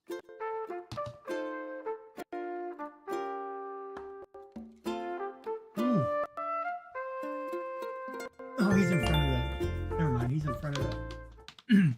Ooh. Oh, he's in front of that. Never mind, he's in front of that. Hmm.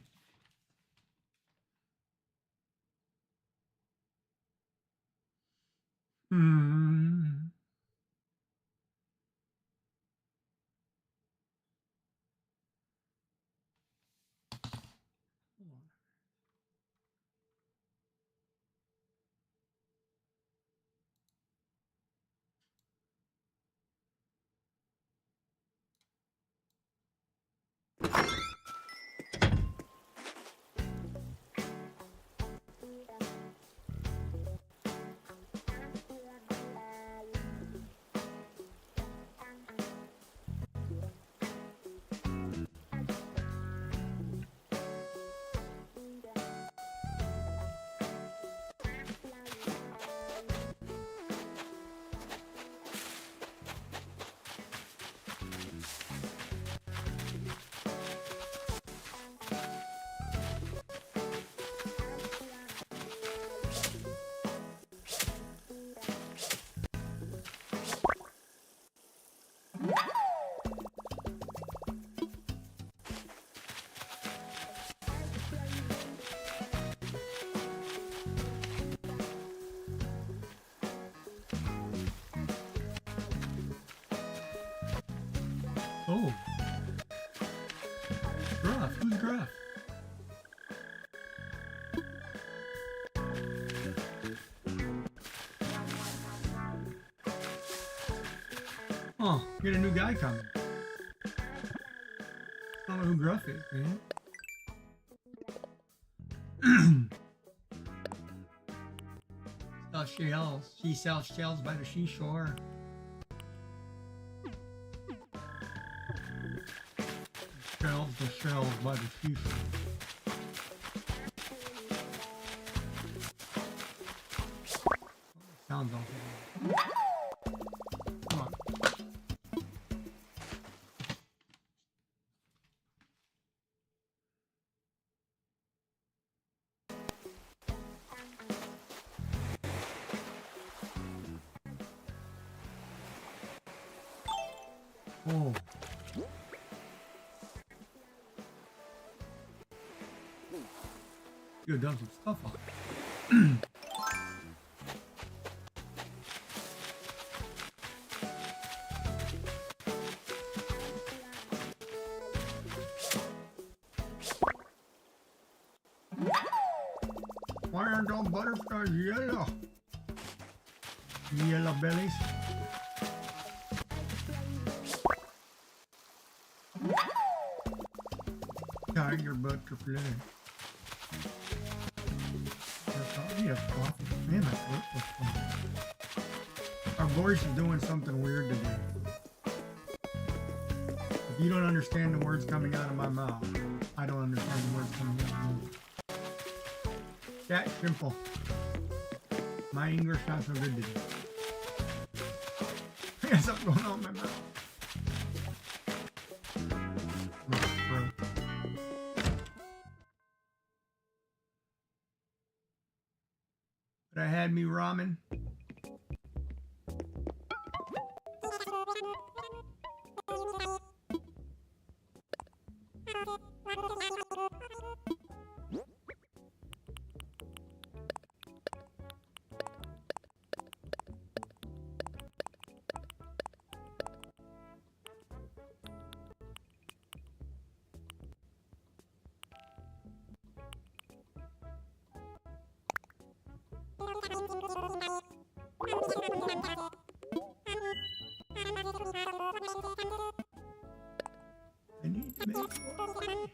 Oh. Gruff. Who's Gruff? Oh, we got a new guy coming. I don't know who Gruff is, man. Sells shells. She sells shells by the seashore. Sells the shells by the seashore. Sounds awful. Come on. Oh. You have done some stuff on it. Why aren't all butterflies yellow? Yellow bellies. Tiger butterfly. We have coffee. Man, my throat was fun. Our voice is doing something weird today. If you don't understand the words coming out of my mouth, I don't understand the words coming out of my mouth. That simple. My English not so good today. I got something going on in my mouth. But I had me ramen. I need to make more money.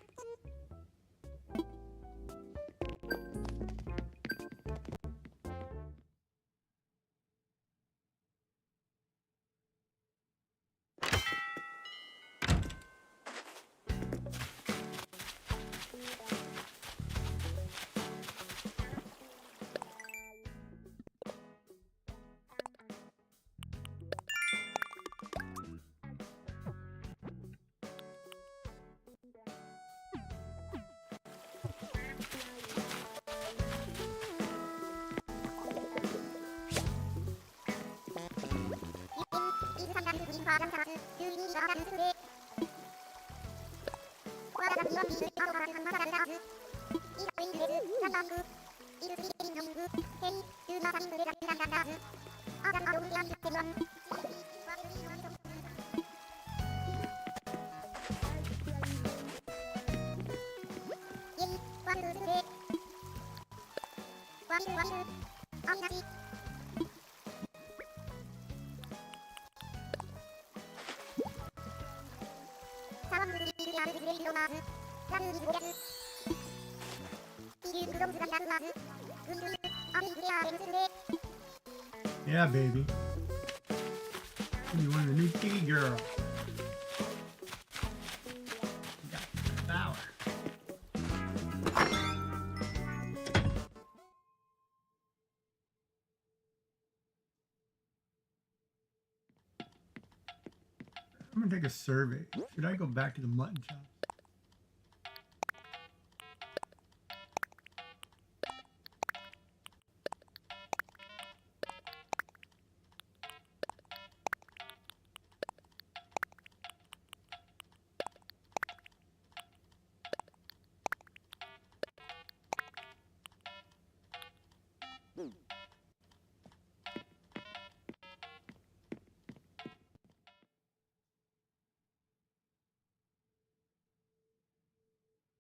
Yeah, baby. You want a new kitty girl. You got the power. I'm gonna take a survey. Should I go back to the mutton chop?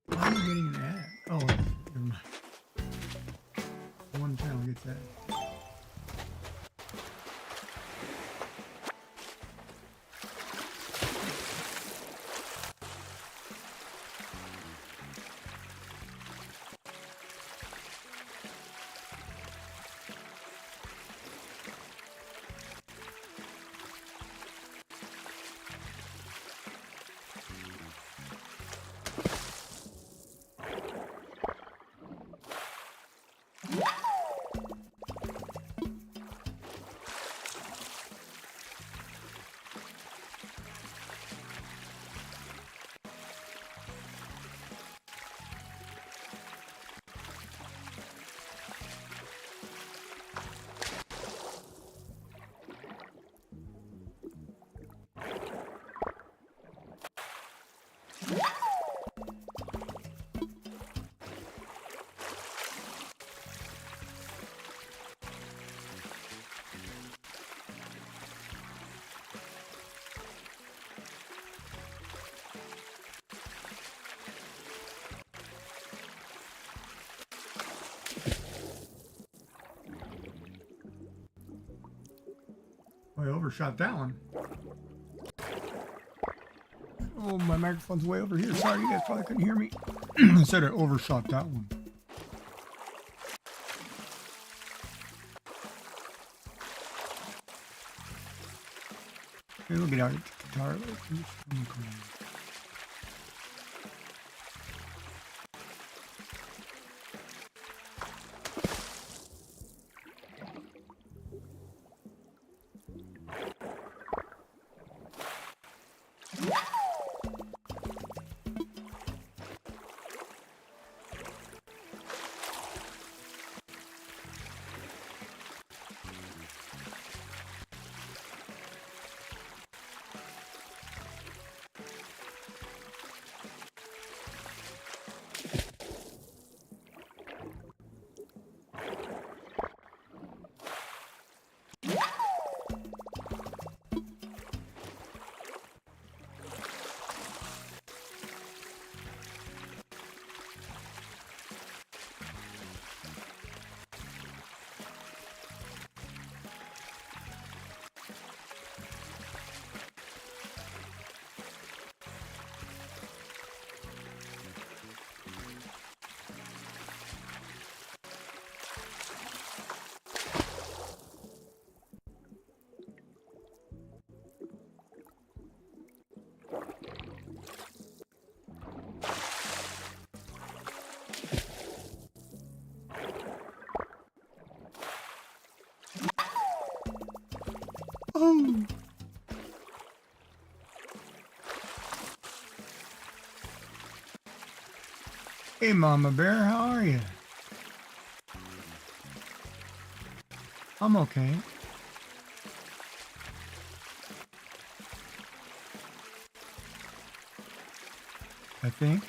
Why am I getting an ad? Oh, never mind. One channel gets that. I overshot that one. Oh, my microphone's way over here. Sorry, you guys probably couldn't hear me. I said I overshot that one. Hey, look at out at the guitar. Oh. Hey, Mama Bear, how are you? I'm okay. I think.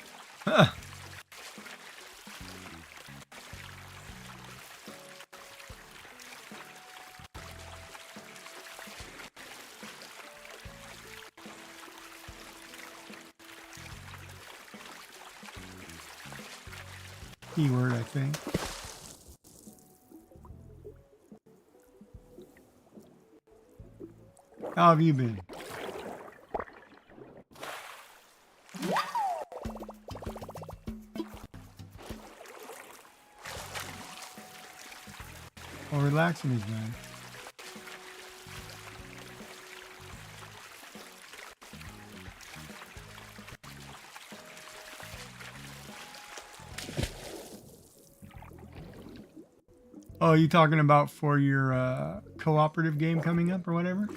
Keyword, I think. How have you been? Well, relaxing is nice. Oh, you talking about for your cooperative game coming up or whatever?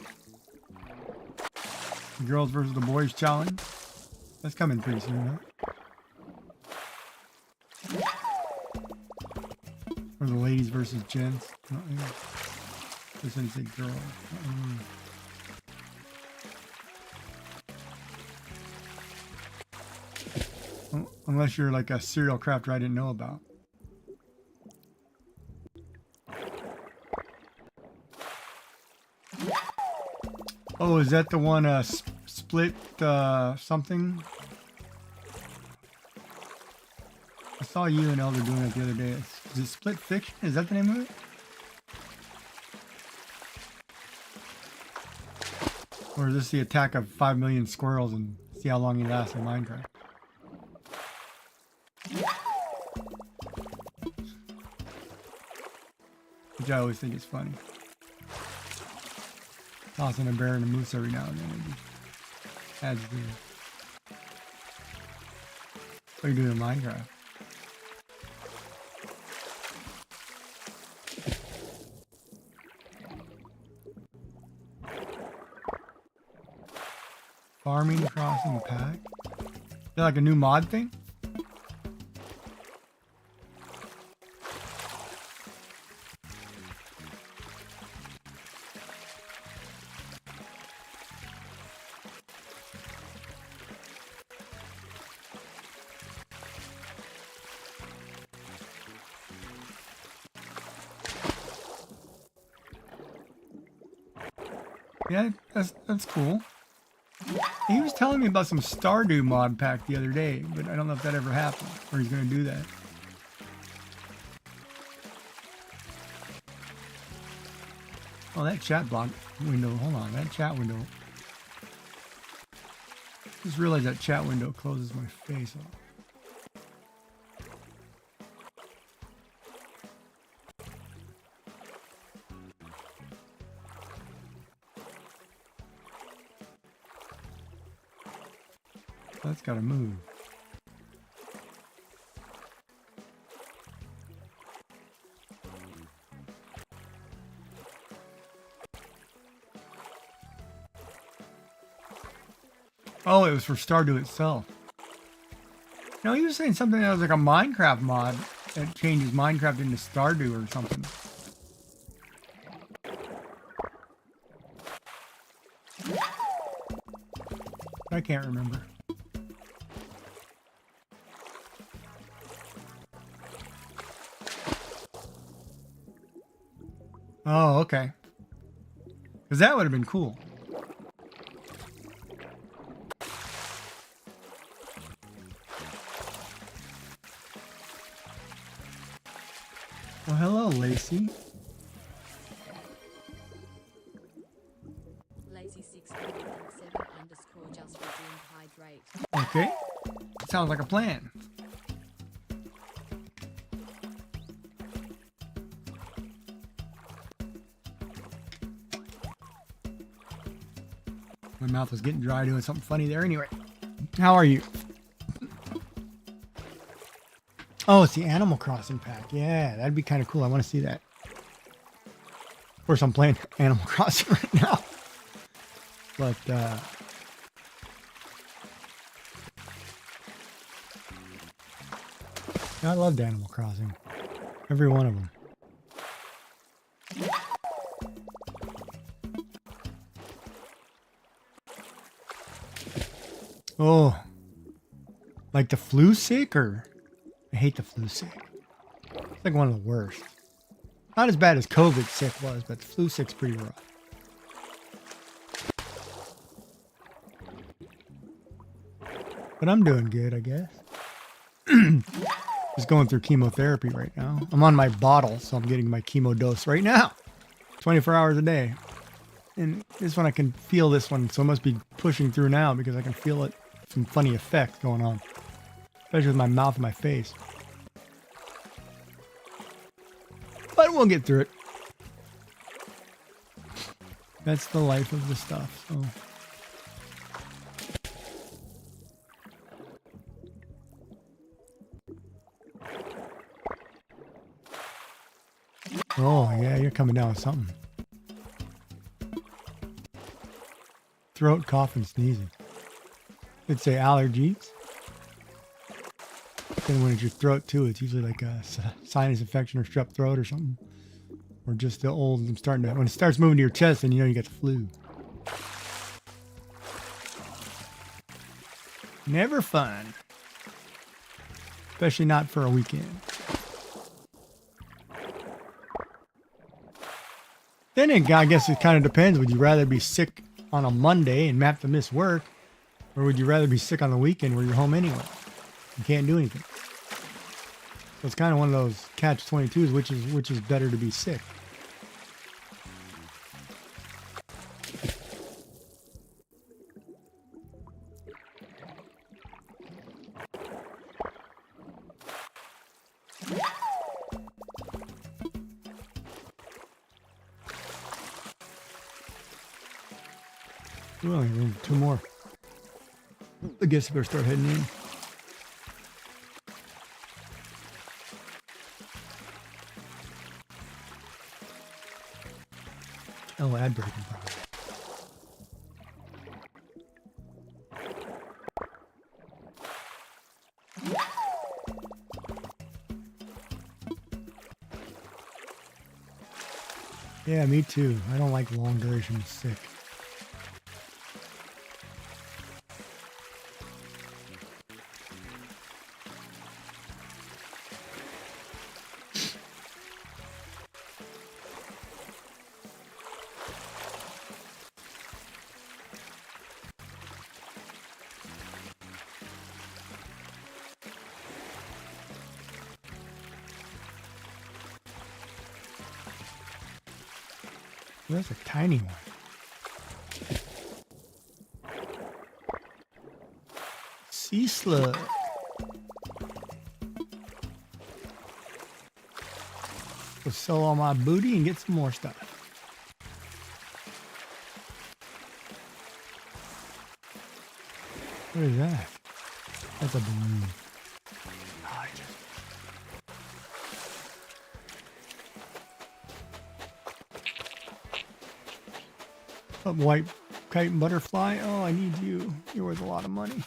The Girls versus the Boys challenge? That's coming pretty soon, huh? Or the ladies versus gents? This one's a girl. Unless you're like a serial crafter I didn't know about. Oh, is that the one split something? I saw you and Elder doing it the other day. Is it Split Fiction? Is that the name of it? Or is this the attack of 5 million squirrels and see how long you last in Minecraft? Which I always think is funny. Tossing a bear and a moose every now and then. It just adds to it. What are you doing in Minecraft? Farming Crossing Pack? Is that like a new mod thing? Yeah, that's cool. He was telling me about some Stardew mod pack the other day, but I don't know if that ever happened, or he's going to do that. Oh, that chat block window. Hold on, that chat window. Just realized that chat window closes my face off. That's got to move. Oh, it was for Stardew itself. No, he was saying something that was like a Minecraft mod that changes Minecraft into Stardew or something. I can't remember. Oh, okay. Because that would have been cool. Well, hello, Lacey. Lacy607 underscore just redeemed hydrate. Okay. Sounds like a plan. My mouth was getting dry doing something funny there anyway. How are you? Oh, it's the Animal Crossing pack. Yeah, that'd be kind of cool. I want to see that. Of course, I'm playing Animal Crossing right now. But, I loved Animal Crossing. Every one of them. Oh. Like the flu sick, or I hate the flu sick. It's like one of the worst. Not as bad as COVID sick was, but the flu sick's pretty rough. But I'm doing good, I guess. Just going through chemotherapy right now. I'm on my bottle, so I'm getting my chemo dose right now. 24 hours a day. And this one I can feel this one, so it must be pushing through now because I can feel it. Some funny effect going on. Especially with my mouth and my face. But we'll get through it. That's the life of the stuff, so. Oh, yeah, you're coming down with something. Throat, cough, and sneezing. It'd say allergies. Then when it's your throat, too, it's usually like a sinus infection or strep throat or something. Or just the old, I'm starting to, when it starts moving to your chest, then you know you got the flu. Never fun. Especially not for a weekend. Then I guess it kind of depends. Would you rather be sick on a Monday and have to miss work? Or would you rather be sick on the weekend where you're home anyway? You can't do anything. So it's kind of one of those catch-22s, which is better to be sick. Well, only room for 2 more. I guess I better start heading in. Oh, ad breaking probably. Yeah, me too. I don't like long duration sick. Well, that's a tiny one. Sea slug. Go sell all my booty and get some more stuff. What is that? That's a balloon. Oh, a white kite and butterfly. Oh, I need you. You're worth a lot of money.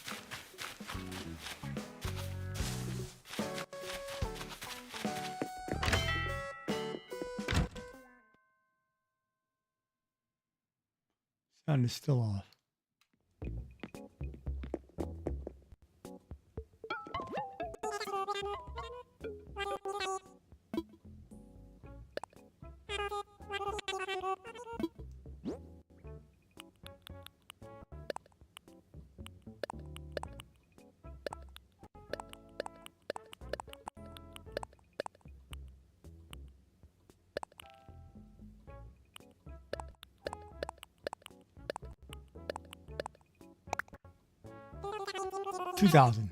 Sound is still off. $2,000.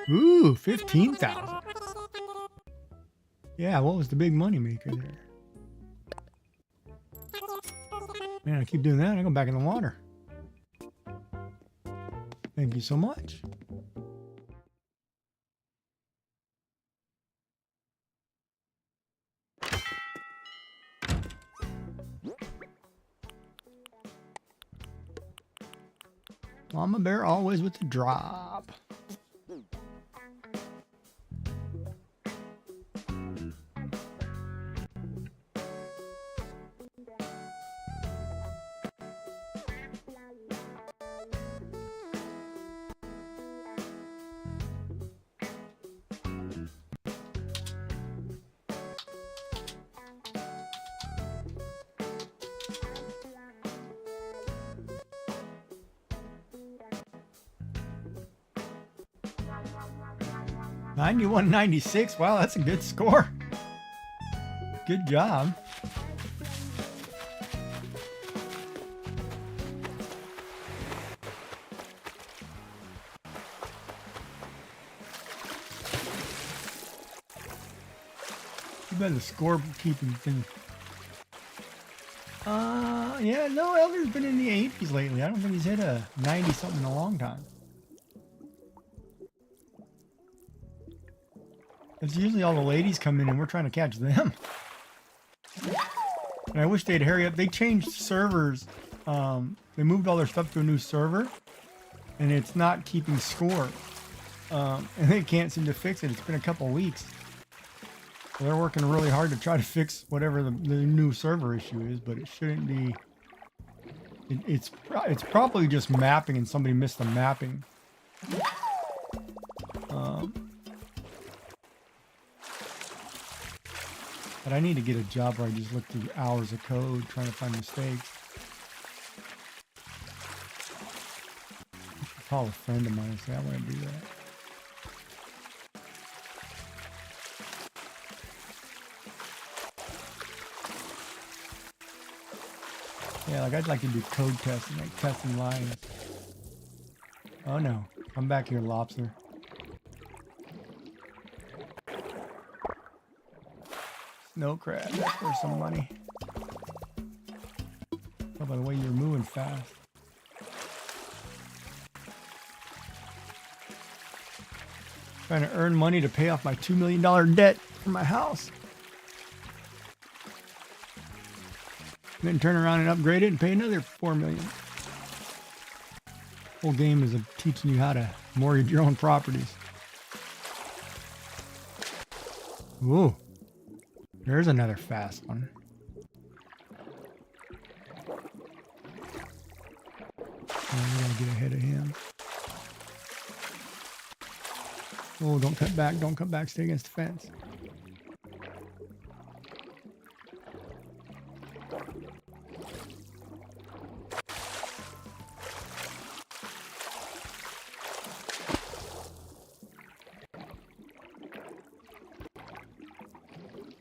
Ooh, $15,000. Yeah, what was the big money maker there? Man, I keep doing that. I go back in the water. Thank you so much. Mama Bear always with the drop. 91.96. Wow, that's a good score. Good job. Too bad the scorekeeping thing. Yeah, no, Elder's been in the 80s lately. I don't think he's hit a 90 something in a long time. It's usually all the ladies come in and we're trying to catch them. And I wish they'd hurry up. They changed servers. They moved all their stuff to a new server, and it's not keeping score. And they can't seem to fix it. It's been a couple weeks. So they're working really hard to try to fix whatever the new server issue is, but it shouldn't be. It's probably just mapping, and somebody missed the mapping. But I need to get a job where I just look through hours of code trying to find mistakes. I should call a friend of mine and say I want to do that. Yeah, like I'd like to do code testing, like testing lines. Oh no, come back here, lobster. Snow crab, that's worth some money. Oh, by the way, you're moving fast. Trying to earn money to pay off my $2 million debt for my house. Then turn around and upgrade it and pay another $4 million. Whole game is teaching you how to mortgage your own properties. Ooh, there's another fast one. I'm gonna get ahead of him. Oh, don't cut back, don't cut back, stay against the fence.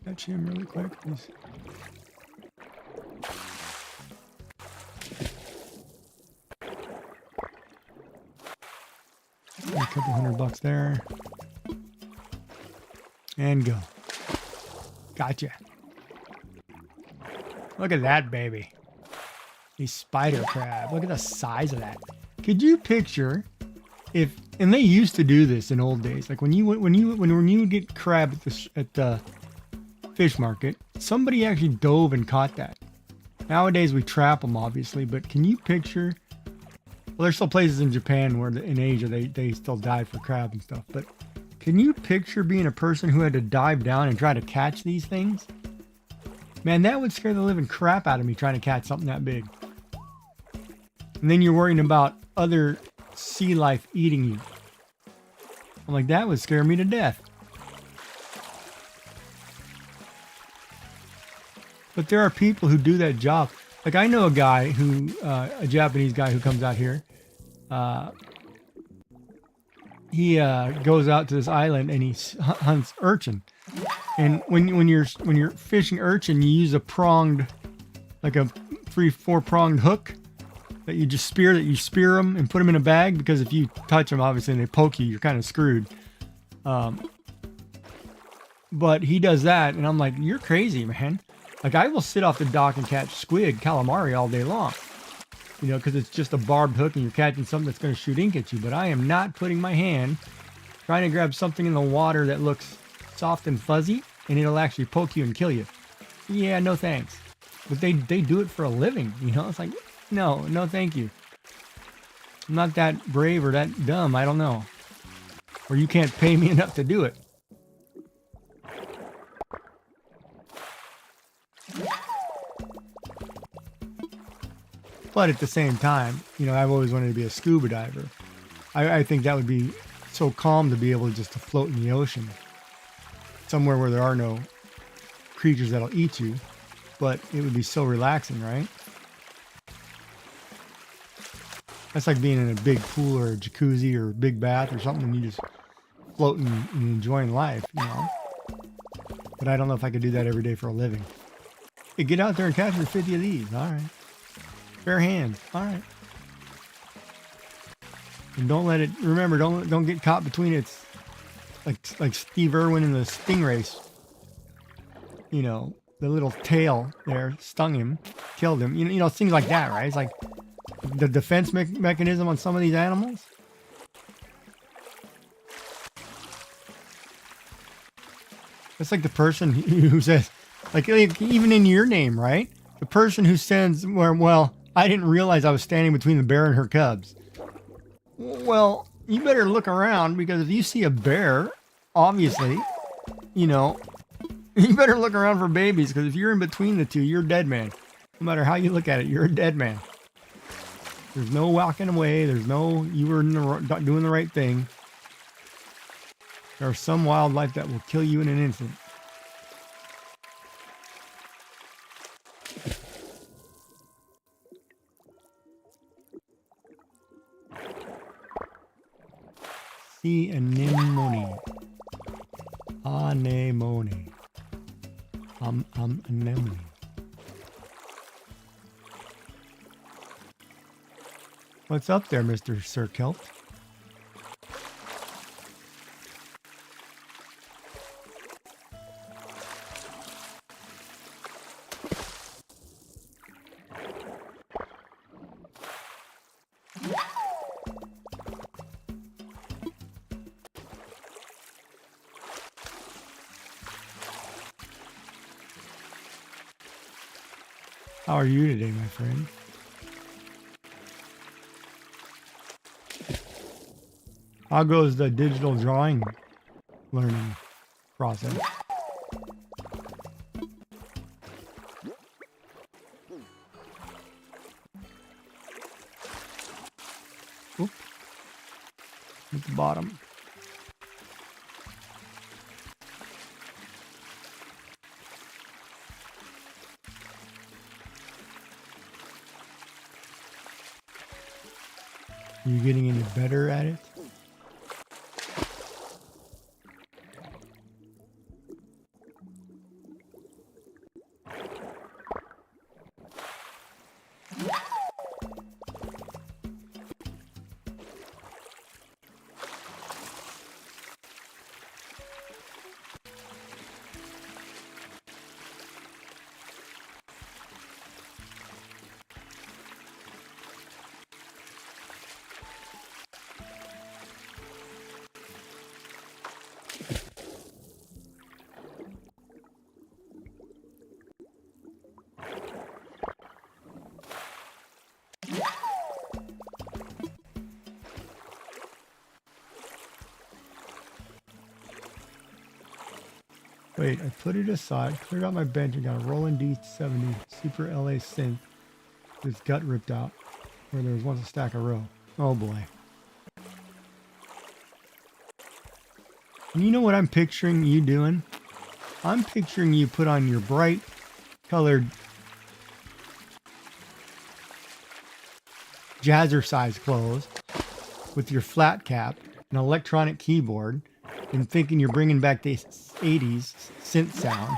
Catch him really quick, please. A couple $100 there. And go. Gotcha. Look at that baby. A spider crab. Look at the size of that. Could you picture if, and they used to do this in old days, like when you would get crab at the fish market, somebody actually dove and caught that. Nowadays we trap them obviously, but can you picture, well, there's still places in Japan where in Asia they still dive for crab and stuff, but can you picture being a person who had to dive down and try to catch these things? Man, that would scare the living crap out of me, trying to catch something that big. And then you're worrying about other sea life eating you. I'm like, that would scare me to death. But there are people who do that job. Like I know a guy who, a Japanese guy who comes out here. He goes out to this island and he hunts urchin. And when you're fishing urchin, you use a pronged, like a 3-4 pronged hook that you just spear them and put them in a bag, because if you touch them, obviously, and they poke you, you're kind of screwed. But he does that, and I'm like, you're crazy, man. Like, I will sit off the dock and catch squid, calamari all day long. You know, because it's just a barbed hook and you're catching something that's going to shoot ink at you. But I am not putting my hand trying to grab something in the water that looks soft and fuzzy, and it'll actually poke you and kill you. Yeah, no thanks. But they do it for a living, you know? It's like, no thank you. I'm not that brave or that dumb, I don't know. Or you can't pay me enough to do it. But at the same time, you know, I've always wanted to be a scuba diver. I think that would be so calm to be able just to float in the ocean. Somewhere where there are no creatures that'll eat you. But it would be so relaxing, right? That's like being in a big pool or a jacuzzi or a big bath or something, and you just floating and enjoying life, you know. But I don't know if I could do that every day for a living. Hey, get out there and capture 50 of these. All right. Bare hands. All right. And don't let it. Remember, don't get caught between its like Steve Irwin in the Stingray. You know, the little tail there stung him, killed him. You know things like that, right? It's like the defense mechanism on some of these animals. It's like the person who says, like even in your name, right? The person who sends, well, I didn't realize I was standing between the bear and her cubs. Well, you better look around, because if you see a bear, obviously, you know, you better look around for babies, because if you're in between the two, you're a dead man. No matter how you look at it, you're a dead man. There's no walking away. There's no, you were doing the right thing. There's some wildlife that will kill you in an instant. Sea anemone. Anemone. Anemone. What's up there, Mr. Sir Kelp? How are you today, my friend? How goes the digital drawing learning process? Oop. At the bottom. Are you getting any better at it? Wait, I put it aside, cleared out my bench, and got a Roland D70 Super LA synth with its gut ripped out, where there was once a stack of row. Oh boy. And you know what I'm picturing you doing? I'm picturing you put on your bright colored jazzercise clothes with your flat cap, an electronic keyboard, and thinking you're bringing back the 80s synth sound.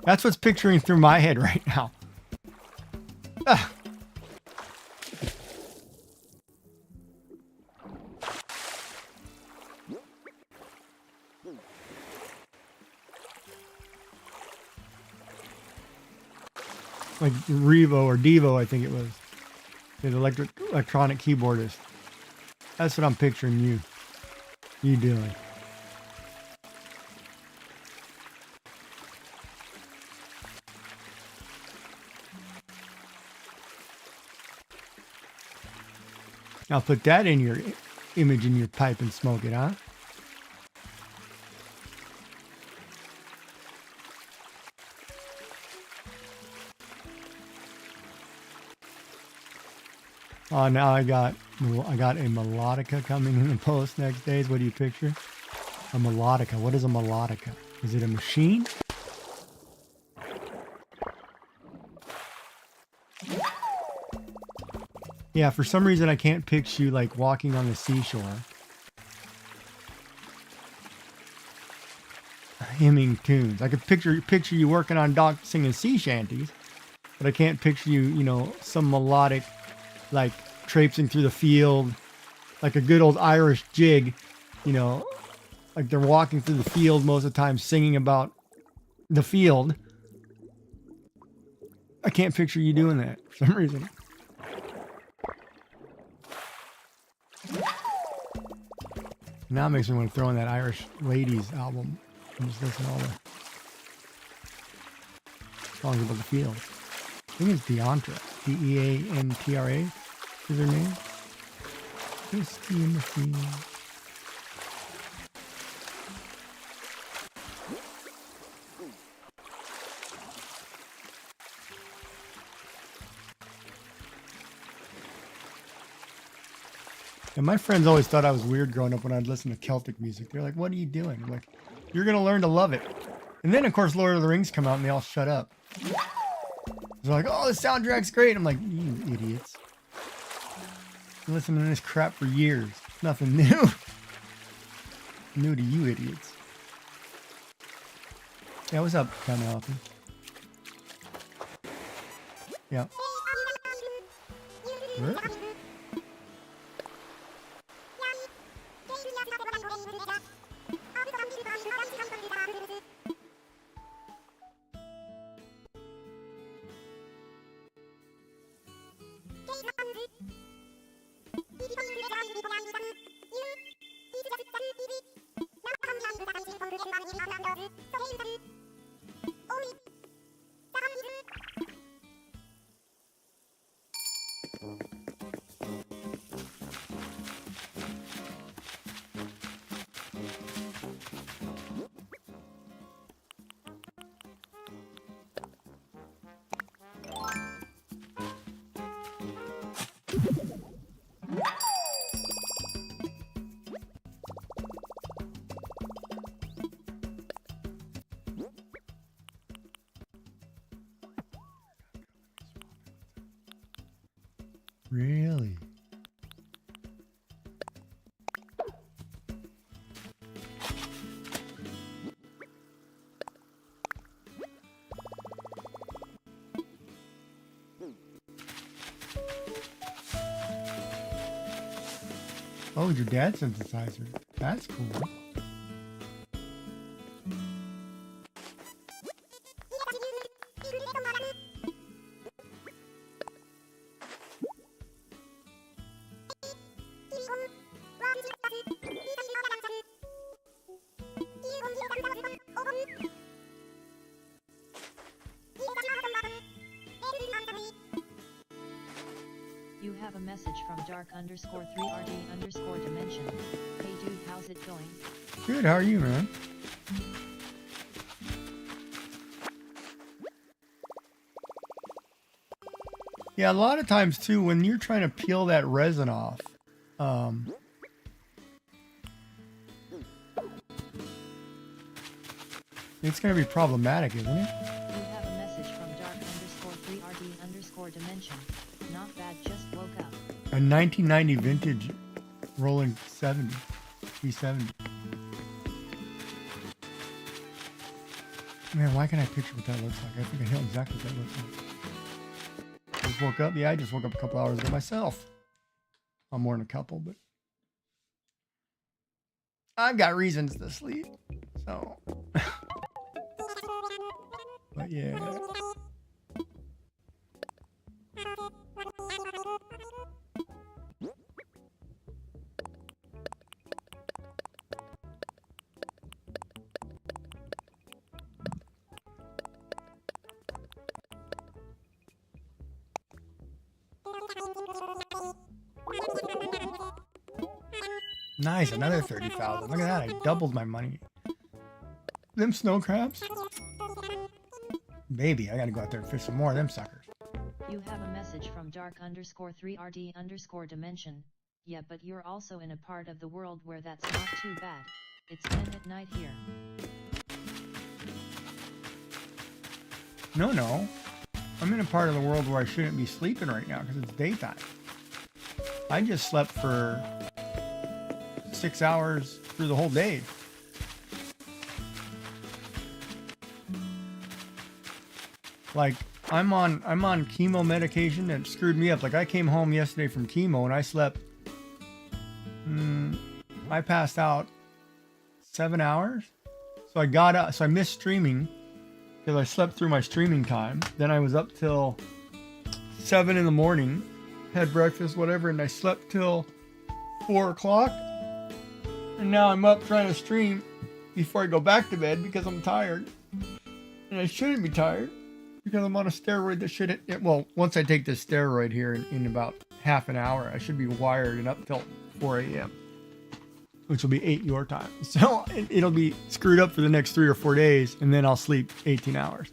That's what's picturing through my head right now. Ah. Like Revo or Devo, I think it was. The electronic keyboardist. That's what I'm picturing you doing. I'll put that in your image in your pipe and smoke it, huh? Oh, now I got a melodica coming in the post next days. What do you picture? A melodica. What is a melodica? Is it a machine? Yeah, for some reason I can't picture you like walking on the seashore. hymning tunes. I could picture you working on dock singing sea shanties, but I can't picture you, you know, some melodic, like traipsing through the field, like a good old Irish jig, you know, like they're walking through the field most of the time singing about the field. I can't picture you doing that for some reason. Now it makes me want to throw in that Irish Ladies album and just listen to all the songs about the field. I think it's Deantra. Deantra is her name. Whiskey in the field. And my friends always thought I was weird growing up when I'd listen to Celtic music. They're like, what are you doing? I'm like, you're going to learn to love it. And then, of course, Lord of the Rings come out and they all shut up. They're like, oh, the soundtrack's great. I'm like, you idiots. Been listening to this crap for years. Nothing new. New to you idiots. Yeah, what's up, Penelope? Yeah. What? Really? Oh, your dad's synthesizer. That's cool. You have a message from dark_3rd_dimension. Hey dude, how's it going? Good, how are you, man? Yeah, a lot of times too, when you're trying to peel that resin off, it's going to be problematic, isn't it? You have a message from dark_3rd_dimension. Not bad, just woke up. A 1990 vintage rolling 70, T70. Man, why can't I picture what that looks like? I think I know exactly what that looks like. Just woke up. Yeah, I just woke up a couple hours ago myself. I'm more than a couple, but I've got reasons to sleep. So, but yeah. Nice, another 30,000. Look at that, I doubled my money. Them snow crabs? Baby, I gotta go out there and fish some more of them suckers. You have a message from dark_3rd_dimension. Yeah, but you're also in a part of the world where that's not too bad. It's 10 at night here. No. I'm in a part of the world where I shouldn't be sleeping right now because it's daytime. I just slept for 6 hours through the whole day. Like I'm on chemo medication that screwed me up. Like I came home yesterday from chemo and I slept. I passed out 7 hours. So I got up. So I missed streaming because I slept through my streaming time. Then I was up till 7 in the morning, had breakfast, whatever, and I slept till 4 o'clock. And now I'm up trying to stream before I go back to bed because I'm tired. And I shouldn't be tired because I'm on a steroid that should, well, once I take this steroid here in about half an hour, I should be wired and up till 4 a.m., which will be 8 your time. So it'll be screwed up for the next 3 or 4 days, and then I'll sleep 18 hours.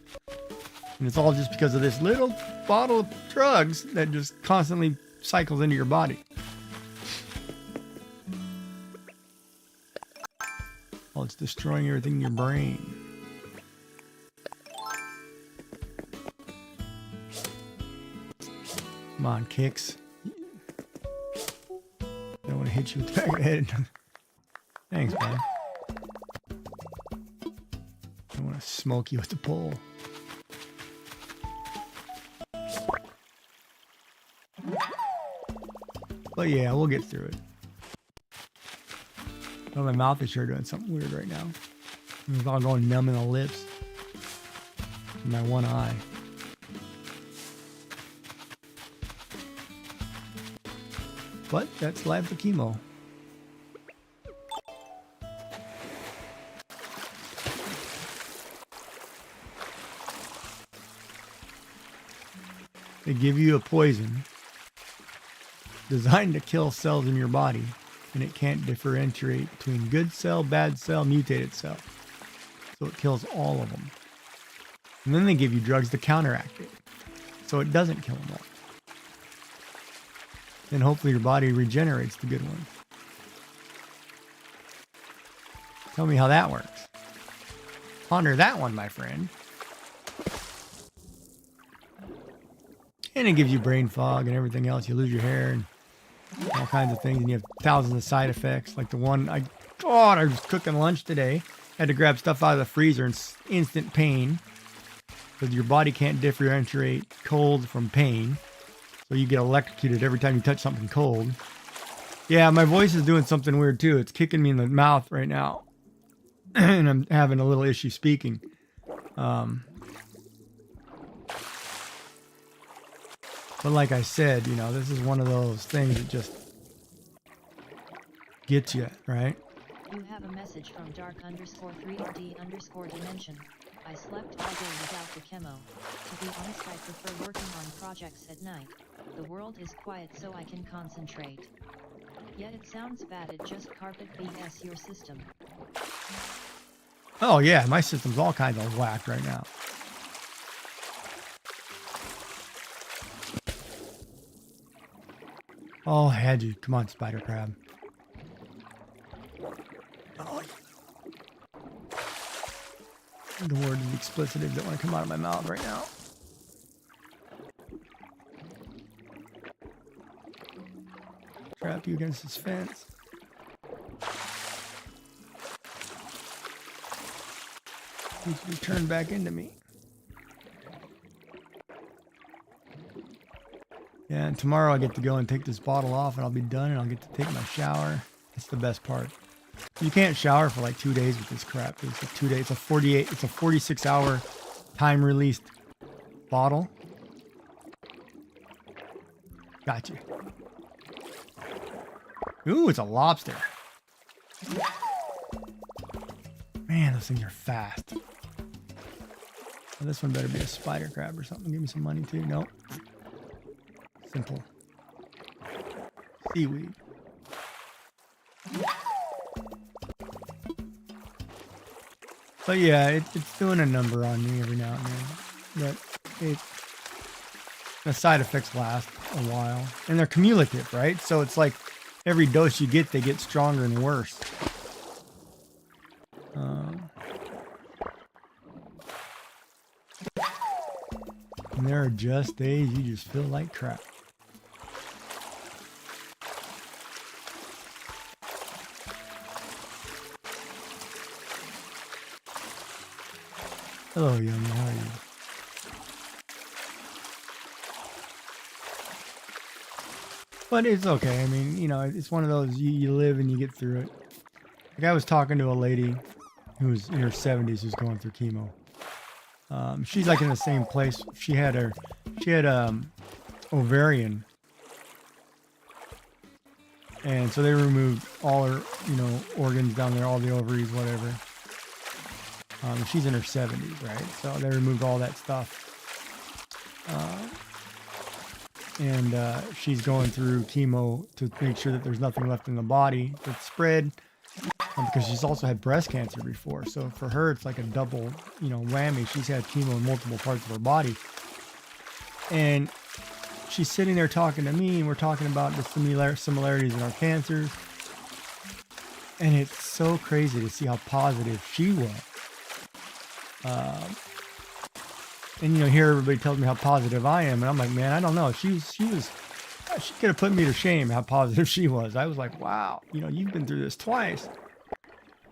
And it's all just because of this little bottle of drugs that just constantly cycles into your body. Well, it's destroying everything in your brain. Come on, Kicks. I don't want to hit you with the back of the head. Thanks, man. I want to smoke you with the pole. But yeah, we'll get through it. Well, my mouth is sure doing something weird right now. It's all going numb in the lips. And my one eye. But that's live for chemo. They give you a poison designed to kill cells in your body, and it can't differentiate between good cell, bad cell, mutated cell. So it kills all of them. And then they give you drugs to counteract it, so it doesn't kill them all. Then hopefully your body regenerates the good ones. Tell me how that works. Ponder that one, my friend. And it gives you brain fog and everything else. You lose your hair and all kinds of things. And you have thousands of side effects. Like the one, I was cooking lunch today. Had to grab stuff out of the freezer in instant pain. Because your body can't differentiate cold from pain. So you get electrocuted every time you touch something cold. Yeah, my voice is doing something weird too. It's kicking me in the mouth right now. And I'm having a little issue speaking. But like I said, you know, this is one of those things that just gets you, right? You have a message from dark_3D_dimension. I slept all day without the chemo. To be honest, I prefer working on projects at night. The world is quiet so I can concentrate. Yet it sounds bad, it just carpet BS your system. Oh yeah, my system's all kinds of whacked right now. Oh, I had you. Come on, spider crab. Oh, the word is explicitive that want to come out of my mouth right now. Trap you against this fence. Needs to be turned back into me. Yeah, and tomorrow I get to go and take this bottle off and I'll be done and I'll get to take my shower. It's the best part. You can't shower for like 2 days with this crap. It's a 2 day, it's a 46 hour time released bottle. Got you. Ooh, it's a lobster. Man, those things are fast. Well, this one better be a spider crab or something. Give me some money too. Nope. Simple. Seaweed. But yeah, it's doing a number on me every now and then. But the side effects last a while. And they're cumulative, right? So it's like every dose you get, they get stronger and worse. And there are just days you just feel like crap. Hello, Yummy. How are you? But it's okay. I mean, you know, it's one of those you live and you get through it. Like I was talking to a lady who's in her 70s who's going through chemo. She's like in the same place. She had ovarian, and so they removed all her, you know, organs down there, all the ovaries, whatever. She's in her 70s, right? So they removed all that stuff. And she's going through chemo to make sure that there's nothing left in the body that's spread, because she's also had breast cancer before. So for her, it's like a double, you know, whammy. She's had chemo in multiple parts of her body. And she's sitting there talking to me, and we're talking about the similarities in our cancers. And it's so crazy to see how positive she was. And you know, here everybody tells me how positive I am, and I'm like, man, I don't know. She could have put me to shame how positive she was. I was like, wow, you know, you've been through this twice,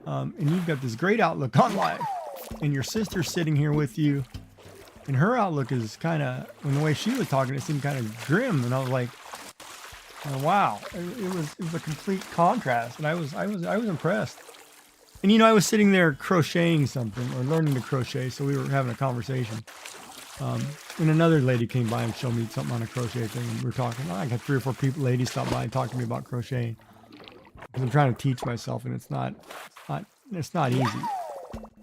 and you've got this great outlook on life. And your sister's sitting here with you, and her outlook is kind of, in the way she was talking, it seemed kind of grim. And I was like, oh, wow, it was a complete contrast, and I was impressed. And you know, I was sitting there crocheting something, or learning to crochet, so we were having a conversation. And another lady came by and showed me something on a crochet thing, and we were talking. I got 3 or 4 ladies stop by and talk to me about crocheting, because I'm trying to teach myself, and it's not easy.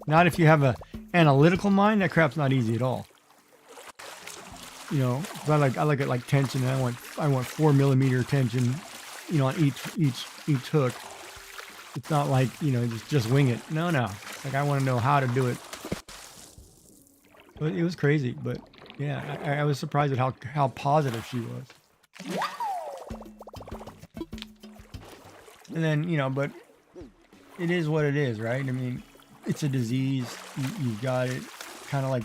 Not if you have a analytical mind. That crap's not easy at all. You know, I like it like tension. And I want 4 millimeter tension, you know, on each hook. It's not like, you know, just wing it. No. Like I want to know how to do it. But it was crazy. But yeah, I was surprised at how positive she was. And then, you know, but it is what it is, right? I mean, it's a disease. You've got it. Kind of like,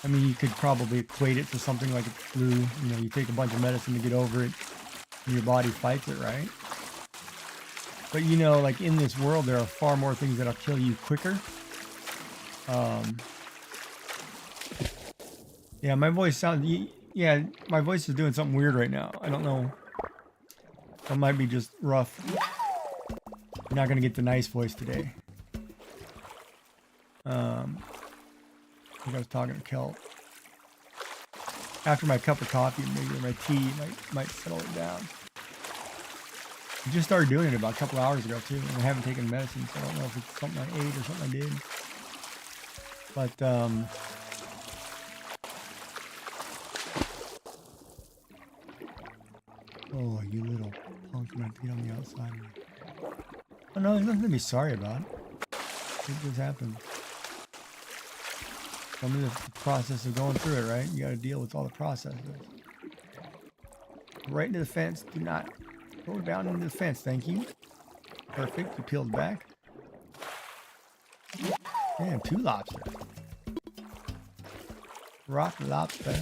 I mean, you could probably equate it to something like a flu. You know, you take a bunch of medicine to get over it, and your body fights it, right? But you know, like in this world, there are far more things that'll kill you quicker. Yeah, my voice my voice is doing something weird right now. I don't know. It might be just rough. You're not gonna get the nice voice today. I think I was talking to Kel. After my cup of coffee, maybe my tea might settle it down. I just started doing it about a couple hours ago too, and I haven't taken medicine, so I don't know if it's something I ate or something I did. But oh, you little punk! I'm gonna have to get on the outside. Oh no, there's nothing to be sorry about. It just happened. I mean, the process of going through it, right? You got to deal with all the processes. Right into the fence. Do not go down into the fence. Thank you. Perfect. You peeled back. Damn, 2 lobsters. Rock lobster.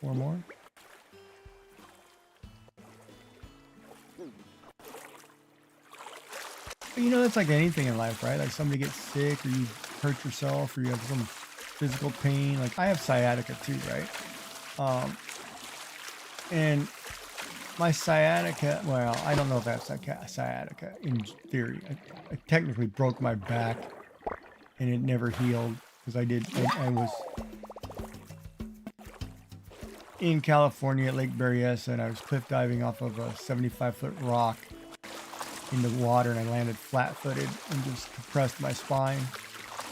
Four more. You know, it's like anything in life, right? Like somebody gets sick, or you hurt yourself, or you have some physical pain. Like I have sciatica too, right? And my sciatica, well, I don't know if that's sciatica in theory. I technically broke my back, and it never healed because I was in California at Lake Berryessa, and I was cliff diving off of a 75-foot rock in the water, and I landed flat-footed and just compressed my spine,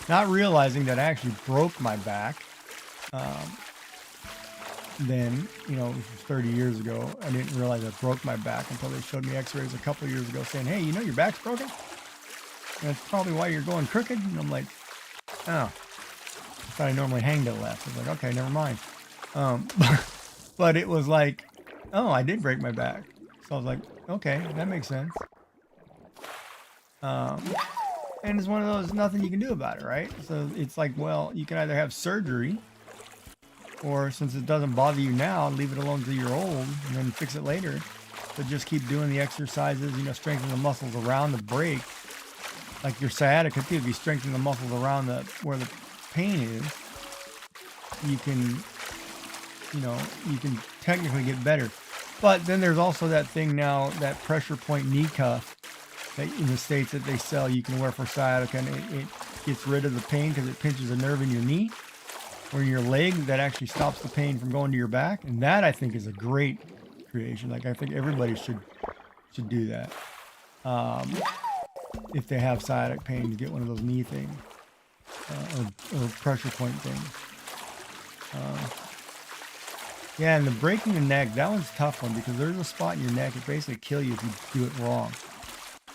not realizing that I actually broke my back. Then, you know, it was 30 years ago. I didn't realize I broke my back until they showed me x-rays a couple of years ago saying, hey, you know your back's broken? And that's probably why you're going crooked. And I'm like, oh, I thought I normally hang to the left. I was like, okay, never mind. But it was like, oh, I did break my back. So I was like, okay, that makes sense. And it's one of those, nothing you can do about it, right? So it's like, well, you can either have surgery, or since it doesn't bother you now, leave it alone till you're old and then fix it later. But just keep doing the exercises, you know, strengthen the muscles around the break. like your sciatica too, if you strengthen the muscles around where the pain is, you can, you know, you can technically get better. But then there's also that thing now, that pressure point knee cuff that in the States that they sell, you can wear for sciatica, and it gets rid of the pain because it pinches a nerve in your knee or in your leg that actually stops the pain from going to your back. And that, I think, is a great creation. Like, I think everybody should do that. If they have sciatic pain, to get one of those knee things or pressure point things. Yeah, and the breaking the neck, that one's a tough one because there's a spot in your neck that basically kill you if you do it wrong.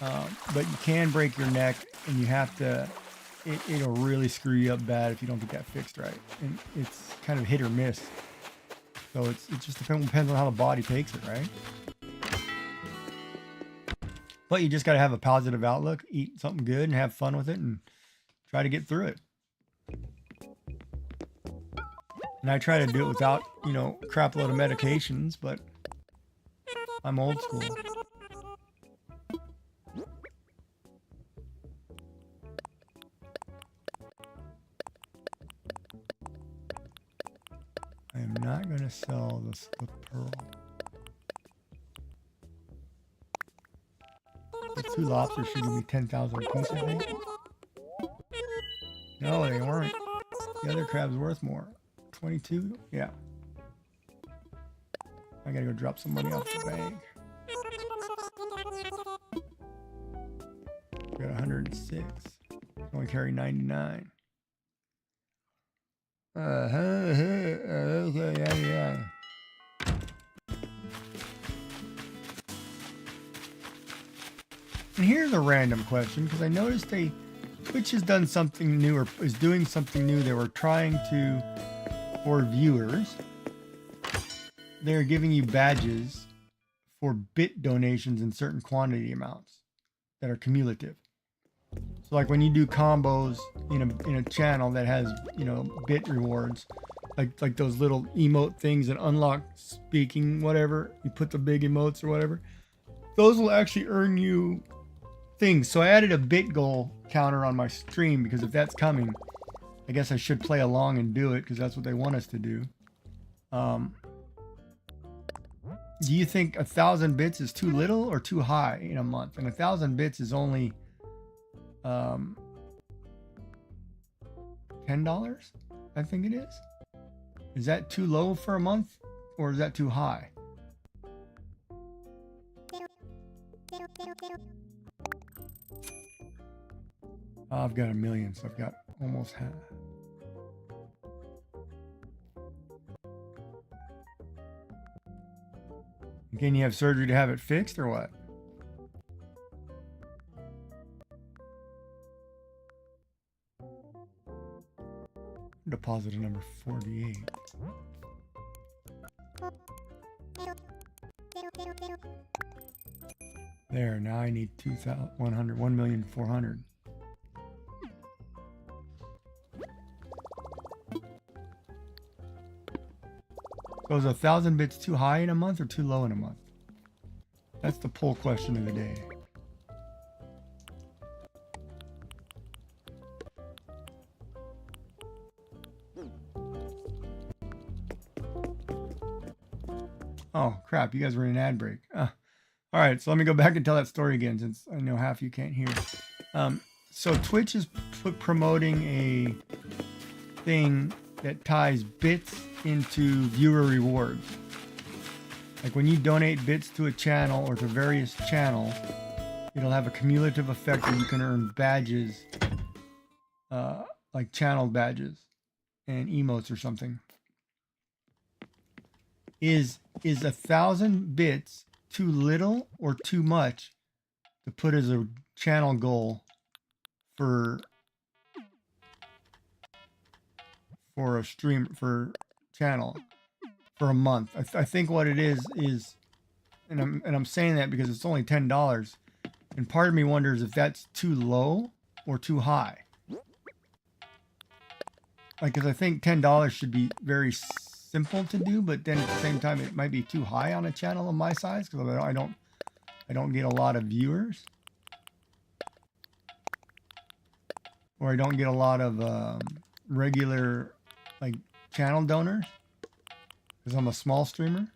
But you can break your neck, and you have to, it'll really screw you up bad if you don't get that fixed right. And it's kind of hit or miss. So it just depends on how the body takes it, right? But you just got to have a positive outlook, eat something good, and have fun with it, and try to get through it. And I try to do it without, you know, crap load of medications, but I'm old school. I am not going to sell the split pearl. The 2 lobsters should give me 10,000 apiece, I think. No, they weren't. The other crab's worth more. 22? Yeah. I gotta go drop some money off the bank. Got 106. Only carry 99. Yeah. And here's a random question, because I noticed Twitch has done something new, or is doing something new. They were trying to, for viewers, they're giving you badges for bit donations in certain quantity amounts that are cumulative. So like when you do combos in a channel that has, you know, bit rewards, like those little emote things that unlock speaking, whatever, you put the big emotes or whatever, those will actually earn you things. So I added a bit goal counter on my stream, because if that's coming, I guess I should play along and do it, because that's what they want us to do. Do you think 1,000 bits is too little or too high in a month? And 1,000 bits is only $10, I think it is. Is that too low for a month, or is that too high? I've got 1 million, so I've got almost half. Can you have surgery to have it fixed, or what? Deposit number 48. There, now I need 2,100, 1,400,000. So is 1,000 bits too high in a month or too low in a month? That's the poll question of the day. Oh, crap. You guys were in an ad break. All right, so let me go back and tell that story again, since I know half you can't hear. So Twitch is promoting a thing that ties bits into viewer rewards. Like when you donate bits to a channel or to various channels, it'll have a cumulative effect where you can earn badges, like channel badges and emotes or something. Is 1,000 bits too little or too much to put as a channel goal for a stream, for channel, for a month? I think what it is, and I'm saying that because it's only $10, and part of me wonders if that's too low or too high. Like, because I think $10 should be very simple to do, but then at the same time it might be too high on a channel of my size, because I don't get a lot of viewers. or I don't get a lot of regular like channel donors because I'm a small streamer.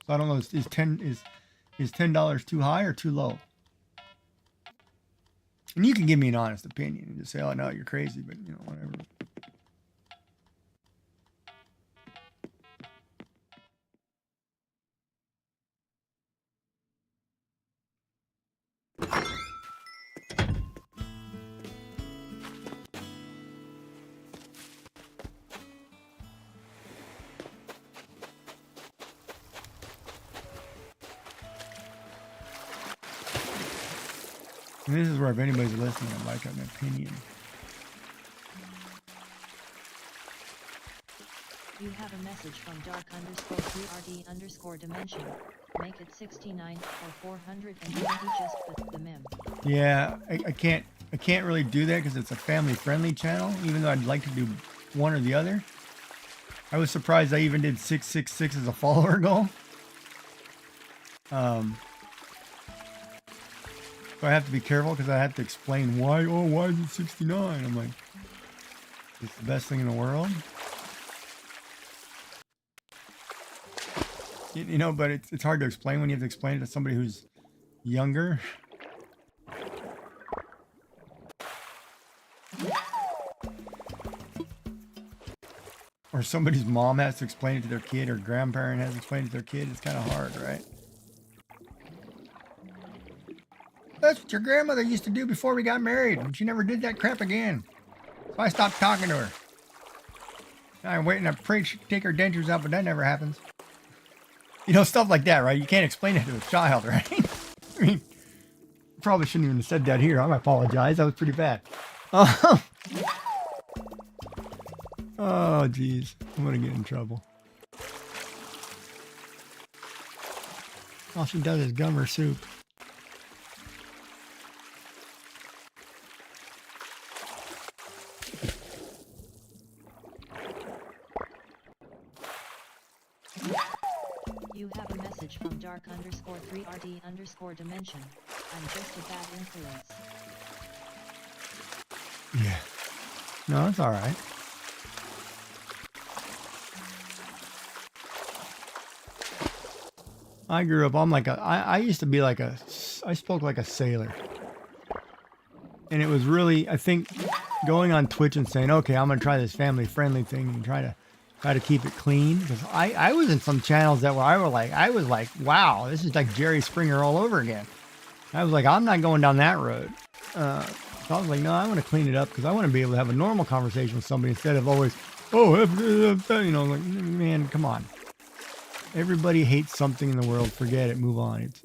So I don't know, is $10 too high or too low? And you can give me an honest opinion and just say, oh no, you're crazy, but you know, whatever. And this is where if anybody's listening, I'd like an opinion. You have a message from dark_3rd_dimension. Make it 69 or 490 just put the mem. Yeah, I can't really do that because it's a family friendly channel, even though I'd like to do one or the other. I was surprised I even did 666 as a follower goal. So I have to be careful because I have to explain why. Oh, why is it 69? I'm like, it's the best thing in the world. You know, but it's hard to explain when you have to explain it to somebody who's younger. Or somebody's mom has to explain it to their kid, or grandparent has to explain it to their kid. It's kind of hard, right? That's what your grandmother used to do before we got married, and she never did that crap again. So I stopped talking to her. I'm waiting. I prayed she'd take her dentures out, but that never happens. You know, stuff like that, right? You can't explain it to a child, right? I mean, probably shouldn't even have said that here. I apologize. That was pretty bad. Oh, geez. I'm going to get in trouble. All she does is gum her soup. You have a message from dark_3rd_dimension. I'm just a bad influence. Yeah. No, it's all right. I grew up, I used to be like I spoke like a sailor. And it was really, I think, going on Twitch and saying, okay, I'm going to try this family friendly thing and try to keep it clean. Because I was in some channels that where I was like, wow, this is like Jerry Springer all over again. I was like, I'm not going down that road. So I was like, no, I want to clean it up because I want to be able to have a normal conversation with somebody instead of always, oh, you know, like, man, come on. Everybody hates something in the world. Forget it. Move on. It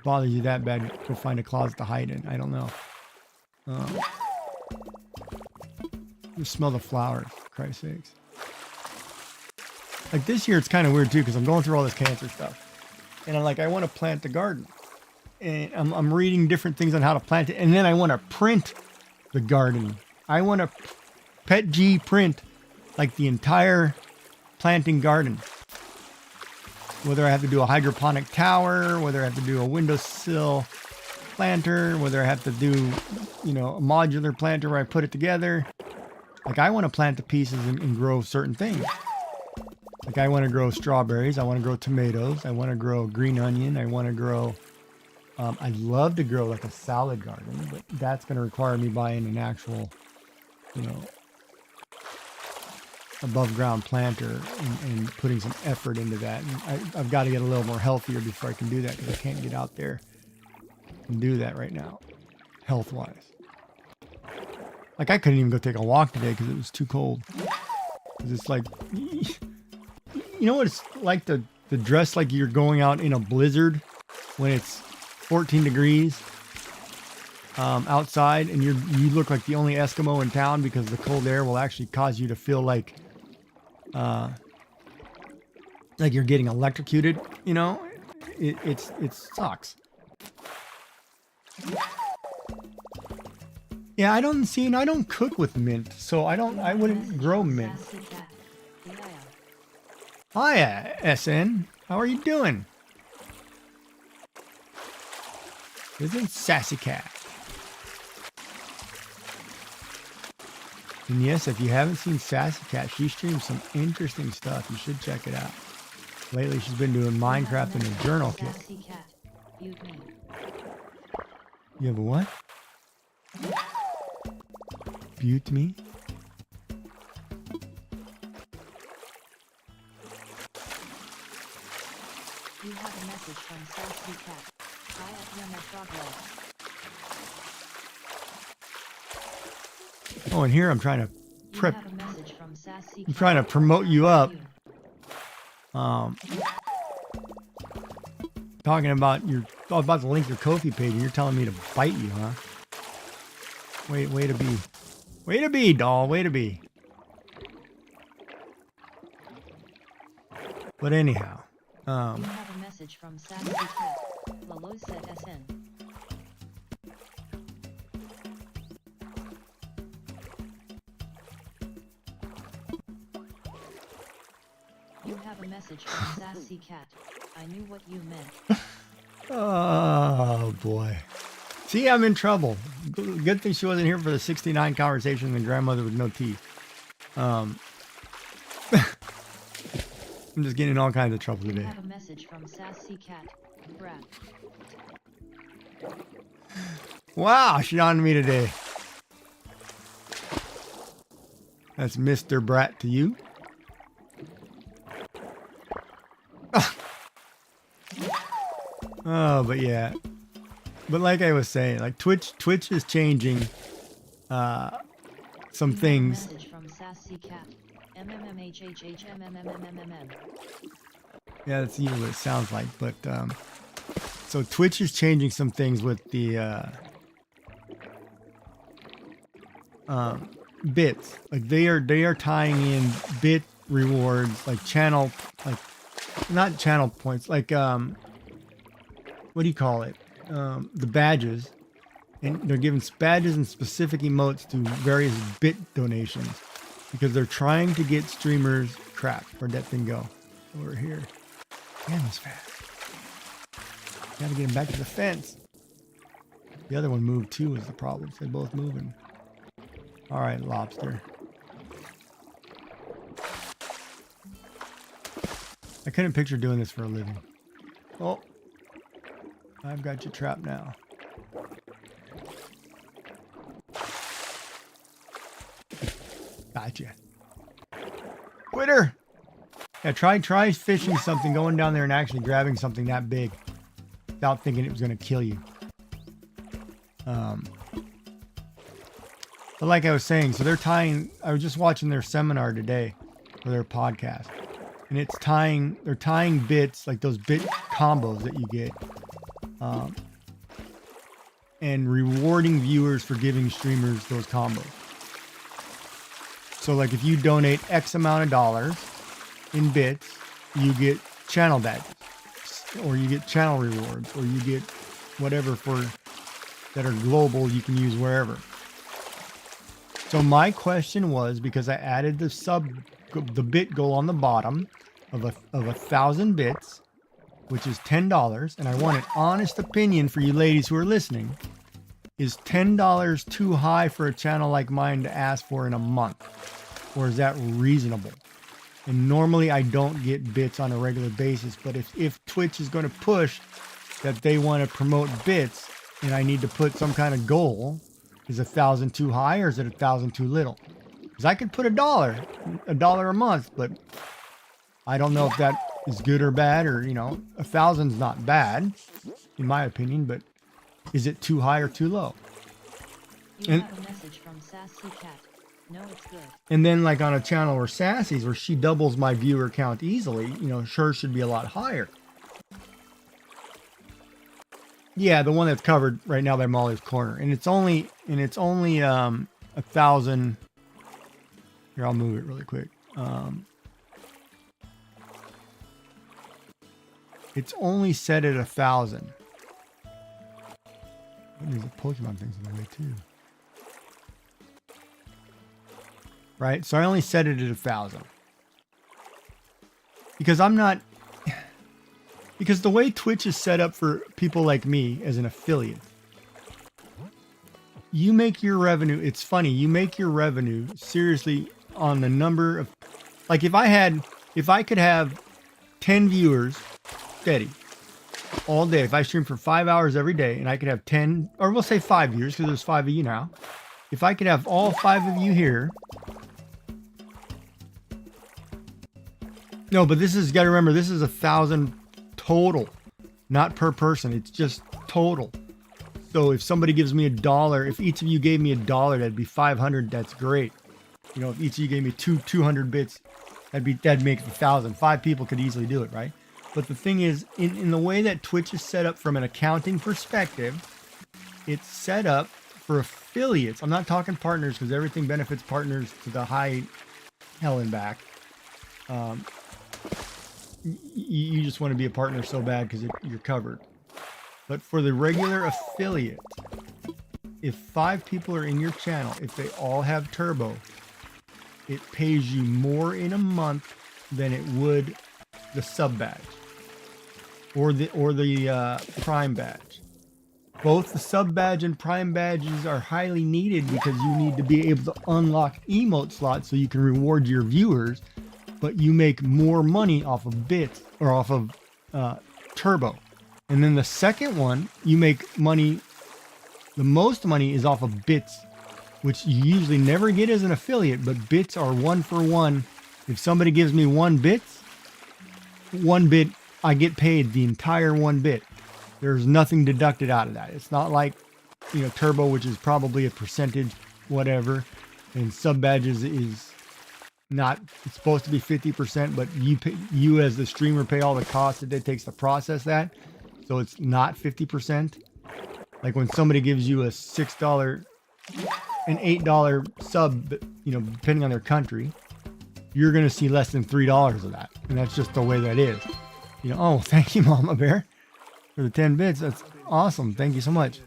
bothers you that bad. Go find a closet to hide in. I don't know. Just smell the flowers, for Christ's sakes. Like this year, it's kind of weird too because I'm going through all this cancer stuff, and I'm like, I want to plant the garden, and I'm reading different things on how to plant it, and then I want to print the garden. I want to PETG print like the entire planting garden. Whether I have to do a hydroponic tower, whether I have to do a windowsill planter, whether I have to do, you know, a modular planter where I put it together. Like I want to plant the pieces and grow certain things. Like I want to grow strawberries. I want to grow tomatoes. I want to grow green onion. I want to grow, I'd love to grow like a salad garden, but that's going to require me buying an actual, you know, above ground planter and putting some effort into that. And I've got to get a little more healthier before I can do that because I can't get out there and do that right now, health wise. Like I couldn't even go take a walk today because it was too cold. Because it's like, you know what it's like to dress like you're going out in a blizzard when it's 14 degrees outside and you look like the only Eskimo in town because the cold air will actually cause you to feel like you're getting electrocuted, you know? It sucks. Yeah, I don't cook with mint, so I wouldn't grow mint. Hiya, SN. How are you doing? This is Sassy Cat. And yes, if you haven't seen Sassy Cat, she streams some interesting stuff. You should check it out. Lately, she's been doing Minecraft and a journal kick. Sassy cat, mute me. You have a what? Butte me? You have a message from Sassy cat. I am a progress. Oh, and here I'm trying to prep. You have a message from Sassy I'm cat. trying to promote you up. Talking about about to link your Ko-fi page, and you're telling me to bite you, huh? Way to be, doll, way to be. But anyhow, You have a message from Sassy cat. Lalo said SN. You have a message from Sassy cat. I knew what you meant. oh boy. See, I'm in trouble. Good thing she wasn't here for the 69 conversation with the grandmother with no teeth. I'm just getting in all kinds of trouble You today. have a message from Sassy cat. Brat. Wow, she's on to me today. That's Mr. Brat to you. Oh, but yeah. But like I was saying, like Twitch is changing some things. Message from Sassy cat. MMMHHHMMMMMM. Yeah, that's even what it sounds like. But so Twitch is changing some things with the bits. Like they are tying in bit rewards, like channel, like not channel points, like what do you call it? The badges, and they're giving badges and specific emotes to various bit donations because they're trying to get streamers. Crap, where'd that thing go? Over here. Damn, he's fast. Gotta get him back to the fence. The other one moved too is the problem. They're both moving. All right, lobster. I couldn't picture doing this for a living. Oh. I've got you trapped now. Gotcha. Quitter! Yeah, try fishing something, going down there and actually grabbing something that big without thinking it was going to kill you. But like I was saying, so they're tying, I was just watching their seminar today for their podcast. And they're tying bits, like those bit combos that you get. And rewarding viewers for giving streamers those combos. So like if you donate X amount of dollars in bits, you get channel badges, or you get channel rewards, or you get whatever that are global you can use wherever. So my question was, because I added the bit goal on the bottom of 1,000 bits, which is $10, and I want an honest opinion for you ladies who are listening. Is $10 too high for a channel like mine to ask for in a month? Or is that reasonable? And normally I don't get bits on a regular basis, but if Twitch is going to push that they want to promote bits and I need to put some kind of goal, is 1,000 too high or is it 1,000 too little? Because I could put $1 a month, but I don't know if that is good or bad, or 1,000's not bad in my opinion, but is it too high or too low? You have a message from Sassy cat. No, it's good. And then like on a channel where Sassy's, where she doubles my viewer count easily, sure should be a lot higher. Yeah, the one that's covered right now by Molly's Corner, and it's only 1,000. Here, I'll move it really quick. It's only set at 1,000. There's a Pokemon things in the way too. Right? So I only set it at 1,000. Because because the way Twitch is set up for people like me as an affiliate, you make your revenue. It's funny. You make your revenue seriously on the number of, like if I could have 10 viewers steady all day, if I stream for 5 hours every day and I could have 10, or we'll say 5 viewers because there's 5 of you now. If I could have all 5 of you here. No, but this is, got to remember, this is 1,000 total, not per person. It's just total. So if somebody gives me $1, if each of you gave me $1, that'd be 500. That's great. You know, if each of you gave me 200 bits, that'd make 1,000. 5 people could easily do it, right? But the thing is, in the way that Twitch is set up from an accounting perspective, it's set up for affiliates. I'm not talking partners because everything benefits partners to the high hell and back. You just want to be a partner so bad because you're covered. But for the regular affiliate, if 5 people are in your channel, if they all have turbo, it pays you more in a month than it would the sub badge or the prime badge. Both the sub badge and prime badges are highly needed because you need to be able to unlock emote slots so you can reward your viewers, but you make more money off of bits or off of turbo. And then the second one, you make money, the most money is off of bits, which you usually never get as an affiliate, but bits are 1 for 1. If somebody gives me 1 bit, I get paid the entire 1 bit. There's nothing deducted out of that. It's not like, you know, turbo, which is probably a percentage, whatever, and sub badges is not, it's supposed to be 50%, but you as the streamer pay all the costs that it takes to process that. So it's not 50%. Like when somebody gives you a $6, an $8 sub, you know, depending on their country, you're going to see less than $3 of that. And that's just the way that is. You know, oh, thank you, Mama Bear, for the 10 bits. That's awesome. Thank you so much.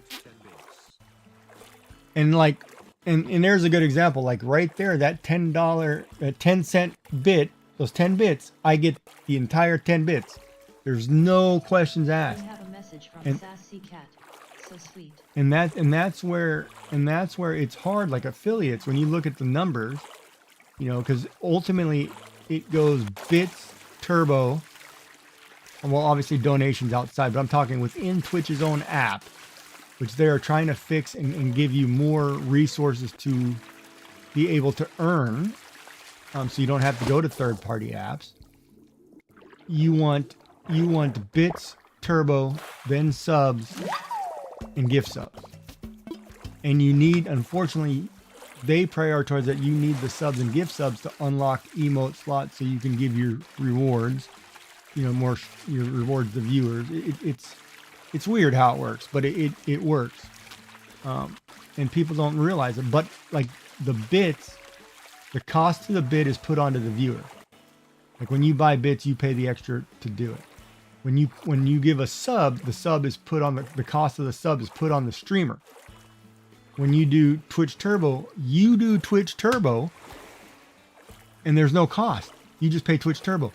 And like, and there's a good example, like right there, that $10, 10 cent bit, those 10 bits, I get the entire 10 bits. There's no questions asked. We have a message from Sassy Cat. So sweet. And that's where it's hard, like affiliates, when you look at the numbers, you know, because ultimately it goes bits, turbo, and well, obviously donations outside, but I'm talking within Twitch's own app, which they are trying to fix and give you more resources to be able to earn, so you don't have to go to third-party apps. You want bits, turbo, then subs, and gift subs. And you need, unfortunately, they prioritize that you need the subs and gift subs to unlock emote slots so you can give your rewards, you know, more your rewards to viewers. It's weird how it works, but it works. And people don't realize it. But like the bits, the cost to the bit is put onto the viewer. Like when you buy bits, you pay the extra to do it. When you give a sub, the sub is put on the cost of the sub is put on the streamer. When you do Twitch Turbo, you do Twitch Turbo, and there's no cost. You just pay Twitch Turbo.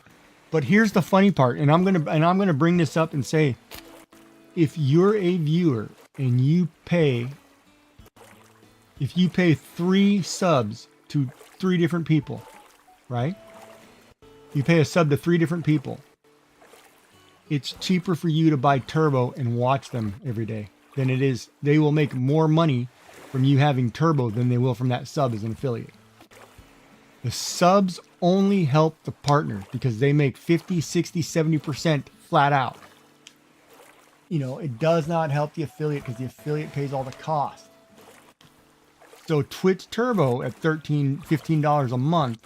But here's the funny part, and I'm gonna bring this up and say, if you're a viewer and you pay 3 subs to 3 different people, right? You pay a sub to 3 different people. It's cheaper for you to buy Turbo and watch them every day than it is. They will make more money from you having Turbo than they will from that sub as an affiliate. The subs only help the partners because they make 50, 60, 70% flat out. You know, it does not help the affiliate because the affiliate pays all the cost. So Twitch Turbo at $13, $15 a month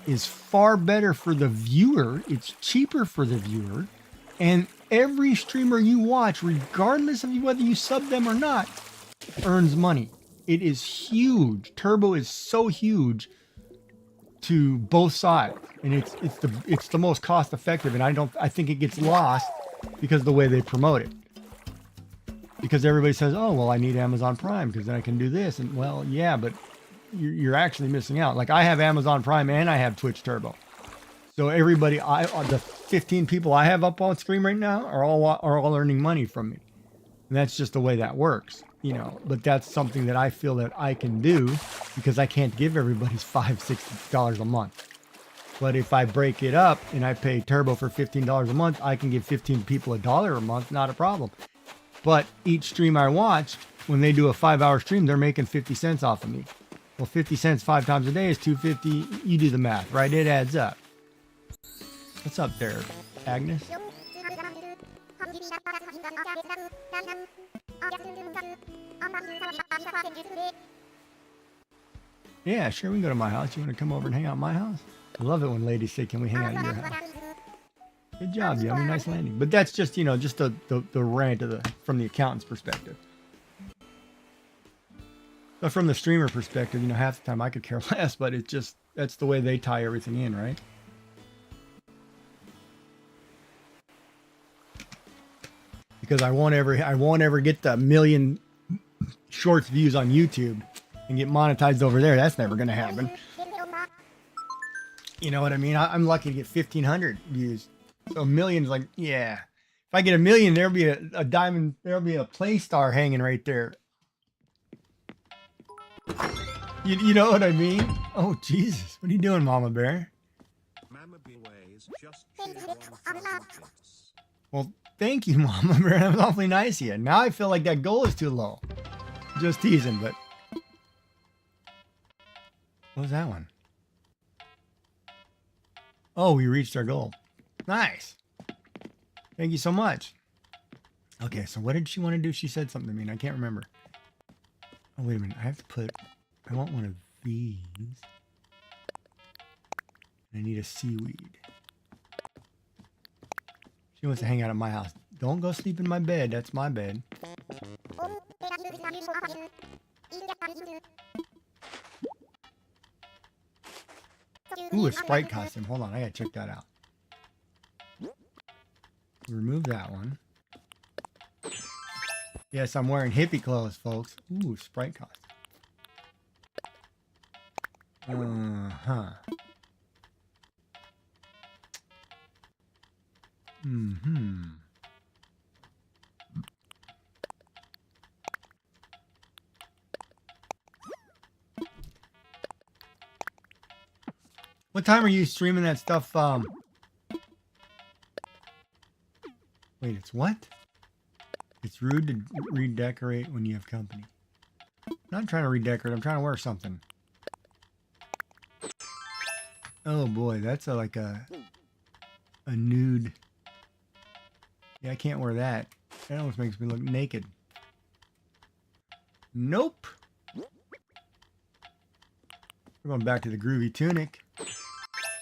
is far better for the viewer. It's cheaper for the viewer. And every streamer you watch, regardless of whether you sub them or not, earns money. It is huge. Turbo is so huge to both sides, and it's the most cost effective. And I think it gets lost because of the way they promote it. Because everybody says, "Oh, well, I need Amazon Prime because then I can do this." And well, yeah, but you're actually missing out. Like I have Amazon Prime and I have Twitch Turbo. So everybody, the 15 people I have up on screen right now are all earning money from me. And that's just the way that works, you know. But that's something that I feel that I can do because I can't give everybody's $5-6 a month. But if I break it up and I pay Turbo for $15 a month, I can give 15 people $1 a month, not a problem. But each stream I watch, when they do a 5-hour stream, they're making 50 cents off of me. Well, 50 cents 5 times a day is $2.50. You do the math, right? It adds up. What's up there, Agnes? Yeah, sure, we can go to my house. You want to come over and hang out at my house? I love it when ladies say, can we hang out at your house? Good job, Yummy. Nice landing. But that's just, you know, just the rant of from the accountant's perspective. But from the streamer perspective, you know, half the time I could care less, but it's just, that's the way they tie everything in, right? Because I won't ever get the 1 million shorts views on YouTube and get monetized over there. That's never going to happen. You know what I mean? I'm lucky to get 1,500 views. So 1 million's like, yeah. If I get 1 million, there'll be a diamond, there'll be a play star hanging right there. You know what I mean? Oh, Jesus. What are you doing, Mama Bear? Well, thank you, Mama Bear. That was awfully nice of you. Now I feel like that goal is too low. Just teasing, but... What was that one? Oh, we reached our goal. Nice. Thank you so much. Okay, so what did she want to do? She said something to me, and I can't remember. Oh, wait a minute. I have to put... I want one of these. I need a seaweed. She wants to hang out at my house. Don't go sleep in my bed. That's my bed. Ooh, a Sprite costume. Hold on. I gotta check that out. Remove that one. Yes, I'm wearing hippie clothes, folks. Ooh, Sprite costume. Uh-huh. Mm-hmm. What time are you streaming that stuff? Wait, it's what? It's rude to redecorate when you have company. I'm not trying to redecorate. I'm trying to wear something. Oh boy, that's like a nude. Yeah, I can't wear that. That almost makes me look naked. Nope. We're going back to the groovy tunic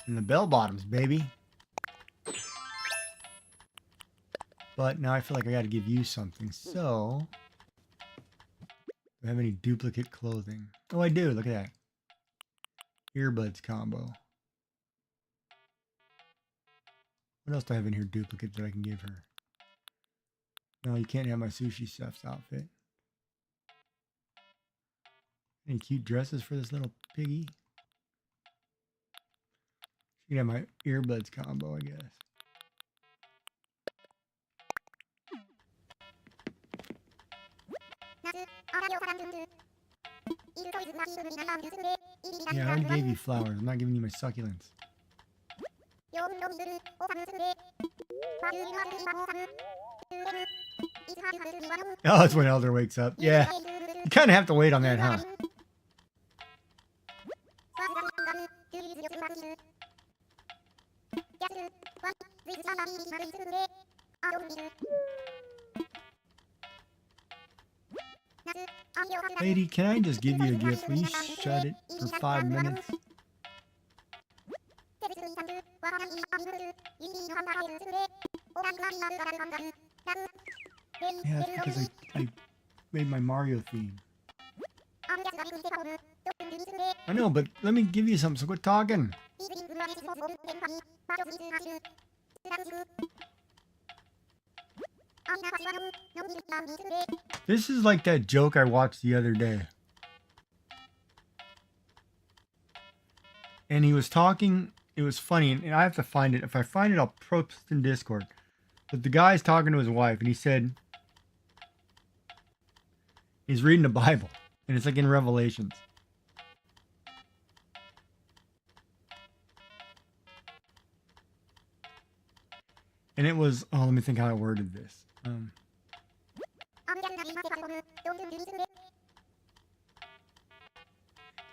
and the bell bottoms, baby. But now I feel like I got to give you something. So, do I have any duplicate clothing? Oh, I do. Look at that. Earbuds combo. What else do I have in here duplicate that I can give her? No, you can't have my sushi chef's outfit. Any cute dresses for this little piggy? She can have my earbuds combo, I guess. Yeah, I already gave you flowers. I'm not giving you my succulents. Oh, that's when Elder wakes up. Yeah. You kind of have to wait on that, huh? Lady, can I just give you a gift? Will you shut it for 5 minutes? Yeah, that's because I made my Mario theme. I know, but let me give you something, so quit talking. This is like that joke I watched the other day. And he was talking, it was funny, and I have to find it. If I find it, I'll post in Discord. But the guy's talking to his wife, and he said, He's reading the Bible, and it's like in Revelations. And it was, oh, let me think how I worded this.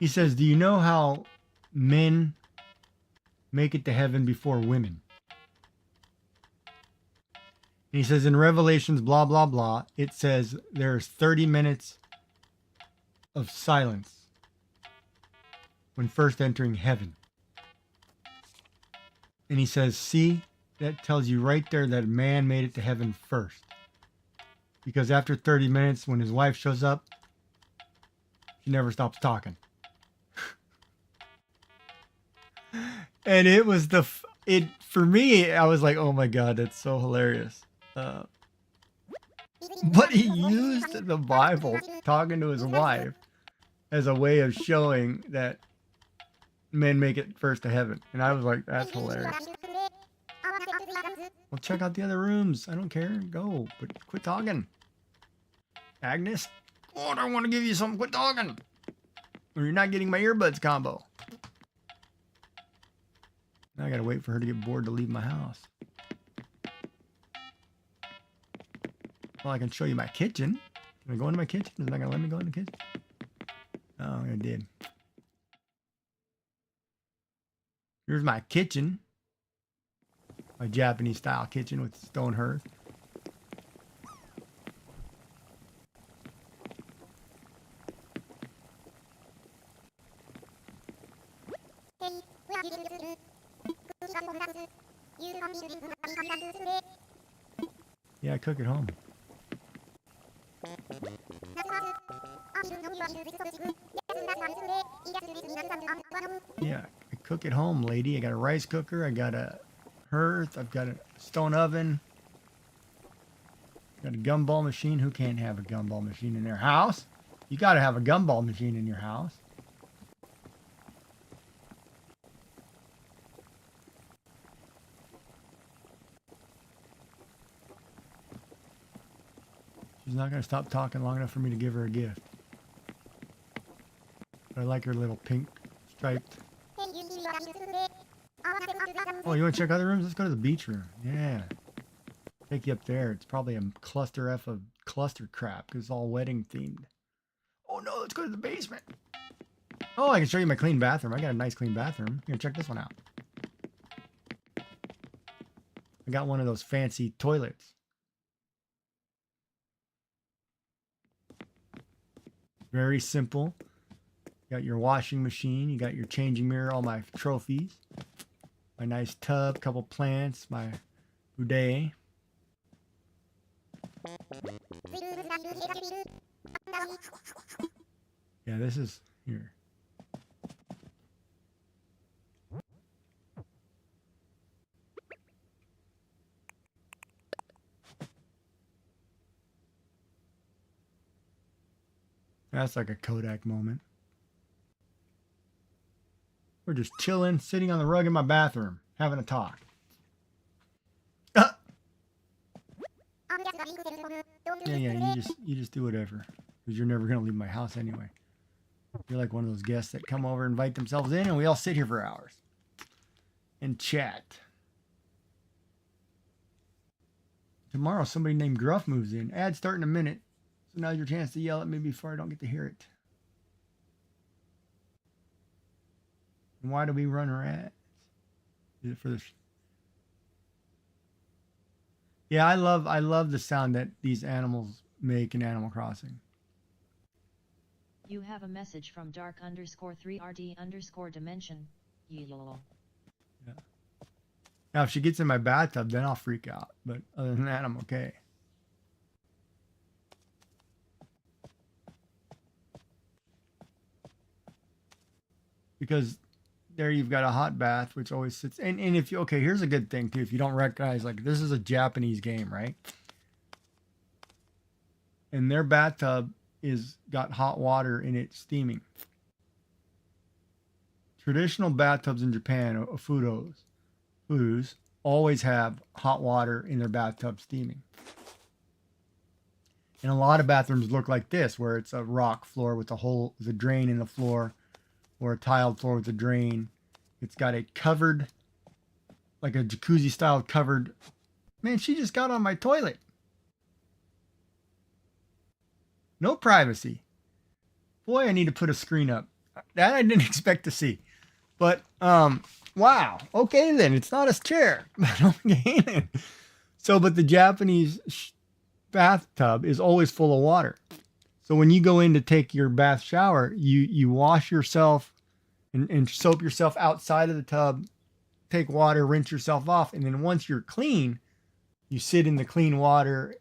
He says, do you know how men make it to heaven before women? And he says in Revelations, blah, blah, blah, it says there's 30 minutes of silence when first entering heaven. And he says, see, that tells you right there that man made it to heaven first. Because after 30 minutes, when his wife shows up, she never stops talking. And it was for me, I was like, oh my God, that's so hilarious. But he used the Bible talking to his wife as a way of showing that men make it first to heaven. And I was like, that's hilarious. Well, check out the other rooms. I don't care. Go. But quit talking. Agnes? Oh, I want to give you something. Quit talking. Or you're not getting my earbuds combo. Now I gotta wait for her to get bored to leave my house. Well, I can show you my kitchen. Can I go into my kitchen? Is it not gonna let me go in the kitchen? Oh, it did. Here's my kitchen. My Japanese style kitchen with stone hearth. Yeah, I cook at home. Yeah, I cook at home, lady. I got a rice cooker. I got a hearth. I've got a stone oven. Got a gumball machine. Who can't have a gumball machine in their house? You got to have a gumball machine in your house. She's not going to stop talking long enough for me to give her a gift. But I like her little pink striped. Oh, you want to check other rooms? Let's go to the beach room. Yeah. Take you up there. It's probably a cluster F of cluster crap because it's all wedding themed. Oh no, let's go to the basement. Oh, I can show you my clean bathroom. I got a nice clean bathroom. Here, check this one out. I got one of those fancy toilets. Very simple. You got your washing machine. You got your changing mirror, all my trophies. My nice tub, couple plants, my bidet. Yeah, this is here. That's like a Kodak moment. We're just chilling, sitting on the rug in my bathroom, having a talk. Yeah, you just do whatever. Because you're never going to leave my house anyway. You're like one of those guests that come over, invite themselves in, and we all sit here for hours. And chat. Tomorrow, somebody named Gruff moves in. Ad start in a minute. So now's your chance to yell at me before I don't get to hear it. And why do we run our ads? Is it for the... Yeah, I love the sound that these animals make in Animal Crossing. You have a message from dark_3rd_dimension. Yellow. Yeah. Now, if she gets in my bathtub, then I'll freak out. But other than that, I'm okay. Because there you've got a hot bath, which always sits... And if you... Okay, here's a good thing, too. If you don't recognize, like, this is a Japanese game, right? And their bathtub is got hot water in it steaming. Traditional bathtubs in Japan, fudus, always have hot water in their bathtub steaming. And a lot of bathrooms look like this, where it's a rock floor with a hole, with a drain in the floor, or a tiled floor with a drain. It's got a covered, like a jacuzzi style covered. Man, she just got on my toilet. No privacy. Boy, I need to put a screen up. That I didn't expect to see. But, wow. Okay, then. It's not a chair. Okay. So, but the Japanese bathtub is always full of water. So when you go in to take your bath shower, you wash yourself and soap yourself outside of the tub, take water, rinse yourself off. And then once you're clean, you sit in the clean water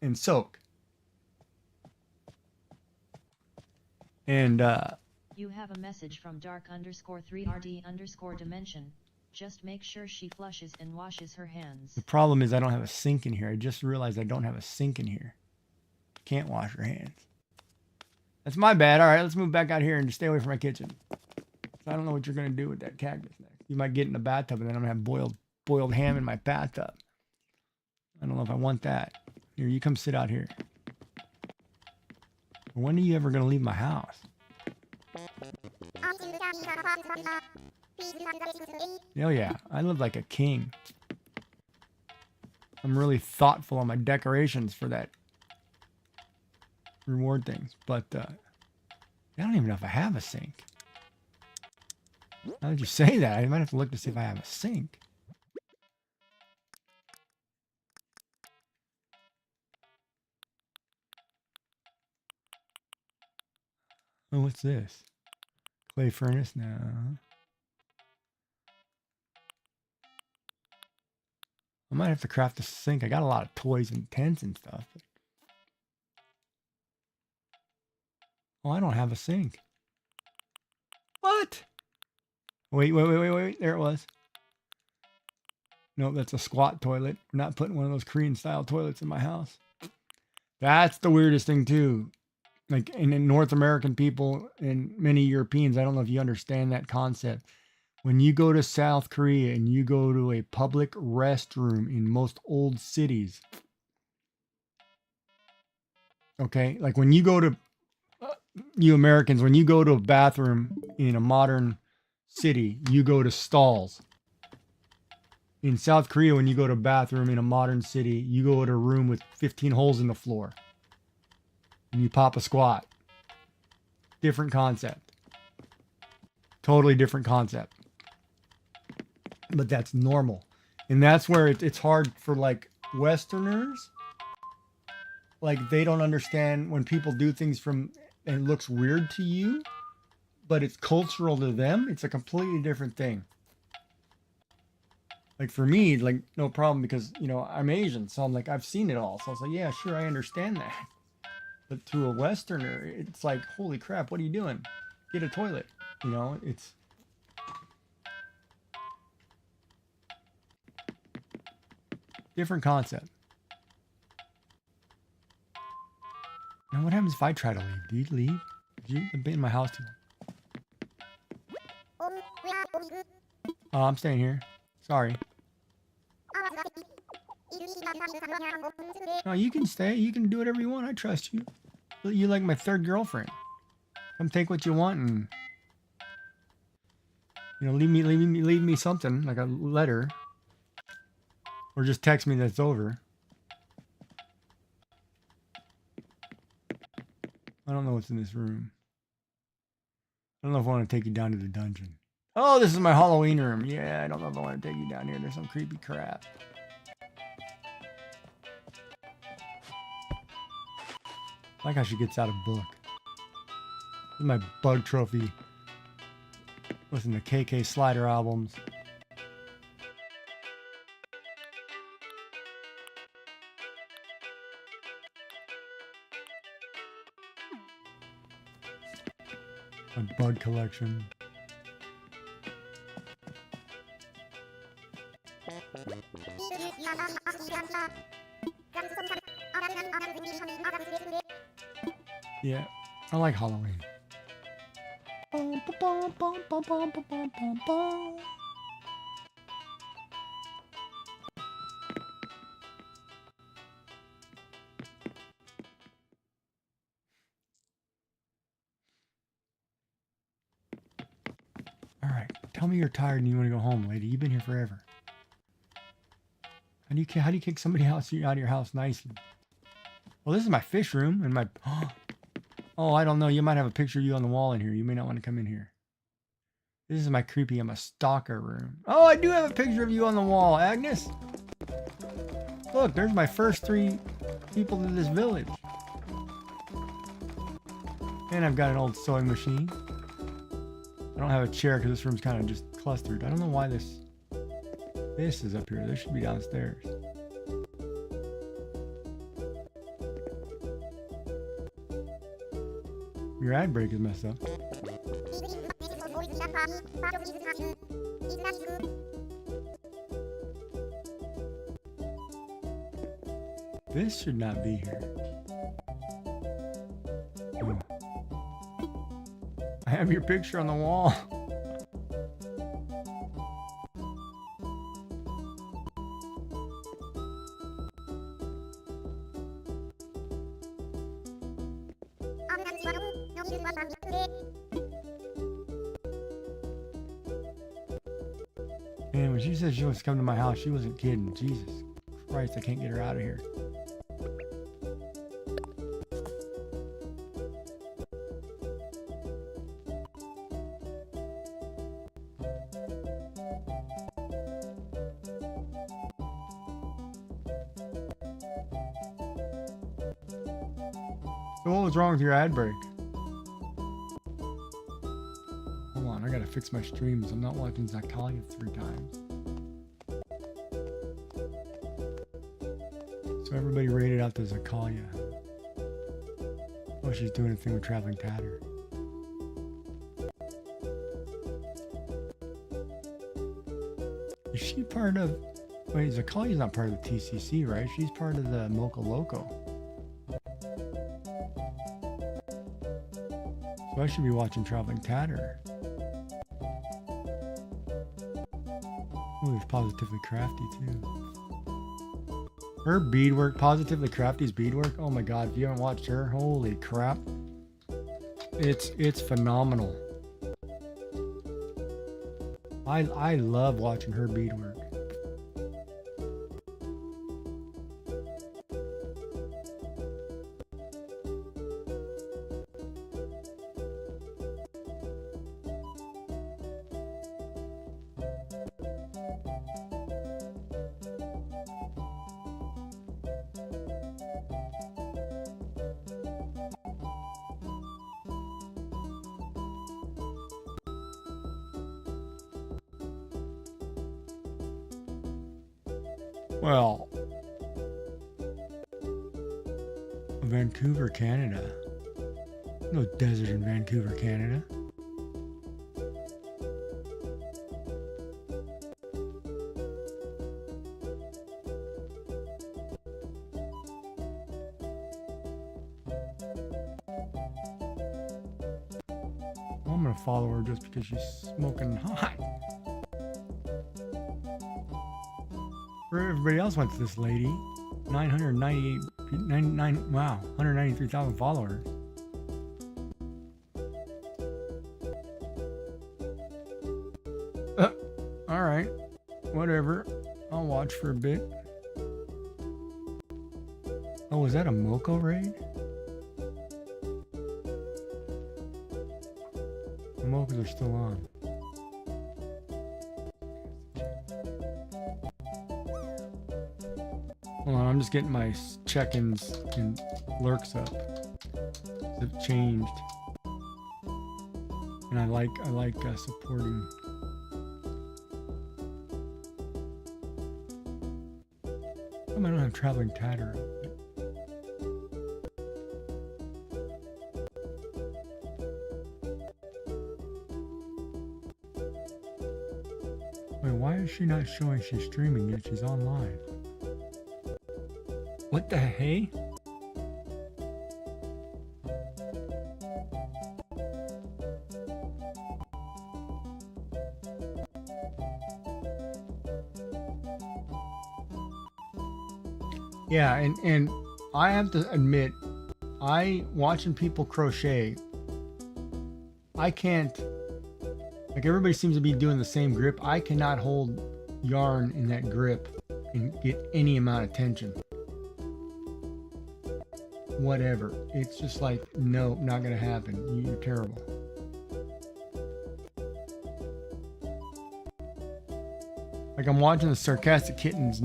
and soak. And, You have a message from dark_3rd_dimension. Just make sure she flushes and washes her hands. The problem is I don't have a sink in here. I just realized I don't have a sink in here. Can't wash her hands. That's my bad. All right, let's move back out here and just stay away from my kitchen. I don't know what you're going to do with that cactus next. You might get in the bathtub and then I'm going to have boiled ham in my bathtub. I don't know if I want that. Here, you come sit out here. When are you ever going to leave my house? Oh yeah, I live like a king. I'm really thoughtful on my decorations for that reward things, but I don't even know if I have a sink. Now that you say that, I might have to look to see if I have a sink. Oh, what's this? Clay furnace? No. I might have to craft a sink. I got a lot of toys and tents and stuff. Oh, I don't have a sink. What? Wait. There it was. Nope, that's a squat toilet. We're not putting one of those Korean style toilets in my house. That's the weirdest thing too. Like in North American people and many Europeans, I don't know if you understand that concept. When you go to South Korea and you go to a public restroom in most old cities, okay, like when you go to, you Americans, when you go to a bathroom in a modern city, you go to stalls. In South Korea, when you go to a bathroom in a modern city, you go to a room with 15 holes in the floor and you pop a squat. Different concept. Totally different concept. But that's normal. And that's where it's hard for like Westerners. Like they don't understand when people do things from, and it looks weird to you, but it's cultural to them. It's a completely different thing. Like for me, like no problem because, you know, I'm Asian. So I'm like, I've seen it all. So I was like, yeah, sure. I understand that. But to a Westerner, it's like, holy crap, what are you doing? Get a toilet. You know, it's, different concept. Now, what happens if I try to leave? Do you leave? You've been in my house too long. Oh, I'm staying here. Sorry. No, you can stay. You can do whatever you want. I trust you. You're like my third girlfriend. Come take what you want and, you know, leave me something like a letter. Or just text me that it's over. I don't know what's in this room. I don't know if I want to take you down to the dungeon. Oh, this is my Halloween room. Yeah, I don't know if I want to take you down here. There's some creepy crap. I like how she gets out a book. This is my bug trophy. Listen to KK Slider albums. My bug collection. Yeah, I like Halloween. Tell me you're tired and you want to go home, lady. You've been here forever. How do you kick somebody else out of your house nicely? Well, this is my fish room and my... Oh, I don't know. You might have a picture of you on the wall in here. You may not want to come in here. This is my creepy, I'm a stalker room. Oh, I do have a picture of you on the wall, Agnes. Look, there's my first 3 people in this village. And I've got an old sewing machine. I don't have a chair because this room's kind of just clustered. I don't know why this is up here. This should be downstairs. Your ad break is messed up. This should not be here. Oh. I have your picture on the wall. And when she said she wants to come to my house, she wasn't kidding. Jesus Christ, I can't get her out of here. So what was wrong with your ad break? Hold on, I gotta fix my streams. I'm not watching Zakalia 3 times. So everybody rated out to Zakalia. Oh, she's doing a thing with Traveling Tatter. Is she part of... Wait, Zakalia's not part of the TCC, right? She's part of the Mocha Loco. So I should be watching Traveling Tatter. Oh, there's Positively Crafty too. Her beadwork, Positively Crafty's beadwork. Oh my god, if you haven't watched her, holy crap. It's phenomenal. I love watching her beadwork. Well, Vancouver, Canada. No desert in Vancouver, Canada. I'm gonna follow her just because she's smoking hot. Everybody else went to this lady. 193,000 followers. Alright. Whatever. I'll watch for a bit. Oh, was that a Moco raid? The Mocos are still on. Hold on, I'm just getting my check-ins and lurks up. They've changed, and I like supporting. I don't have Traveling Tatter. Wait, why is she not showing she's streaming yet? She's online. What the hey? Yeah, and I have to admit, watching people crochet, I can't Like everybody seems to be doing the same grip. I cannot hold yarn in that grip and get any amount of tension. Whatever. It's just like, no, not gonna happen. You're terrible. Like I'm watching the Sarcastic Kitten's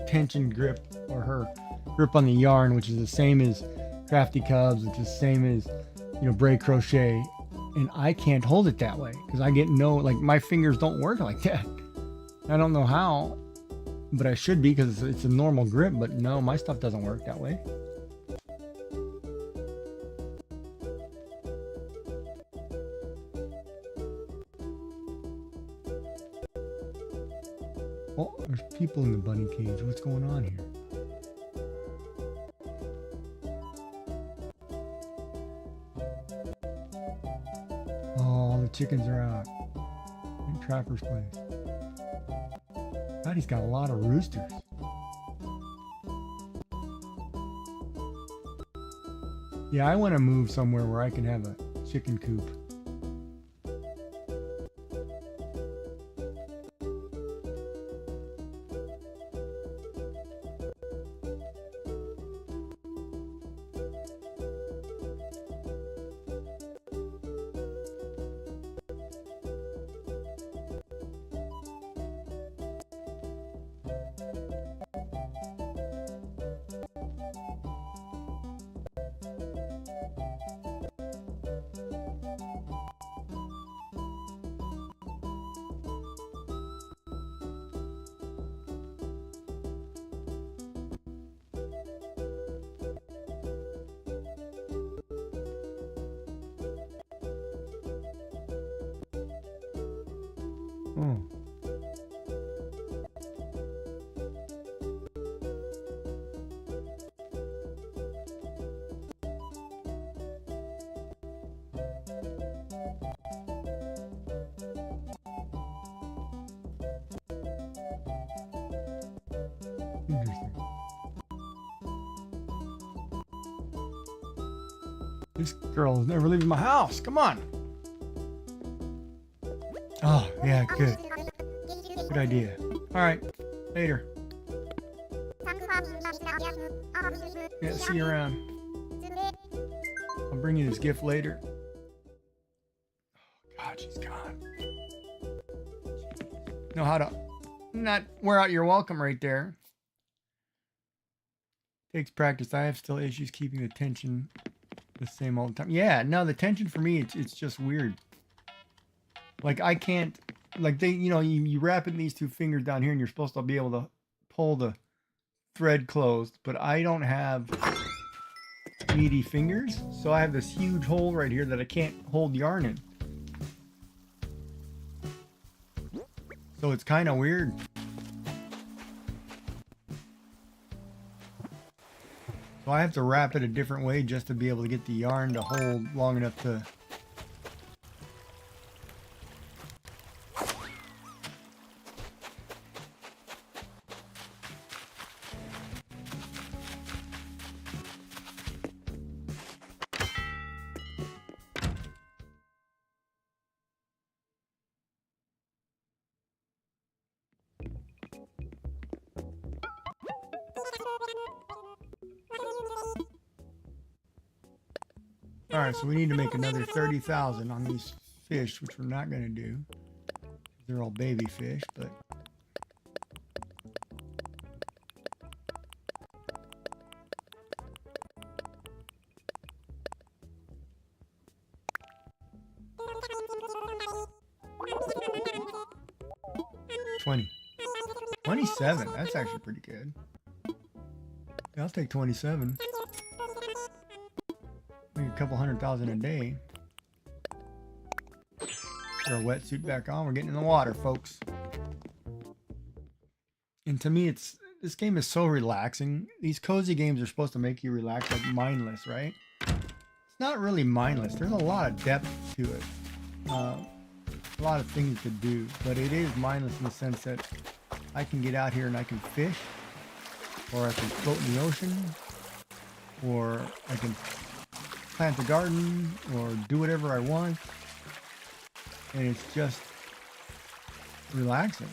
tension grip, or her grip on the yarn, which is the same as Crafty Cubs, which is the same as, you know, Braid Crochet, and I can't hold it that way because I get no, like my fingers don't work like that. I don't know how, but I should be because it's a normal grip, but no, my stuff doesn't work that way. Oh, there's people in the bunny cage. What's going on here? Oh, the chickens are out. In Trapper's Place. God, he's got a lot of roosters. Yeah, I want to move somewhere where I can have a chicken coop. Oh. Interesting. This girl is never leaving my house. Come on. Oh, yeah, good. Good idea. All right, later. Yeah, see you around. I'll bring you this gift later. Oh, God, she's gone. Know how to not wear out your welcome right there. Takes practice. I have still issues keeping the tension the same all the time. Yeah, no, the tension for me, it's just weird. Like I can't, like they, you know, you wrap it in these two fingers down here and you're supposed to be able to pull the thread closed, but I don't have meaty fingers. So I have this huge hole right here that I can't hold yarn in. So it's kind of weird. So I have to wrap it a different way just to be able to get the yarn to hold long enough to... All right, so we need to make another 30,000 on these fish, which we're not going to do. They're all baby fish, but... $20. 27, that's actually pretty good. Yeah, I'll take 27. Make a couple 100,000 a day. Put our wetsuit back on. We're getting in the water, folks. And to me, this game is so relaxing. These cozy games are supposed to make you relax, like mindless, right? It's not really mindless. There's a lot of depth to it. A lot of things to do, but it is mindless in the sense that I can get out here and I can fish, or I can float in the ocean, or I can plant a garden, or do whatever I want. And it's just relaxing.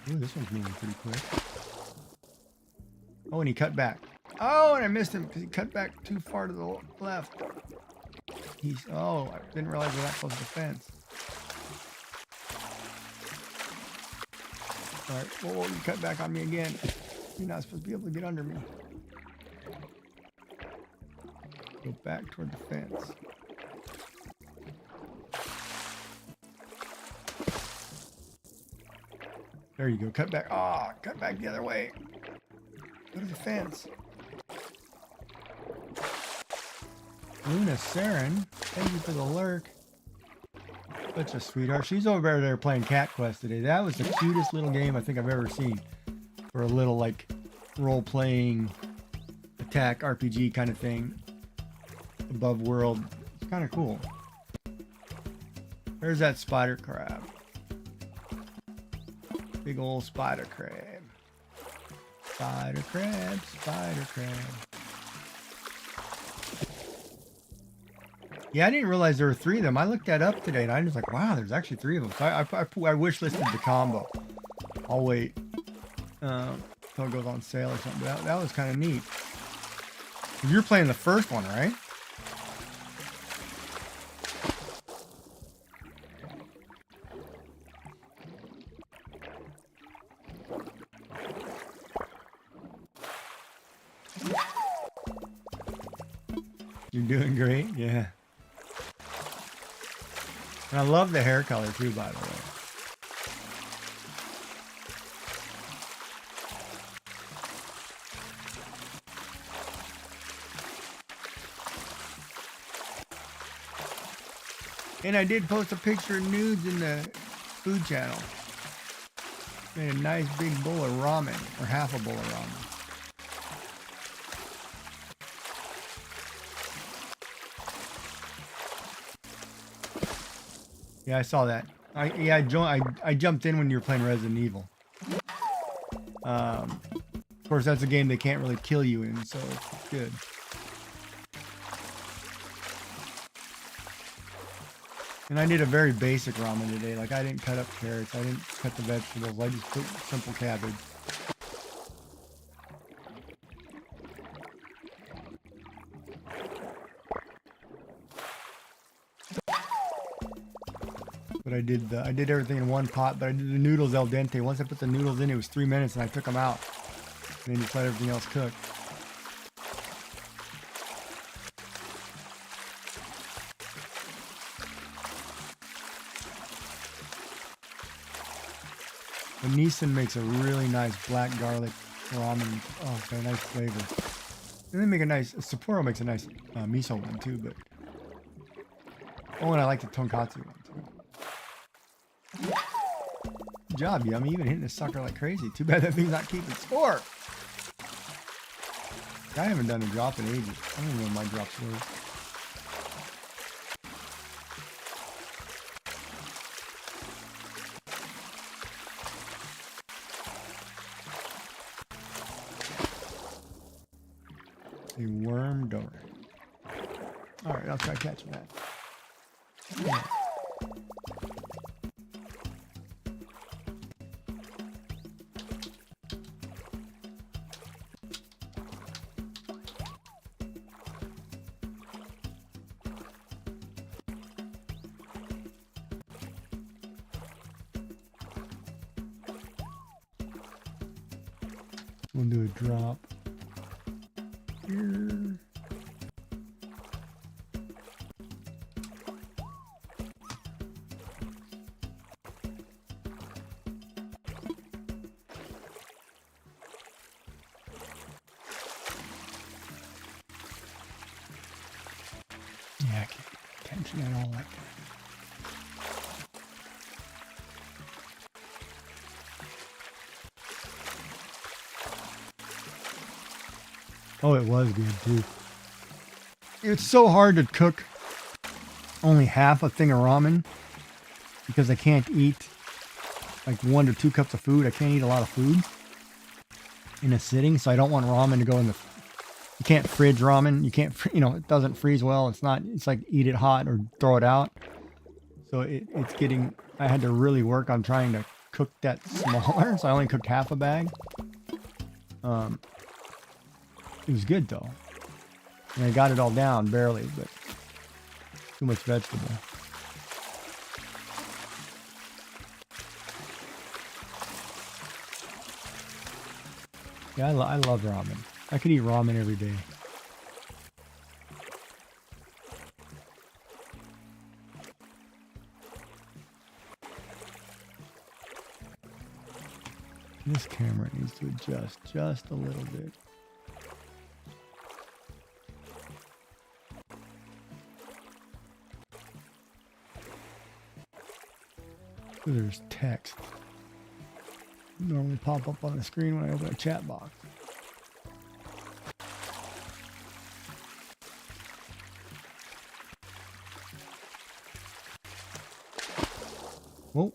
Ooh, this one's moving pretty quick. Oh, and he cut back. Oh, and I missed him because he cut back too far to the left. Oh, I didn't realize we're that close to the fence. All right, whoa, you cut back on me again. You're not supposed to be able to get under me. Go back toward the fence. There you go, cut back. Ah, cut back the other way. Go to the fence. Luna Saren, thank you for the lurk. Such a sweetheart. She's over there playing Cat Quest today. That was the cutest little game I think I've ever seen. For a little like role-playing attack RPG kind of thing. Above world. It's kind of cool. There's that spider crab. Big old spider crab. Spider crab, spider crab. Yeah, I didn't realize there were 3 of them. I looked that up today and I was like, wow, there's actually 3 of them. So I wish listed the combo. I'll wait until it goes on sale or something. That was kind of neat. You're playing the first one, right? You're doing great, yeah. And I love the hair color too, by the way. And I did post a picture of nudes in the food channel. Made a nice big bowl of ramen, or half a bowl of ramen. Yeah, I saw that. I jumped in when you were playing Resident Evil. Of course, that's a game they can't really kill you in, so it's good. And I did a very basic ramen today. Like, I didn't cut up carrots. I didn't cut the vegetables. I just put simple cabbage. But I did everything in one pot, but I did the noodles al dente. Once I put the noodles in, it was 3 minutes and I took them out. And then just let everything else cook. And Nissan makes a really nice black garlic ramen. Oh, it's got a nice flavor. And they make a nice, Sapporo makes a nice miso one too, but. Oh, and I like the tonkatsu one too. Good job, Yummy. You've been hitting this sucker like crazy. Too bad that thing's not keeping score. I haven't done a drop in ages. I don't even know what my drops were. A worm donut. Alright, I'll try catching that. Yeah. We'll do a drop here. Yeah, I can't see that all like that. Oh, it was good too. It's so hard to cook only half a thing of ramen because I can't eat like 1 to 2 cups of food. I can't eat a lot of food in a sitting, so I don't want ramen to go in the. You can't fridge ramen. You can't, it doesn't freeze well. It's like eat it hot or throw it out. So it's getting, I had to really work on trying to cook that smaller, so I only cooked half a bag. It was good though. And I got it all down, barely, but too much vegetable. Yeah, I love ramen. I could eat ramen every day. This camera needs to adjust just a little bit. There's text. Normally pop up on the screen when I open a chat box. Whoa.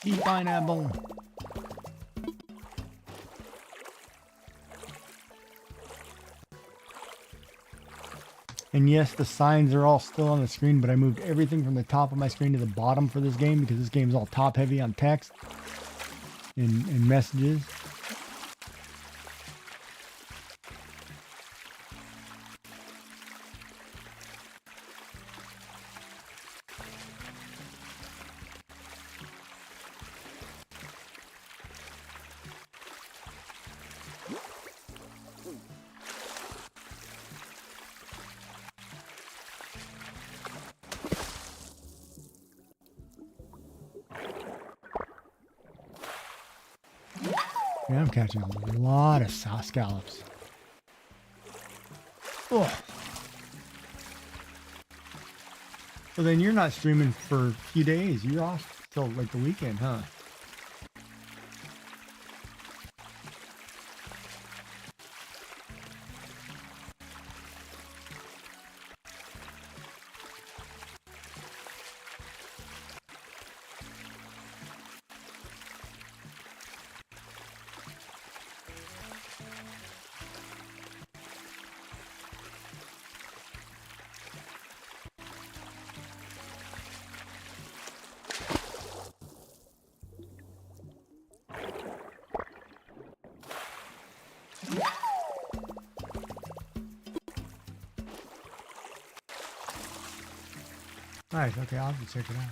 Eat pineapple. And yes, the signs are all still on the screen, but I moved everything from the top of my screen to the bottom for this game because this game is all top heavy on text and messages. Yeah, I'm catching a lot of scallops. Oh. So then you're not streaming for a few days. You're off till like the weekend, huh? Nice, okay, I'll have to check it out.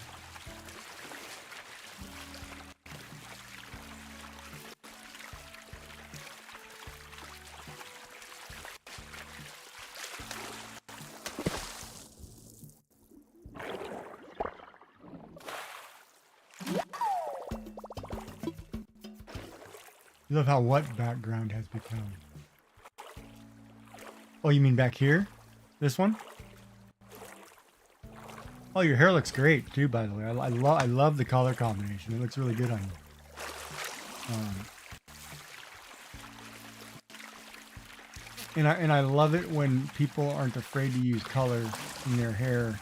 You love how what background has become? Oh, you mean back here? This one? Oh, your hair looks great too, by the way. I love the color combination. It looks really good on you. And I love it when people aren't afraid to use color in their hair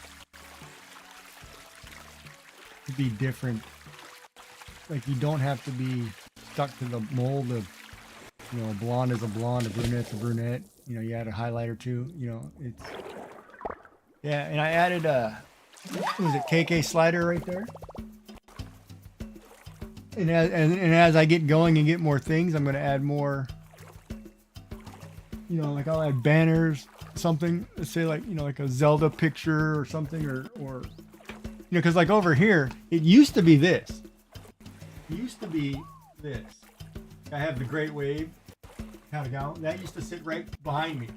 to be different. Like you don't have to be stuck to the mold of, you know, a blonde is a blonde, a brunette's a brunette. You know, you add a highlight or two. You know, it's yeah. And I added was it KK slider right there? And as I get going and get more things, I'm going to add more. You know, like I'll add banners, something. Let's say like, you know, like a Zelda picture or something, or you know, because like over here, it used to be this. It used to be this. I have the Great Wave kind of gown that used to sit right behind me,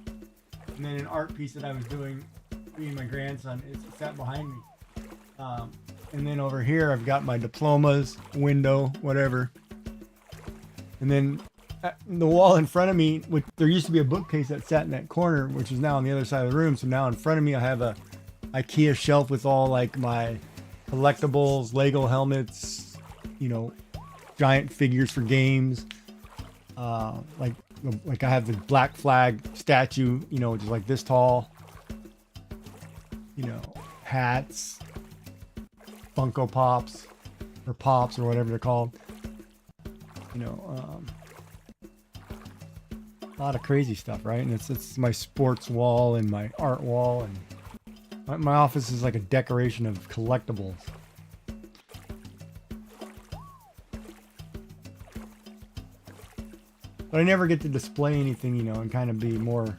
and then an art piece that I was doing, me and my grandson, it sat behind me. And then over here, I've got my diplomas, window, whatever. And then the wall in front of me, there used to be a bookcase that sat in that corner, which is now on the other side of the room. So now in front of me, I have a IKEA shelf with all like my collectibles, Lego helmets, you know, giant figures for games. Like I have the Black Flag statue, you know, which is like this tall. You know, hats, Funko Pops, or Pops, or whatever they're called. You know, A lot of crazy stuff, right? And it's my sports wall and my art wall, and my office is like a decoration of collectibles. But I never get to display anything, you know, and kind of be more.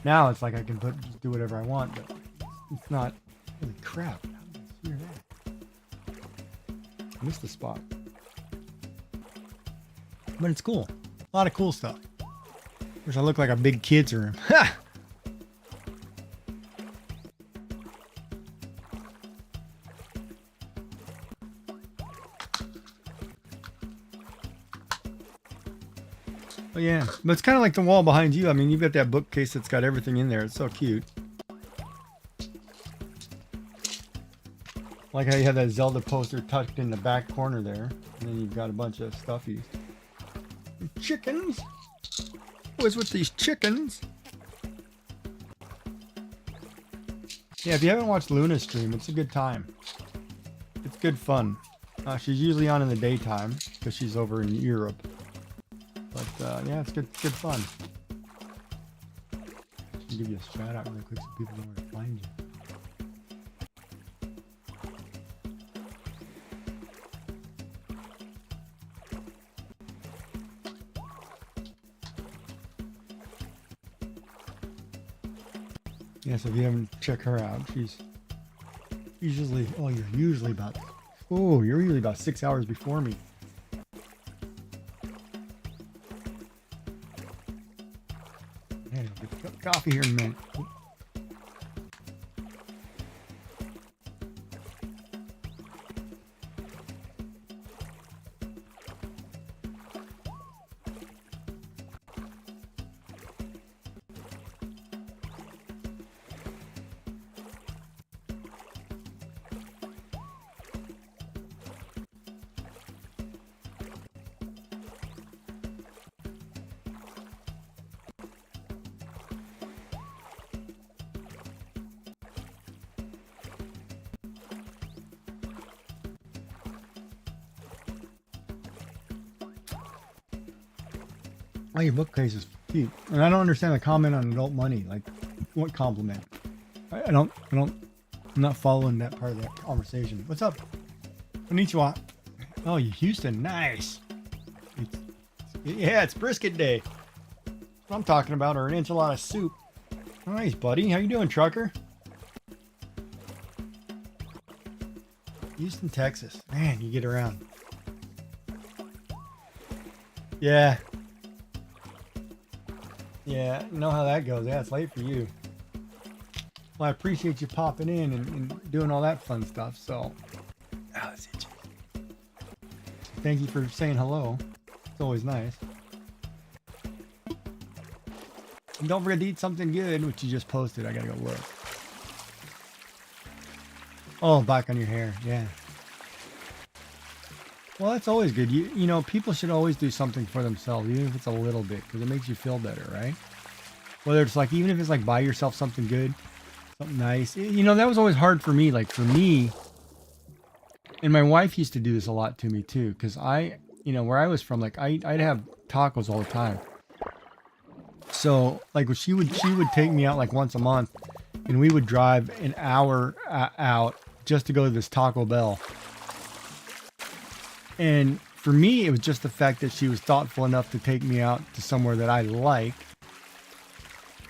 Now it's like I can just do whatever I want, but it's not. Holy crap! How did I hear that? I missed the spot. But it's cool. A lot of cool stuff. Wish I looked like a big kid's room. Ha! But yeah, but it's kind of like the wall behind you. I mean, you've got that bookcase that's got everything in there. It's so cute. Like how you have that Zelda poster tucked in the back corner there. And then you've got a bunch of stuffies. Chickens? What's with these chickens? Yeah, if you haven't watched Luna's stream, it's a good time. It's good fun. She's usually on in the daytime because she's over in Europe. But yeah, it's good fun. I'll give you a shout out really quick so people know where to find you. Yes, if you haven't checked her out, she's usually, you're usually about 6 hours before me. Man, I'll get a cup of coffee here in a minute. Oh, your bookcase is cute. And I don't understand the comment on adult money. Like, what compliment? I'm not following that part of that conversation. What's up? Konnichiwa. Oh, you Houston. Nice. It's brisket day. That's what I'm talking about, or an enchilada soup. Nice, buddy. How you doing, trucker? Houston, Texas. Man, you get around. Yeah. Yeah, you know how that goes. Yeah, it's late for you. Well, I appreciate you popping in and doing all that fun stuff, so. Oh, that's itchy. Thank you for saying hello. It's always nice. And don't forget to eat something good, which you just posted. I gotta go look. Oh, back on your hair. Yeah. Well, that's always good. You know, people should always do something for themselves, even if it's a little bit, because it makes you feel better, right? Whether it's like, even if it's like buy yourself something good, something nice. You know, that was always hard for me. Like for me, and my wife used to do this a lot to me too, because you know, where I was from, like I'd have tacos all the time. So like she would take me out like once a month, and we would drive an hour out just to go to this Taco Bell. And for me, it was just the fact that she was thoughtful enough to take me out to somewhere that I like.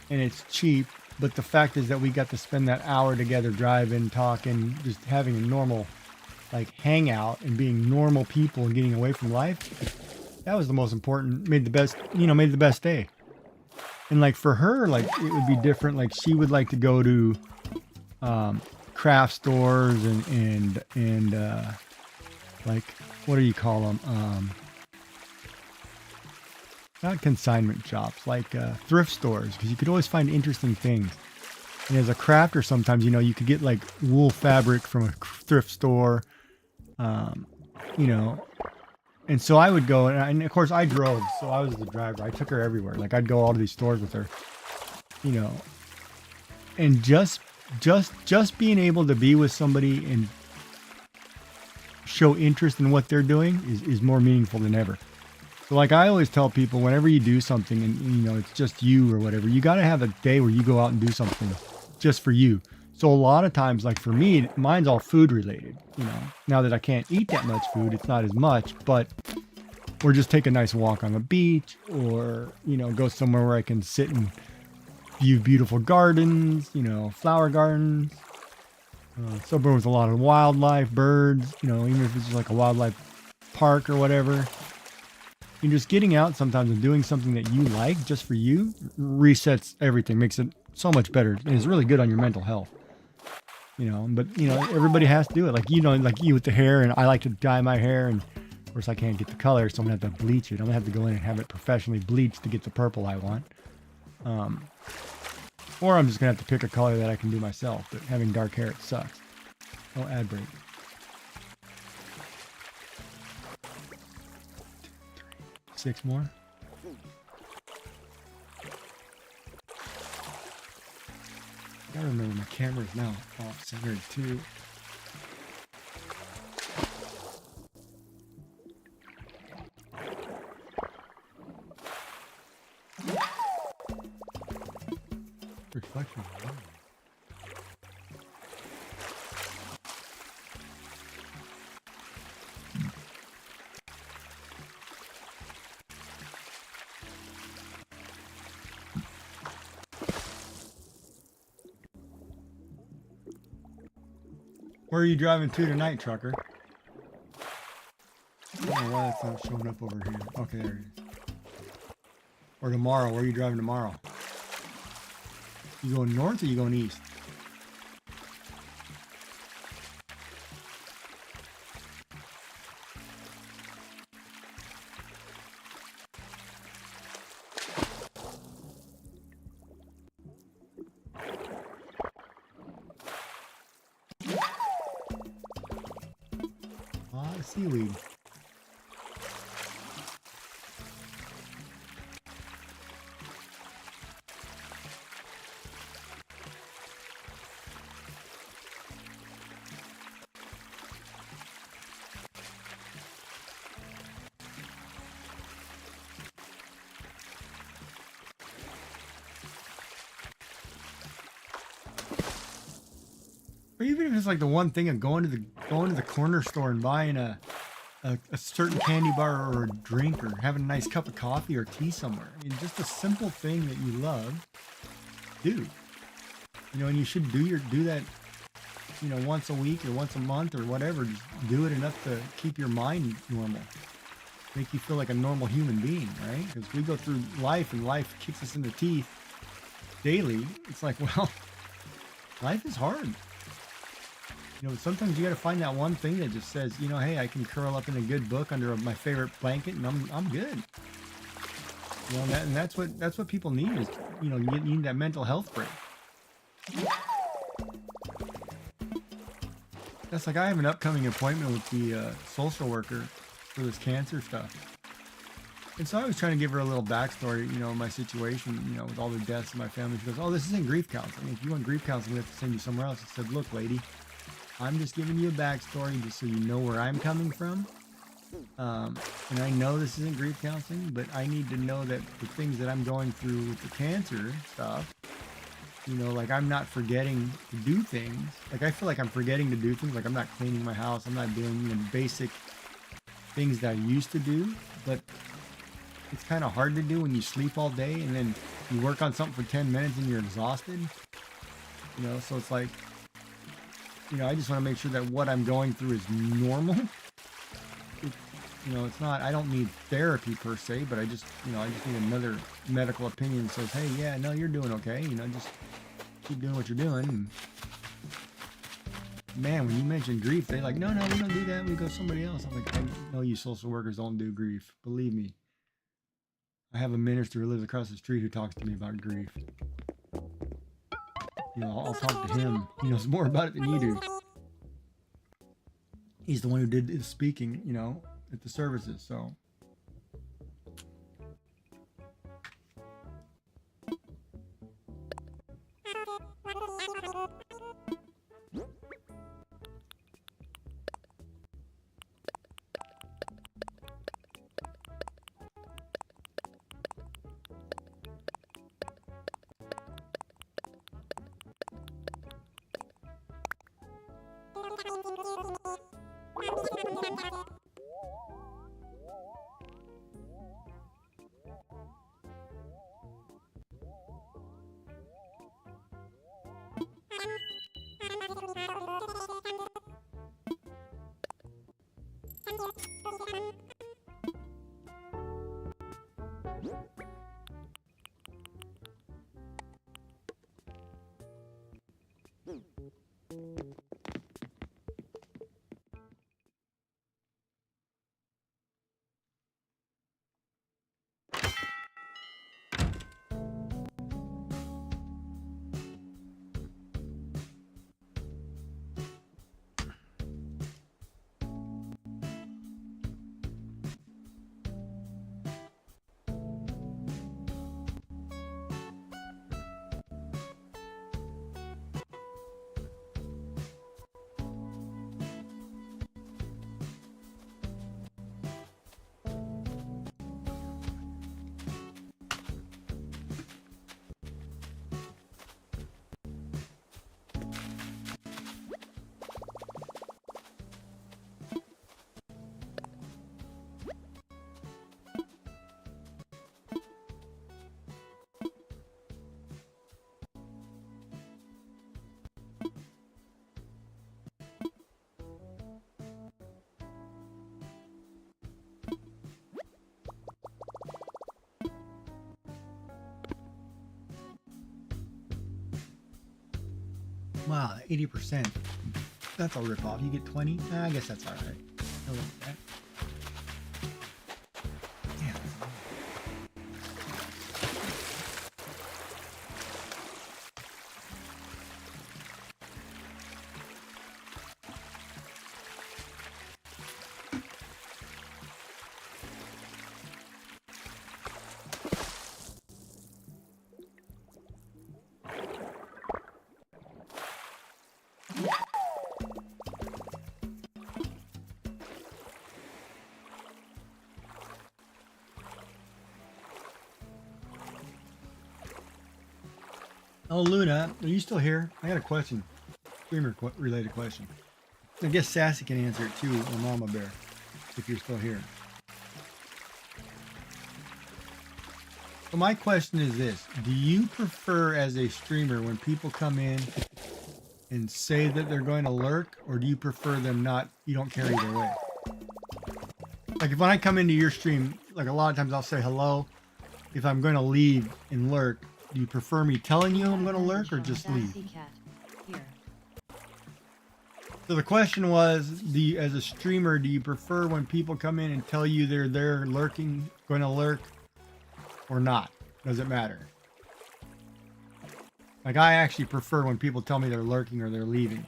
And it's cheap. But the fact is that we got to spend that hour together driving, talking, just having a normal like hangout and being normal people and getting away from life. That was the most important, made the best day. And like for her, like it would be different. Like she would like to go to craft stores and like, what do you call them? Not consignment shops, like thrift stores, because you could always find interesting things. And as a crafter, sometimes, you know, you could get like wool fabric from a thrift store, you know. And so I would go, and of course I drove, so I was the driver. I took her everywhere. Like I'd go all to these stores with her, you know. And just being able to be with somebody and show interest in what they're doing is more meaningful than ever. So like I always tell people, whenever you do something and you know it's just you or whatever, you got to have a day where you go out and do something just for you. So a lot of times, like for me, mine's all food related. You know, now that I can't eat that much food, it's not as much, but or just take a nice walk on the beach, or you know, go somewhere where I can sit and view beautiful gardens, you know, flower gardens, somewhere with a lot of wildlife, birds, you know, even if it's just like a wildlife park or whatever. And just getting out sometimes and doing something that you like just for you resets everything, makes it so much better, and it's really good on your mental health. You know, but you know, everybody has to do it. Like, you know, like you with the hair, and I like to dye my hair, and of course I can't get the color, so I'm gonna have to bleach it. I'm gonna have to go in and have it professionally bleached to get the purple I want. Or I'm just gonna have to pick a color that I can do myself, but having dark hair, it sucks. Oh, ad break. 6 more. I gotta remember my camera's now off centered too. Reflection. Where are you driving to tonight, trucker? I don't know why that's not showing up over here. Okay, there it is. Or tomorrow, where are you driving tomorrow? You going north or you going east? A lot of seaweed. Or even if it's like the one thing of going to the corner store and buying a certain candy bar or a drink, or having a nice cup of coffee or tea somewhere. I mean, just a simple thing that you love, do. You know, and you should do that, you know, once a week or once a month or whatever. Just do it enough to keep your mind normal, make you feel like a normal human being, right? Because we go through life and life kicks us in the teeth daily. It's like, well, life is hard. You know, sometimes you got to find that one thing that just says, you know, hey, I can curl up in a good book under my favorite blanket, and I'm good. You know, and that's what people need is, you know, you need that mental health break. That's like I have an upcoming appointment with the social worker for this cancer stuff, and so I was trying to give her a little backstory, you know, my situation, you know, with all the deaths in my family. She goes, "Oh, this isn't grief counseling. If you want grief counseling, we have to send you somewhere else." I said, "Look, lady, I'm just giving you a backstory just so you know where I'm coming from. And I know this isn't grief counseling, but I need to know that the things that I'm going through with the cancer stuff, you know, like I'm not forgetting to do things. Like I feel like I'm forgetting to do things. Like I'm not cleaning my house. I'm not doing, you know, basic things that I used to do. But it's kind of hard to do when you sleep all day and then you work on something for 10 minutes and you're exhausted. You know, so it's like, you know, I just want to make sure that what I'm going through is normal. You know, it's not, I don't need therapy per se, but I just, you know, I just need another medical opinion that says, hey, yeah, no, you're doing okay. You know, just keep doing what you're doing. And man, when you mention grief, they like, no, we don't do that. We go somebody else. I'm like, I know you social workers don't do grief. Believe me. I have a minister who lives across the street who talks to me about grief. You know, I'll talk to him. He knows more about it than you do. He's the one who did the speaking, you know, at the services, so. Wow, 80%. That's a ripoff. You get 20? I guess that's all right. I like that. Yeah. Oh, Luna, are you still here? I got a question. Streamer related question. I guess Sassy can answer it too, or Mama Bear, if you're still here. So my question is this. Do you prefer as a streamer when people come in and say that they're going to lurk, or do you prefer them not, you don't care either way? Like if when I come into your stream, like a lot of times I'll say hello. If I'm going to leave and lurk, do you prefer me telling you I'm going to lurk or just leave? So the question was, as a streamer, do you prefer when people come in and tell you they're there lurking, going to lurk, or not? Does it matter? Like I actually prefer when people tell me they're lurking or they're leaving.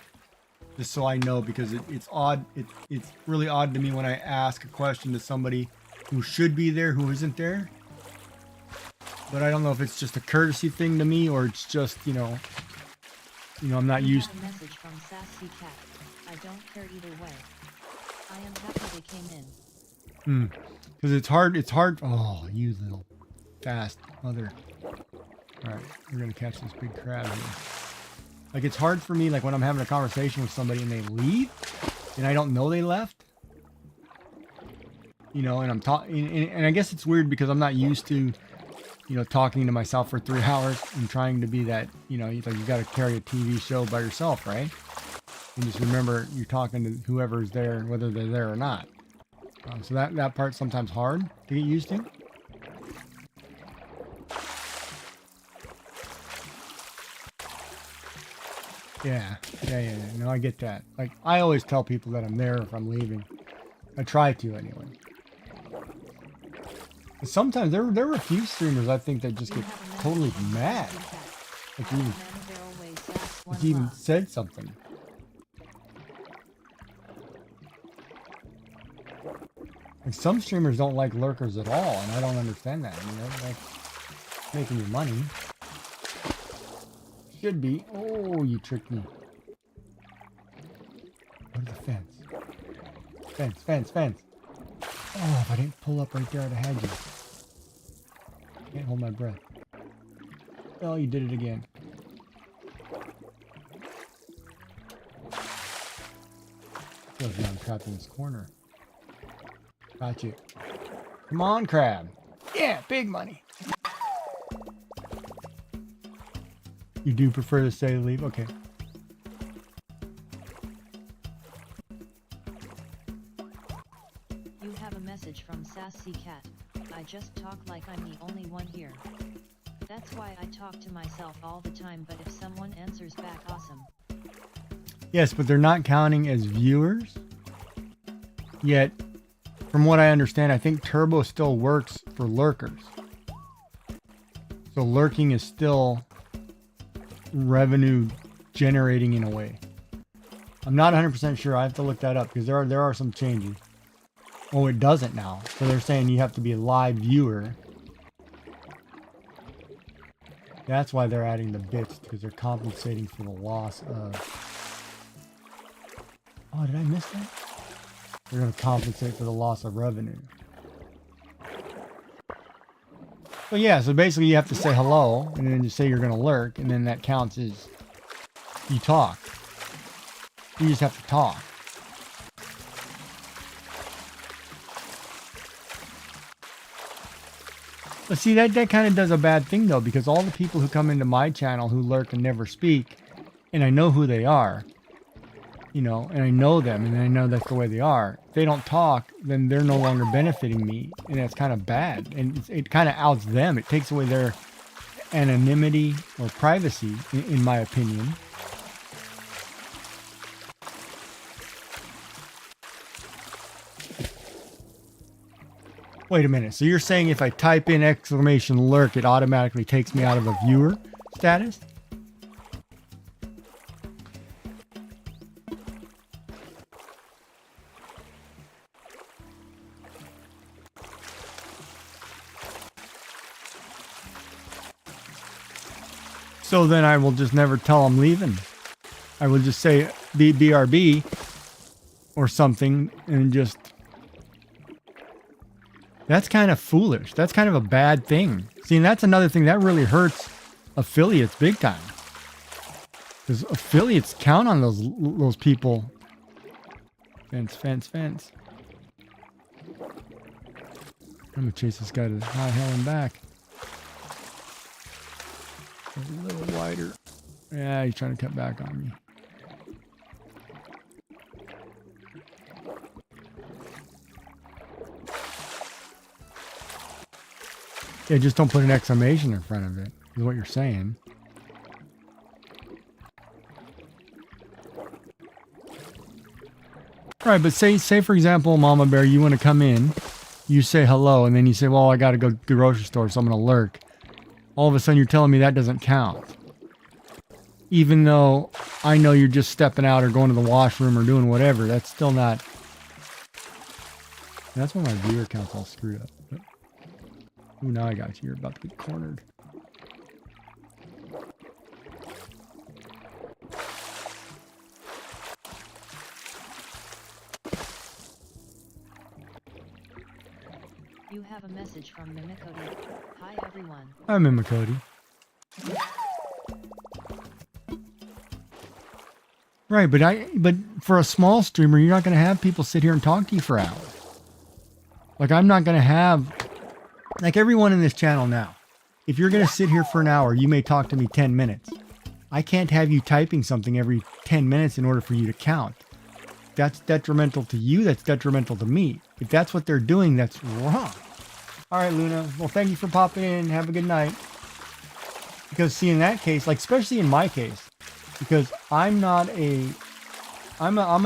Just so I know, because it's odd. It's really odd to me when I ask a question to somebody who should be there who isn't there. But I don't know if it's just a courtesy thing to me or it's just, you know, I'm not used to. A message from Sassy Cat. I don't care either way. I am happy they came in. Because it's hard. Oh, you little fast mother. All right, we're going to catch this big crab here. Like, it's hard for me, like, when I'm having a conversation with somebody and they leave and I don't know they left. You know, and I'm talking, and I guess it's weird because I'm not used to, you know, talking to myself for 3 hours and trying to be that, you know, like you got to carry a TV show by yourself, right? And just remember you're talking to whoever's there, whether they're there or not. So that part's sometimes hard to get used to. Yeah. No, I get that. Like, I always tell people that I'm there if I'm leaving. I try to anyway. But sometimes there were a few streamers I think that just get totally mad. Like you even said something. Like some streamers don't like lurkers at all, and I don't understand that. I mean, they're like making you money. Should be. Oh, you tricked me. Where's the fence? Fence. Oh, if I didn't pull up right there, I'd have had you. Can't hold my breath. Oh, you did it again. Feels like I'm trapped in this corner. Got you. Come on, crab. Yeah, big money. You do prefer to say leave? Okay. You have a message from Sassy Cat. I just talk like I'm the only one here. That's why I talk to myself all the time, but if someone answers back, awesome. Yes, but they're not counting as viewers. Yet, from what I understand, I think Turbo still works for lurkers. So lurking is still revenue generating in a way. I'm not 100% sure. I have to look that up because there are some changes. Oh, it doesn't now. So they're saying you have to be a live viewer. That's why they're adding the bits, because they're compensating for the loss of... Oh, did I miss that? They're going to compensate for the loss of revenue. So yeah, so basically you have to say hello, and then just say you're going to lurk, and then that counts as you talk. You just have to talk. But see, that kind of does a bad thing, though, because all the people who come into my channel who lurk and never speak, and I know who they are, you know, and I know them, and I know that's the way they are. If they don't talk, then they're no longer benefiting me, and that's kind of bad. And it kind of outs them. It takes away their anonymity or privacy, in my opinion. Wait a minute. So you're saying if I type in exclamation lurk, it automatically takes me out of a viewer status? So then I will just never tell I'm leaving. I will just say BRB or something and just... That's kind of foolish. That's kind of a bad thing. See, and that's another thing that really hurts affiliates big time. Because affiliates count on those people. Fence, fence, fence. I'm gonna chase this guy to high hell and back. A little wider. Yeah, he's trying to cut back on me. Yeah, just don't put an exclamation in front of it, is what you're saying. Right, but say for example, Mama Bear, you want to come in, you say hello, and then you say, well, I got to go to the grocery store, so I'm going to lurk. All of a sudden, you're telling me that doesn't count. Even though I know you're just stepping out or going to the washroom or doing whatever, that's still not... That's when my viewer count's all screwed up. But... Ooh, now I got you. You're about to get cornered. You have a message from Mimikody. Hi everyone. I'm Mimikody. Right, but for a small streamer, you're not going to have people sit here and talk to you for hours. Like, I'm not going to have... Like everyone in this channel now, if you're going to sit here for an hour, you may talk to me 10 minutes. I can't have you typing something every 10 minutes in order for you to count. That's detrimental to you. That's detrimental to me. If that's what they're doing, that's wrong. All right, Luna. Well, thank you for popping in. Have a good night. Because see, in that case, like especially in my case, because I'm an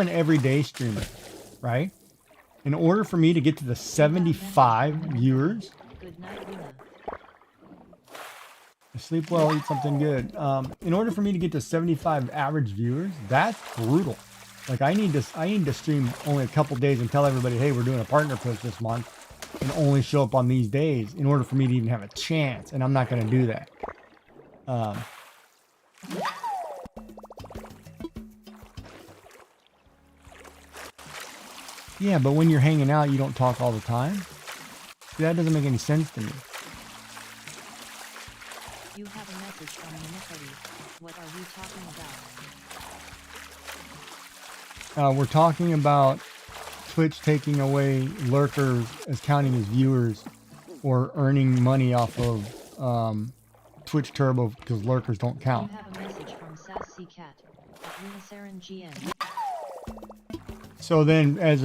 everyday streamer, right? In order for me to get to the 75 viewers, Good night, Luna. sleep well, eat something good. In order for me to get to 75 average viewers, that's brutal. Like I need to stream only a couple days and tell everybody, hey, we're doing a partner push this month, and only show up on these days in order for me to even have a chance. And I'm not going to do that. Yeah, but when you're hanging out, you don't talk all the time. See, that doesn't make any sense to me. You have a message from Mimikody. What are we talking about? we're talking about Twitch taking away lurkers as counting as viewers or earning money off of Twitch Turbo because lurkers don't count. You have a message from Sassy Cat at Lunasarin GM. So then, as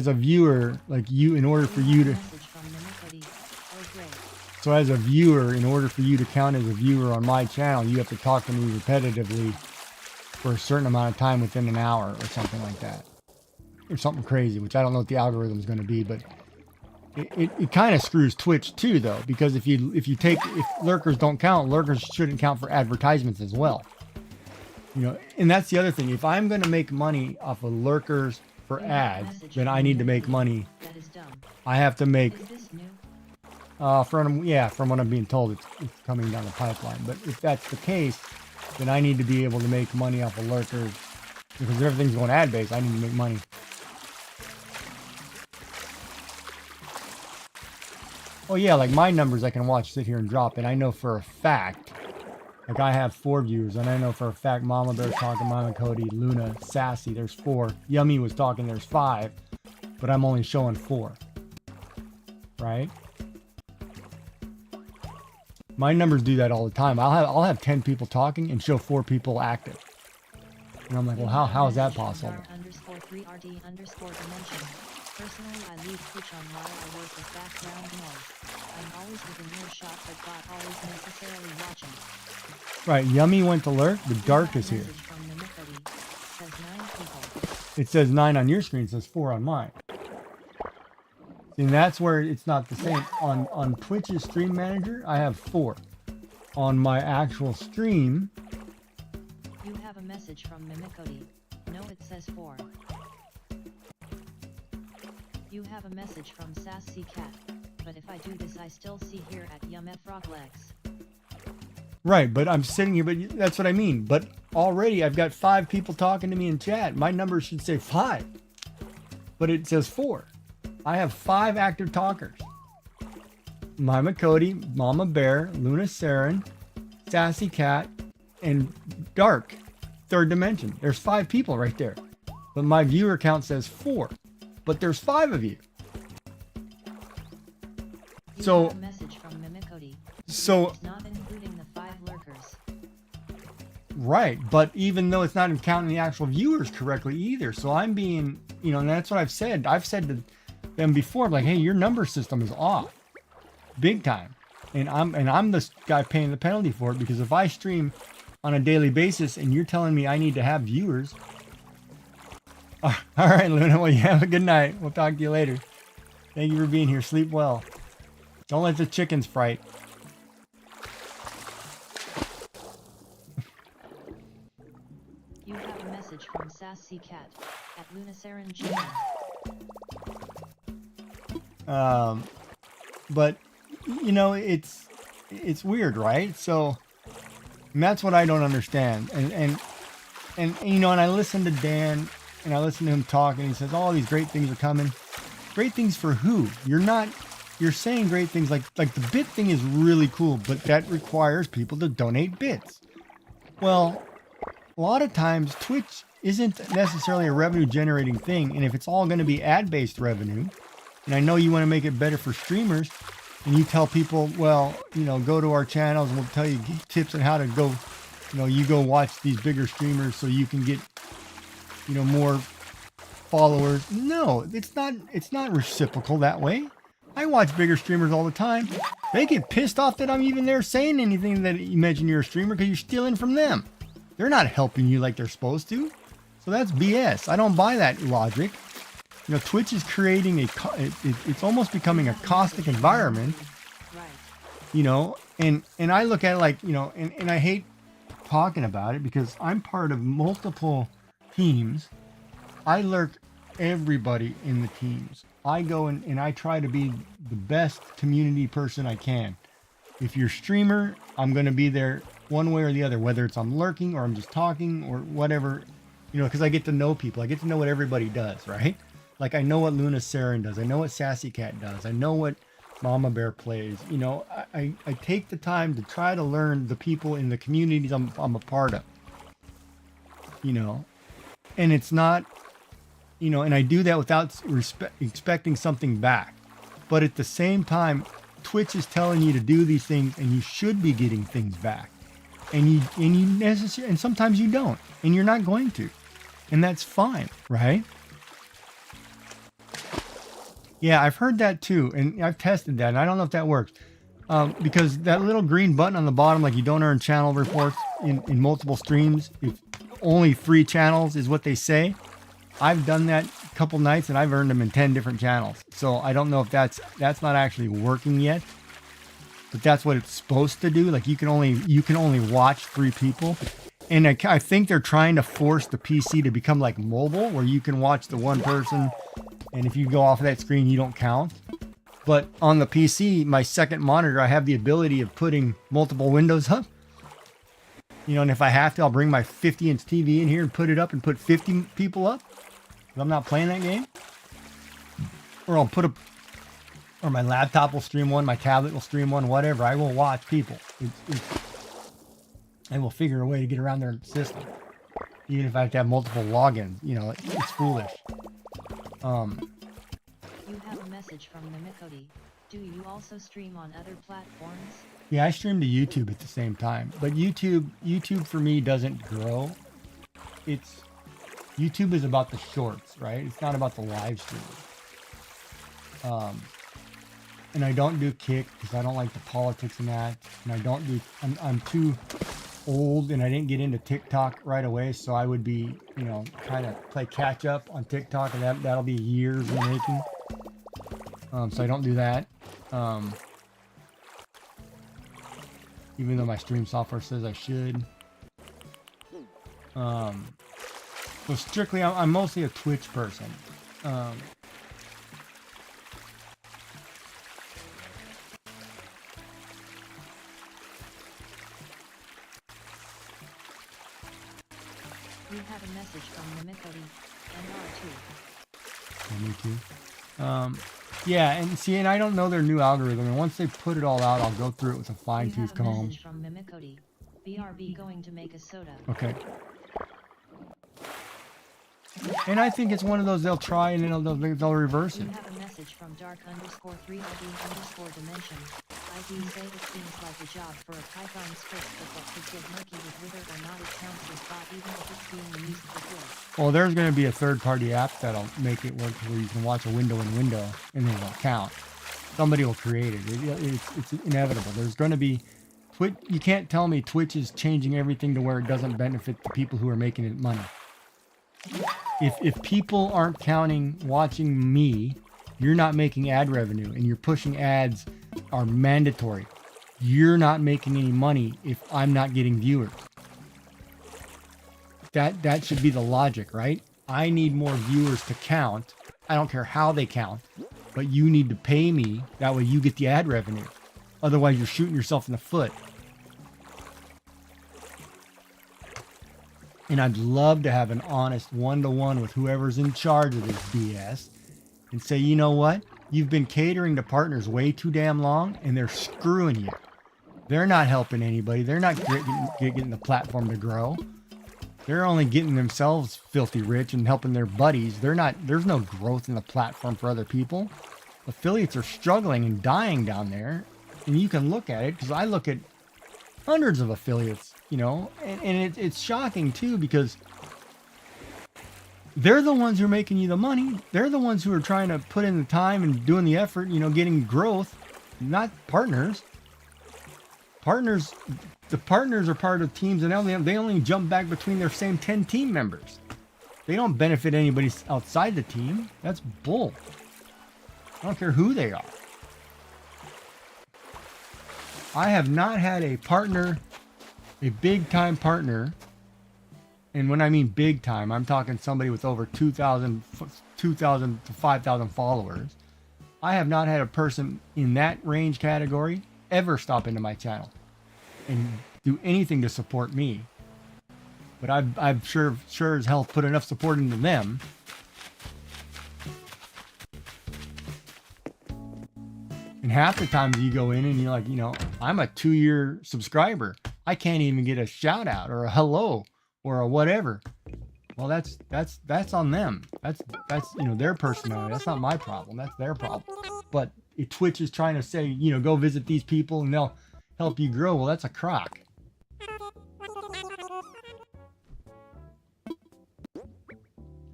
a viewer, like you, in order for you to, Message from Mimicody. Oh, great. so as a viewer, in order for you to count as a viewer on my channel, you have to talk to me repetitively for a certain amount of time within an hour or something like that, or something crazy, which I don't know what the algorithm is going to be, but it kind of screws Twitch too, though, because if lurkers don't count, lurkers shouldn't count for advertisements as well. You know, and that's the other thing. If I'm going to make money off of lurkers for You have a ads, message then from I need to make Mimicody. money. That is dumb. I have to make, Is this new? from what I'm being told, it's coming down the pipeline. But if that's the case, then I need to be able to make money off of lurkers, because if everything's going ad based, I need to make money. Oh yeah, like my numbers I can watch, sit here and drop, and I know for a fact, like I have 4 viewers, and I know for a fact Mama Bear's talking, Mama Cody, Luna, Sassy, there's 4. Yummy was talking, there's 5, but I'm only showing 4. Right? My numbers do that all the time. I'll have 10 people talking and show 4 people active. And I'm like, well, how is that possible? _3RD_dimension. Personally, I leave Twitch on while I work with background noise. I'm always within earshot, but not always necessarily watching. Right, Yummy went to lurk, the dark is here. Message from Mimicody. Says 9 people. It says 9 on your screen, it says 4 on mine. And that's where it's not the same. On Twitch's stream manager, I have 4. On my actual stream, You have a message from Mimicody. No, it says 4. You have a message from Sassy Cat. But if I do this, I still see here at Yum F Rock Legs. right, but I'm sitting here, but that's what I mean. But already I've got 5 people talking to me in chat. My number should say 5, but it says 4. I have 5 active talkers. Mama Cody, Mama Bear, Luna Saren, Sassy Cat, and Dark, Third Dimension. There's 5 people right there. But my viewer count says 4. But there's 5 of you. You So- have a message from Mimicody. So, It's not including the 5 lurkers. right, but even though it's not counting the actual viewers correctly either. So I'm being, you know, and that's what I've said. I've said to them before, like, hey, your number system is off. Big time. And I'm the guy paying the penalty for it, because if I stream on a daily basis and you're telling me I need to have viewers. All right, Luna, well, you have a good night. We'll talk to you later. Thank you for being here. Sleep well. Don't let the chickens fright. You have a message from Sassy Cat at Lunasarin GM. But you know, it's weird, right? So and that's what I don't understand. And you know, and I listen to Dan and I listen to him talk, and he says all these great things are coming. Great things for who? You're saying great things like the bit thing is really cool, but that requires people to donate bits. Well, a lot of times Twitch isn't necessarily a revenue generating thing, and if it's all going to be ad based revenue, and I know you want to make it better for streamers, and you tell people, well, you know, go to our channels and we'll tell you tips on how to go, you know, you go watch these bigger streamers so you can get, you know, more followers. No, it's not reciprocal that way. I watch bigger streamers all the time. They get pissed off that I'm even there saying anything that you mention you're a streamer, because you're stealing from them. They're not helping you like they're supposed to. So that's BS. I don't buy that logic. You know, Twitch is creating it's almost becoming a caustic environment, Right. you know, and I look at it like, you know, and I hate talking about it because I'm part of multiple teams. I lurk everybody in the teams. I go and I try to be the best community person I can. If you're a streamer, I'm going to be there one way or the other, whether it's I'm lurking or I'm just talking or whatever, you know, because I get to know people. I get to know what everybody does, right? Like I know what Luna Saren does. I know what Sassy Cat does. I know what Mama Bear plays. You know, I take the time to try to learn the people in the communities I'm a part of. You know, and it's not and I do that without expecting something back. But at the same time, Twitch is telling you to do these things, and you should be getting things back. And sometimes you don't, and you're not going to, and that's fine, right? Yeah, I've heard that too, and I've tested that, and I don't know if that works. Because that little green button on the bottom, like you don't earn channel reports in multiple streams, if only 3 channels is what they say. I've done that a couple nights and I've earned them in 10 different channels. So I don't know if that's not actually working yet, but that's what it's supposed to do. Like you can only watch 3 people. And I think they're trying to force the PC to become like mobile, where you can watch the one person, and if you go off of that screen, you don't count. But on the PC, my second monitor, I have the ability of putting multiple windows up. And if I have to, I'll bring my 50-inch TV in here and put it up and put 50 people up. I'm not playing that game. Or or my laptop will stream one, my tablet will stream one, whatever. I will watch people. I will figure a way to get around their system. Even if I have to have multiple logins, it's foolish. You have a message from Mimikody. Do you also stream on other platforms? Yeah, I stream to YouTube at the same time. But YouTube for me doesn't grow. YouTube is about the shorts, right? It's not about the live stream. And I don't do Kick because I don't like the politics in that. And I'm too old and I didn't get into TikTok right away. So I would be, trying to play catch up on TikTok, and that'll be years in the making. So I don't do that. Even though my stream software says I should. So strictly, I'm mostly a Twitch person. You have a message from Mimikody, NR2. Me too. Yeah, and I don't know their new algorithm, and once they put it all out, I'll go through it with a fine-tooth comb. You have a message from Mimikody. BRB going to make a soda. Okay. And I think it's one of those they'll try and then they'll reverse it. You have a message from dark_3ID_dimension. ID say it seems like a job for a Python script, but that could get murky with whether or not it counts as bot even if it's being used for good. Well, there's going to be a third-party app that'll make it work where you can watch a window in window and then it'll count. Somebody will create it. It's inevitable. There's going to be Twitch. You can't tell me Twitch is changing everything to where it doesn't benefit the people who are making it money. If people aren't counting watching me, you're not making ad revenue, and your pushing ads are mandatory. You're not making any money if I'm not getting viewers. That should be the logic, right? I need more viewers to count. I don't care how they count, but you need to pay me. That way you get the ad revenue. Otherwise, you're shooting yourself in the foot. And I'd love to have an honest one-to-one with whoever's in charge of this BS and say, you know what? You've been catering to partners way too damn long, and they're screwing you. They're not helping anybody. They're not getting the platform to grow. They're only getting themselves filthy rich and helping their buddies. There's no growth in the platform for other people. Affiliates are struggling and dying down there. And you can look at it, because I look at hundreds of affiliates, and it's shocking too, because they're the ones who are making you the money. They're the ones who are trying to put in the time and doing the effort, getting growth, not partners. The partners are part of teams, and they only jump back between their same 10 team members. They don't benefit anybody outside the team. That's bull. I don't care who they are. I have not had a partner, a big time partner, and when I mean big time, I'm talking somebody with over 2,000 to 5,000 followers. I have not had a person in that range category ever stop into my channel and do anything to support me. But I've sure as hell put enough support into them. And half the times you go in and you're like, I'm a 2-year subscriber. I can't even get a shout out or a hello or a whatever. Well, that's on them. That's their personality. That's not my problem. That's their problem. But if Twitch is trying to say, go visit these people and they'll help you grow. Well, that's a crock.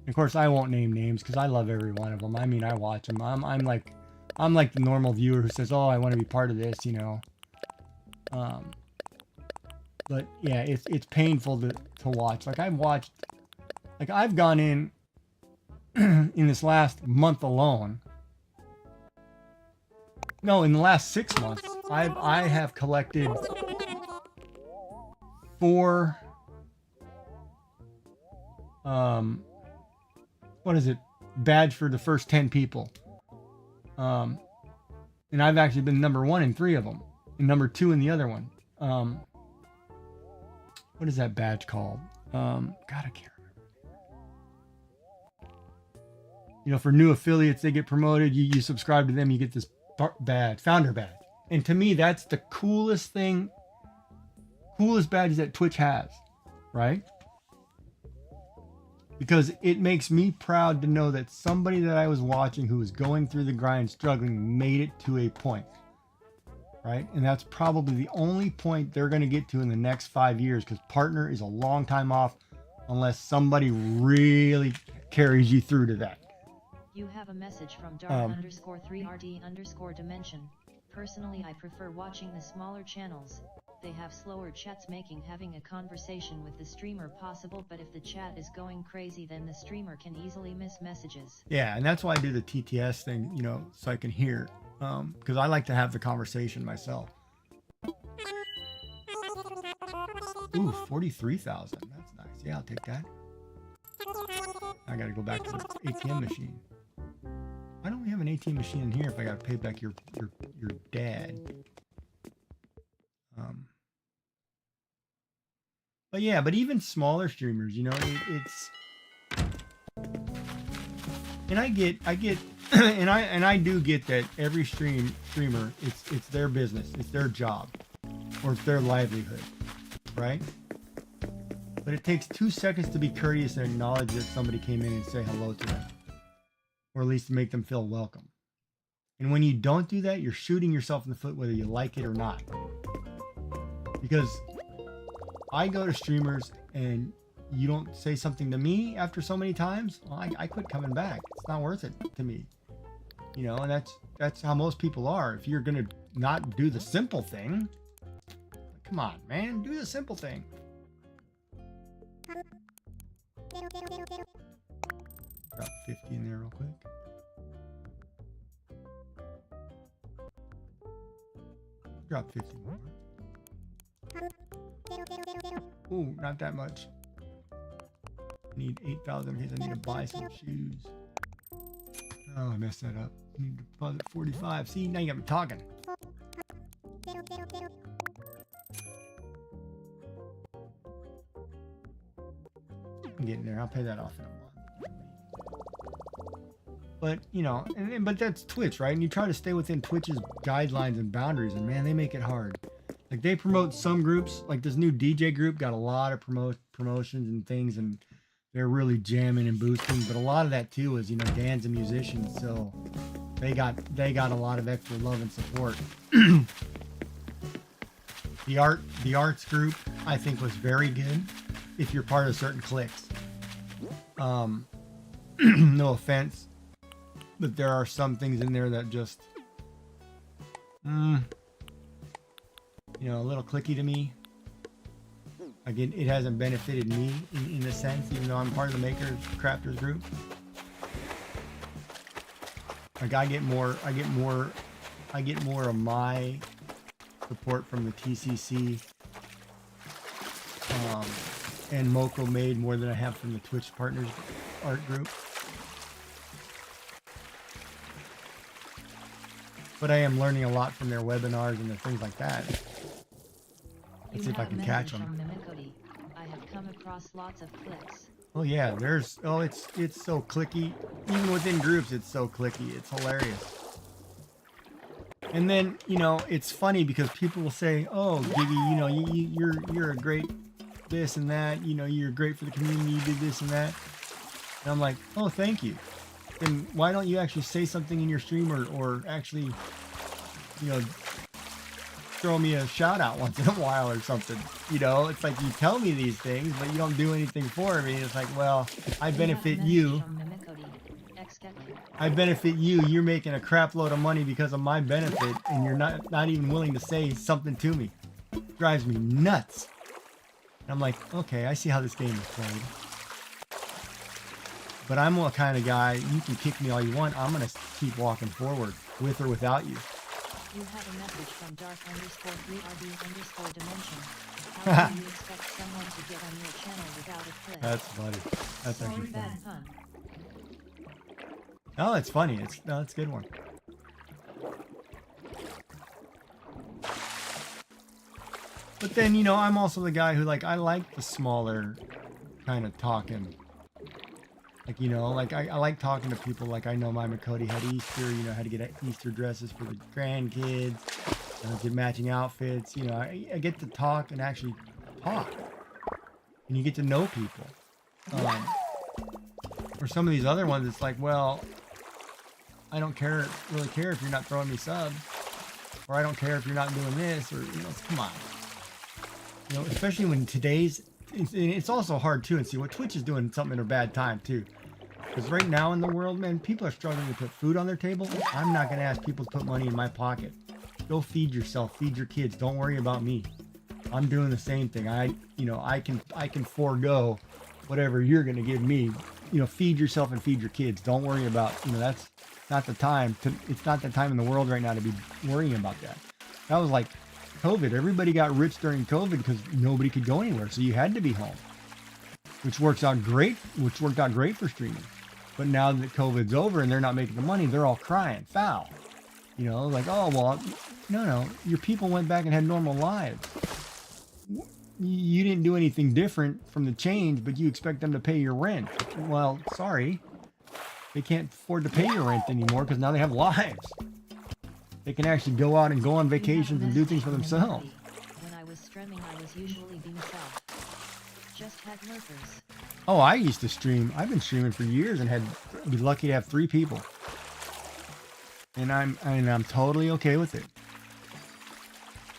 Of course, I won't name names because I love every one of them. I mean, I watch them. I'm like the normal viewer who says, "Oh, I want to be part of this," But yeah, it's painful to watch. Like I've gone in in this last month alone. No, in the last 6 months, I have collected 4 what is it? Badge for the first 10 people. And I've actually been number 1 in 3 of them, and number 2 in the other one. What is that badge called? God, I can't remember. For new affiliates, they get promoted. You subscribe to them, you get this badge, founder badge. And to me, that's the coolest badge that Twitch has, right? Because it makes me proud to know that somebody that I was watching who was going through the grind, struggling, made it to a point, right? And that's probably the only point they're going to get to in the next 5 years, because partner is a long time off unless somebody really carries you through to that. You have a message from dark_3rd_dimension. Personally, I prefer watching the smaller channels. They have slower chats, making having a conversation with the streamer possible, but if the chat is going crazy, then the streamer can easily miss messages. Yeah, and that's why I do the TTS thing, so I can hear, because I like to have the conversation myself. Ooh, 43,000. That's nice. Yeah, I'll take that. I gotta go back to the ATM machine. Why don't we have an ATM machine in here if I gotta pay back your dad? But yeah, but even smaller streamers, it's, and I get, and I do get that every streamer, it's their business, it's their job, or it's their livelihood, right? But it takes 2 seconds to be courteous and acknowledge that somebody came in and say hello to them, or at least make them feel welcome. And when you don't do that, you're shooting yourself in the foot, whether you like it or not. Because I go to streamers and you don't say something to me after so many times, well, I quit coming back. It's not worth it to me. And that's how most people are. If you're gonna not do the simple thing, come on, man, do the simple thing. Drop 50 in there real quick. Drop 50 more. Ooh, not that much. I need 8,000 because I need to buy some shoes. Oh, I messed that up. I need to deposit 45. See, now you got me talking. I'm getting there. I'll pay that off in a month. But, but that's Twitch, right? And you try to stay within Twitch's guidelines and boundaries, and man, they make it hard. Like, they promote some groups, like this new DJ group got a lot of promotions and things, and they're really jamming and boosting. But a lot of that too is, Dan's a musician, so they got a lot of extra love and support. The arts group, I think, was very good if you're part of certain cliques. No offense, but there are some things in there that just, a little clicky to me. Again, it hasn't benefited me in a sense, even though I'm part of the makers crafters group. Like, I get more of my support from the TCC and Moko Made more than I have from the Twitch Partners art group. But I am learning a lot from their webinars and their things like that. Let's see if I can catch them. I have come across lots of clicks. Oh yeah, it's so clicky. Even within groups, it's so clicky. It's hilarious. And then, it's funny because people will say, "Oh, Giggy, you're a great this and that. You know, you're great for the community. You did this and that. And I'm like, oh, thank you. Then why don't you actually say something in your stream or actually, you know, throw me a shout out once in a while or something? You know, it's like you tell me these things, but you don't do anything for me. It's like, well, I benefit you. I benefit you. You're making a crap load of money because of my benefit, and you're not even willing to say something to me. It drives me nuts. And I'm like, okay, I see how this game is played. But I'm the kind of guy, you can kick me all you want. I'm going to keep walking forward, with or without you. You have a message from dark_3rd_dimension. How do you expect someone to get on your channel without a clip? That's funny. That's Sorry, actually funny. bad pun. Oh, it's funny. It's a good one. But then, you know, I'm also the guy who, like, I like the smaller kind of talking. Like, you know, like I like talking to people. Like, I know my Makoti had Easter, you know, how to get Easter dresses for the grandkids, get matching outfits. You know, I get to talk and actually talk. And you get to know people. For some of these other ones, it's like, well, I don't really care if you're not throwing me subs. Or I don't care if you're not doing this. Or, you know, come on. You know, especially when it's also hard, too, and see what Twitch is doing something in a bad time, too. Because right now in the world, man, people are struggling to put food on their table. I'm not going to ask people to put money in my pocket. Go feed yourself. Feed your kids. Don't worry about me. I'm doing the same thing. I can forego whatever you're going to give me. You know, feed yourself and feed your kids. Don't worry about, you know, that's not the time. It's not the time in the world right now to be worrying about that. That was like COVID. Everybody got rich during COVID because nobody could go anywhere. So you had to be home. Which worked out great for streaming. But now that COVID's over and they're not making the money, they're all crying foul. You know, like, oh, well, no, your people went back and had normal lives. You didn't do anything different from the change, but you expect them to pay your rent. Well, sorry. They can't afford to pay your rent anymore because now they have lives. They can actually go out and go on vacations and do things for themselves. When I was streaming, I was usually being self. Just had lurkers. Oh, I used to stream. I've been streaming for years and be lucky to have 3 people. And I'm totally okay with it.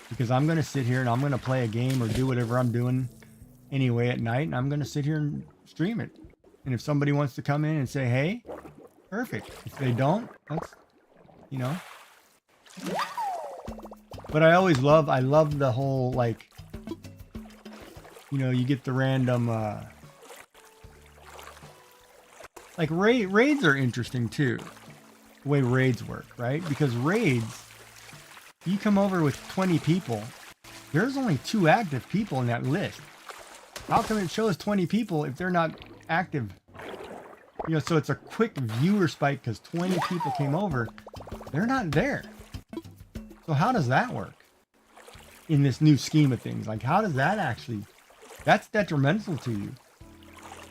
Because I'm going to sit here and I'm going to play a game or do whatever I'm doing anyway at night, and I'm going to sit here and stream it. And if somebody wants to come in and say, hey, perfect. If they don't, that's, you know. But I love the whole, like, you know, you get the random, like raids are interesting too. The way raids work, right? Because raids, you come over with 20 people, there's only 2 active people in that list. How come it shows 20 people if they're not active? You know, so it's a quick viewer spike because 20 people came over. They're not there. So how does that work in this new scheme of things? Like, how does that actually, that's detrimental to you.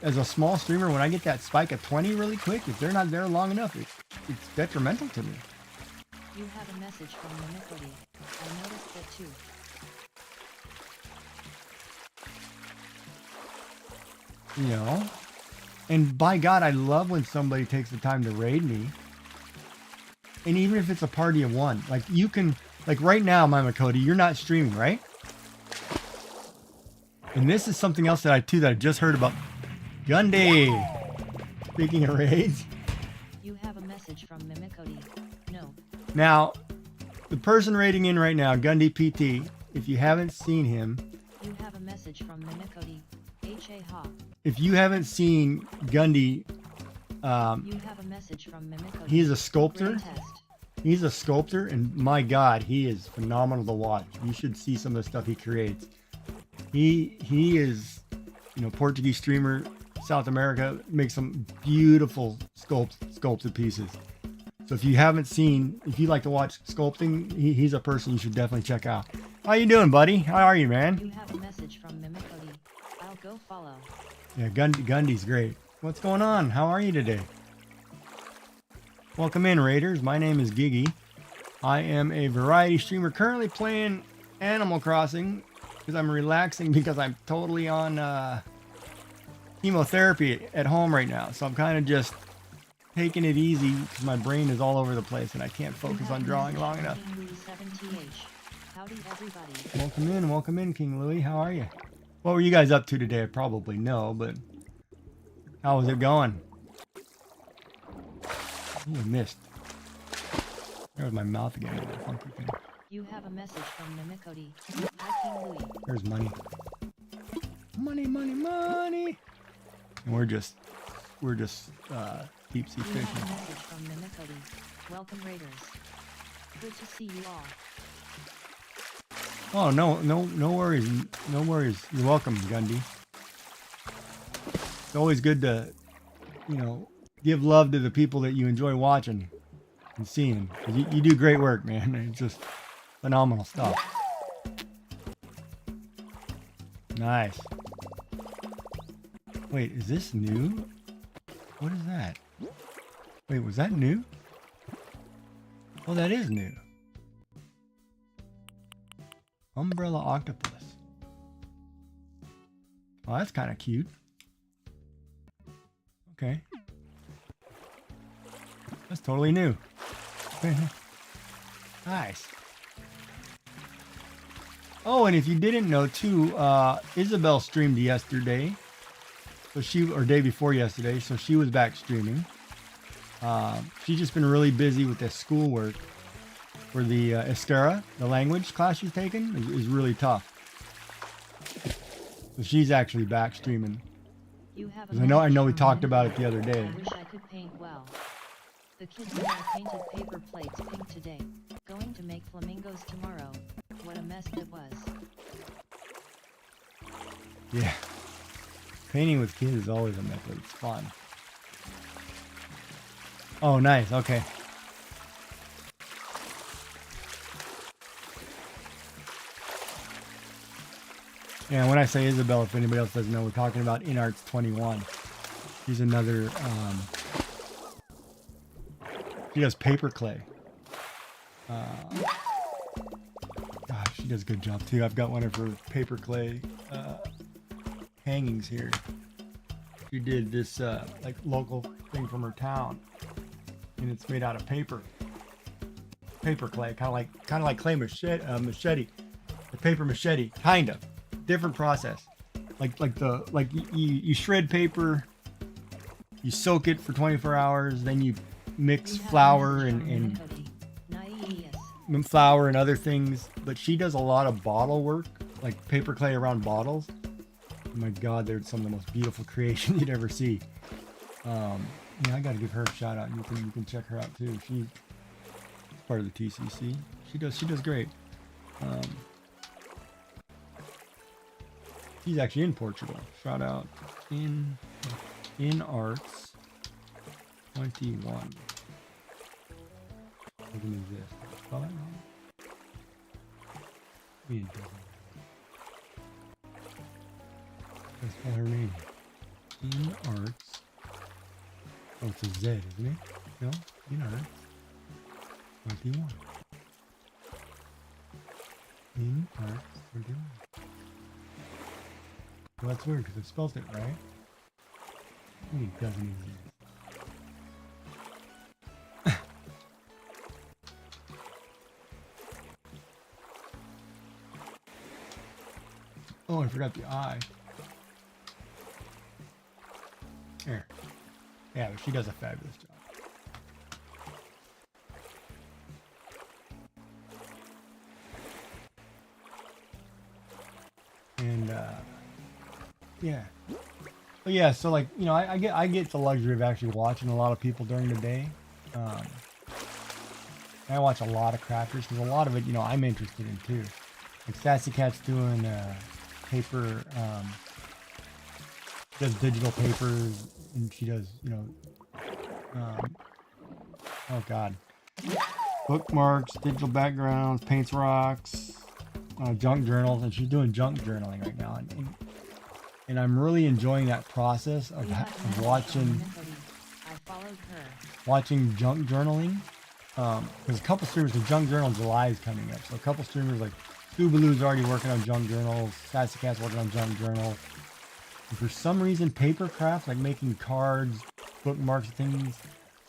As a small streamer, when I get that spike of 20 really quick, if they're not there long enough, it's detrimental to me. You have a message from Mimicody. I noticed that too. You know? And by God, I love when somebody takes the time to raid me. And even if it's a party of 1, like you can, like right now, Mama Cody, you're not streaming, right? And this is something else that I just heard about. Gundy! Speaking of raids. You have a message from Mimicody. No. Now, the person raiding in right now, Gundy PT, if you haven't seen him. You have a message from Mimicody. H.A. Hawk. If you haven't seen Gundy, you have a message from Mimicody. He's a sculptor. He's a sculptor, and my God, he is phenomenal to watch. You should see some of the stuff he creates. He is, you know, Portuguese streamer, South America, makes some beautiful sculpted pieces. So if you like to watch sculpting, he's a person you should definitely check out. How you doing, buddy? How are you, man? You have a message from Mimicody. I'll go follow. Yeah, Gundy's great. What's going on? How are you today? Welcome in, Raiders. My name is Giggy. I am a variety streamer currently playing Animal Crossing because I'm relaxing because I'm totally on chemotherapy at home right now. So I'm kind of just taking it easy because my brain is all over the place and I can't focus on drawing long enough. Howdy everybody. Welcome in, King Louie. How are you? What were you guys up to today? I probably know, but how was it going? Ooh, I missed. There's my mouth again. That funky thing. You have a message from Mimikody. Hi King Louie. There's money. Money, money, money. And we're just deep sea You fishing. have a message from Mimikody. Welcome Raiders. Good to see you all. Oh no worries, no worries. You're welcome, Gundy. It's always good to, give love to the people that you enjoy watching and seeing. 'Cause you do great work, man. It's just phenomenal stuff. Nice. Wait, is this new? What is that? Wait, was that new? Oh, that is new. Umbrella octopus. Oh, that's kind of cute. Okay. That's totally new. Nice. Oh, and if you didn't know too, Isabel streamed yesterday. So or day before yesterday, so she was back streaming. She's just been really busy with this schoolwork for the Estera, the language class she's taken, is really tough. So she's actually back streaming. You have a 'Cause I know we message talked from about it Mimikody. the other day. I wish I could paint well. The kids and I painted paper plates pink today. Going to make flamingos tomorrow. What a mess that was. Yeah. Painting with kids is always a method. It's fun. Oh, nice. Okay. Yeah, when I say Isabel, if anybody else doesn't know, we're talking about InArts 21. She's another, she does paper clay. Gosh, she does a good job too. I've got one of her paper clay hangings here. She did this like local thing from her town, and it's made out of paper clay, kind of like clay machete, the paper machete, kind of different process. Like you shred paper, you soak it for 24 hours, then you mix You have a flour message and from Mimikody. Nice. flour and other things, but she does a lot of bottle work, like paper clay around bottles. Oh my God, they're some of the most beautiful creations you'd ever see. Yeah, I gotta give her a shout out. You can check her out too. She's part of the TCC. She does great. She's actually in Portugal. Shout out in Arts 21. Doesn't exist. Spell that wrong. Yeah, it doesn't. Let's spell her name. In Arts. Oh, it's a Z, isn't it? No? In Arts 21. In Arts 21. Well, that's weird because I spelled it right. It doesn't exist. Oh, I forgot the I. Here. Yeah, but she does a fabulous job. And yeah. But yeah, so like, I get the luxury of actually watching a lot of people during the day. I watch a lot of crafters because a lot of it, I'm interested in too. Like Sassy Cat's doing paper, does digital papers, and she does, oh God, bookmarks, digital backgrounds, paints rocks, junk journals, and she's doing junk journaling right now. And I'm really enjoying that process of watching junk journaling. Because a couple streamers, the junk journal July is coming up, so a couple streamers like Scoobaloo's already working on junk journals. Sassy Cat's working on junk journal. And for some reason, paper craft, like making cards, bookmarks, things,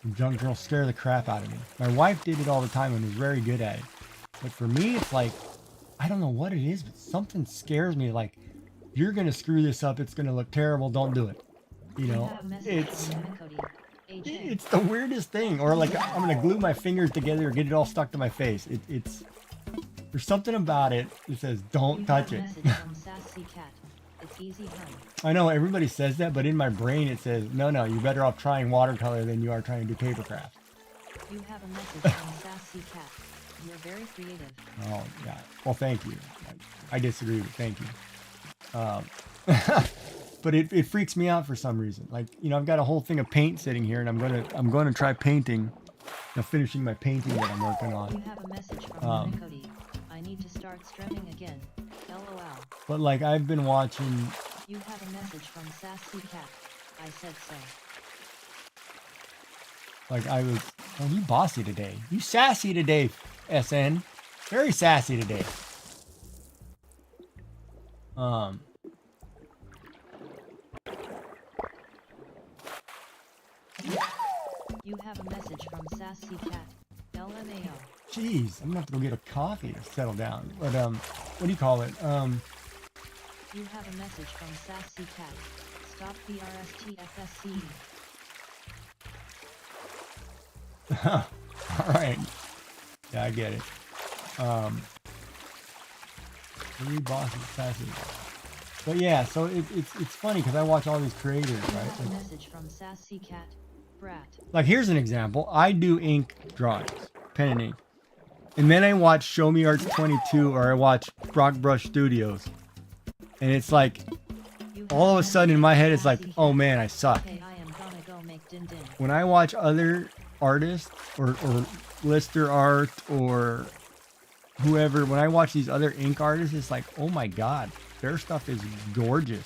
and junk journals scare the crap out of me. My wife did it all the time and was very good at it. But for me, it's like, I don't know what it is, but something scares me. Like, you're going to screw this up. It's going to look terrible. Don't do it. You know, it's the weirdest thing. Or like, I'm going to glue my fingers together or get it all stuck to my face. It's there's something about it that says, don't touch it. It's easy, honey. I know everybody says that, but in my brain it says, no, you're better off trying watercolor than you are trying to do paper craft. You have a message from Sassy Cat. You're very creative. Oh, yeah. Well, thank you. I disagree, but thank you. But it freaks me out for some reason. Like, you know, I've got a whole thing of paint sitting here, and I'm gonna try painting, you know, finishing my painting that I'm working on. You have a message from Cody. I need to start streaming again. LOL. But like, I've been watching. You have a message from Sassy Cat. I said so. Like I was, oh, you bossy today. You sassy today, SN. Very sassy today. You have a message from Sassy Cat. LMAO. Jeez, I'm gonna have to go get a coffee to settle down. But what do you call it? You have a message from Sassy Cat. Stop BRSTFSC. All right. Yeah, I get it. Three bosses, sassy. But yeah, so it's funny because I watch all these creators, You right? have a Like, message from Sassy Cat. Brat. like here's an example. I do ink drawings, pen and ink. And then I watch Show Me Arts 22 or I watch Rock Brush Studios. And it's like, You have all of a message sudden in my from head, it's like, Sassy oh Cat. man, I suck. Okay, I am gonna go make din din. When I watch other artists or Lister Art or whoever, when I watch these other ink artists, it's like, oh my God, their stuff is gorgeous.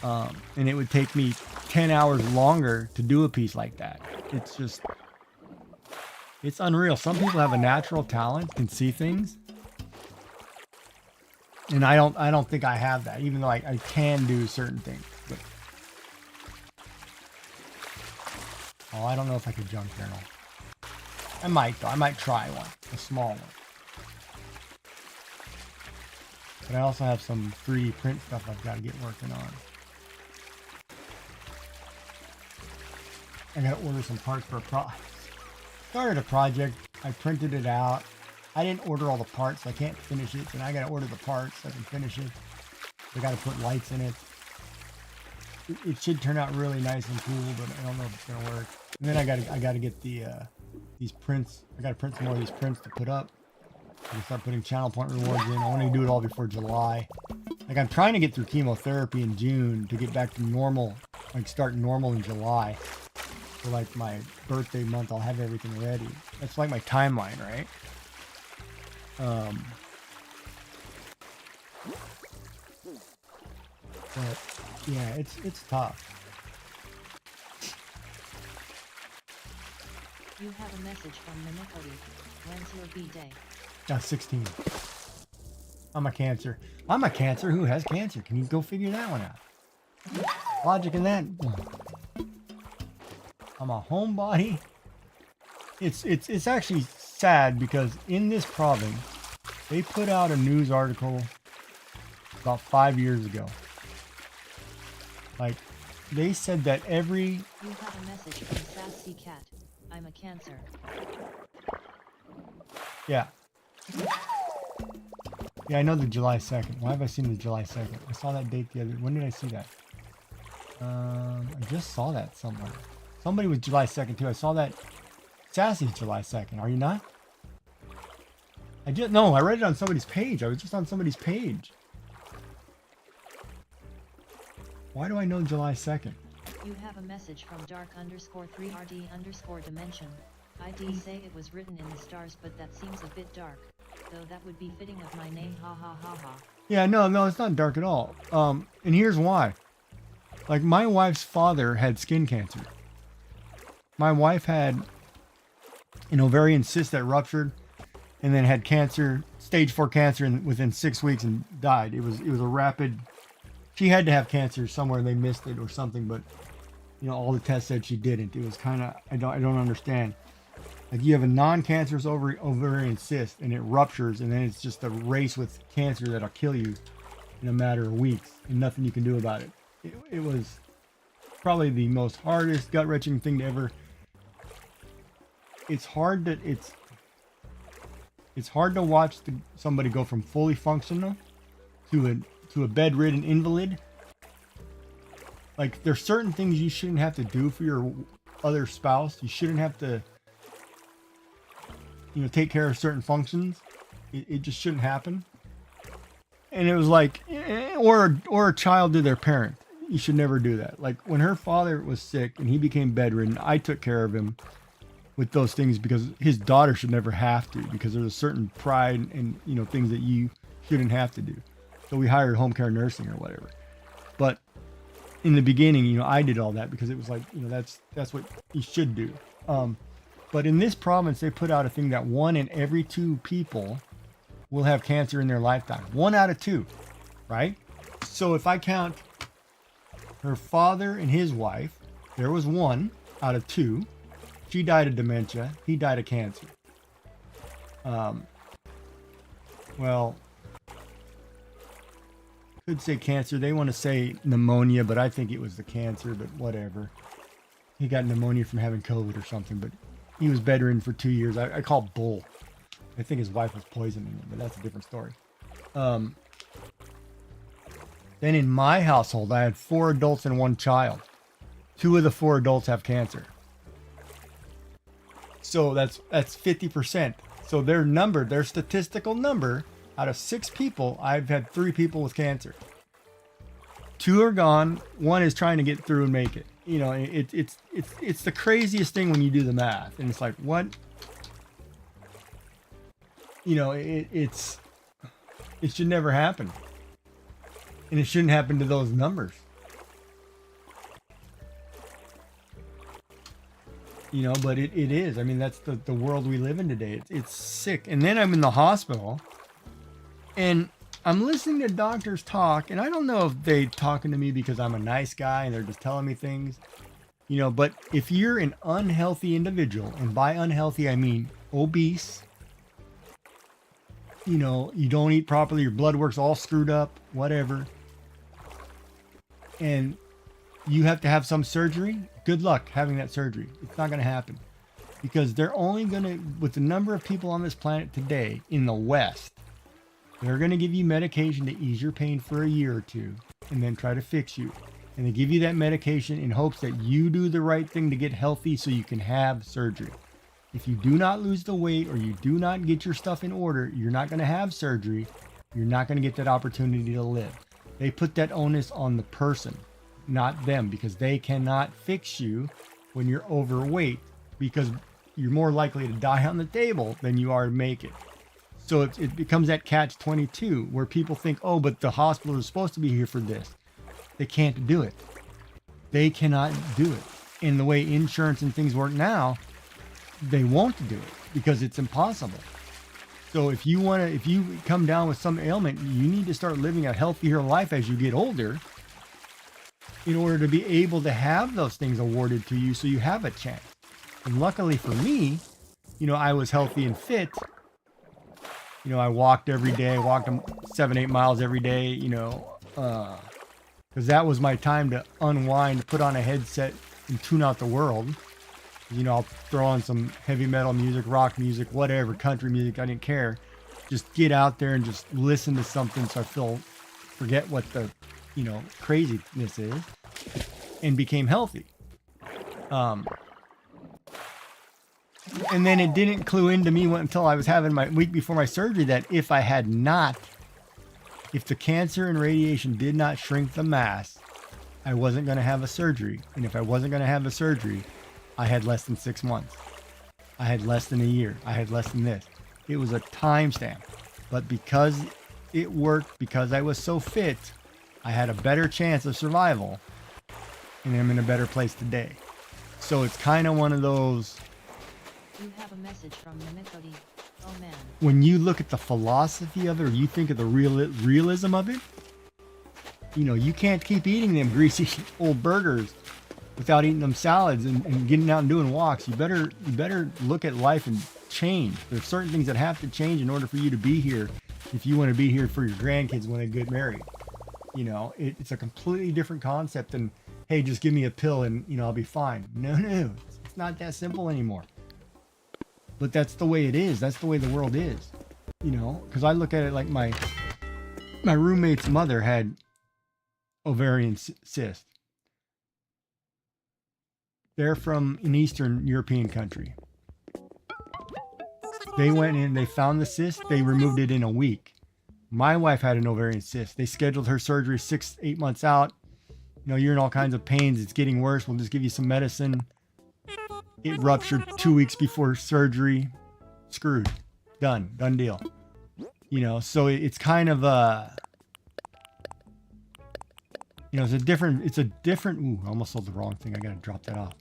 And it would take me 10 hours longer to do a piece like that. It's just, it's unreal. Some people have a natural talent, can see things. And I don't think I have that, even though I can do certain things. But, oh, I don't know if I could junk journal. I might though. I might try one, a small one. But I also have some 3D print stuff I've got to get working on. I got to order some parts for a started a project. I printed it out. I didn't order all the parts, so I can't finish it. And I got to order the parts so I can finish it. I got to put lights in it. It should turn out really nice and cool, but I don't know if it's gonna work. And then I got to get the these prints. I got to print some more of these prints to put up. I can start putting channel point rewards in. I want to do it all before July. Like I'm trying to get through chemotherapy in June to get back to normal, like start normal in July. For like my birthday month, I'll have everything ready. That's like my timeline, right? But yeah, it's tough. You have a message from Minikodi. When's your B-day? 16. I'm a Cancer. I'm a Cancer who has cancer. Can you go figure that one out? Logic in that. I'm a homebody. It's actually sad because in this province, they put out a news article about 5 years ago. Like, they said that every... You have a message from Sassy Cat. I'm a Cancer. Yeah. Yeah, I know the July 2nd. Why have I seen the July 2nd? I saw that date the other... When did I see that? I just saw that somewhere. Somebody was July 2nd too. I saw that. Sassy's July 2nd. Are you not? No, I read it on somebody's page. I was just on somebody's page. Why do I know July 2nd? You have a message from dark_3rd_dimension. ID say it was written in the stars, but that seems a bit dark. Though that would be fitting of my name, ha ha ha ha. Yeah, no, it's not dark at all. And here's why. Like, my wife's father had skin cancer. My wife had an ovarian cyst that ruptured, and then had cancer, stage 4 cancer, within 6 weeks and died. It was a rapid. She had to have cancer somewhere and they missed it or something, but all the tests said she didn't. It was kind of I don't understand. Like you have a non-cancerous ovarian cyst and it ruptures, and then it's just a race with cancer that'll kill you in a matter of weeks, and nothing you can do about it. It was probably the most hardest, gut-wrenching thing to ever. It's hard to watch somebody go from fully functional to a bedridden invalid. Like there's certain things you shouldn't have to do for your other spouse. You shouldn't have to, take care of certain functions. It just shouldn't happen. And it was like, or a child to their parent. You should never do that. Like when her father was sick and he became bedridden, I took care of him with those things because his daughter should never have to, because there's a certain pride and things that you shouldn't have to do. So we hired home care nursing or whatever. But in the beginning, I did all that because it was like, that's what you should do. But in this province, they put out a thing that 1 in every 2 people will have cancer in their lifetime. 1 out of 2, right? So if I count her father and his wife, there was 1 out of 2. She died of dementia. He died of cancer. Well, could say cancer. They want to say pneumonia, but I think it was the cancer, but whatever. He got pneumonia from having COVID or something, but he was bedridden for 2 years. I call bull. I think his wife was poisoning him, but that's a different story. Then in my household, I had 4 adults and 1 child. 2 of the 4 adults have cancer. So that's 50%. So their statistical number, out of 6 people, I've had 3 people with cancer. 2 are gone. 1 is trying to get through and make it. It's the craziest thing when you do the math, and it's like, what? It should never happen, and it shouldn't happen to those numbers. But it is. I mean, that's the world we live in today. It's sick. And then I'm in the hospital, and I'm listening to doctors talk, and I don't know if they talking to me because I'm a nice guy and they're just telling me things, but if you're an unhealthy individual, and by unhealthy, I mean obese, you don't eat properly, your blood work's all screwed up, whatever, and you have to have some surgery, good luck having that surgery. It's not going to happen, because they're only going to, with the number of people on this planet today in the West, they're going to give you medication to ease your pain for a year or 2 and then try to fix you. And they give you that medication in hopes that you do the right thing to get healthy so you can have surgery. If you do not lose the weight or you do not get your stuff in order, you're not going to have surgery. You're not going to get that opportunity to live. They put that onus on the person, not them, because they cannot fix you when you're overweight, because you're more likely to die on the table than you are to make it. So it becomes that catch-22 where people think, oh, but the hospital is supposed to be here for this. They can't do it. They cannot do it. In the way insurance and things work now, they won't do it because it's impossible. So if you come down with some ailment, you need to start living a healthier life as you get older in order to be able to have those things awarded to you so you have a chance. And luckily for me, I was healthy and fit. I walked every day, walked 7-8 miles every day, because that was my time to unwind, put on a headset and tune out the world. I'll throw on some heavy metal music, rock music, whatever, country music, I didn't care. Just get out there and just listen to something so I forget what the, craziness is, and became healthy. And then it didn't clue into me until I was having my week before my surgery that if the cancer and radiation did not shrink the mass, I wasn't going to have a surgery. And if I wasn't going to have a surgery, I had less than 6 months. I had less than a year. I had less than this. It was a timestamp. But because it worked, because I was so fit, I had a better chance of survival. And I'm in a better place today. So it's kind of one of those. You have a message from Mimikodi. Oh man. when you look at the philosophy of it, or you think of the realism of it, you know, you can't keep eating them greasy old burgers without eating them salads and getting out and doing walks. You better look at life and change. There's certain things that have to change in order for you to be here, if you want to be here for your grandkids when they get married. You know, it's a completely different concept than, hey, just give me a pill and, you know, I'll be fine. No, it's not that simple anymore. But that's the way it is. That's the way the world is. You know, because I look at it like my roommate's mother had ovarian cyst. They're from an Eastern European country. They went in, they found the cyst, they removed it in a week. My wife had an ovarian cyst. They scheduled her surgery 6-8 months out. You know, you're in all kinds of pains. It's getting worse. We'll just give you some medicine. It ruptured 2 weeks before surgery. Screwed. Done deal. You know, so it's kind of you know, it's a different, ooh, I almost sold the wrong thing. I got to drop that off.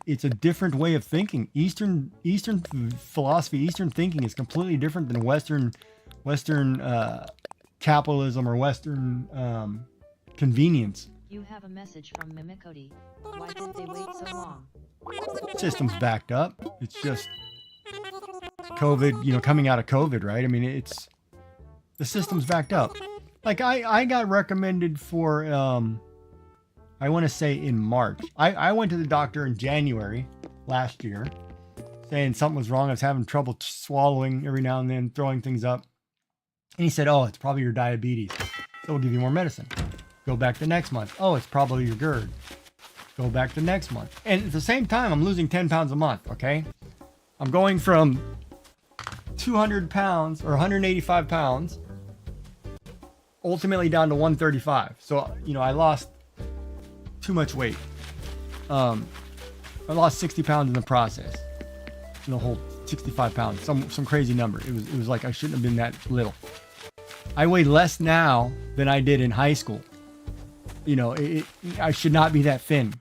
It's a different way of thinking. Eastern philosophy, Eastern thinking is completely different than Western capitalism or Western convenience. You have a message from Mimikody. Why did they wait so long? System's backed up. It's just COVID, you know, coming out of COVID, right? I mean, the system's backed up. Like I got recommended for, I want to say in March. I went to the doctor in January last year saying something was wrong. I was having trouble swallowing every now and then, throwing things up. And he said, oh, it's probably your diabetes. So we'll give you more medicine. Go back the next month. Oh, it's probably your GERD. Go back the next month. And at the same time, I'm losing 10 pounds a month, okay? I'm going from 200 pounds or 185 pounds ultimately down to 135. So, you know, I lost too much weight. I lost 60 pounds in the process. The whole 65 pounds, some crazy number. It was like I shouldn't have been that little. I weigh less now than I did in high school. You know, I should not be that thin.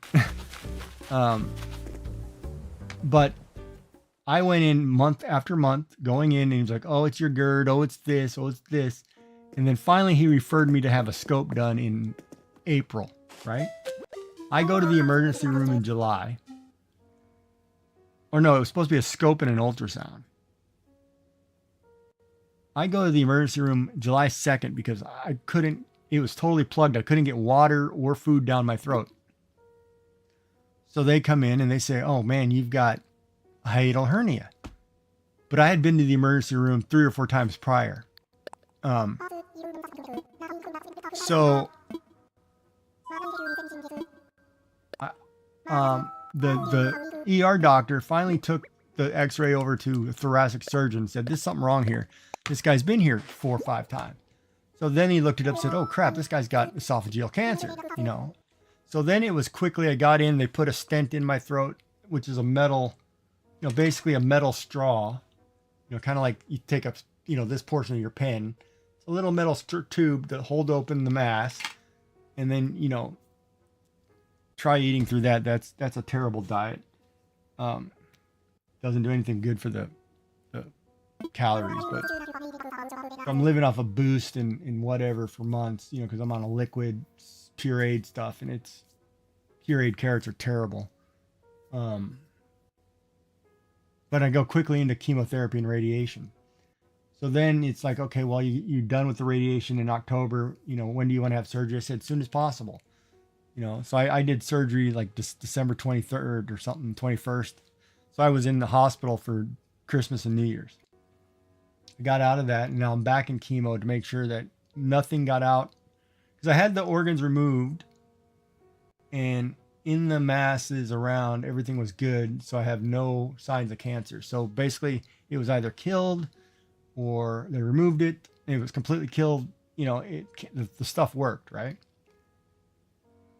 But I went in month after month, going in, and he was like, oh, it's your GERD. Oh, it's this. Oh, it's this. And then finally he referred me to have a scope done in April, right? I go to the emergency room in July. Or no, it was supposed to be a scope and an ultrasound. I go to the emergency room July 2nd because it was totally plugged. I couldn't get water or food down my throat. So they come in and they say, oh man, you've got a hiatal hernia. But I had been to the emergency room 3 or 4 times prior. The ER doctor finally took the x-ray over to a thoracic surgeon and said, there's something wrong here. This guy's been here 4 or 5 times. So then he looked it up and said, oh crap, this guy's got esophageal cancer, you know. So then it was quickly, I got in, they put a stent in my throat, which is a metal, you know, basically a metal straw, you know, kind of like you take up, you know, this portion of your pen. It's a little metal tube to hold open the mass. And then, you know, try eating through that. That's a terrible diet. Doesn't do anything good for the calories, but I'm living off a Boost and whatever for months, you know, because I'm on a liquid pureed stuff, and it's pureed carrots are terrible. But I go quickly into chemotherapy and radiation. So then it's like, okay, well, you're done with the radiation in October. You know, when do you want to have surgery? I said, as soon as possible. You know, so I did surgery like December 23rd or something, 21st. So I was in the hospital for Christmas and New Year's. I got out of that, and now I'm back in chemo to make sure that nothing got out. Because I had the organs removed, and in the masses around, everything was good. So I have no signs of cancer. So basically, it was either killed or they removed it. And it was completely killed. You know, the stuff worked, right?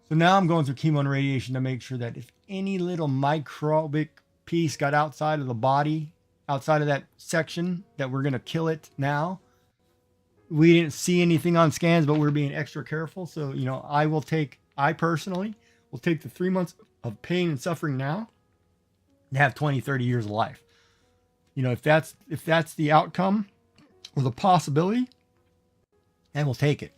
So now I'm going through chemo and radiation to make sure that if any little microbic piece got outside of the body, outside of that section, that we're going to kill it now. We didn't see anything on scans, but we're being extra careful. So, you know, I personally will take the 3 months of pain and suffering now and have 20, 30 years of life. You know, if that's the outcome or the possibility, then we'll take it.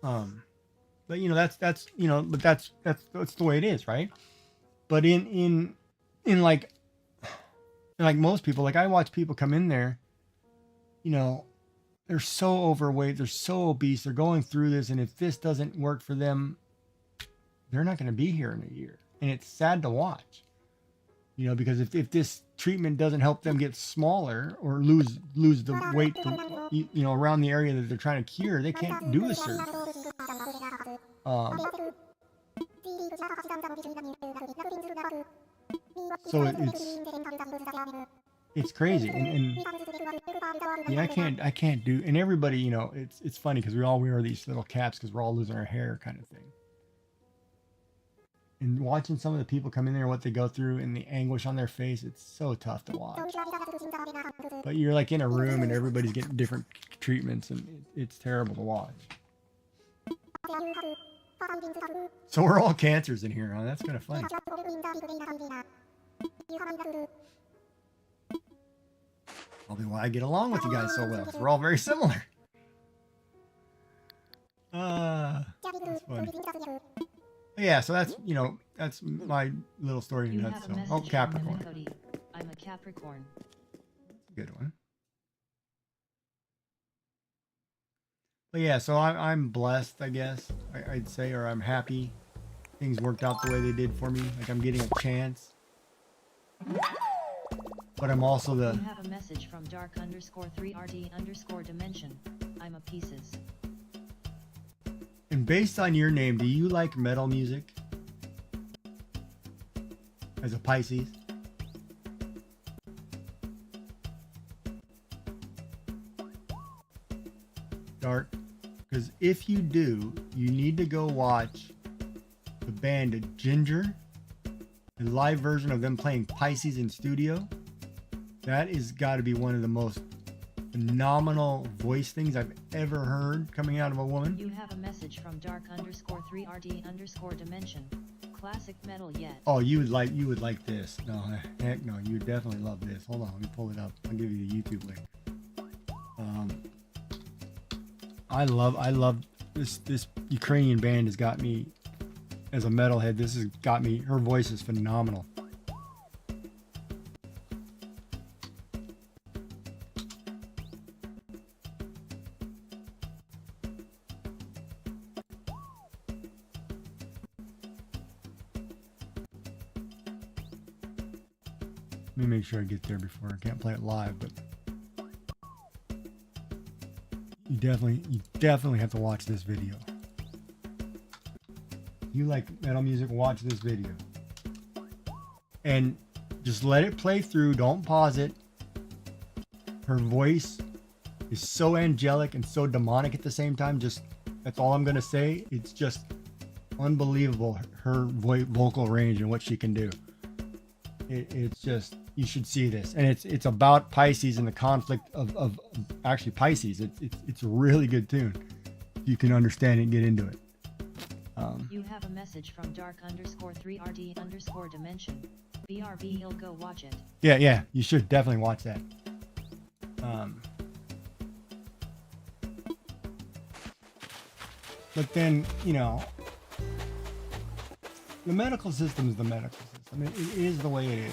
But you know, that's you know, but that's the way it is, right? But in like most people, like I watch people come in there, you know, they're so overweight, they're so obese, they're going through this, and if this doesn't work for them, they're not going to be here in a year. And it's sad to watch, you know, because if this treatment doesn't help them get smaller or lose the weight, you know, around the area that they're trying to cure, they can't do a surgery. So it's crazy, and yeah, I can't do, and everybody, you know, it's funny because we all wear these little caps because we're all losing our hair, kind of thing. And watching some of the people come in there, what they go through, and the anguish on their face, it's so tough to watch. But you're like in a room, and everybody's getting different treatments, and it's terrible to watch. So we're all cancers in here, huh? That's kind of funny. Probably why I get along with you guys so well, 'cause we're all very similar. That's funny. Yeah, so that's, you know, that's my little story. You Nuts, have a so. message Oh, from Capricorn. Mimikody. I'm a Capricorn. Good one. But yeah, so I'm blessed, I guess, I'd say, or I'm happy. Things worked out the way they did for me. Like I'm getting a chance. But I'm also the... You have a message from dark_3RD_dimension. I'm a Pieces. And based on your name, do you like metal music? As a Pisces? Dark? Because if you do, you need to go watch the band Ginger, the live version of them playing Pisces in studio. That is got to be one of the most phenomenal voice things I've ever heard coming out of a woman. You have a message from dark_3RD_dimension. Classic metal yet. Oh, you would like this. No, heck no, you would definitely love this. Hold on, let me pull it up. I'll give you the YouTube link. I love this Ukrainian band has got me as a metalhead. This has got me. Her voice is phenomenal. Let me make sure I get there before I can't play it live, but you definitely have to watch this video. You like metal music, watch this video. And just let it play through, don't pause it. Her voice is so angelic and so demonic at the same time. Just, that's all I'm gonna say. It's just unbelievable, her vocal range and what she can do. It's just, you should see this, and it's about Pisces and the conflict of actually Pisces. It's a really good tune. You can understand it and get into it. You have a message from dark_3RD_dimension. BRB, you'll go watch it. Yeah, you should definitely watch that. But then, you know, the medical system is the medical system. I mean, it is the way it is.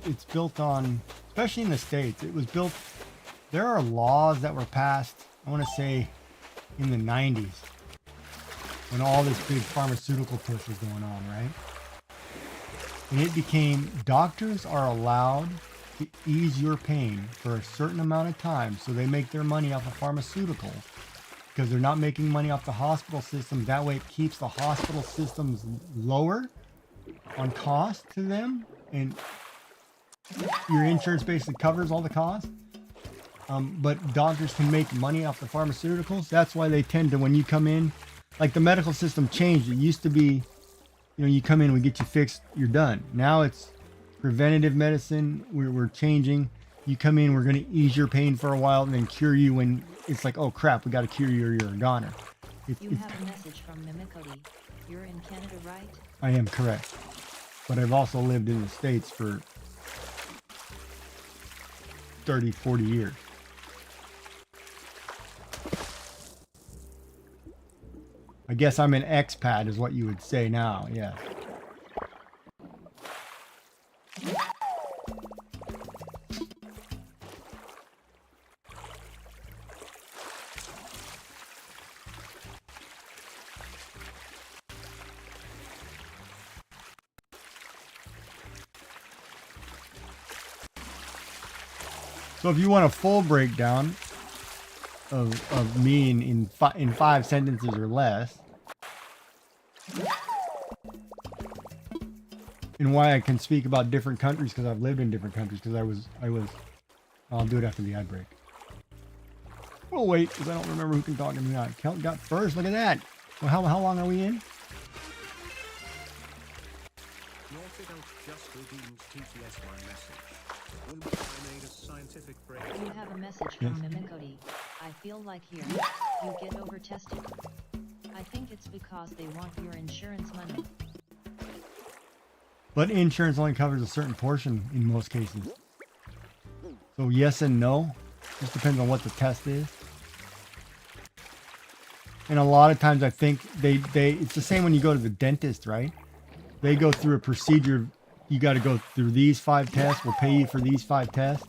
It's built on, especially in the States, it was built, there are laws that were passed, I want to say, in the 90s, when all this big pharmaceutical push was going on, right? And it became, doctors are allowed to ease your pain for a certain amount of time, so they make their money off of pharmaceuticals, because they're not making money off the hospital system. That way it keeps the hospital systems lower on cost to them, and your insurance basically covers all the costs. But doctors can make money off the pharmaceuticals. That's why they tend to, when you come in, like the medical system changed. It used to be, you know, you come in, we get you fixed, you're done. Now it's preventative medicine. We're changing. You come in, we're going to ease your pain for a while and then cure you when it's like, oh crap, we got to cure you or you're a goner. You have a message from Mimikody. You're in Canada, right? I am correct. But I've also lived in the States for 30, 40 years. I guess I'm an expat is what you would say now, yeah. So if you want a full breakdown of me in 5 sentences or less, and why I can speak about different countries because I've lived in different countries because I'll do it after the ad break. We'll wait because I don't remember who can talk to me now. Count got first. Look at that. Well, how long are we in? You have a message from Mimikody. I feel like here, you get over-tested. I think it's because they want your insurance money. But insurance only covers a certain portion in most cases. So yes and no. Just depends on what the test is. And a lot of times I think it's the same when you go to the dentist, right? They go through a procedure. You got to go through these 5 tests. We'll pay you for these 5 tests.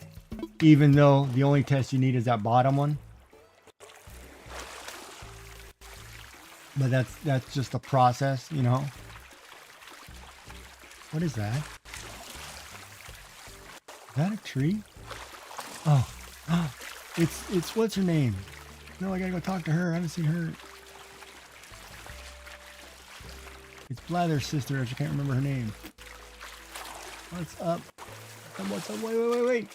Even though the only test you need is that bottom one. But that's just a process, you know. What is that? Is that a tree? Oh, it's what's her name? No, I gotta go talk to her. I haven't seen her. It's Blather's sister. I can't remember her name. What's up? What's up? Wait.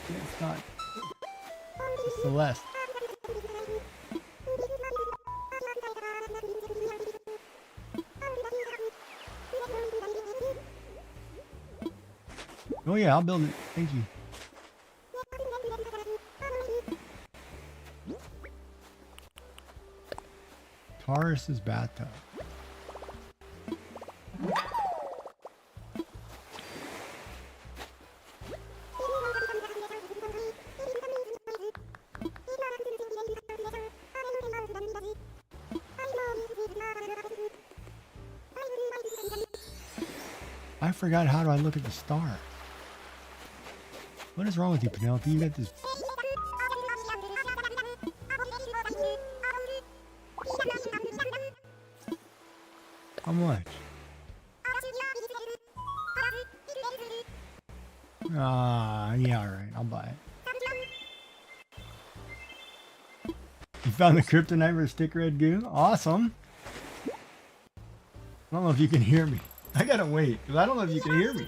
Yeah, it's not. It's Celeste. Oh yeah, I'll build it. Thank you. Taurus's bathtub. I forgot how do I look at the star. What is wrong with you, Penelope? You got this. How much? Yeah, alright, I'll buy it. You found the kryptonite for stick red goo? Awesome. I don't know if you can hear me. I gotta wait, because I don't know if you can hear me.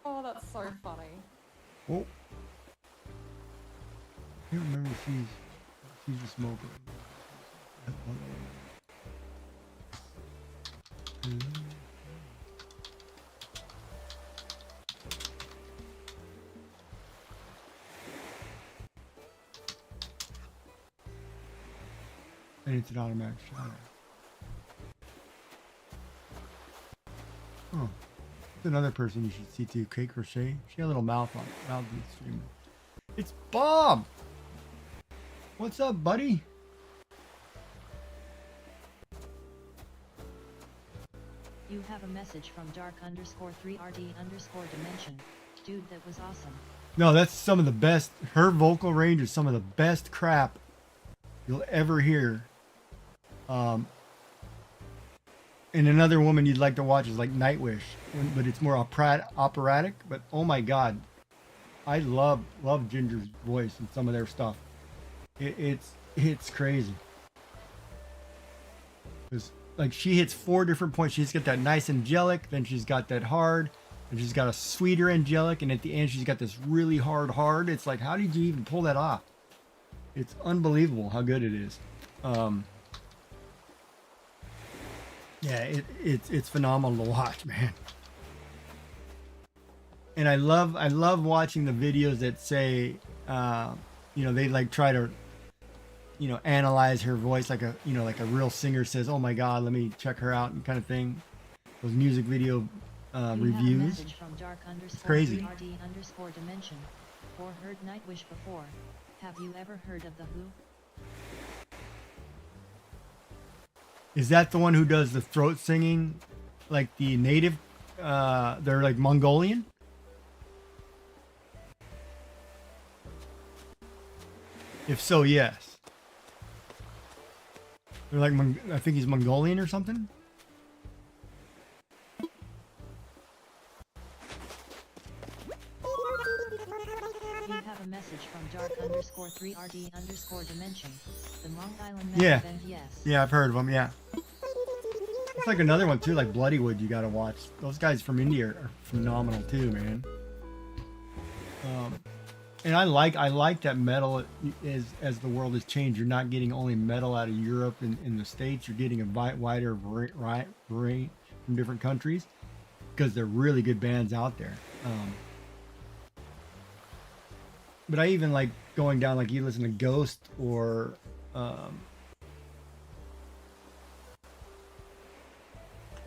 Oh, that's so funny. Oh. I can't remember if she's a smoker. And it's an automatic shot. Oh. Another person you should see too, Kate Crochet. She had a little mouth on it. Mouth in the stream. It's Bob! What's up, buddy? You have a message from dark_3rd_dimension. Dude, that was awesome. No, that's some of the best. Her vocal range is some of the best crap you'll ever hear. And another woman you'd like to watch is like Nightwish, but it's more operatic. But oh my god, I love Ginger's voice and some of their stuff. It's crazy. Cause like she hits 4 different points. She's got that nice angelic, then she's got that hard, and she's got a sweeter angelic, and at the end she's got this really hard. It's like, how did you even pull that off? It's unbelievable how good it is. Yeah, it's phenomenal to watch, man. And I love watching the videos that say, they like try to, analyze her voice like a real singer says, oh my God, let me check her out and kind of thing. Those music video reviews. It's crazy. Dimension. Or heard Nightwish before. Have you ever heard of the Who? Is that the one who does the throat singing, like the native? They're like Mongolian. If so, yes. They're like, I think he's Mongolian or something. We have a message from dark_3rd_dimension. The Long Island Yeah. event, yes. Yeah, I've heard of them. Yeah. It's like another one too, like Bloodywood. You gotta watch. Those guys from India are phenomenal too, man. And I like that metal as the world has changed. You're not getting only metal out of Europe and in the States. You're getting a wider range from different countries because they're really good bands out there. But I even like going down, like you listen to Ghost or the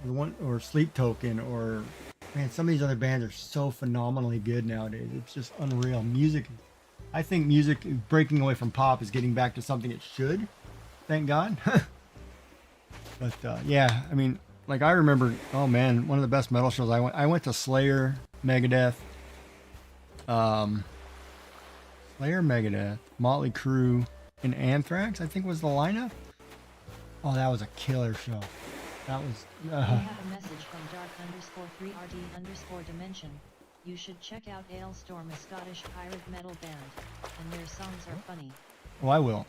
one or Sleep Token or man, some of these other bands are so phenomenally good nowadays. It's just unreal. Music, I think music breaking away from pop is getting back to something it should. Thank God. But yeah, I mean, like I remember, oh man, one of the best metal shows I went to Slayer, Megadeth, Motley Crue, and Anthrax, I think was the lineup. Oh, that was a killer show. That was. We have a message from dark_3rd_dimension. You should check out Ailstorm, a Scottish pirate metal band, and their songs are funny. Oh, I will.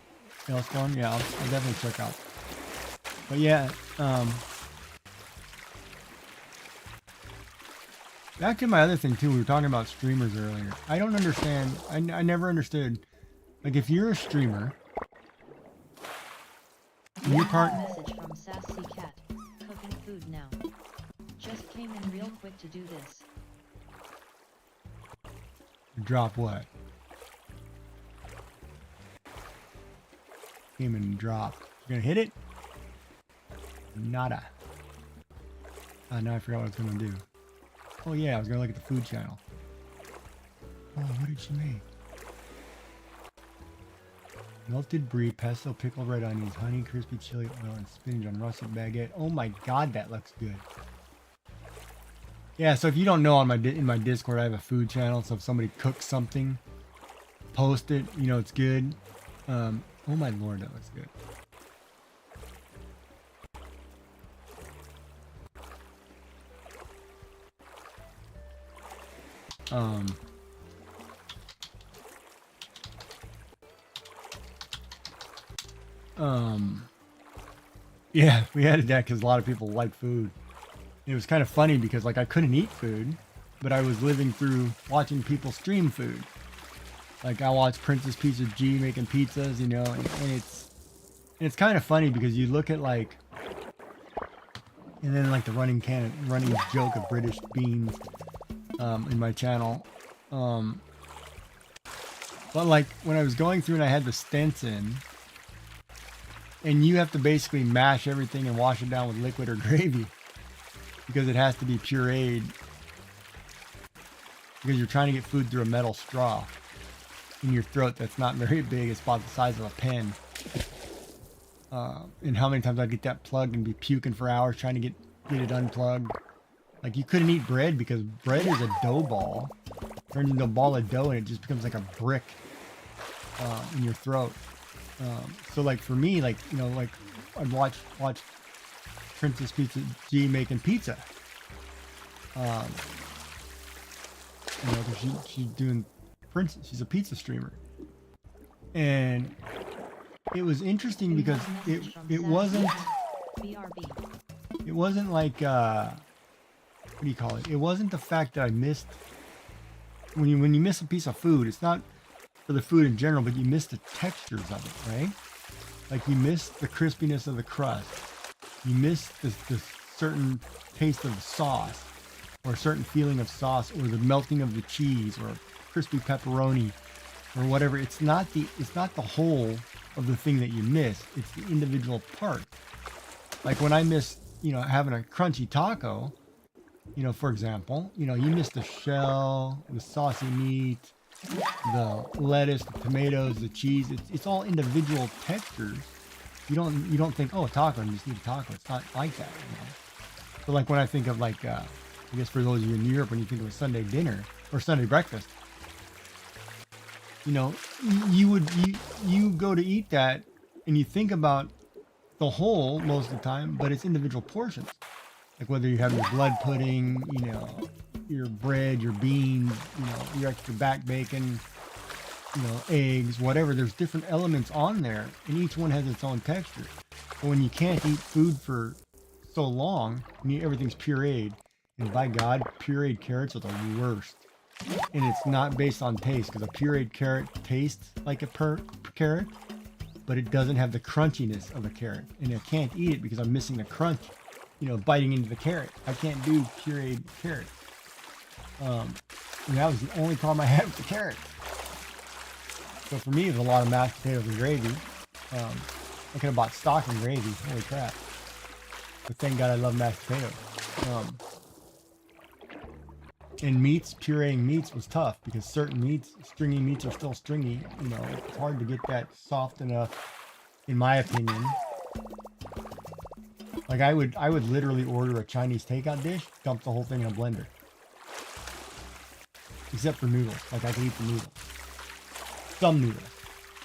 Ailstorm, yeah, I'll definitely check out. But yeah, back to my other thing too. We were talking about streamers earlier. I don't understand. I never understood. Like, if you're a streamer, We you have can't. a message from Sassy Cat. Cooking food now. Just came in real quick to do this. Drop what? Came and drop. You gonna hit it? Nada. Now I forgot what I was gonna do. Oh yeah, I was gonna look at the food channel. Oh, what did she make? Melted brie, pesto, pickled red onions, honey, crispy chili oil, and spinach on russet baguette. Oh my God, that looks good. Yeah, so if you don't know, on in my Discord, I have a food channel. So if somebody cooks something, post it. You know it's good. Oh my Lord, that looks good. Yeah, we added that because a lot of people like food. It was kind of funny because like I couldn't eat food, but I was living through watching people stream food. Like I watched Princess Pizza G making pizzas, you know, and it's kind of funny because you look at like, and then like the running joke of British beans in my channel. But like when I was going through and I had the stents in, and you have to basically mash everything and wash it down with liquid or gravy because it has to be pureed because you're trying to get food through a metal straw in your throat that's not very big. It's about the size of a pen. And how many times I get that plugged and be puking for hours trying to get it unplugged. Like you couldn't eat bread because bread is a dough ball. Turns into a ball of dough and it just becomes like a brick in your throat. So like for me, like, you know, like I'd watch Princess Pizza G making pizza. You know, 'cause she's doing princess. She's a pizza streamer. And it was interesting because it wasn't like what do you call it? It wasn't the fact that I missed when you miss a piece of food, it's not for the food in general, but you miss the textures of it, right? Like you miss the crispiness of the crust. You miss the certain taste of the sauce, or a certain feeling of sauce, or the melting of the cheese, or crispy pepperoni, or whatever. It's not the whole of the thing that you miss. It's the individual part. Like when I miss, having a crunchy taco, for example, you miss the shell, the saucy meat, the lettuce, the tomatoes, the cheese. It's all individual textures. You don't think, oh, a taco, you just need a taco. It's not like that. So like when I think of like, I guess for those of you in Europe, when you think of a Sunday dinner or Sunday breakfast, you go to eat that and you think about the whole most of the time, but it's individual portions. Like whether you have your blood pudding, your bread, your beans, your extra back bacon, eggs, whatever. There's different elements on there, and each one has its own texture. But when you can't eat food for so long, everything's pureed, and by God, pureed carrots are the worst. And it's not based on taste, because a pureed carrot tastes like a carrot, but it doesn't have the crunchiness of a carrot. And I can't eat it because I'm missing the crunch, biting into the carrot. I can't do pureed carrot. And that was the only problem I had with the carrot. So for me, it was a lot of mashed potatoes and gravy. I could have bought stock and gravy. Holy crap. But thank God I love mashed potatoes. And meats, pureeing meats was tough because certain meats, stringy meats are still stringy. It's hard to get that soft enough, in my opinion. Like I would literally order a Chinese takeout dish, dump the whole thing in a blender. Except for noodles. Like I could eat the noodles. Some noodles.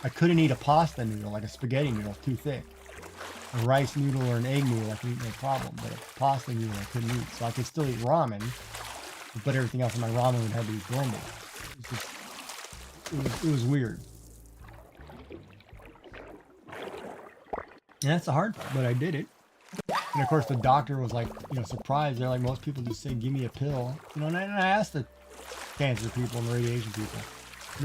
I couldn't eat a pasta noodle, like a spaghetti noodle, it's too thick. A rice noodle or an egg noodle I could eat no problem, but a pasta noodle I couldn't eat. So I could still eat ramen, but everything else in my ramen would have to be blended. It was weird. And that's the hard part, but I did it. And of course the doctor was like, surprised. They're like, most people just say, give me a pill. And I asked the cancer people and the radiation people.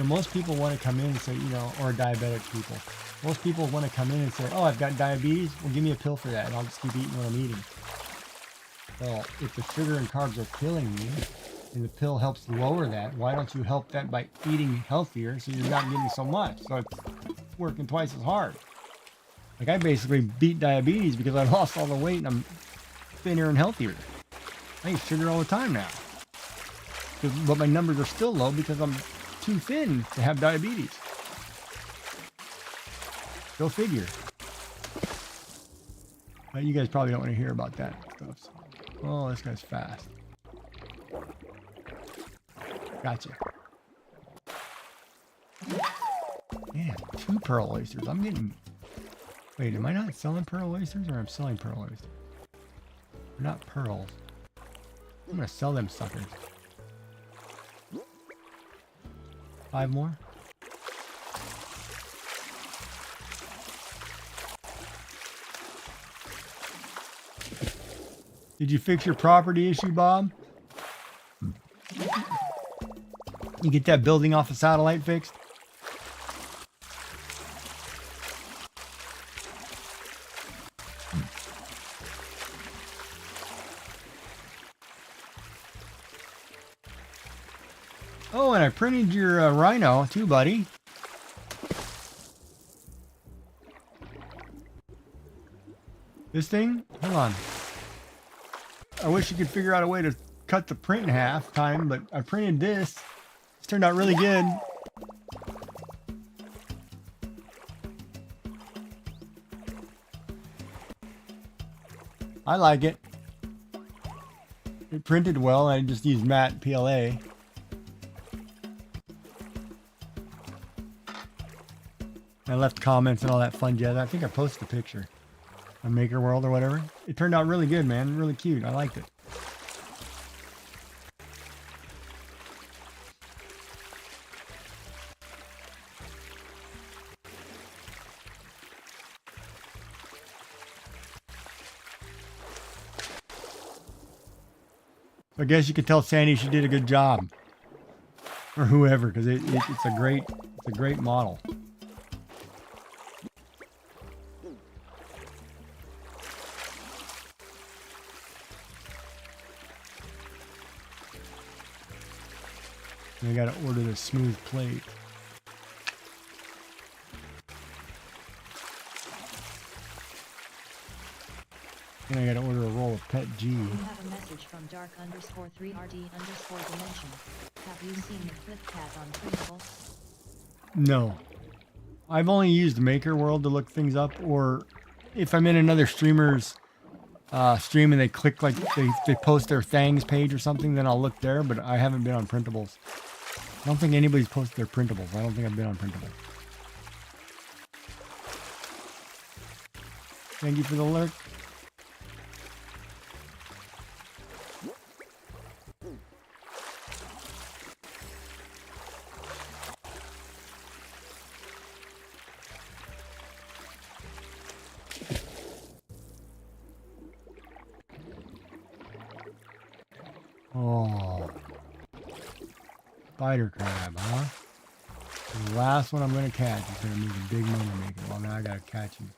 Most people want to come in and say, or diabetic people. Most people want to come in and say, oh, I've got diabetes. Well, give me a pill for that, and I'll just keep eating what I'm eating. Well, if the sugar and carbs are killing you, and the pill helps lower that, why don't you help that by eating healthier so you're not getting so much? So it's working twice as hard. Like I basically beat diabetes because I lost all the weight and I'm thinner and healthier. I eat sugar all the time now. But my numbers are still low because I'm too thin to have diabetes. Go figure. You guys probably don't want to hear about that stuff. So. Oh, this guy's fast. Gotcha. Man, 2 pearl oysters. I'm getting... Wait, am I not selling pearl oysters or I'm selling pearl oysters? They're not pearls. I'm gonna sell them suckers. 5 more? Did you fix your property issue, Bob? You get that building off a satellite fixed? Oh, and I printed your rhino too, buddy. This thing? Hold on. I wish you could figure out a way to cut the print in half time, but I printed this. It's turned out really good. I like it. It printed well. I just used matte PLA. I left comments and all that fun jazz. I think I posted a picture on Maker World or whatever. It turned out really good, man. Really cute. I liked it. I guess you could tell Sandy she did a good job, or whoever, because it's a great model. And I gotta order the smooth plate. And I gotta order a roll of Pet G. You have a message from dark_3rd_dimension. Have you seen the flip cat on printable? No. I've only used Maker World to look things up, or if I'm in another streamer's stream and they click like they post their Thangs page or something, then I'll look there, but I haven't been on printables. I don't think anybody's posted their printables. I don't think I've been on printables. Thank you for the lurk. Oh. Spider crab, huh? The last one I'm gonna catch is gonna make a big money maker. Well, now I gotta catch him.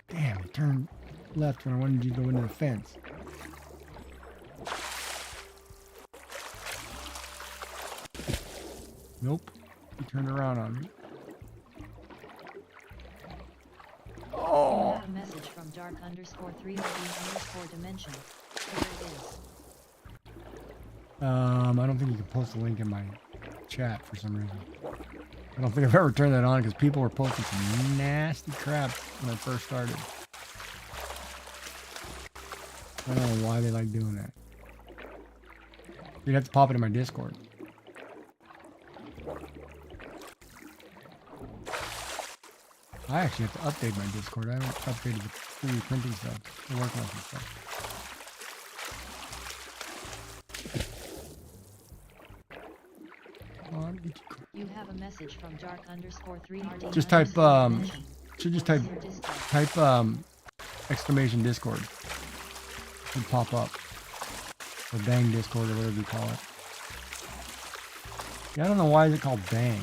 Damn, he turned left when I wanted you to go into the fence. Nope. He turned around on me. You Oh! have a message from dark_3rd_dimension. Here it is. I don't think you can post a link in my chat for some reason. I don't think I've ever turned that on because people were posting some nasty crap when I first started. I don't know why they like doing that. You'd have to pop it in my Discord. I actually have to update my Discord. I haven't updated the 3D printing stuff. I'm working on some stuff. Come on, get you. You have a message from dark_3rd. Just type, should just type exclamation Discord. Should pop up. Or bang Discord or whatever you call it. Yeah, I don't know why is it called bang.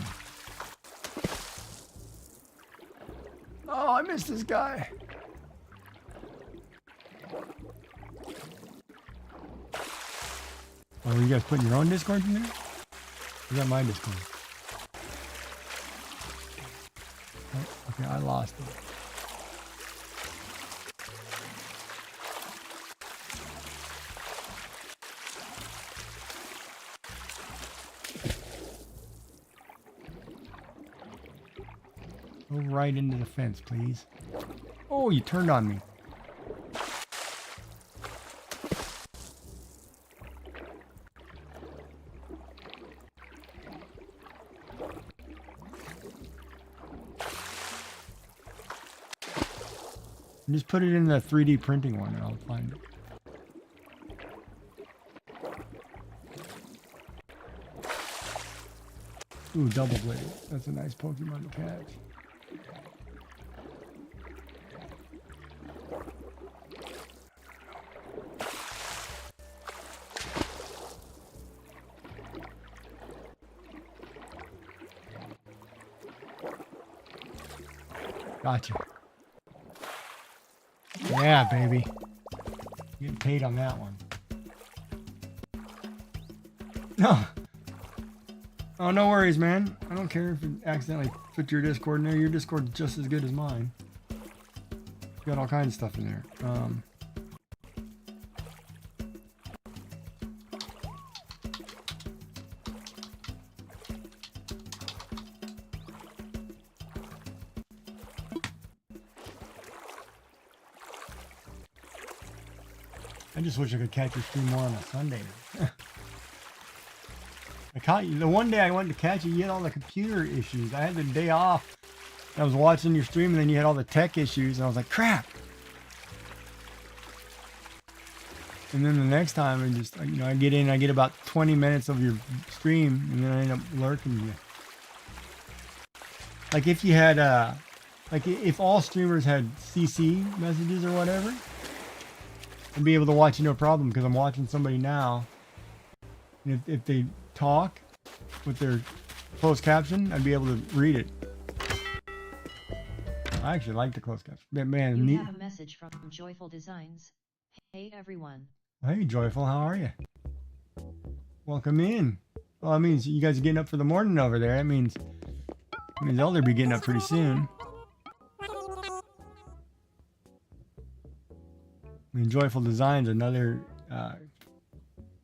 Oh, I missed this guy. Oh, you guys putting your own Discord in there? Or is that my Discord? Oh, okay, I lost it. Go right into the fence, please. Oh, you turned on me. Just put it in the 3D printing one and I'll find it. Ooh, double blade. That's a nice Pokemon to catch. Gotcha. Yeah, baby. Getting paid on that one. No. Oh, no worries, man. I don't care if it accidentally put your Discord in there. Your Discord's just as good as mine. Got all kinds of stuff in there. I just wish I could catch your stream more on a Sunday. I caught you. The one day I went to catch you, you had all the computer issues. I had the day off. I was watching your stream and then you had all the tech issues and I was like, crap. And then the next time I just, you know, I get in, I get about 20 minutes of your stream and then I end up lurking you. Like if you had Like if all streamers had CC messages or whatever, I'd be able to watch you no problem because I'm watching somebody now. And if they talk with their closed caption, I'd be able to read it. I actually like the closed caption. Man, You neat. have a message from Joyful Designs. Hey everyone. Hey, Joyful, how are you? Welcome in. Well, that means you guys are getting up for the morning over there. That means Elder be getting up pretty soon. I mean, Joyful Designs, another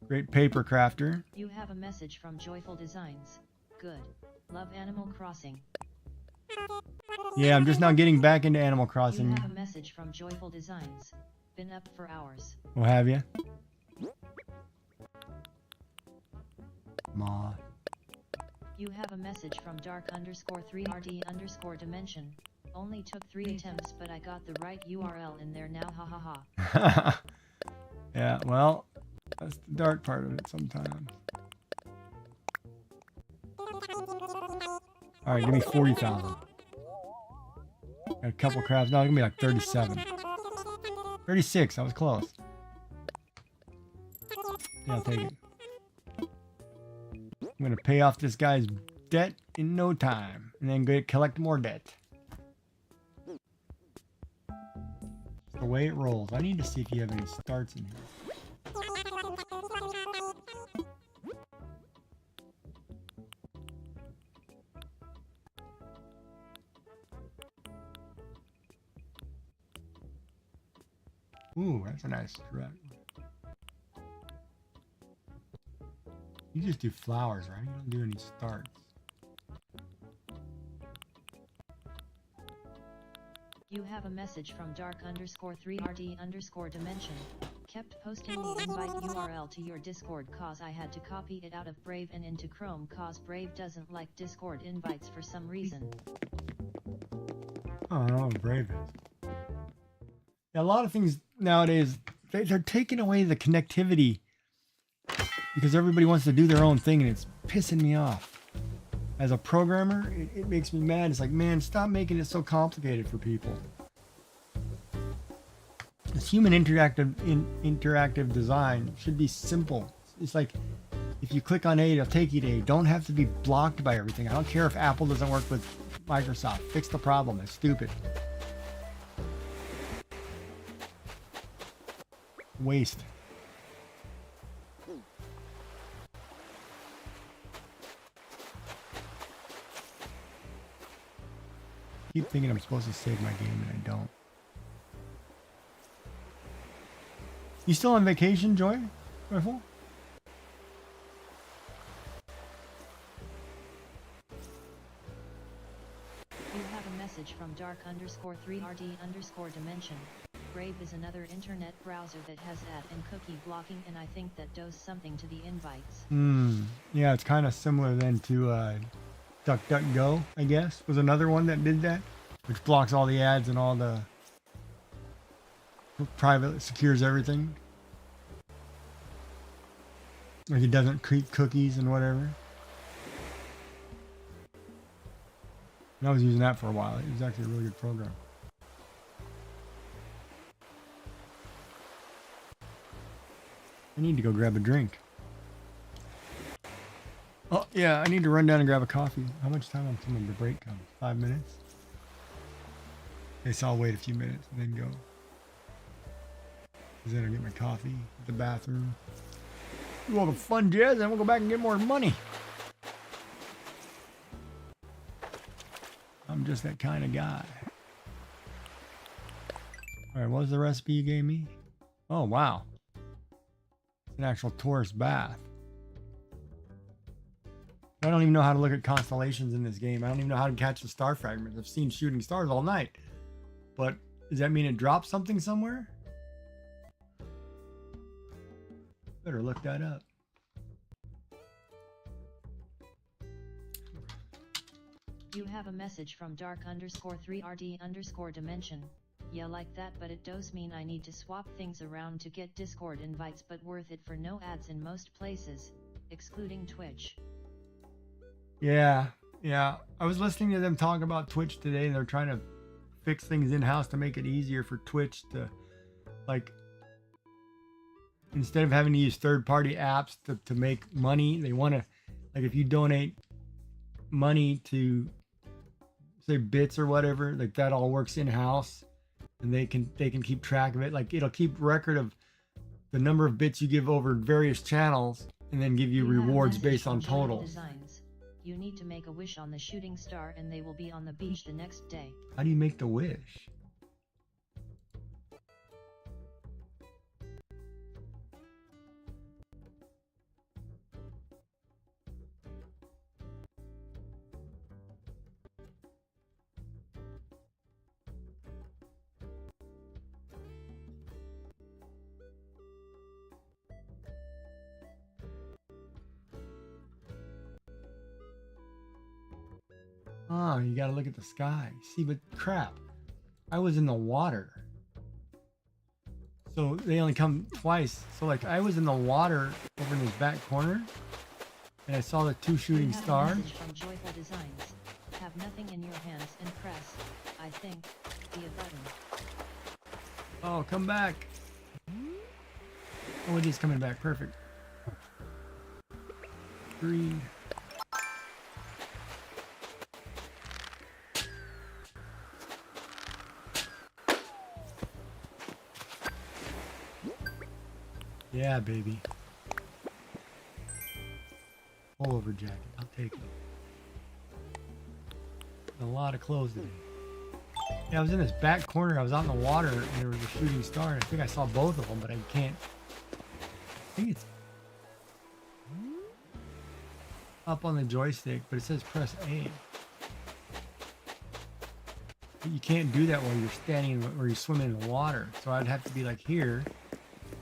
great paper crafter. You have a message from Joyful Designs. Good. Love Animal Crossing. Yeah, I'm just now getting back into Animal You Crossing. have a message from Joyful Designs. Been up for hours. Well, have you? Ma. You have a message from dark_3rd_dimension. Only took 3 attempts, but I got the right URL in there now, ha ha ha. Yeah, well, that's the dark part of it sometimes. Alright, give me 40,000. Got a couple crafts. No, it's gonna be like 37. 36, I was close. Yeah, I'll take it. I'm gonna pay off this guy's debt in no time, and then go collect more debt. The way it rolls. I need to see if you have any starts in here. Ooh, that's a nice stretch. You just do flowers, right? You don't do any starts. You have a message from dark_3rd_dimension. Kept posting the invite URL to your Discord cause I had to copy it out of Brave and into Chrome cause Brave doesn't like Discord invites for some reason. Oh, I don't know what Brave is. Yeah, a lot of things nowadays, they're taking away the connectivity because everybody wants to do their own thing and it's pissing me off. As a programmer, it makes me mad. It's like, man, stop making it so complicated for people. This human interactive design should be simple. It's like, if you click on A, it'll take you to A. Don't have to be blocked by everything. I don't care if Apple doesn't work with Microsoft. Fix the problem. It's stupid. Waste. Keep thinking I'm supposed to save my game and I don't. You still on vacation, Joy? Joyful? You have a message from dark_3rd_dimension. Brave is another internet browser that has ad and cookie blocking and I think that does something to the invites. Yeah, it's kind of similar then to DuckDuckGo, I guess, was another one that did that, which blocks all the ads and all the private, secures everything. Like it doesn't create cookies and whatever. And I was using that for a while. It was actually a really good program. I need to go grab a drink. Oh, yeah, I need to run down and grab a coffee. How much time until the break comes? 5 minutes? Okay, so I'll wait a few minutes and then go. Because then I'll get my coffee at the bathroom. Do all the fun jazz, and we'll go back and get more money. I'm just that kind of guy. Alright, what was the recipe you gave me? Oh, wow. It's an actual tourist bath. I don't even know how to look at constellations in this game. I don't even know how to catch the star fragments. I've seen shooting stars all night. But does that mean it drops something somewhere? Better look that up. You have a message from dark_3rd_dimension. Yeah, like that, but it does mean I need to swap things around to get Discord invites, but worth it for no ads in most places, excluding Twitch. Yeah. I was listening to them talk about Twitch today, and they're trying to fix things in-house to make it easier for Twitch to, like, instead of having to use third-party apps to make money, they want to, like, if you donate money to, say, bits or whatever, like that all works in-house, and they can keep track of it. Like, it'll keep record of the number of bits you give over various channels, and then give you have a rewards message based from on Joyful totals. Designs. You need to make a wish on the shooting star and they will be on the beach the next day. How do you make the wish? Oh, you gotta look at the sky. See, but crap, I was in the water. So they only come twice. So like I was in the water over in this back corner, and I saw the two shooting You have a stars. message from Joyful Designs. Have nothing in your hands and press, I think, the button. Oh, come back. Oh, it is coming back. Perfect. Green. Yeah, baby. Pullover jacket. I'll take it. A lot of clothes today. Yeah, I was in this back corner. I was out in the water, and there was a shooting star. And I think I saw both of them, but I can't. I think it's up on the joystick, but it says press A. But you can't do that while you're standing in, or you're swimming in the water. So I'd have to be like here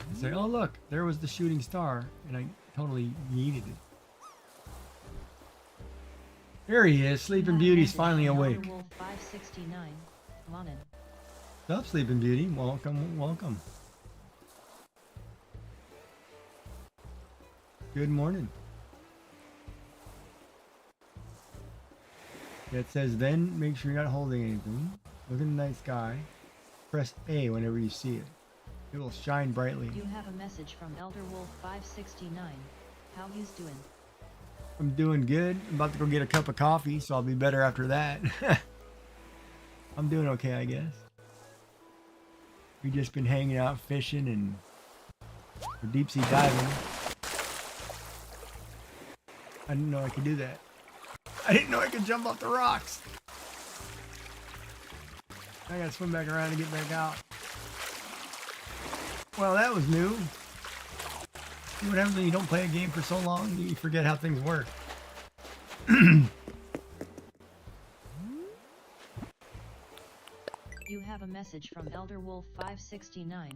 and say, "Oh look, there was the shooting star," and I totally needed it. There he is. Sleeping Beauty's finally awake. Wolf 569. Monin. What's up, Sleeping Beauty? Welcome, welcome. Good morning. It says, then make sure you're not holding anything. Look in the night sky. Press A whenever you see it. It will shine brightly. You have a message from Elder Wolf 569. How you's doing? I'm doing good. I'm about to go get a cup of coffee, so I'll be better after that. I'm doing okay, I guess. We've just been hanging out, fishing, and or deep sea diving. I didn't know I could do that. I didn't know I could jump off the rocks. I gotta swim back around and get back out. Well, that was new. See what happens when you don't play a game for so long? You forget how things work. You have a message from Elder Wolf 569.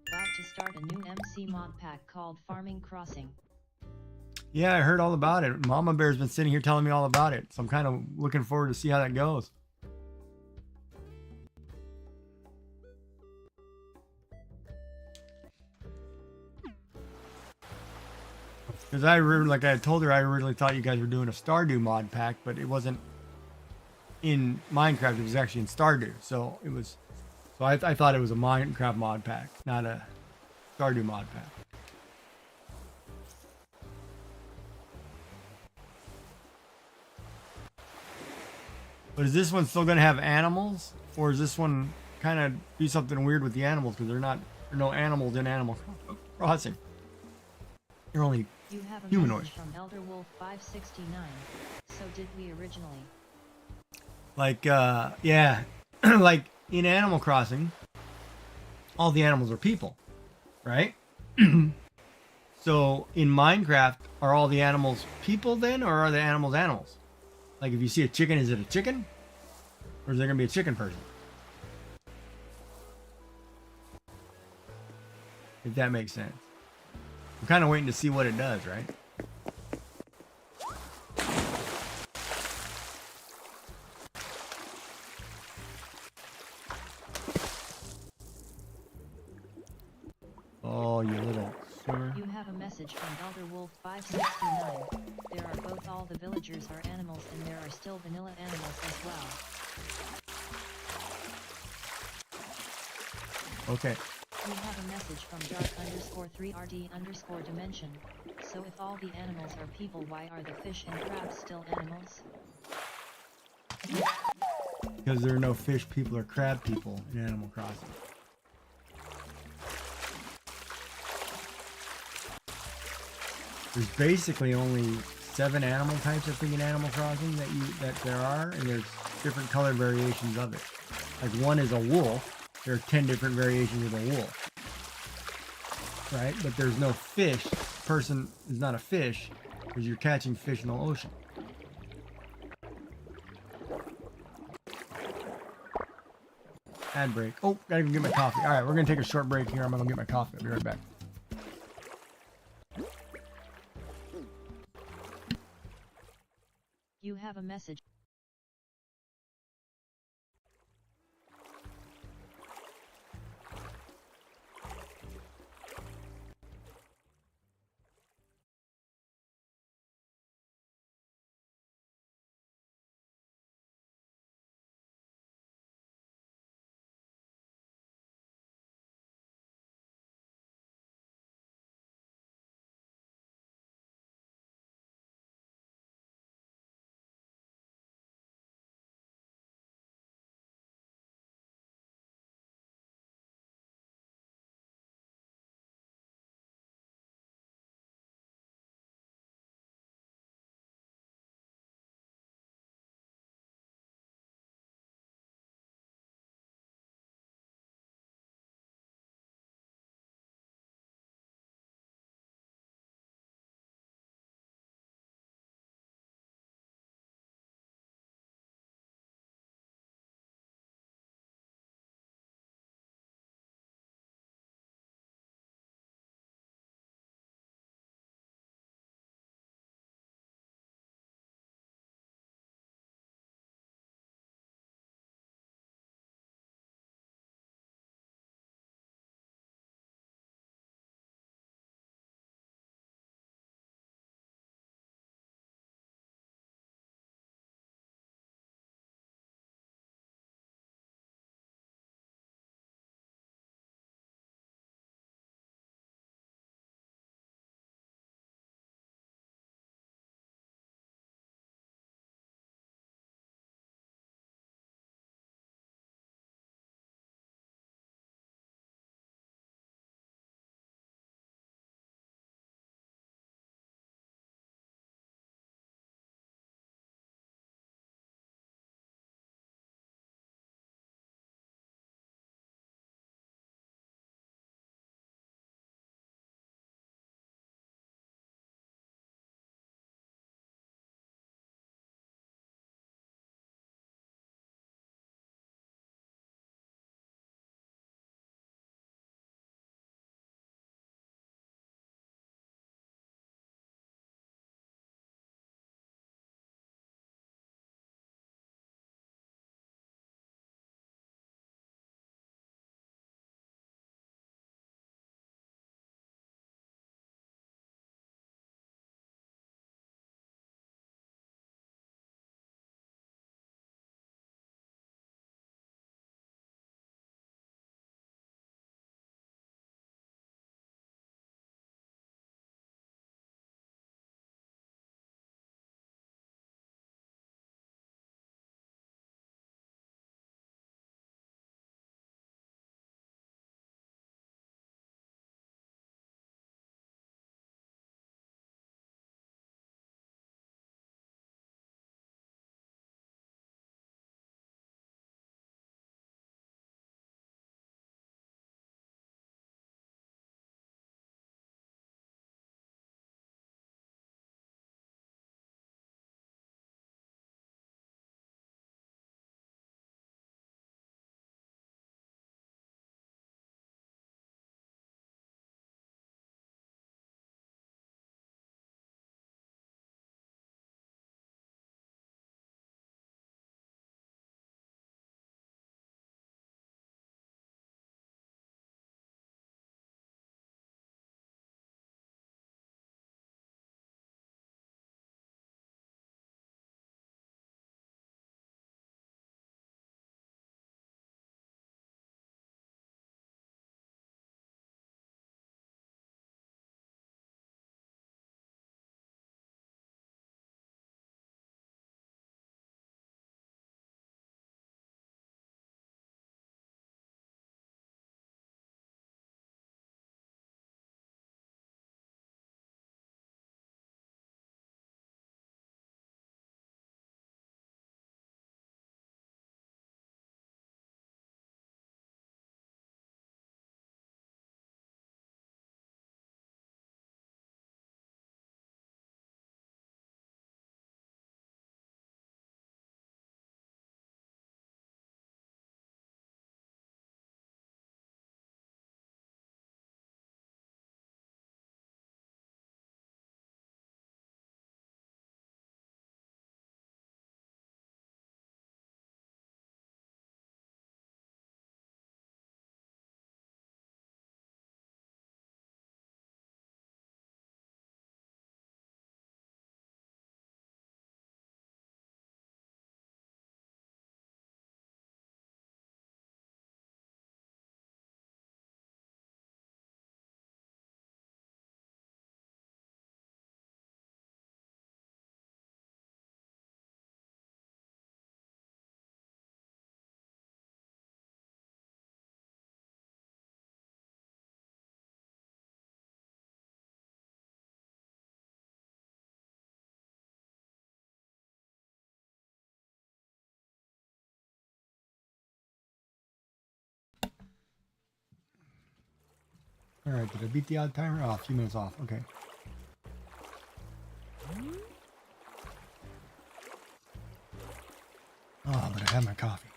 About to start a new MC mod pack called Farming Crossing. Yeah, I heard all about it. Mama Bear's been sitting here telling me all about it. So I'm kind of looking forward to see how that goes. Because like I told her, I originally thought you guys were doing a Stardew mod pack, but it wasn't in Minecraft. It was actually in Stardew. So it was. So I thought it was a Minecraft mod pack, not a Stardew mod pack. But is this one still going to have animals, or is this one kind of do something weird with the animals? Because there are no animals in Animal Crossing. They're only You have a humanoid. message from Elder Wolf 569. So did we originally? Like, yeah, like in Animal Crossing, all the animals are people, right? So in Minecraft, are all the animals people then, or are the animals animals? Like if you see a chicken, is it a chicken? Or is there going to be a chicken person? If that makes sense. I'm kind of waiting to see what it does, right? Oh, you little swimmer. You have a message from Elder Wolf 569. There are both all the villagers are animals and there are still vanilla animals as well. Okay. You have a message from dark_3rd_dimension. So if all the animals are people, why are the fish and crabs still animals? Because there are no fish people or crab people in Animal Crossing. There's basically only 7 animal types, I think, in Animal Crossing that there are, and there's different color variations of it. Like one is a wolf. There are 10 different variations of a wolf. Right? But there's no fish. Person is not a fish because you're catching fish in the ocean. Ad break. Oh, gotta go get my coffee. All right, we're gonna take a short break here. I'm gonna go get my coffee. I'll be right back. You have a message. All right, did I beat the odd timer? Oh, a few minutes off. Okay. Oh, but I have my coffee.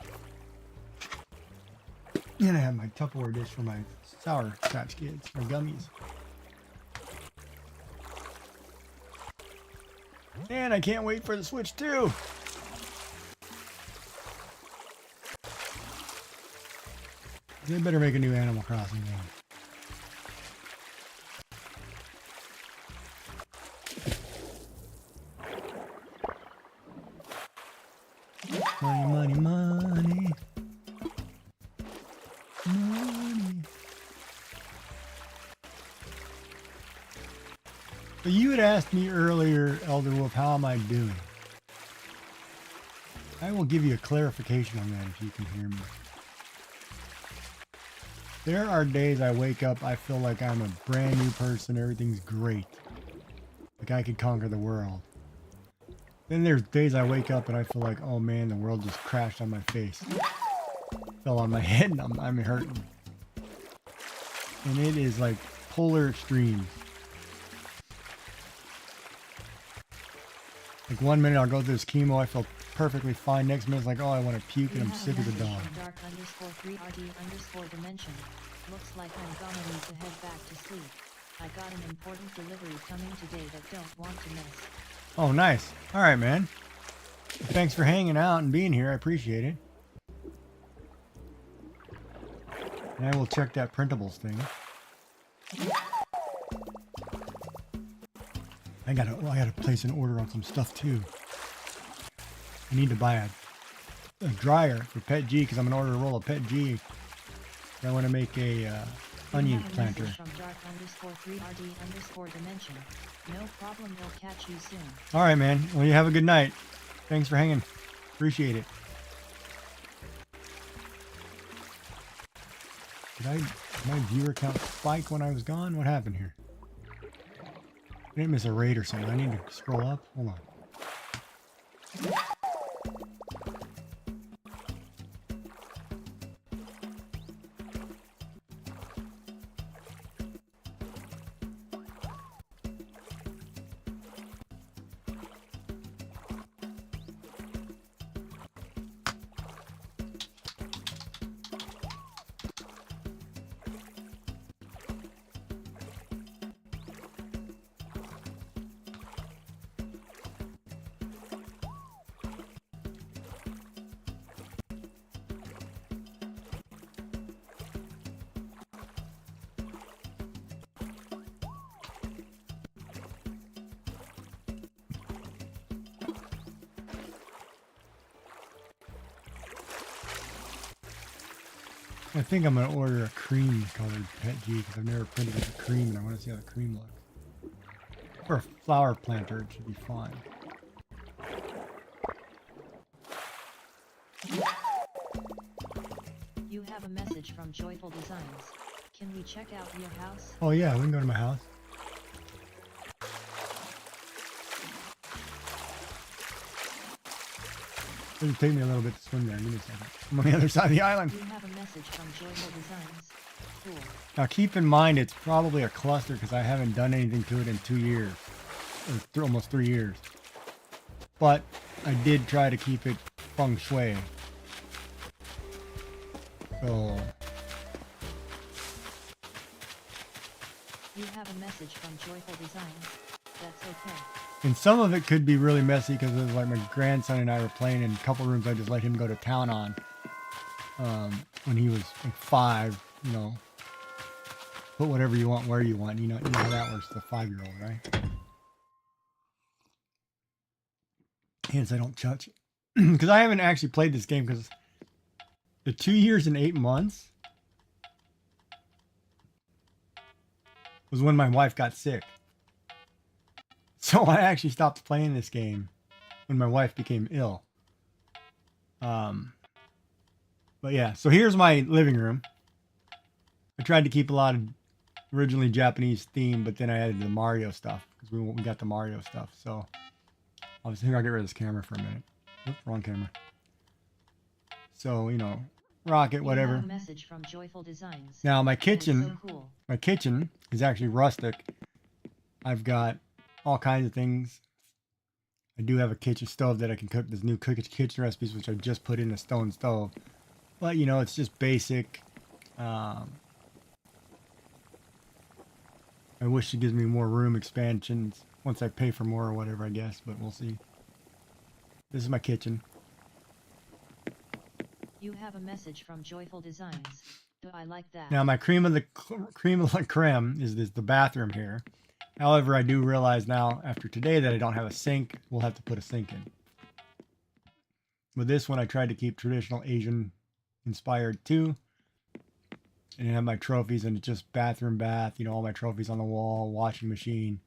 And I have my Tupperware dish for my Sour Patch Kids, my gummies. And I can't wait for the Switch 2. They better make a new Animal Crossing game. Money, money, money. Money. So you had asked me earlier, Elder Wolf, how am I doing? I will give you a clarification on that if you can hear me. There are days I wake up, I feel like I'm a brand new person, everything's great. Like I could conquer the world. Then there's days I wake up and I feel like, oh man, the world just crashed on my face. Fell on my head and I'm hurting. And it is like polar extremes. Like 1 minute I'll go through this chemo, I feel perfectly fine. Next minute it's like, oh, I want to puke and I'm sick as a dog. Dark_3RD_dimension. Looks like I'm gonna need to head back to sleep. I got an important delivery coming today that don't want to miss. Oh, nice. All right, man. Thanks for hanging out and being here. I appreciate it. And I will check that printables thing. I gotta place an order on some stuff too. I need to buy a dryer for Pet G because I'm gonna order a roll of Pet G. I want to make a onion planter. From Dark_3RD_dimension. No problem, we'll catch you soon. All right, man. Well, you have a good night. Thanks for hanging. Appreciate it. Did my viewer count spike when I was gone? What happened here? I didn't miss a raid or something. I need to scroll up. Hold on. I think I'm gonna order a cream colored Pet G because I've never printed with a cream and I want to see how the cream looks. For a flower planter, it should be fine. You have a message from Joyful Designs. Can we check out your house? Oh yeah, we can go to my house. It'll take me a little bit to swim there. Give me a second. I'm on the other side of the island. You have a message from Joyful Designs. Cool. Now keep in mind it's probably a cluster because I haven't done anything to it in 2 years. Or almost 3 years. But I did try to keep it feng shui. So You have a message from Joyful Designs. That's okay. and some of it could be really messy because it was like my grandson and I were playing in a couple rooms I just let him go to town on. When he was like 5, you know. Put whatever you want where you want. You know how that works with a 5-year-old, right? Hence I don't touch it. Because I haven't actually played this game because the 2 years and 8 months was when my wife got sick. So I actually stopped playing this game when my wife became ill. But yeah, so here's my living room. I tried to keep a lot of originally Japanese theme, but then I added the Mario stuff because we got the Mario stuff. So obviously, I'll get rid of this camera for a minute. Oops, wrong camera. So, you know, rocket, You whatever. have a message from Joyful Designs. Now my That is kitchen, so cool. my kitchen is actually rustic. I've got all kinds of things. I do have a kitchen stove that I can cook this new kitchen recipes, which I just put in a stone stove. But you know, it's just basic. I wish it gives me more room expansions once I pay for more or whatever, I guess, but we'll see. This is my kitchen. You have a message from Joyful Designs. Do I like that? Now my cream of the creme is the bathroom here. However, I do realize now after today that I don't have a sink. We'll have to put a sink in. With this one, I tried to keep traditional Asian inspired too. And I have my trophies and it's just bathroom bath, you know, all my trophies on the wall, washing machine.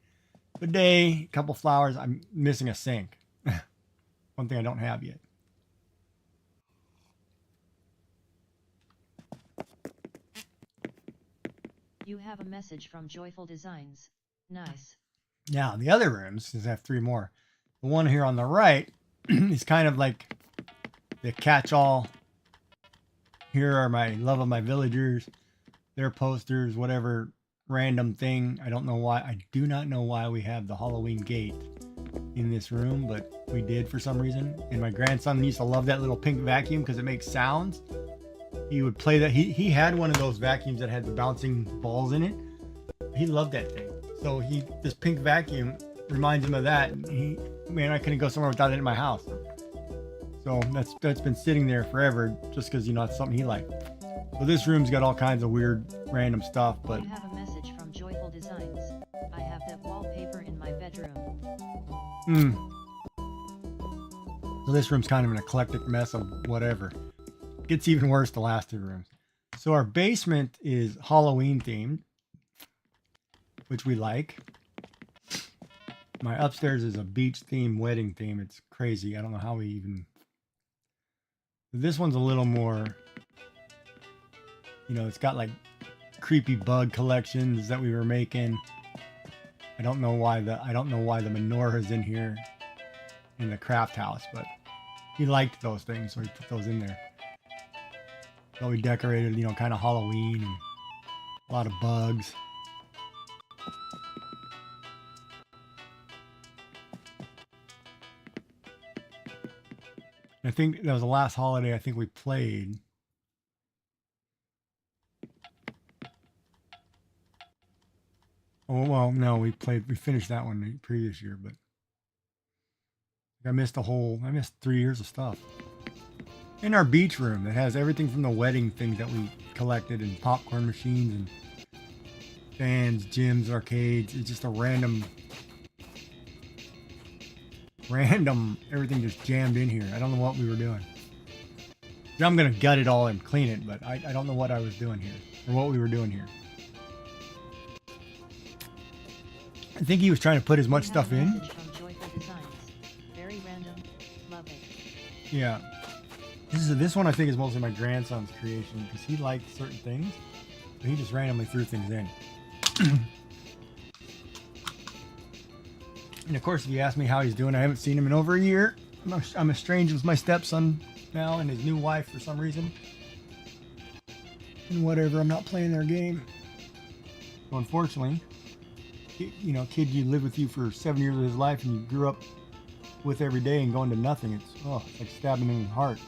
Bidet, a couple flowers. I'm missing a sink. One thing I don't have yet. You have a message from Joyful Designs. Nice. Now, the other rooms, since I have three more. The one here on the right is kind of like the catch-all. Here are my love of my villagers, their posters, whatever random thing. I don't know why. I do not know why we have the Halloween gate in this room, but we did for some reason. And my grandson used to love that little pink vacuum because it makes sounds. He would play that. He had one of those vacuums that had the bouncing balls in it. He loved that thing. So this pink vacuum reminds him of that. And man, I couldn't go somewhere without it in my house. So that's been sitting there forever just because, you know, it's something he liked. So this room's got all kinds of weird random stuff, but You have a message from Joyful Designs. I have that wallpaper in my bedroom. So this room's kind of an eclectic mess of whatever. Gets even worse the last two rooms. So our basement is Halloween themed, which we like. My upstairs is a beach theme, wedding theme. It's crazy. I don't know how we even... This one's a little more, you know, it's got like creepy bug collections that we were making. I don't know why the menorah's in here in the craft house, but he liked those things, so he put those in there. So we decorated, you know, kind of Halloween and a lot of bugs. I think that was the last holiday I think we played. Oh, well, no, we finished that one the previous year, but I missed 3 years of stuff. In our beach room that has everything from the wedding things that we collected and popcorn machines and fans, gyms, arcades. It's just a random everything just jammed in here. I don't know what we were doing. I'm gonna gut it all and clean it, but I don't know what I was doing here or what we were doing here. I think he was trying to put as much stuff in. Message from Joyful Designs. Very random. Love it. Yeah. This one I think is mostly my grandson's creation because he liked certain things, but he just randomly threw things in. And of course, if you ask me how he's doing, I haven't seen him in over a year. I'm estranged with my stepson now and his new wife for some reason. And whatever, I'm not playing their game. So unfortunately, you know, kid you live with you for 7 years of his life and you grew up with every day and going to nothing. It's like stabbing in the heart.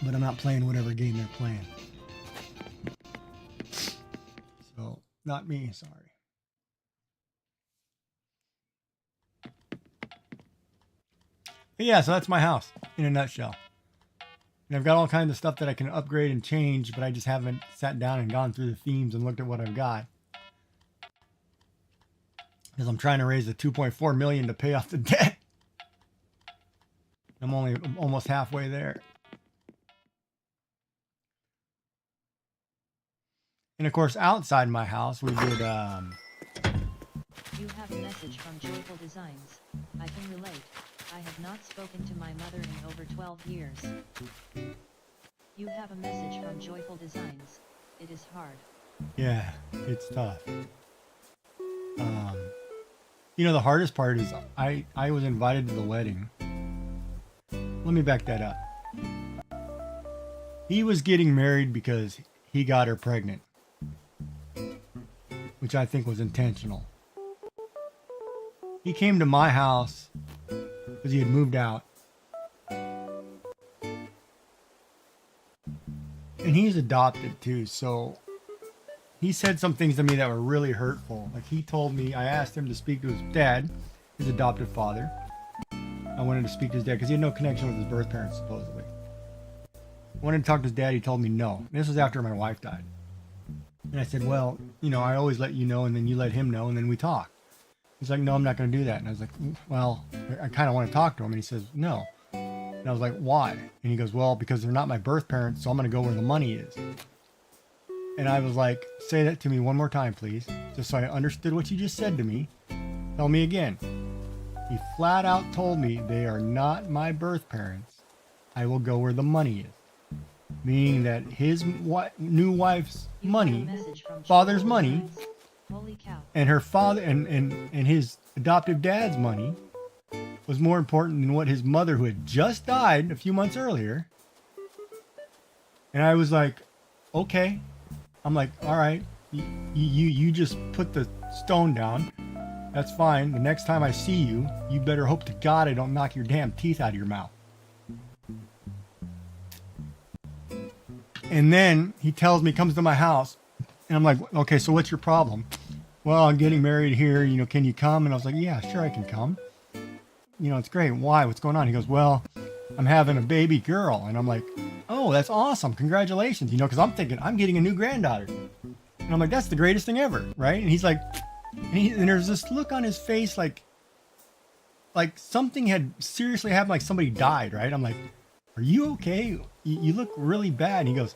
But I'm not playing whatever game they're playing. So, not me, sorry. But yeah, so that's my house in a nutshell. And I've got all kinds of stuff that I can upgrade and change, but I just haven't sat down and gone through the themes and looked at what I've got. Because I'm trying to raise the 2.4 million to pay off the debt. I'm almost halfway there. And of course, outside my house, we did, You have a message from Joyful Designs. I can relate. I have not spoken to my mother in over 12 years. You have a message from Joyful Designs. It is hard. yeah, it's tough. You know, the hardest part is I was invited to the wedding. Let me back that up. He was getting married because he got her pregnant, which I think was intentional. He came to my house because he had moved out. And he's adopted too, so he said some things to me that were really hurtful. Like he told me, I asked him to speak to his dad, his adopted father. I wanted to speak to his dad because he had no connection with his birth parents, supposedly. I wanted to talk to his dad, he told me no. This was after my wife died. And I said, well, you know, I always let you know and then you let him know and then we talk. He's like, no, I'm not going to do that. And I was like, well, I kind of want to talk to him. And he says, no. And I was like, why? And he goes, well, because they're not my birth parents, so I'm going to go where the money is. And I was like, say that to me one more time, please. Just so I understood what you just said to me. Tell me again. He flat out told me they are not my birth parents. I will go where the money is. Meaning that his new wife's money, father's money, Holy cow. and her father and his adoptive dad's money was more important than what his mother, who had just died a few months earlier. And I was like, okay. I'm like, all right, you just put the stone down. That's fine. The next time I see you, you better hope to God I don't knock your damn teeth out of your mouth. And then he tells me, comes to my house, and I'm like, okay, so what's your problem? Well, I'm getting married here, you know, can you come? And I was like, yeah, sure I can come. You know, it's great. Why? What's going on? He goes, well, I'm having a baby girl. And I'm like, oh, that's awesome. Congratulations. You know, because I'm thinking I'm getting a new granddaughter. And I'm like, that's the greatest thing ever. Right. And he's like, and there's this look on his face like something had seriously happened, like somebody died. Right. I'm like, are you okay? You look really bad. And he goes,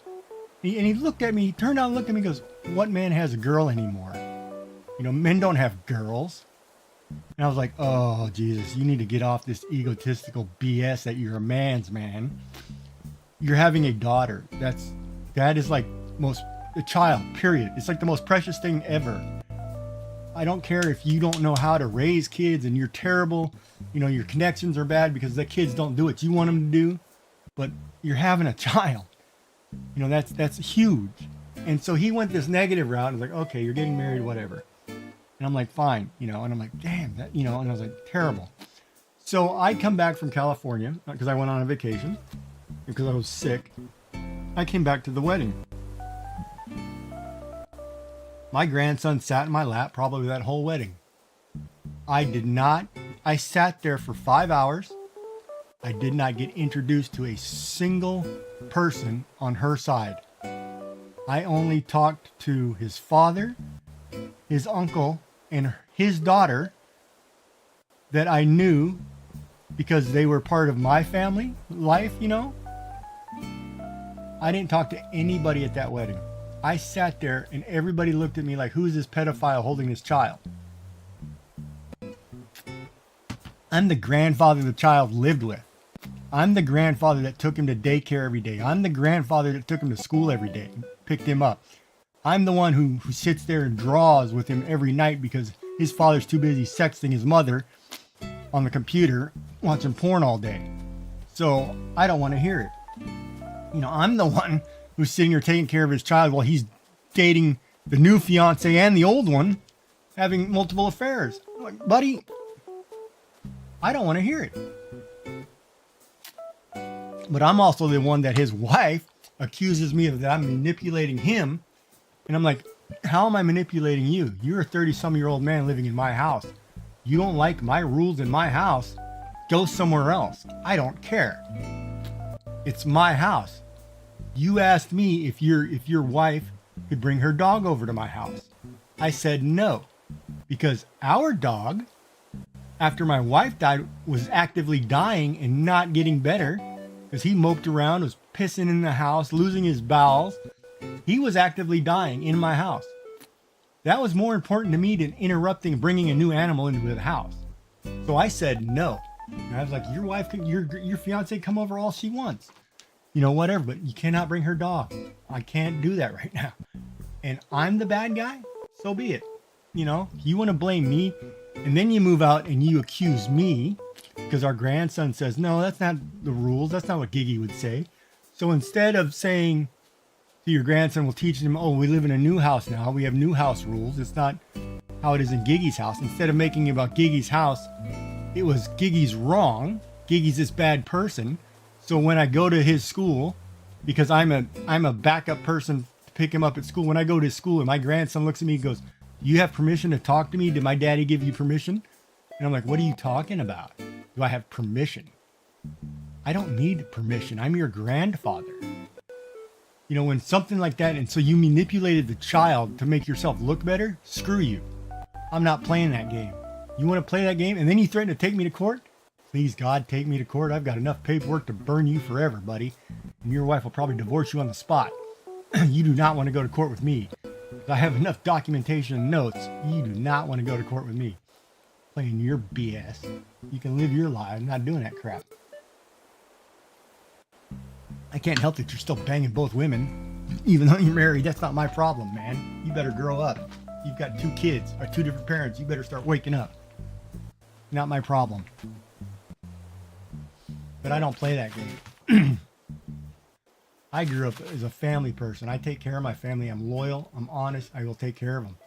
and he looked at me, he turned out and looked at me, and goes, what man has a girl anymore? You know, men don't have girls. And I was like, oh, Jesus, you need to get off this egotistical BS that you're a man's man. You're having a daughter. That is like a child, period. It's like the most precious thing ever. I don't care if you don't know how to raise kids and you're terrible, you know, your connections are bad because the kids don't do what you want them to do, but you're having a child. You know, that's huge. And so he went this negative route and was like, okay, you're getting married, whatever. And I'm like, fine, you know, and I'm like, damn, that, you know, and I was like, terrible. So I come back from California because I went on a vacation because I was sick. I came back to the wedding. My grandson sat in my lap probably that whole wedding. I sat there for 5 hours. I did not get introduced to a single person on her side. I only talked to his father, his uncle, and his daughter that I knew because they were part of my family life, you know. I didn't talk to anybody at that wedding. I sat there and everybody looked at me like, who's this pedophile holding this child? I'm the grandfather the child lived with. I'm the grandfather that took him to daycare every day. I'm the grandfather that took him to school every day, picked him up. I'm the one who sits there and draws with him every night because his father's too busy sexting his mother on the computer, watching porn all day. So I don't want to hear it. You know, I'm the one who's sitting here taking care of his child while he's dating the new fiance and the old one, having multiple affairs. I'm like, buddy, I don't want to hear it. But I'm also the one that his wife accuses me of that I'm manipulating him. And I'm like, how am I manipulating you? You're a 30-some-year-old man living in my house. You don't like my rules in my house? Go somewhere else. I don't care. It's my house. You asked me if your wife could bring her dog over to my house. I said no, because our dog, after my wife died, was actively dying and not getting better because he moped around, was pissing in the house, losing his bowels. He was actively dying in my house. That was more important to me than interrupting and bringing a new animal into the house. So I said no. And I was like, your wife can, your fiance come over all she wants. You know, whatever, but you cannot bring her dog. I can't do that right now. And I'm the bad guy, so be it. You know, if you want to blame me And then you move out and you accuse me because our grandson says, no, that's not the rules. That's not what Gigi would say. So instead of saying to your grandson, we'll teach him, oh, we live in a new house now. We have new house rules. It's not how it is in Gigi's house. Instead of making it about Gigi's house, it was Gigi's wrong. Gigi's this bad person. So when I go to his school, because I'm a backup person to pick him up at school. When I go to his school and my grandson looks at me and goes, you have permission to talk to me? Did my daddy give you permission? And I'm like, what are you talking about? Do I have permission? I don't need permission. I'm your grandfather. You know, when something like that, and so you manipulated the child to make yourself look better, screw you. I'm not playing that game. You want to play that game and then you threaten to take me to court? Please, God, take me to court. I've got enough paperwork to burn you forever, buddy. And your wife will probably divorce you on the spot. You do not want to go to court with me. I have enough documentation and notes. You do not want to go to court with me. Playing your BS. You can live your life. I'm not doing that crap. I can't help that you're still banging both women. Even though you're married, that's not my problem, man. You better grow up. You've got 2 kids or 2 different parents. You better start waking up. Not my problem. But I don't play that game. I grew up as a family person. I take care of my family. I'm loyal. I'm honest. I will take care of them.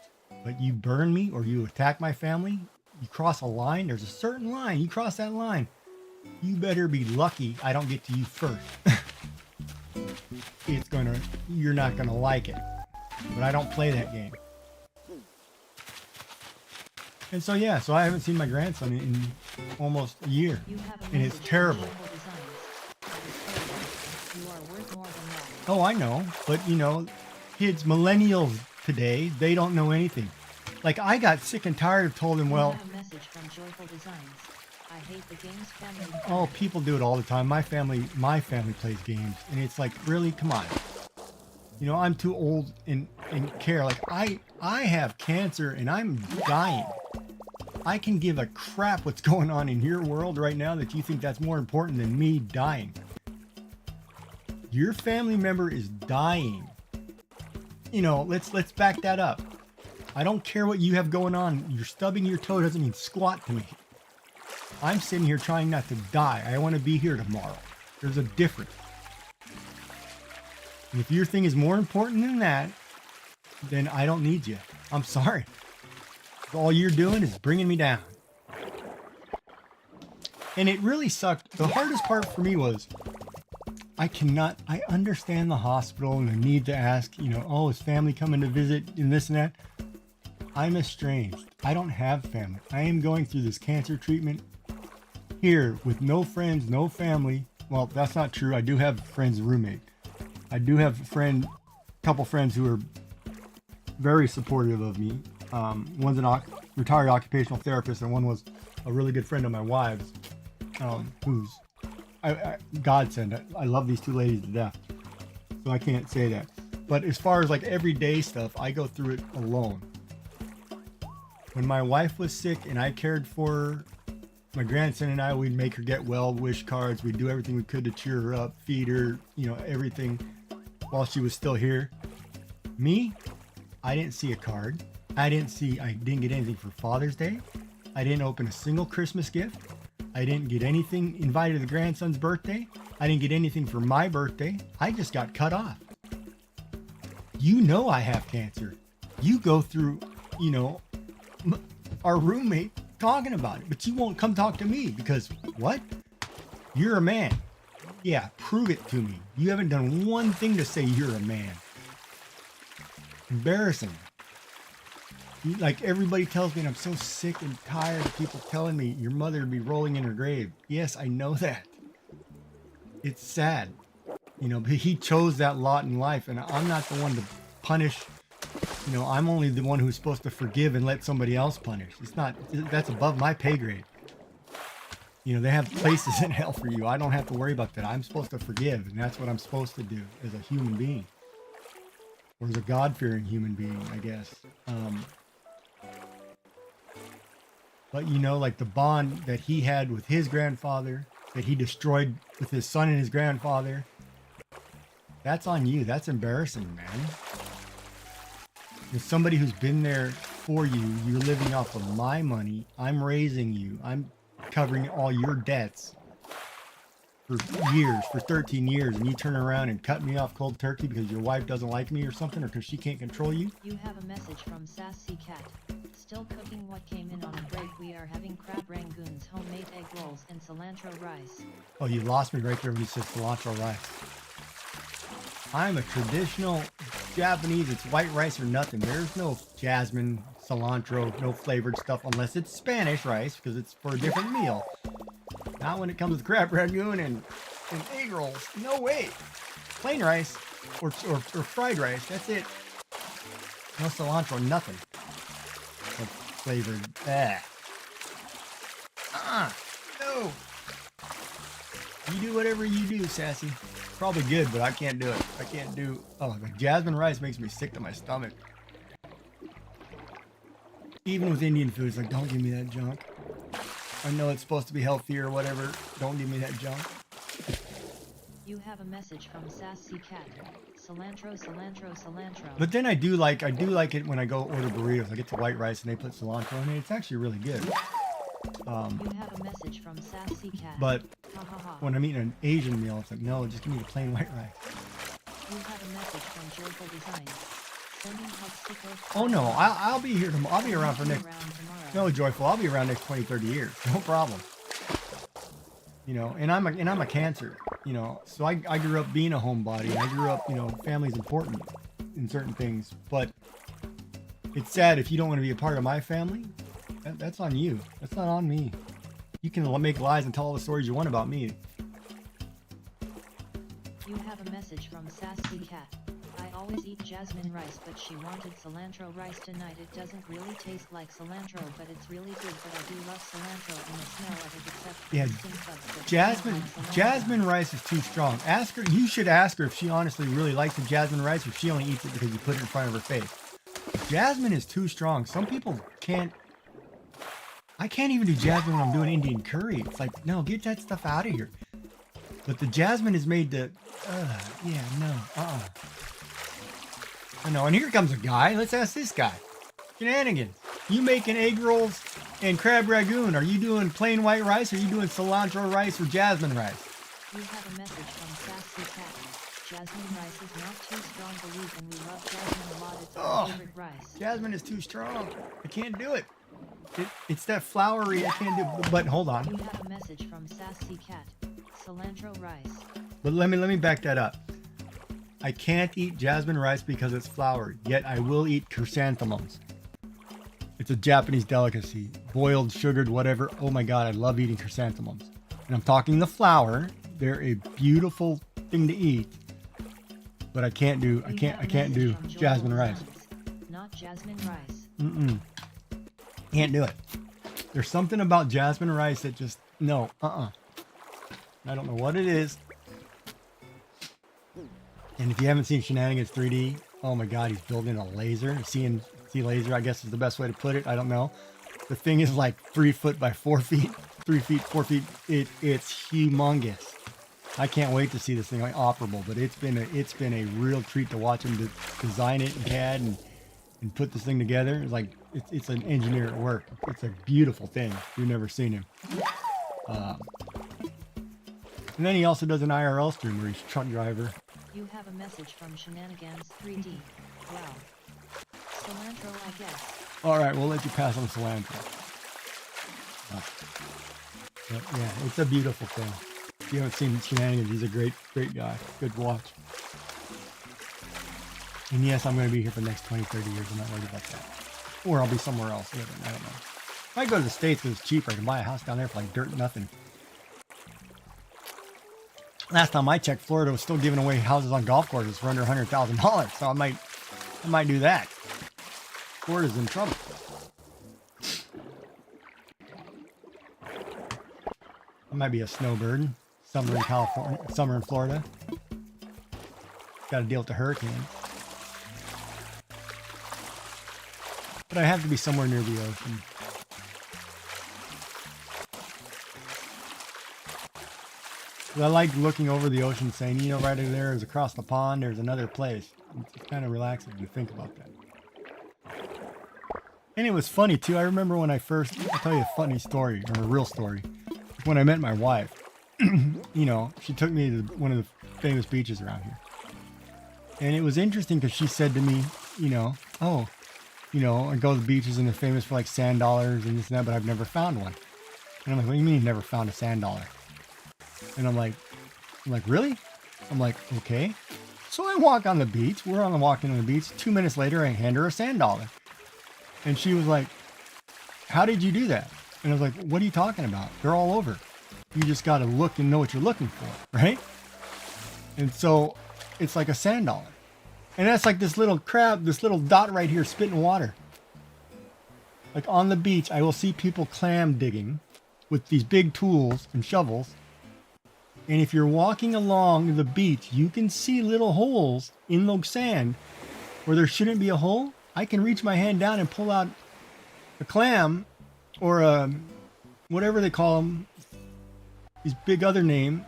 But you burn me or you attack my family, you cross a line. There's a certain line. You cross that line, you better be lucky I don't get to you first. You're not gonna like it. But I don't play that game. And so yeah, so I haven't seen my grandson in almost a year. And it's terrible. Oh, I know. But you know, kids, millennials today, they don't know anything. Like I got sick and tired of told them, well, message from Joyful Designs. I hate the games family. Oh, people do it all the time. My family plays games, and it's like, really, come on. You know, I'm too old and care. Like I have cancer and I'm dying. I can give a crap what's going on in your world right now that you think that's more important than me dying. Your family member is dying. You know, let's back that up. I don't care what you have going on. You're stubbing your toe doesn't mean squat to me. I'm sitting here trying not to die. I want to be here tomorrow. There's a difference. And if your thing is more important than that, then I don't need you. I'm sorry. All you're doing is bringing me down. And it really sucked. The hardest part for me was I understand the hospital and the need to ask, you know, oh, is family coming to visit and this and that. I'm estranged. I don't have family. I am going through this cancer treatment here with no friends, no family. Well, that's not true. I do have friends and roommate. I do have a couple friends who are very supportive of me. One's a retired occupational therapist, and one was a really good friend of my wife's, who's godsend. I love these 2 ladies to death, so I can't say that. But as far as like everyday stuff, I go through it alone. When my wife was sick and I cared for her, my grandson and I, we'd make her get well wish cards. We'd do everything we could to cheer her up, feed her, you know, everything while she was still here. Me, I didn't see a card. I didn't get anything for Father's Day. I didn't open a single Christmas gift. I didn't get anything invited to the grandson's birthday. I didn't get anything for my birthday. I just got cut off. You know I have cancer. You go through, you know, our roommate talking about it, but you won't come talk to me because what? You're a man. Yeah, prove it to me. You haven't done one thing to say you're a man. Embarrassing. Like everybody tells me, and I'm so sick and tired of people telling me your mother would be rolling in her grave. Yes, I know that. It's sad. You know, but he chose that lot in life, and I'm not the one to punish. You know, I'm only the one who's supposed to forgive and let somebody else punish. That's above my pay grade. You know, they have places in hell for you. I don't have to worry about that. I'm supposed to forgive, and that's what I'm supposed to do as a human being. Or as a God-fearing human being, I guess. But, you know, like the bond that he had with his grandfather, that he destroyed with his son and his grandfather, that's on you. That's embarrassing, man. As somebody who's been there for you. You're living off of my money. I'm raising you. I'm covering all your debts for years, for 13 years, and you turn around and cut me off cold turkey because your wife doesn't like me or something, or because she can't control you? You have a message from Sassy Cat. Still cooking what came in on a break. We are having crab rangoons, homemade egg rolls, and cilantro rice. Oh, you lost me right there when you said cilantro rice. I'm a traditional Japanese. It's white rice or nothing. There's no jasmine, cilantro, no flavored stuff unless it's Spanish rice because it's for a different meal. Not when it comes with crab rangoon and egg rolls. No way. Plain rice or fried rice. That's it. No cilantro, nothing. No flavored. No. You do whatever you do, Sassy. Probably good, but I can't do it. I can't do. Oh, the jasmine rice makes me sick to my stomach. Even with Indian food, it's like, don't give me that junk. I know it's supposed to be healthy or whatever. Don't give me that junk. You have a message from Sassy Cat. Cilantro, cilantro, cilantro. But then I do like it when I go order burritos. I get the white rice and they put cilantro in it. It's actually really good. You have a message from Sassy Cat. But Ha ha ha. when I'm eating an Asian meal, it's like, no, just give me the plain white rice. You have a message from Joyful Designs. Sending hot stickers. Oh no, I'll be here tomorrow. I'll be around for next. No, Joyful, I'll be around next 20, 30 years. No problem. You know, and I'm a Cancer. You know, so I grew up being a homebody. I grew up, you know, family's important in certain things. But it's sad if you don't want to be a part of my family. That's on you. That's not on me. You can make lies and tell all the stories you want about me. You have a message from Sassy Cat. I always eat jasmine rice, but she wanted cilantro rice tonight. It doesn't really taste like cilantro, but it's really good. But I do love cilantro and the smell of it, except for Yeah, the stink bugs that smell like cilantro. Jasmine rice is too strong. Ask her. You should ask her if she honestly really likes the jasmine rice, or if she only eats it because you put it in front of her face. Jasmine is too strong. Some people can't. I can't even do jasmine when I'm doing Indian curry. It's like, no, get that stuff out of here. But the jasmine is made to. Yeah, no, I know, and here comes a guy. Let's ask this guy. Shenanigans. You making egg rolls and crab rangoon. Are you doing plain white rice, or are you doing cilantro rice or jasmine rice? You have a message from Sassy Cat. Jasmine rice is not too strong to lose, and we love jasmine a lot. It's our favorite rice. Jasmine is too strong. I can't do it. It's that floury. I can't do. But hold on. You have a message from Sassy Cat. Cilantro rice. But let me back that up. I can't eat jasmine rice because it's floury. Yet I will eat chrysanthemums. It's a Japanese delicacy. Boiled, sugared, whatever. Oh my God, I love eating chrysanthemums. And I'm talking the flower. They're a beautiful thing to eat. But I can't do jasmine rice. Not jasmine rice. Can't do it. There's something about jasmine rice that just no. I don't know what it is. And if you haven't seen Shenanigans 3D, oh my God, he's building a laser. CNC laser, I guess is the best way to put it. I don't know. The thing is like 3 foot by 4 feet, 3 feet, 4 feet. It's humongous. I can't wait to see this thing operable. But it's been a real treat to watch him design it in CAD and put this thing together. It's like it's an engineer at work. It's a beautiful thing. If you've never seen him. And then he also does an IRL stream where he's a truck driver. You have a message from Shenanigans 3D. Wow. Cilantro, I guess. All right, we'll let you pass on cilantro. But yeah, it's a beautiful thing. If you haven't seen Shenanigans, he's a great guy. Good watch. And yes, I'm going to be here for the next 20, 30 years. I'm not worried about that. Or I'll be somewhere else living. I don't know. If I go to the States because it's cheaper, I can buy a house down there for like dirt nothing. Last time I checked, Florida was still giving away houses on golf courses for under $100,000. So I might do that. Florida's in trouble. I might be a snowbird. Summer in California, summer in Florida. Got to deal with the hurricane. But I have to be somewhere near the ocean. I like looking over the ocean saying, you know, right over there is across the pond, there's another place. It's kind of relaxing to think about that. And it was funny too. I remember when I'll tell you a funny story, or a real story. When I met my wife, you know, she took me to one of the famous beaches around here. And it was interesting because she said to me, you know, oh, you know, I go to the beaches and they're famous for like sand dollars and this and that, but I've never found one. And I'm like, what do you mean you've never found a sand dollar? And I'm like, really? I'm like, okay. So I walk on the beach. We're walking on the beach. 2 minutes later, I hand her a sand dollar. And she was like, how did you do that? And I was like, what are you talking about? They're all over. You just got to look and know what you're looking for, right? And so it's like a sand dollar. And that's like this little crab, this little dot right here spitting water. Like on the beach, I will see people clam digging with these big tools and shovels. And if you're walking along the beach, you can see little holes in the sand where there shouldn't be a hole. I can reach my hand down and pull out a clam or a, whatever they call them, his big other name,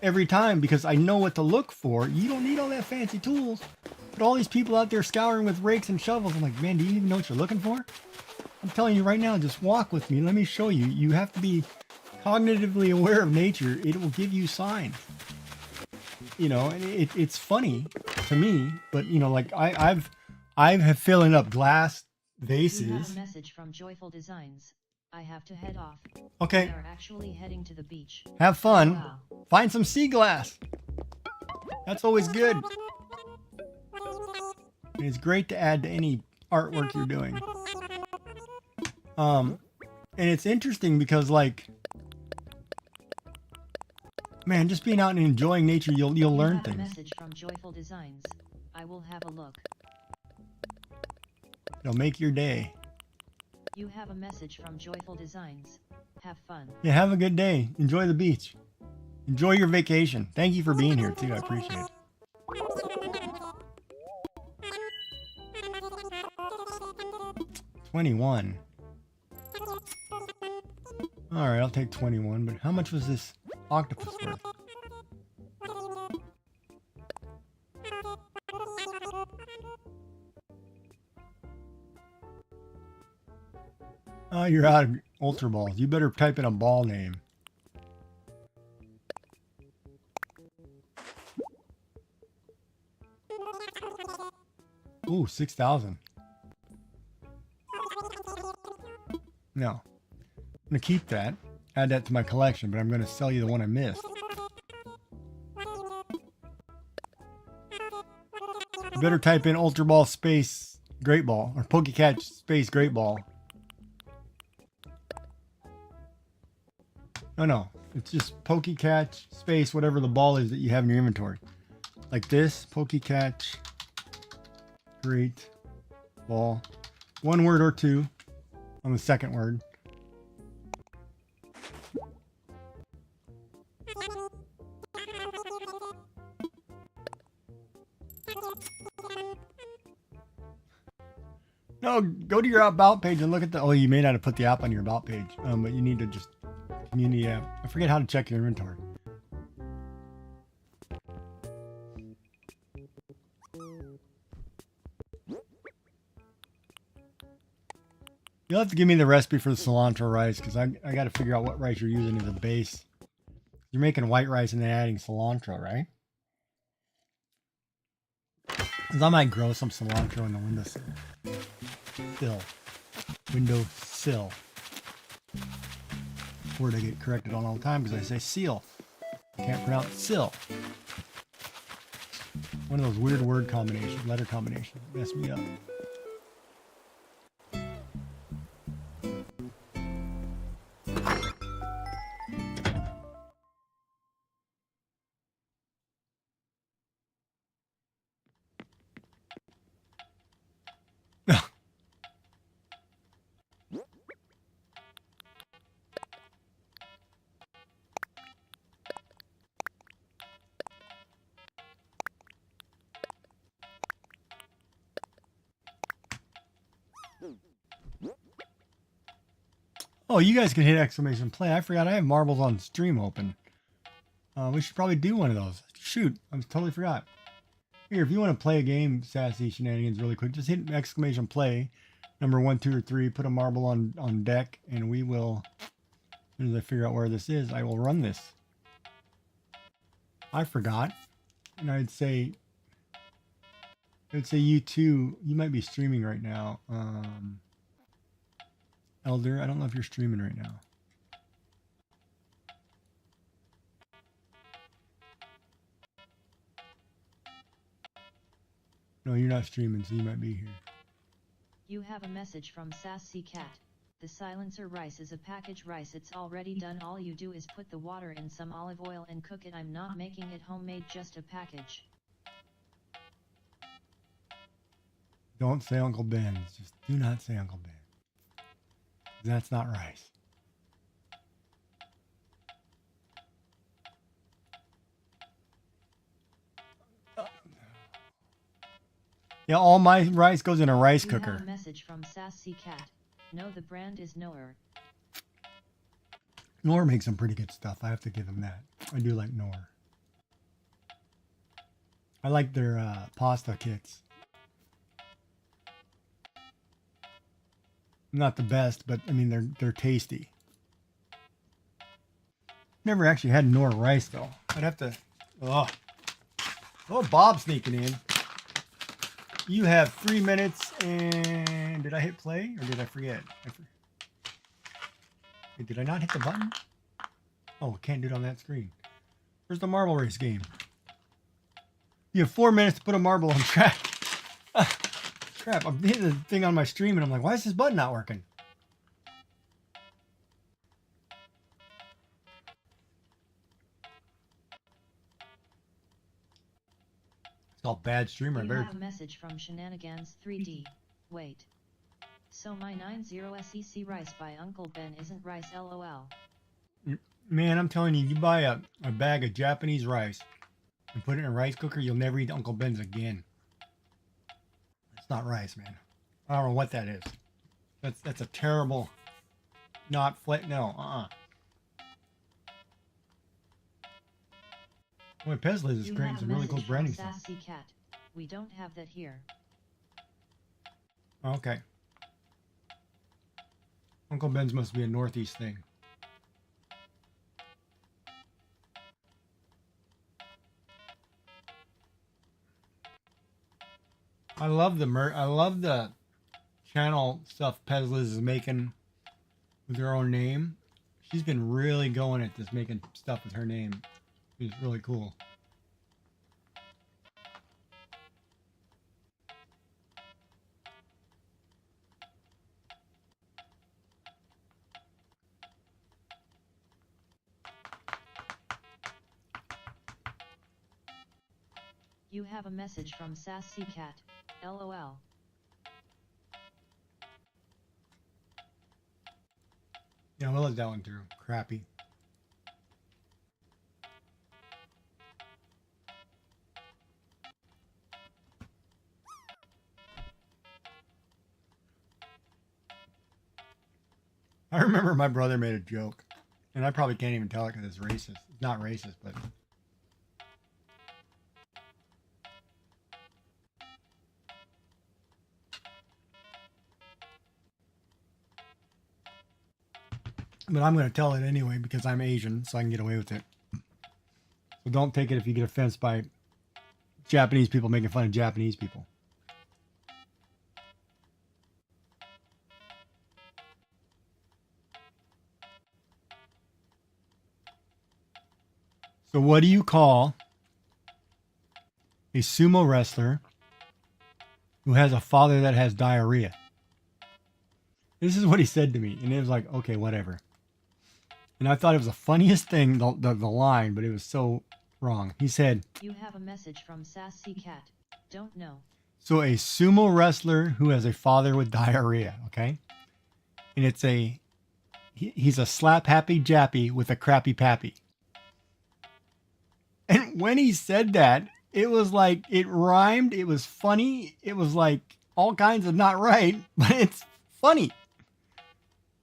every time because I know what to look for. You don't need all that fancy tools. But all these people out there scouring with rakes and shovels, I'm like, man, do you even know what you're looking for? I'm telling you right now, just walk with me. Let me show you. You have to be cognitively aware of nature. It will give you signs. You know, and it's funny to me, but you know, like I have filling up glass vases. You have a message from Joyful Designs. I have to head off. Okay. We are actually heading to the beach. Have fun. Wow. Find some sea glass. That's always good. And it's great to add to any artwork you're doing. And it's interesting because like, man, just being out and enjoying nature, you'll learn have things. A message from Joyful Designs. I will have a look. It'll make your day. You have a message from Joyful Designs. Have fun. Yeah, have a good day. Enjoy the beach. Enjoy your vacation. Thank you for being here too. I appreciate it. 21. All right, I'll take 21. But how much was this octopus worth? Oh, you're out of Ultra Balls. You better type in a ball name. Ooh, 6,000. No. I'm going to keep that. Add that to my collection, but I'm going to sell you the one I missed. You better type in Ultra Ball Space Great Ball or Pokecatch Space Great Ball. No. It's just Pokecatch Space, whatever the ball is that you have in your inventory. Like this, Pokecatch Great Ball. One word or two on the second word. No, go to your About page and look at the... Oh, you may not have put the app on your About page, but you need to just... Community app. I forget how to check your inventory. You'll have to give me the recipe for the cilantro rice because I got to figure out what rice you're using as a base. You're making white rice and then adding cilantro, right? Because I might grow some cilantro in the windowsill. Windowsill. Word I get corrected on all the time because I say seal. Can't pronounce sill. One of those weird word combinations, letter combinations. Mess me up. Oh, you guys can hit exclamation play. I forgot I have marbles on stream open. We should probably do one of those. Shoot, I totally forgot. Here, if you want to play a game, Sassy Shenanigans, really quick, just hit exclamation play. number 1, 2, or 3, put a marble on deck, and we will, as soon as I figure out where this is, I will run this. I forgot. And I'd say you two, you might be streaming right now. Elder, I don't know if you're streaming right now. No, you're not streaming, so you might be here. You have a message from Sassy Cat. The silencer rice is a packaged rice. It's already done. All you do is put the water in some olive oil and cook it. I'm not making it homemade, just a package. Don't say Uncle Ben's. Just do not say Uncle Ben. That's not rice. Yeah, all my rice goes in a rice cooker. You have a message from Sassy Cat. No, the brand is Noer. Noor makes some pretty good stuff. I have to give him that. I do like Noor. I like their pasta kits. Not the best, but I mean they're tasty. Never actually had Noor rice though. I'd have to. Oh, Bob sneaking in. You have 3 minutes and did I hit play or did I forget? Wait, did I not hit the button? Oh, can't do it on that screen. Where's the marble race game? You have 4 minutes to put a marble on track. Crap, I'm hitting the thing on my stream and I'm like, why is this button not working? It's called bad streamer. You have a message from Shenanigans 3D. Wait. So my 90 SEC rice by Uncle Ben isn't rice, lol. Man, I'm telling you, you buy a bag of Japanese rice and put it in a rice cooker, you'll never eat Uncle Ben's again. It's not rice, man. I don't know what that is. That's a terrible, not flat. No, Boy, Pezlis is creating some really cool branding stuff. Sassy Cat. We don't have that here. Okay. Uncle Ben's must be a Northeast thing. I love the channel stuff Pezlis is making with her own name. She's been really going at this, making stuff with her name. It's really cool. You have a message from Sassy Cat. LOL. Yeah, we'll let that one through. Crappy. I remember my brother made a joke, and I probably can't even tell it because it's racist. It's not racist, but... But I'm going to tell it anyway because I'm Asian, so I can get away with it. So don't take it if you get offended by Japanese people making fun of Japanese people. So what do you call a sumo wrestler who has a father that has diarrhea? This is what he said to me, and it was like, okay, whatever. And I thought it was the funniest thing, the line, but it was so wrong. He said, You have a message from Sassy Cat. Don't know. So a sumo wrestler who has a father with diarrhea, okay? And it's he's a slap happy jappy with a crappy pappy. And when he said that, it was like, it rhymed, it was funny, it was like all kinds of not right, but it's funny.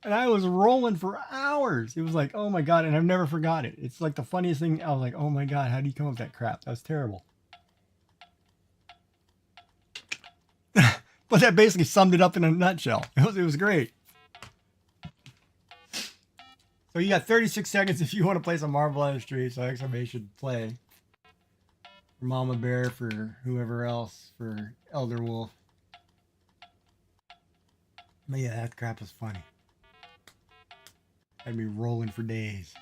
And I was rolling for hours. It was like, oh my God, and I've never forgot it. It's like the funniest thing. I was like, oh my God, how do you come up with that crap? That was terrible. But that basically summed it up in a nutshell. It was great. So you got 36 seconds if you want to play some Marvel on the Street. So exclamation play. For Mama Bear, for whoever else, for Elder Wolf. But yeah, that crap was funny. Had me rolling for days.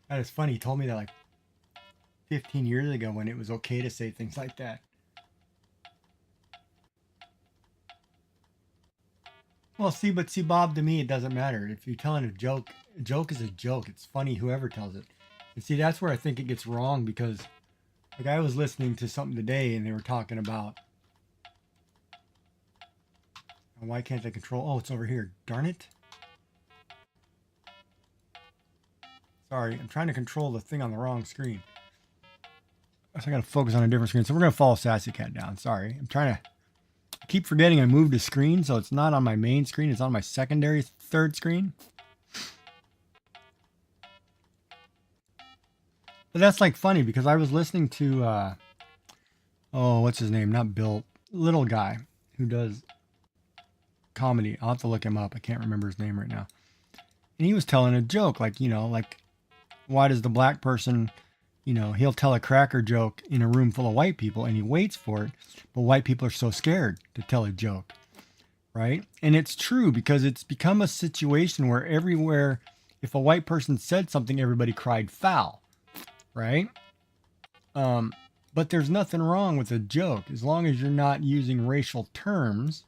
That is funny. He told me that like 15 years ago when it was okay to say things like that. Well, see, Bob, to me, it doesn't matter. If you're telling a joke is a joke. It's funny, whoever tells it. And see, that's where I think it gets wrong because, like, I was listening to something today and they were talking about, why can't they control? Oh, it's over here. Darn it. Sorry, I'm trying to control the thing on the wrong screen. So I got to focus on a different screen. So we're going to follow Sassy Cat down. Sorry. I keep forgetting I moved the screen, so it's not on my main screen. It's on my secondary third screen. But that's like funny because I was listening to, what's his name? Not Bill. Little guy who does comedy. I'll have to look him up. I can't remember his name right now. And he was telling a joke, like, why does the black person, he'll tell a cracker joke in a room full of white people and he waits for it, but white people are so scared to tell a joke, right? And it's true because it's become a situation where everywhere, if a white person said something, everybody cried foul, right? But there's nothing wrong with a joke as long as you're not using racial terms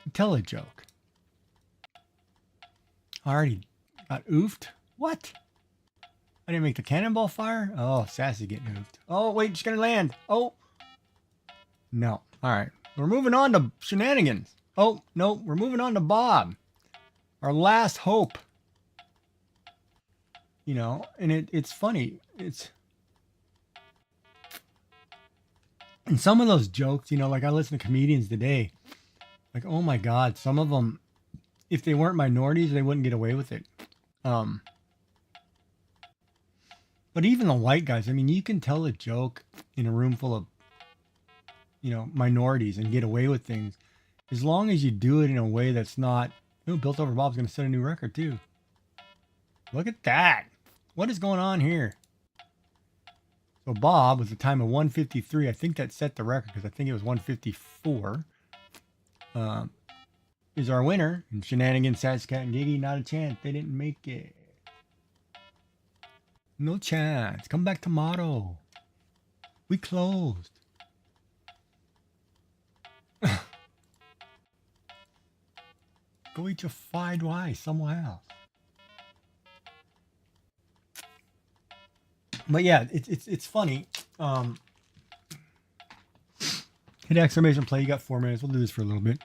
to tell a joke. I already got oofed. What? I didn't make the cannonball fire? Oh, Sassy getting oofed. Oh, wait, she's gonna land. Oh. No. All right. We're moving on to shenanigans. Oh, no, we're moving on to Bob. Our last hope. And it's funny. And some of those jokes, like I listen to comedians today. Like, oh my God, some of them, if they weren't minorities, they wouldn't get away with it. But even the white guys, I mean, you can tell a joke in a room full of, minorities and get away with things. As long as you do it in a way that's not, Built Over Bob's going to set a new record too. Look at that. What is going on here? So Bob, with a time of 1:53, I think that set the record because I think it was 1:54. Is our winner. And Shenanigans, Sasscat, and Giggy, not a chance. They didn't make it. No chance. Come back tomorrow. We closed. Go eat your fried rice somewhere else. But yeah, it's funny. Hit exclamation play. You got 4 minutes. We'll do this for a little bit.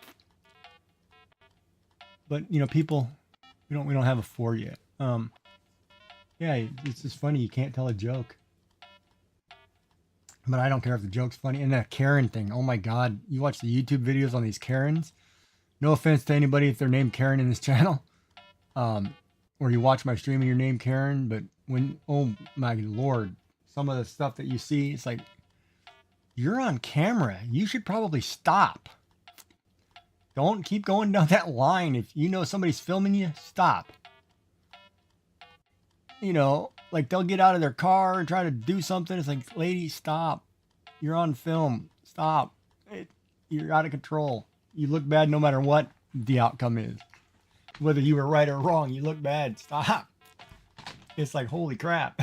But people, we don't have a 4 yet. Yeah, it's just funny. You can't tell a joke. But I don't care if the joke's funny. And that Karen thing. Oh my God. You watch the YouTube videos on these Karens. No offense to anybody if they're named Karen in this channel. Or you watch my stream and you're named Karen. But oh my Lord, some of the stuff that you see, it's like, you're on camera. You should probably stop. Don't keep going down that line. If you know somebody's filming you, stop. Like they'll get out of their car and try to do something. It's like, lady, stop. You're on film. Stop. You're out of control. You look bad no matter what the outcome is. Whether you were right or wrong, you look bad. Stop. It's like, holy crap.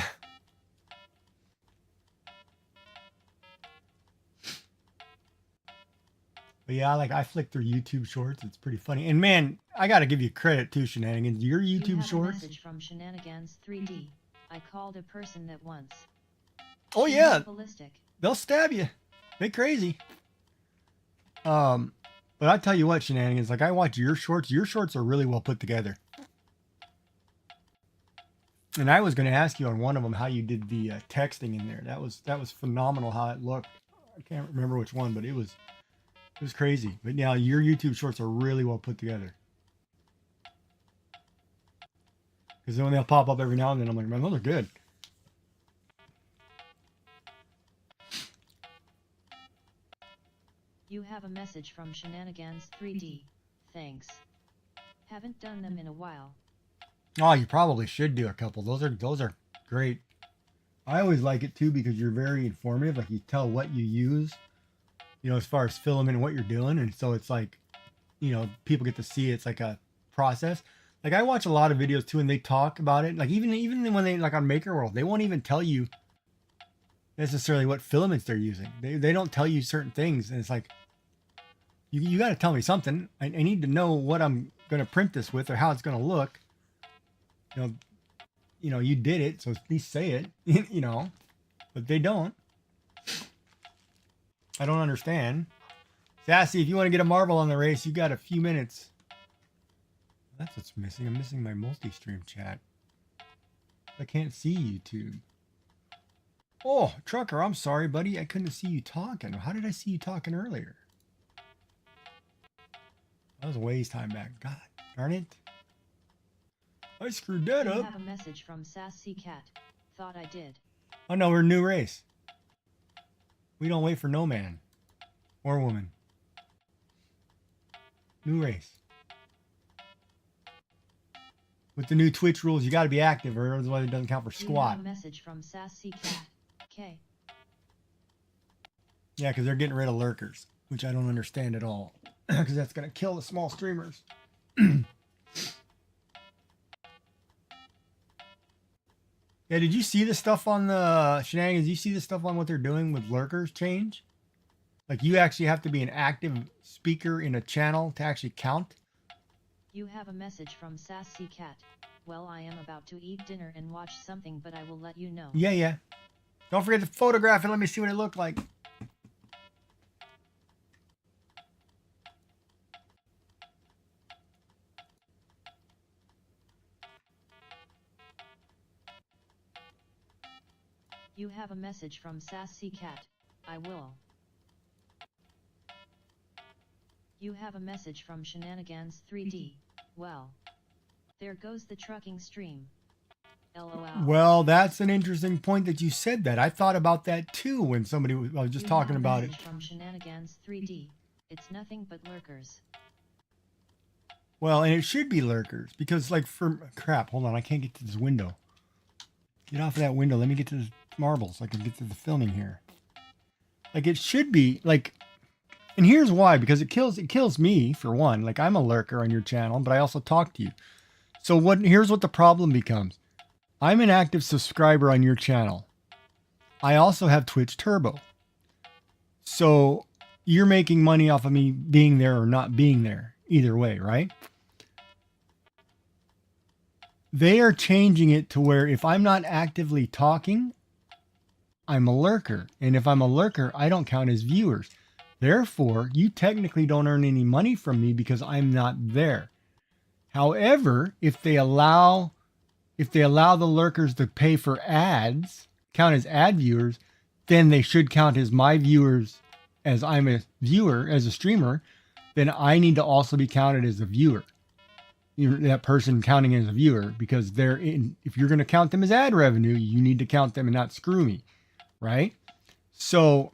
But yeah, like I flick through YouTube shorts. It's pretty funny. And man, I got to give you credit too, Shenanigans. Your YouTube shorts. A message from Shenanigans 3D. I called a person that once. Oh yeah. Ballistic. They'll stab you. They crazy. But I tell you what, Shenanigans, like I watch your shorts. Your shorts are really well put together. And I was going to ask you on one of them how you did the texting in there. That was phenomenal how it looked. I can't remember which one, but it was crazy. But now your YouTube shorts are really well put together. Because then when they'll pop up every now and then, I'm like, man, those are good. You have a message from Shenanigans 3D. Thanks. Haven't done them in a while. Oh, you probably should do a couple. Those are great. I always like it too because you're very informative. Like you tell what you use, you know, as far as filament and what you're doing, and so it's like, you know, people get to see it's like a process. Like I watch a lot of videos too, and they talk about it. Like even when they like on Maker World, they won't even tell you necessarily what filaments they're using. They don't tell you certain things, and it's like you got to tell me something. I need to know what I'm going to print this with or how it's going to look. You know, you did it, so at least say it. You know, but they don't. I don't understand. Sassy, if you want to get a marble on the race, you got a few minutes. That's what's missing. I'm missing my multi-stream chat. I can't see YouTube. Oh, Trucker, I'm sorry, buddy. I couldn't see you talking. How did I see you talking earlier? That was a ways time back. God darn it. I screwed that You up. have a message from Sassy Cat. Thought I did. Oh no, we're a new race. We don't wait for no man or woman. New race. With the new Twitch rules, you got to be active, or otherwise it doesn't count for You squat. have a message from Sassy Cat. K. Yeah, because they're getting rid of lurkers, which I don't understand at all. Because that's going to kill the small streamers. Yeah, did you see the stuff on the Shenanigans? Did you see the stuff on what they're doing with lurkers change? Like you actually have to be an active speaker in a channel to actually count? You have a message from Sassy Cat. Well, I am about to eat dinner and watch something, but I will let you know. Yeah. Don't forget to photograph it. Let me see what it looked like. You have a message from Sassy Cat. I will. You have a message from Shenanigans 3D. Well, there goes the trucking stream. LOL. Well, that's an interesting point that you said that. I thought about that too when somebody was, I was just talking about it. From Shenanigans 3D. It's nothing but lurkers. Well, and it should be lurkers because like for crap, hold on, I can't get to this window. Get off of that window. Let me get to the marbles so I can get to the filming here. Like it should be like, and here's why, because it kills me for one. Like I'm a lurker on your channel, but I also talk to you. So here's what the problem becomes. I'm an active subscriber on your channel. I also have Twitch Turbo. So you're making money off of me being there or not being there. Either way, right? They are changing it to where if I'm not actively talking, I'm a lurker. And if I'm a lurker, I don't count as viewers. Therefore, you technically don't earn any money from me because I'm not there. However, if they allow the lurkers to pay for ads, count as ad viewers, then they should count as my viewers as I'm a viewer, as a streamer, then I need to also be counted as a viewer. That person counting as a viewer, because if you're going to count them as ad revenue, you need to count them and not screw me, right? So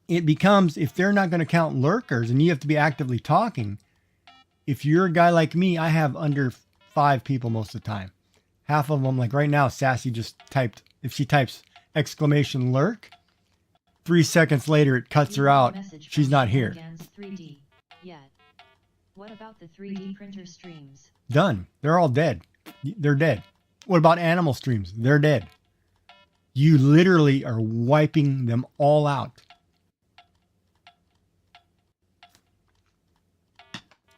it becomes, if they're not going to count lurkers and you have to be actively talking, if you're a guy like me, I have under 5 people most of the time. Half of them, like right now, Sassy just typed, if she types exclamation lurk, 3 seconds later it cuts her out. She's not here. 3D. Yet. What about the 3D printer streams? Done. They're all dead. They're dead. What about animal streams? They're dead. You literally are wiping them all out.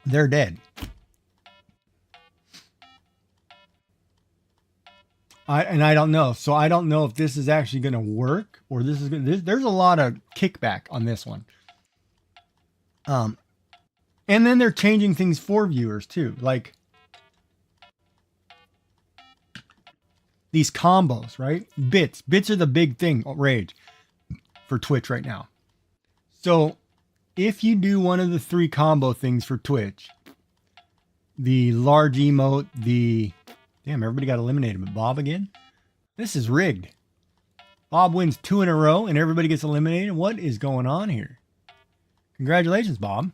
They're dead. I don't know. So I don't know if this is actually going to work or this is going to, there's a lot of kickback on this one. And then they're changing things for viewers too. Like these combos, right? Bits are the big thing, rage for Twitch right now. So if you do one of the 3 combo things for Twitch, the large emote, damn, everybody got eliminated, but Bob again? This is rigged. Bob wins 2 in a row and everybody gets eliminated. What is going on here? Congratulations, Bob.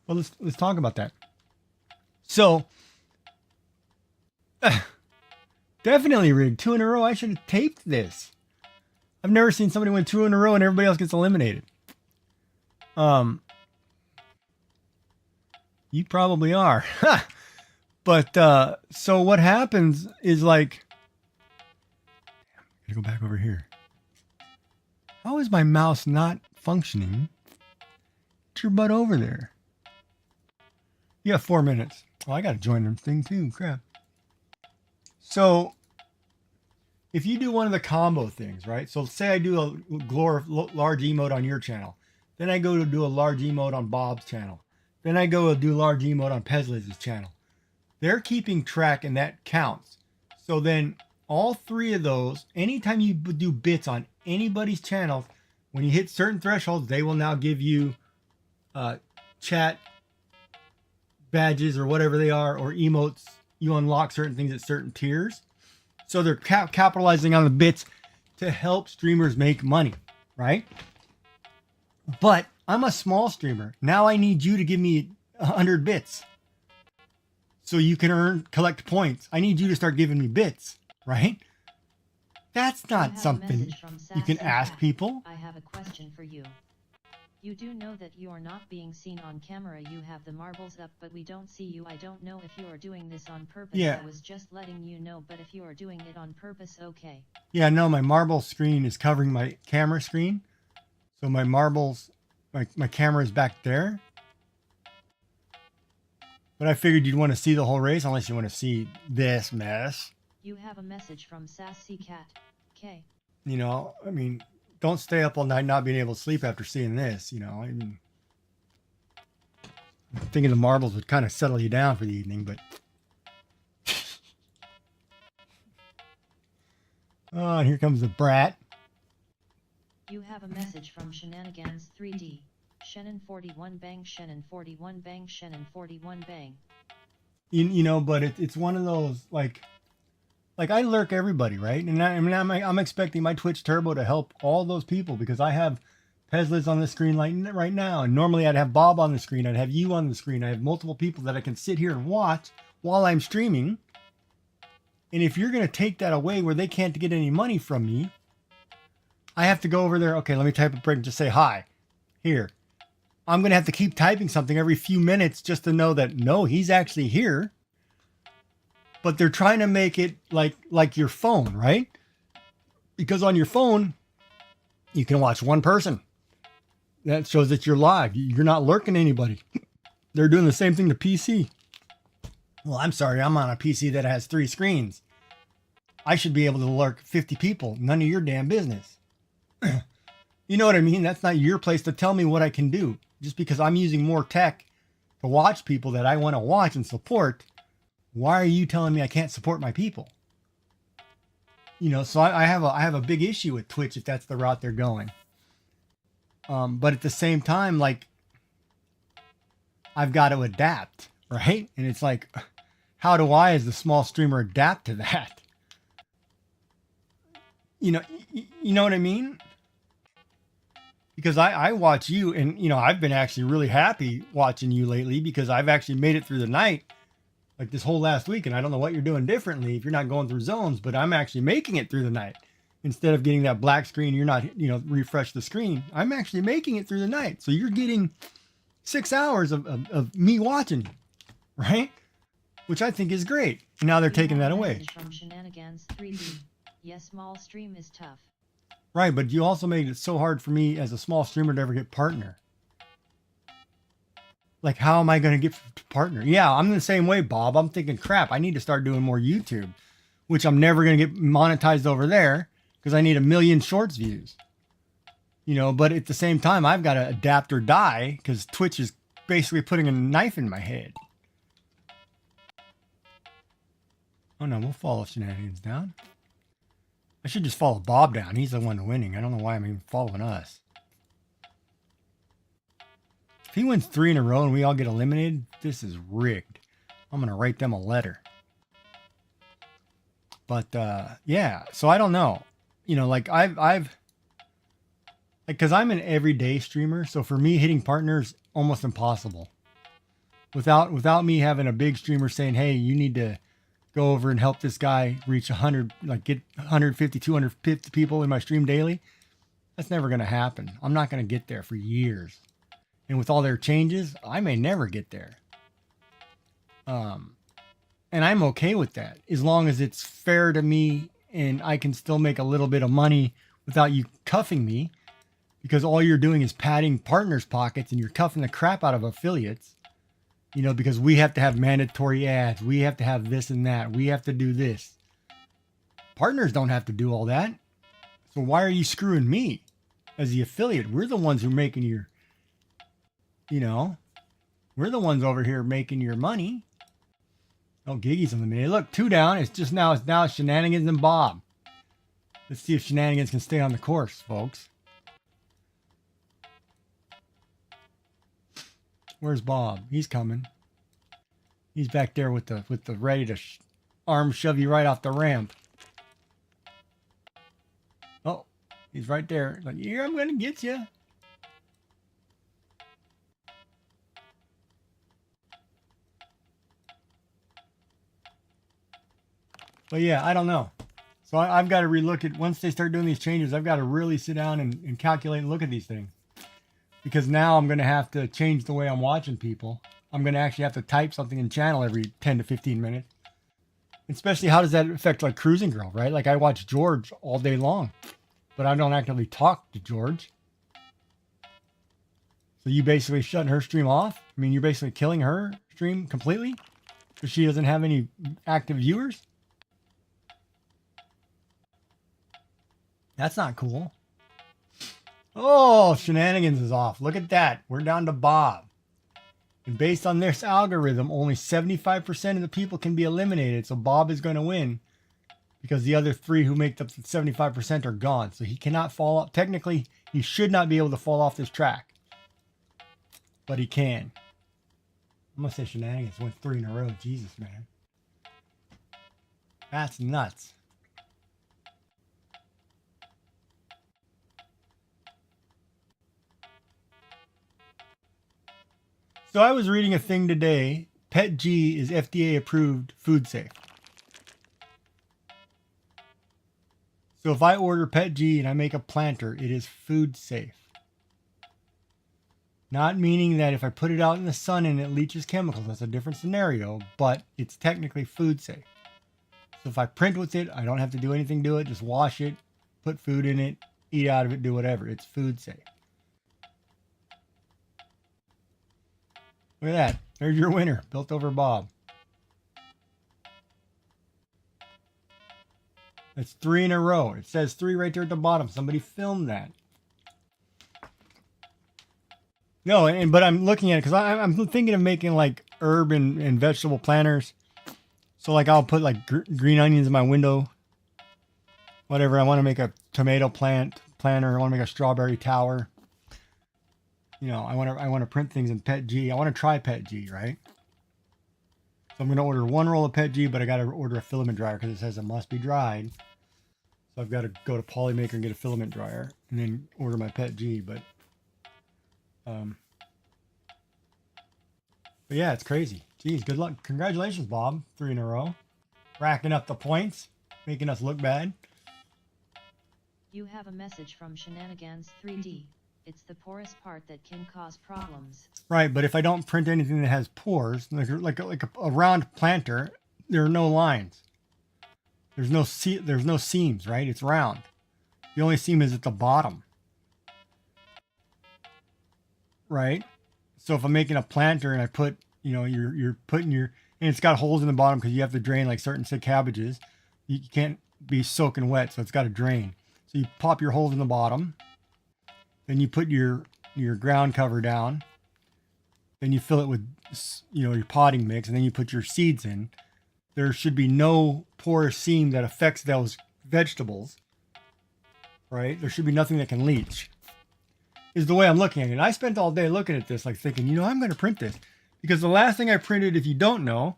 Well, let's talk about that. So, definitely rigged. 2 in a row. I should have taped this. I've never seen somebody win 2 in a row and everybody else gets eliminated. You probably are. But so what happens is like, I gotta go back over here. How is my mouse not functioning? Get your butt over there. You have 4 minutes. Oh, I gotta join the thing too. Crap. So if you do one of the combo things, right? So say I do a large emote on your channel. Then I go to do a large emote on Bob's channel. Then I go to do large emote on Pezliz's channel. They're keeping track and that counts. So then all 3 of those, anytime you do bits on anybody's channel, when you hit certain thresholds, they will now give you chat badges or whatever they are, or emotes. You unlock certain things at certain tiers. So they're capitalizing on the bits to help streamers make money, right? But I'm a small streamer. Now I need you to give me 100 bits so you can collect points. I need you to start giving me bits, right? That's not something you can ask people. I have a question for you. You do know that you are not being seen on camera. You have the marbles up, but we don't see you. I don't know if you are doing this on purpose. Yeah. I was just letting you know, but if you are doing it on purpose, okay. Yeah, no, my marble screen is covering my camera screen. So my marbles, my camera is back there. But I figured you'd want to see the whole race unless you want to see this mess. You have a message from Sassy Cat. K. You know, I mean, don't stay up all night not being able to sleep after seeing this, you know. I mean, I'm thinking the marbles would kind of settle you down for the evening, but... Oh, and here comes the brat. You have a message from Shenanigans 3D. Shannon 41 bang, Shannon 41 bang, Shannon 41 bang. You know, but it's one of those, like I lurk everybody, right? And I'm expecting my Twitch Turbo to help all those people because I have Pezliz on the screen right now. And normally I'd have Bob on the screen. I'd have you on the screen. I have multiple people that I can sit here and watch while I'm streaming. And if you're going to take that away where they can't get any money from me, I have to go over there. Okay, let me type a break and just say hi. Here. I'm going to have to keep typing something every few minutes just to know that, no, he's actually here. But they're trying to make it like your phone, right? Because on your phone, you can watch one person. That shows that you're live. You're not lurking anybody. They're doing the same thing to PC. Well, I'm sorry. I'm on a PC that has 3 screens. I should be able to lurk 50 people. None of your damn business. You know what I mean? That's not your place to tell me what I can do. Just because I'm using more tech to watch people that I want to watch and support, why are you telling me I can't support my people? You know, so I have a big issue with Twitch if that's the route they're going. But at the same time, like, I've got to adapt, right? And it's like, how do I, as the small streamer, adapt to that? You know what I mean? Because I watch you and, you know, I've been actually really happy watching you lately because I've actually made it through the night like this whole last week. And I don't know what you're doing differently if you're not going through zones, but I'm actually making it through the night. Instead of getting that black screen, you're not, you know, refresh the screen. I'm actually making it through the night. So you're getting 6 hours of me watching you, right? Which I think is great. Now they're taking that away. From Shenanigans 3D. Yes, small stream is tough. Right, but you also made it so hard for me as a small streamer to ever get partner. Like, how am I going to get to partner? Yeah, I'm the same way, Bob. I'm thinking, crap, I need to start doing more YouTube, which I'm never going to get monetized over there because I need 1 million shorts views. You know, but at the same time, I've got to adapt or die because Twitch is basically putting a knife in my head. Oh no, we'll follow Shenanigans down. I should just follow Bob down. He's the one winning. I don't know why I'm even following us. If he wins 3 in a row and we all get eliminated, this is rigged. I'm going to write them a letter. But, yeah, so I don't know. You know, like I've because I'm an everyday streamer, so for me hitting partners almost impossible. Without me having a big streamer saying, "Hey, you need to go over and help this guy reach 100, like get 150, 250 people in my stream daily," that's never going to happen. I'm not going to get there for years. And with all their changes, I may never get there. And I'm okay with that as long as it's fair to me and I can still make a little bit of money without you cuffing me, because all you're doing is padding partners' pockets and you're cuffing the crap out of affiliates, you know, because we have to have mandatory ads. We have to have this and that. We have to do this. Partners don't have to do all that. So why are you screwing me as the affiliate? We're the ones who are making your, you know, we're the ones over here making your money. Oh, Giggy's on the minute. Look, 2 down. It's now Shenanigans and Bob. Let's see if Shenanigans can stay on the course, folks. Where's Bob? He's coming. He's back there with the ready to arm shove you right off the ramp. Oh, he's right there. Like, here, I'm gonna get you. But yeah, I don't know. So I've got to relook at, once they start doing these changes, I've got to really sit down and calculate and look at these things. Because now I'm going to have to change the way I'm watching people. I'm going to actually have to type something in channel every 10 to 15 minutes. Especially, how does that affect like Cruising Girl, right? Like I watch George all day long, but I don't actively talk to George. So you basically shutting her stream off? I mean, you're basically killing her stream completely because she doesn't have any active viewers? That's not cool. Oh, Shenanigans is off. Look at that. We're down to Bob. And based on this algorithm, only 75% of the people can be eliminated. So Bob is going to win because the other 3 who make up 75% are gone. So he cannot fall off. Technically, he should not be able to fall off this track. But he can. I'm going to say Shenanigans went 3 in a row. Jesus, man. That's nuts. So I was reading a thing today. Pet G is FDA approved food safe. So if I order Pet G and I make a planter, it is food safe. Not meaning that if I put it out in the sun and it leaches chemicals, that's a different scenario, but it's technically food safe. So if I print with it, I don't have to do anything to it, just wash it, put food in it, eat out of it, do whatever. It's food safe. Look at that. There's your winner. Built over Bob. That's 3 in a row. It says 3 right there at the bottom. Somebody filmed that. No, but I'm looking at it because I'm thinking of making like herb and vegetable planters. So like I'll put like green onions in my window. Whatever. I want to make a tomato planter. I want to make a strawberry tower. You know, I want to print things in Pet G. I want to try Pet G, right? So I'm going to order 1 roll of Pet G, but I got to order a filament dryer because it says it must be dried. So I've got to go to Polymaker and get a filament dryer and then order my Pet G. But yeah, it's crazy. Geez, good luck. Congratulations, Bob. 3 in a row. Racking up the points, making us look bad. You have a message from Shenanigans 3D. It's the porous part that can cause problems. Right, but if I don't print anything that has pores, like a round planter, there are no lines. There's no seams, right? It's round. The only seam is at the bottom. Right? So if I'm making a planter and I put, you know, you're putting and it's got holes in the bottom because you have to drain like certain sick cabbages. You can't be soaking wet, so it's got to drain. So you pop your holes in the bottom. Then you put your ground cover down. Then you fill it with, you know, your potting mix, and then you put your seeds in. There should be no porous seam that affects those vegetables, right? There should be nothing that can leach, is the way I'm looking at it. I spent all day looking at this, like thinking, you know, I'm going to print this. Because the last thing I printed, if you don't know,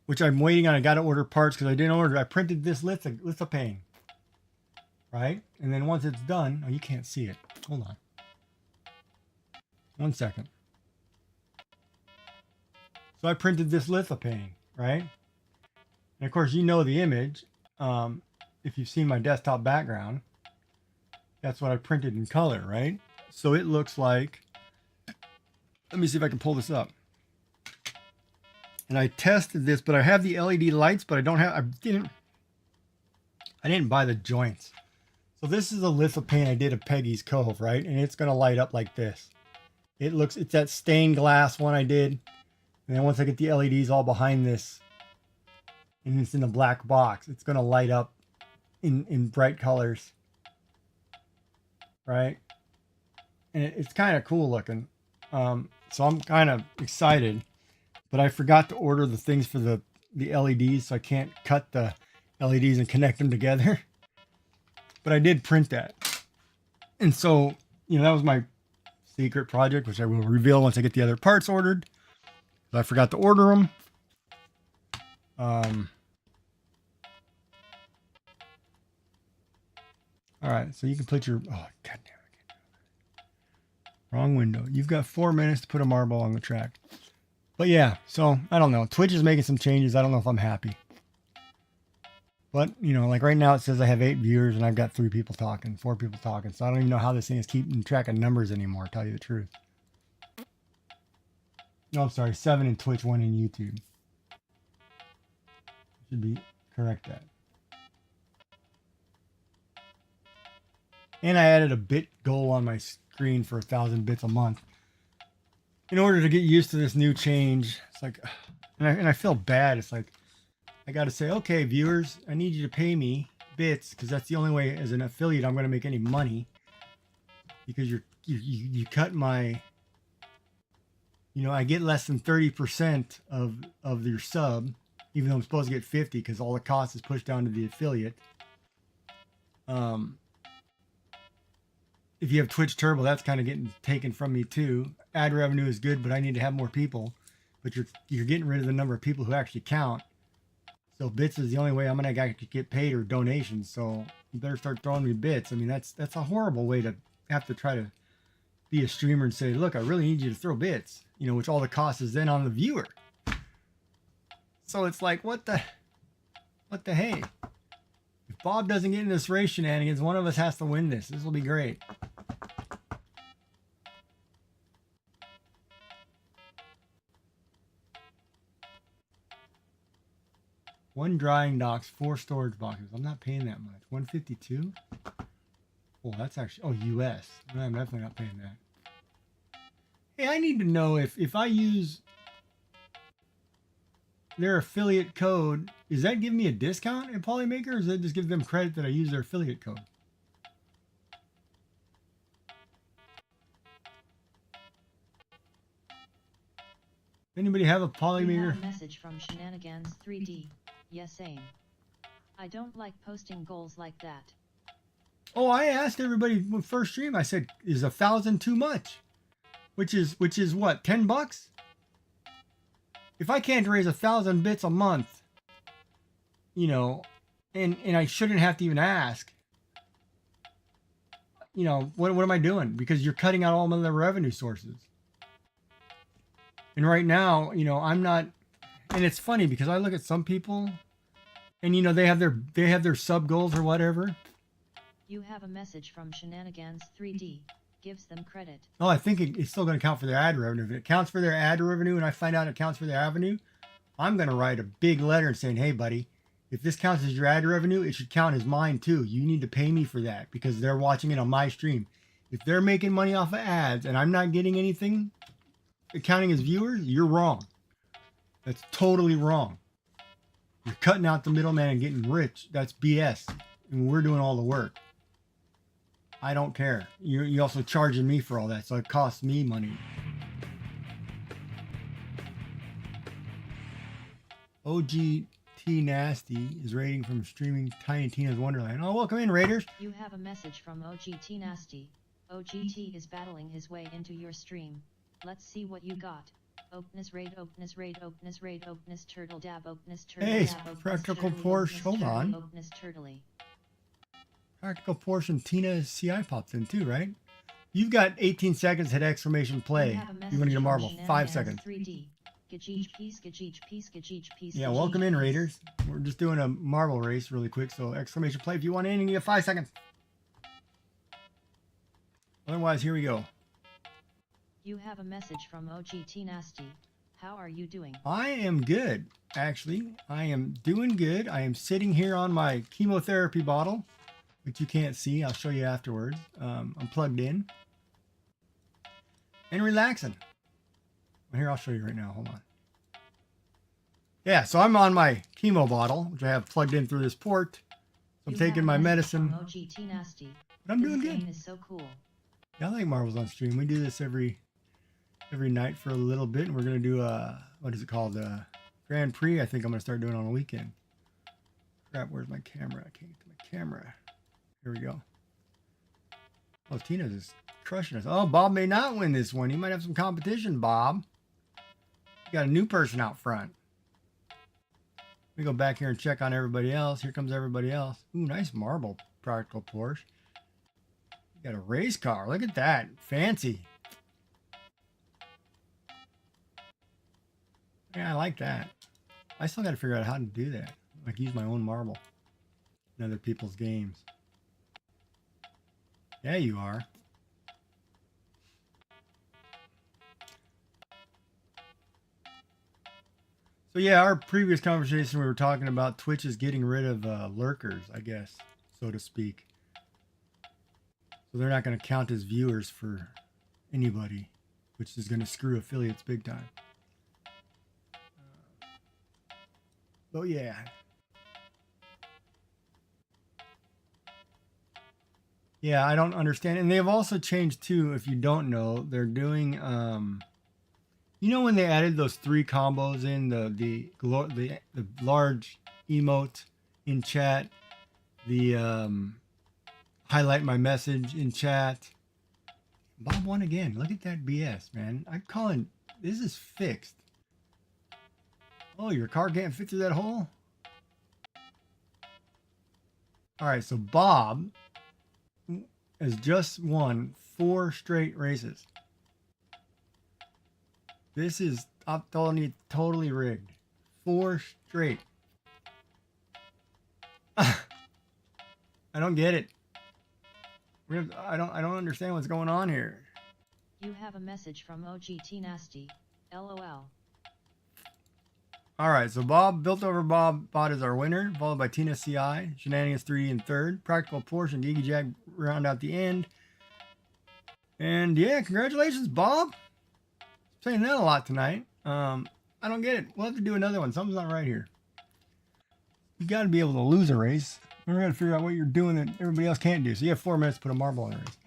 which I'm waiting on, I got to order parts because I didn't order, I printed this lithophane, right? And then once it's done, oh, you can't see it. Hold on. 1 second. So I printed this litho painting, right? And of course, you know the image. If you've seen my desktop background, that's what I printed in color, right? So it looks like, let me see if I can pull this up. And I tested this, but I have the LED lights, but I didn't buy the joints. So this is a litho paint I did of Peggy's Cove, right? And it's going to light up like this. It's that stained glass one I did. And then once I get the LEDs all behind this, and it's in a black box, it's going to light up in bright colors, right? And it's kind of cool looking. So I'm kind of excited, but I forgot to order the things for the LEDs, so I can't cut the LEDs and connect them together. But I did print that. And so, that was my secret project, which I will reveal once I get the other parts ordered. But I forgot to order them. All right, so you can put your, oh, goddamn, wrong window. You've got 4 minutes to put a marble on the track. But yeah, so I don't know. Twitch is making some changes. I don't know if I'm happy. But, like right now it says I have 8 viewers and I've got 4 people talking. So I don't even know how this thing is keeping track of numbers anymore, to tell you the truth. No, I'm sorry. 7 in Twitch, 1 in YouTube. Should be correct that. And I added a bit goal on my screen for 1,000 bits a month in order to get used to this new change. It's like, and I feel bad. It's like, I got to say, okay, viewers, I need you to pay me bits because that's the only way as an affiliate I'm going to make any money, because you cut my, I get less than 30% of your sub, even though I'm supposed to get 50 because all the cost is pushed down to the affiliate. If you have Twitch Turbo, that's kind of getting taken from me too. Ad revenue is good, but I need to have more people. But you're getting rid of the number of people who actually count. So bits is the only way I'm gonna get paid, or donations. So you better start throwing me bits. I mean, that's a horrible way to have to try to be a streamer and say, look, I really need you to throw bits. Which all the cost is then on the viewer. So it's like, what the hey? If Bob doesn't get in this race shenanigans, one of us has to win this. This will be great. One drying docks, 4 storage boxes. I'm not paying that much. 152. Oh, that's actually, US. I'm definitely not paying that. Hey, I need to know if I use their affiliate code, is that giving me a discount at Polymaker, or does that just give them credit that I use their affiliate code? Anybody have a Polymaker? We have a message from Shenanigans 3D. Yes, same. I don't like posting goals like that. Oh, I asked everybody first stream. I said, is 1,000 too much? Which is what, $10? If I can't raise 1,000 bits a month, and I shouldn't have to even ask, what am I doing? Because you're cutting out all my other revenue sources. And right now, I'm not, and it's funny because I look at some people and, they have their sub goals or whatever. You have a message from Shenanigans 3D. Gives them credit. Oh, I think it's still going to count for their ad revenue. If it counts for their ad revenue and I find out it counts for their revenue, I'm going to write a big letter saying, hey, buddy, if this counts as your ad revenue, it should count as mine too. You need to pay me for that because they're watching it on my stream. If they're making money off of ads and I'm not getting anything counting as viewers, you're wrong. That's totally wrong. You're cutting out the middleman and getting rich. That's BS. And we're doing all the work. I don't care. You're also charging me for all that, so it costs me money. OGT Nasty is rating from streaming Tiny Tina's Wonderland. Oh, welcome in, Raiders. You have a message from OGT Nasty. OGT is battling his way into your stream. Let's see what you got. Openness raid, openness raid, openness raid, openness turtle dab, openness turtle hey, dab, openness practical turtle, Porsche. Hold on. Openness turtley. Practical Porsche and Tina CI popped in too, right? You've got 18 seconds. Hit exclamation You play. have a You want to get a message marble? from 5 Shenanigans seconds. 3D. Gajij piece, gajij piece, gajij piece. Yeah, gajij welcome in, piece. Raiders. We're just doing a marble race really quick, so exclamation play if you want in, and you get 5 seconds. Otherwise, here we go. You have a message from OGT Nasty. How are you doing? I am good, actually. I am doing good. I am sitting here on my chemotherapy bottle, which you can't see. I'll show you afterwards. I'm plugged in and relaxing. Here, I'll show you right now. Hold on. Yeah, so I'm on my chemo bottle, which I have plugged in through this port. So I'm You taking have a my message medicine. from OGT Nasty. But I'm This doing game good. is so cool. Yeah, I like marbles on stream. We do this every night for a little bit, and we're gonna do what is it called? Grand Prix. I think I'm gonna start doing on a weekend. Crap, where's my camera? I can't get to my camera. Here we go. Oh, Tina's just crushing us. Oh, Bob may not win this one. He might have some competition, Bob. You got a new person out front. Let me go back here and check on everybody else. Here comes everybody else. Ooh, nice marble, practical Porsche. You got a race car. Look at that. Fancy. Yeah, I like that. I still got to figure out how to do that. Like use my own marble in other people's games. Yeah, you are. So yeah, our previous conversation we were talking about Twitch is getting rid of lurkers, I guess, so to speak. So they're not going to count as viewers for anybody, which is going to screw affiliates big time. Oh yeah. Yeah, I don't understand. And they've also changed too, if you don't know, they're doing you know when they added those 3 combos in the large emote in chat, the highlight my message in chat. Bob won again. Look at that BS, man. I'm calling this is fixed. Oh, your car can't fit through that hole? All right, so Bob has just won 4 straight races. This is totally rigged. 4 straight. I don't get it. I don't understand what's going on here. You have a message from OGT Nasty. LOL. All right, so Bob, Built Over Bob Bot is our winner, followed by Tina CI, Shenanigans 3 in third, Practical Porsche and Geeky Jack round out the end. And yeah, congratulations, Bob. Saying that a lot tonight. I don't get it. We'll have to do another one. Something's not right here. You got to be able to lose a race. We're going to figure out what you're doing that everybody else can't do. So you have 4 minutes to put a marble in a race.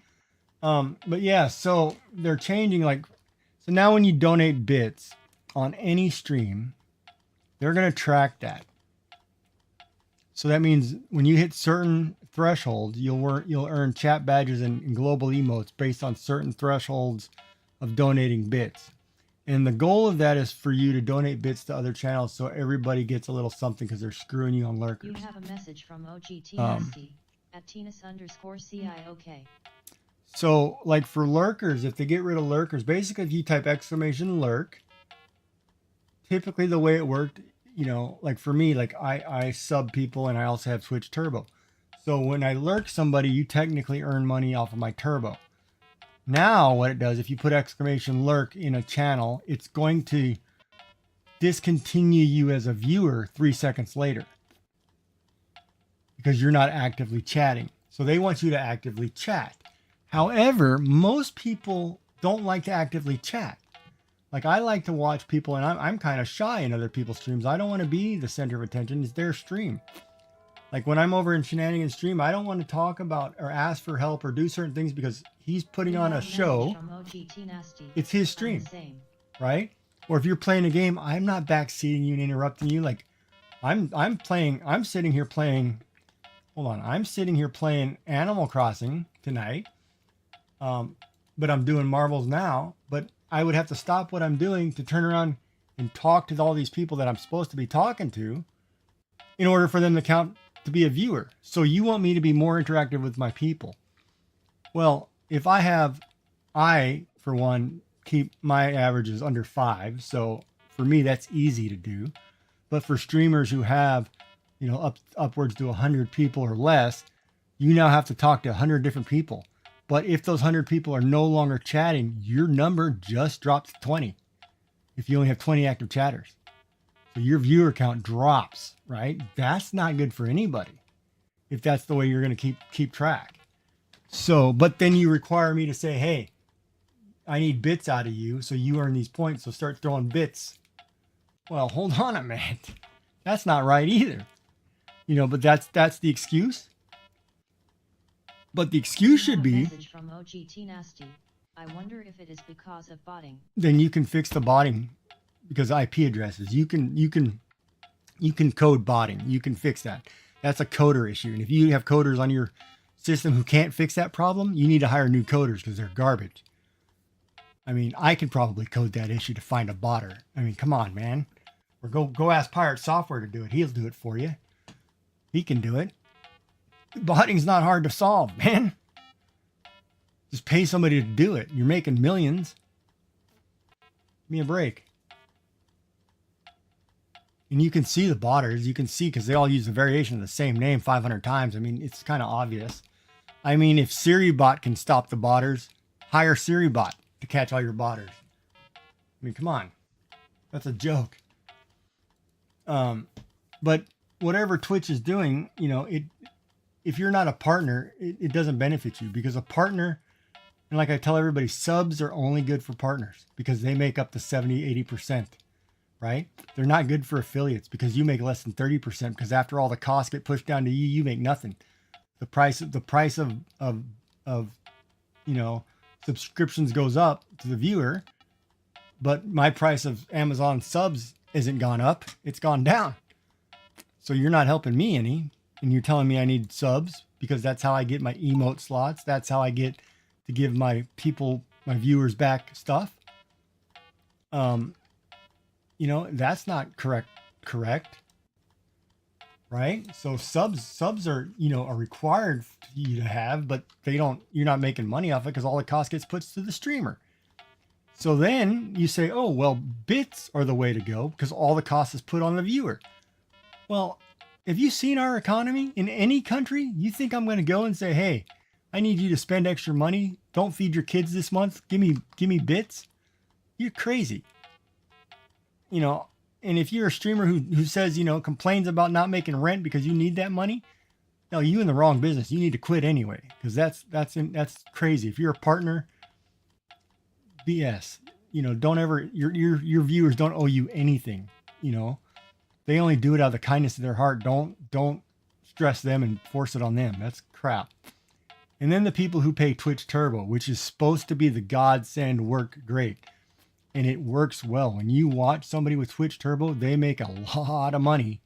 But yeah, so they're changing so now when you donate bits on any stream, they're going to track that. So that means when you hit certain thresholds, you'll earn chat badges and global emotes based on certain thresholds of donating bits. And the goal of that is for you to donate bits to other channels so everybody gets a little something because they're screwing you on lurkers. You have a message from OGT Nasty at Tinus_CIOK. So like for lurkers, if they get rid of lurkers, basically if you type exclamation lurk, typically the way it worked, you know, like for me, like I sub people and I also have Twitch Turbo. So when I lurk somebody, you technically earn money off of my Turbo. Now what it does, if you put exclamation lurk in a channel, it's going to discontinue you as a viewer 3 seconds later because you're not actively chatting. So they want you to actively chat. However, most people don't like to actively chat. Like I like to watch people, and I'm kind of shy in other people's streams. I don't want to be the center of attention. It's their stream. Like when I'm over in Shenanigans stream, I don't want to talk about or ask for help or do certain things because he's putting on a show. It's his stream, right? Or if you're playing a game, I'm not backseating you and interrupting you. Like I'm sitting here playing. Hold on, I'm sitting here playing Animal Crossing tonight. But I'm doing marbles now. But I would have to stop what I'm doing to turn around and talk to all these people that I'm supposed to be talking to in order for them to count to be a viewer. So you want me to be more interactive with my people. Well, if I have I, for one, keep my averages under 5. So for me, that's easy to do. But for streamers who have, upwards to 100 people or less, you now have to talk to 100 different people. But if those 100 people are no longer chatting, your number just drops to 20 if you only have 20 active chatters. So your viewer count drops, right? That's not good for anybody if that's the way you're going to keep track. So, but then you require me to say, hey, I need bits out of you, so you earn these points, so start throwing bits. Well, hold on a minute. That's not right either. But that's the excuse. But the excuse should be, message from OGT Nasty. I wonder if it is because of botting. Then you can fix the botting because IP addresses. You can code botting. You can fix that. That's a coder issue. And if you have coders on your system who can't fix that problem, you need to hire new coders because they're garbage. I mean, I could probably code that issue to find a botter. I mean, come on, man. Or go ask Pirate Software to do it. He'll do it for you. He can do it. Botting's not hard to solve, man. Just pay somebody to do it. You're making millions. Give me a break. And you can see the botters. You can see because they all use the variation of the same name 500 times. I mean, it's kind of obvious. I mean, if SiriBot can stop the botters, hire SiriBot to catch all your botters. I mean, come on. That's a joke. But whatever Twitch is doing, if you're not a partner, it doesn't benefit you because a partner, and like I tell everybody, subs are only good for partners because they make up to 70-80%, right? They're not good for affiliates because you make less than 30% because after all the costs get pushed down to you, you make nothing. The price of subscriptions goes up to the viewer, but my price of Amazon subs isn't gone up, it's gone down. So you're not helping me any. And you're telling me I need subs because that's how I get my emote slots. That's how I get to give my viewers back stuff. That's not correct. Right? So subs are, are required for you to have, but you're not making money off it because all the cost gets put to the streamer. So then you say, oh, well, bits are the way to go because all the cost is put on the viewer. Well, have you seen our economy in any country? You think I'm going to go and say, hey, I need you to spend extra money. Don't feed your kids this month. Give me bits. You're crazy. And if you're a streamer who says, complains about not making rent because you need that money, no, you in the wrong business. You need to quit anyway because that's crazy. If you're a partner, BS. Don't ever your viewers don't owe you anything. They only do it out of the kindness of their heart. Don't stress them and force it on them. That's crap. And then the people who pay Twitch Turbo, which is supposed to be the godsend, work great. And it works well. When you watch somebody with Twitch Turbo, they make a lot of money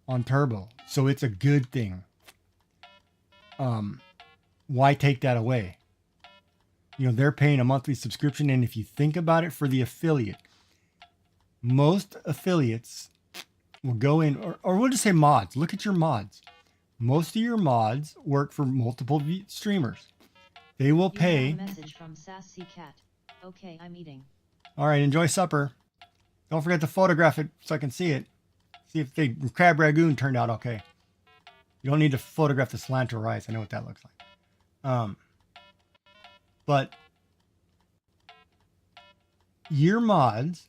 on Turbo. So it's a good thing. Why take that away? They're paying a monthly subscription. And if you think about it for the affiliate, most affiliates will go in, or we'll just say mods. Look at your mods. Most of your mods work for multiple streamers. They will pay. You have a message from Sassy Cat. Okay, I'm eating. All right, enjoy supper. Don't forget to photograph it so I can see it. See if the crab ragoon turned out okay. You don't need to photograph the cilantro rice. I know what that looks like. But your mods,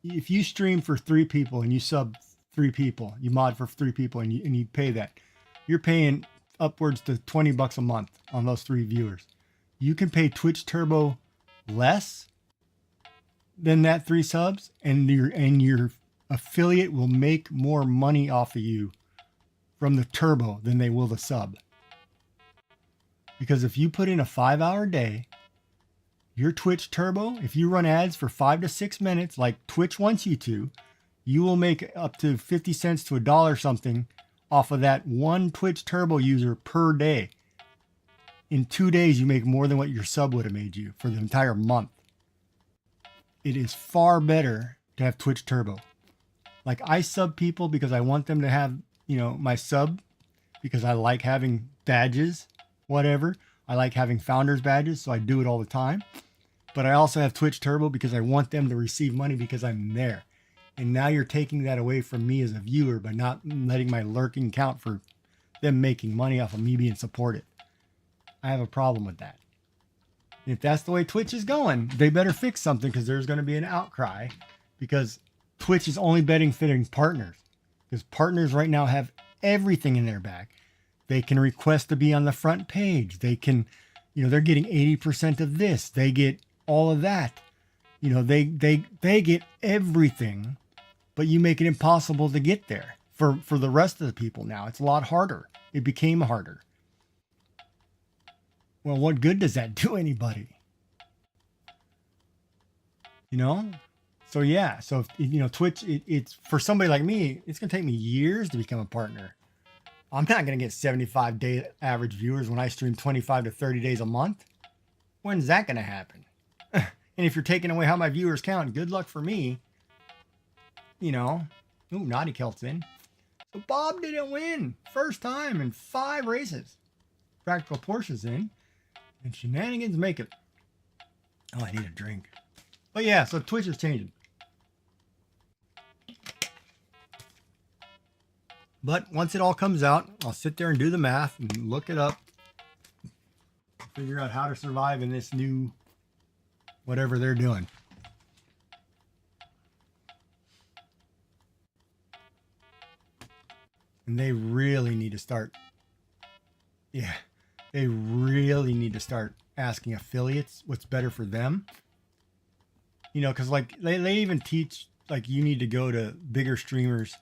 if you stream for 3 people and you sub 3 people, you mod for 3 people and you pay that, you're paying upwards to $20 a month on those 3 viewers. You can pay Twitch Turbo less than that 3 subs, and your affiliate will make more money off of you from the Turbo than they will the sub. Because if you put in a 5-hour day, your Twitch Turbo, if you run ads for 5 to 6 minutes, like Twitch wants you to, you will make up to 50 cents to $1 something off of that one Twitch Turbo user per day. In 2 days, you make more than what your sub would have made you for the entire month. It is far better to have Twitch Turbo. Like, I sub people because I want them to have, my sub because I like having badges, whatever. I like having founders badges, so I do it all the time. But I also have Twitch Turbo because I want them to receive money because I'm there. And now you're taking that away from me as a viewer by not letting my lurking count for them making money off of me being supported. I have a problem with that. If that's the way Twitch is going, they better fix something, because there's going to be an outcry, because Twitch is only benefiting partners, because partners right now have everything in their bag. They can request to be on the front page. They can, they're getting 80% of this. They get all of that. They get everything, but you make it impossible to get there for the rest of the people now. It's a lot harder. It became harder. Well, what good does that do anybody? So yeah. So if, Twitch, it's for somebody like me, it's going to take me years to become a partner. I'm not going to get 75-day average viewers when I stream 25 to 30 days a month. When's that going to happen? And if you're taking away how my viewers count, good luck for me. Ooh, Naughty Kelt's in. So Bob didn't win. First time in 5 races. Practical Porsche's in. And Shenanigans make it. Oh, I need a drink. But yeah, so Twitch is changing. But once it all comes out, I'll sit there and do the math and look it up. Figure out how to survive in this new whatever they're doing. And they really need to start. Yeah. They really need to start asking affiliates what's better for them. Because like they even teach, like, you need to go to bigger streamers,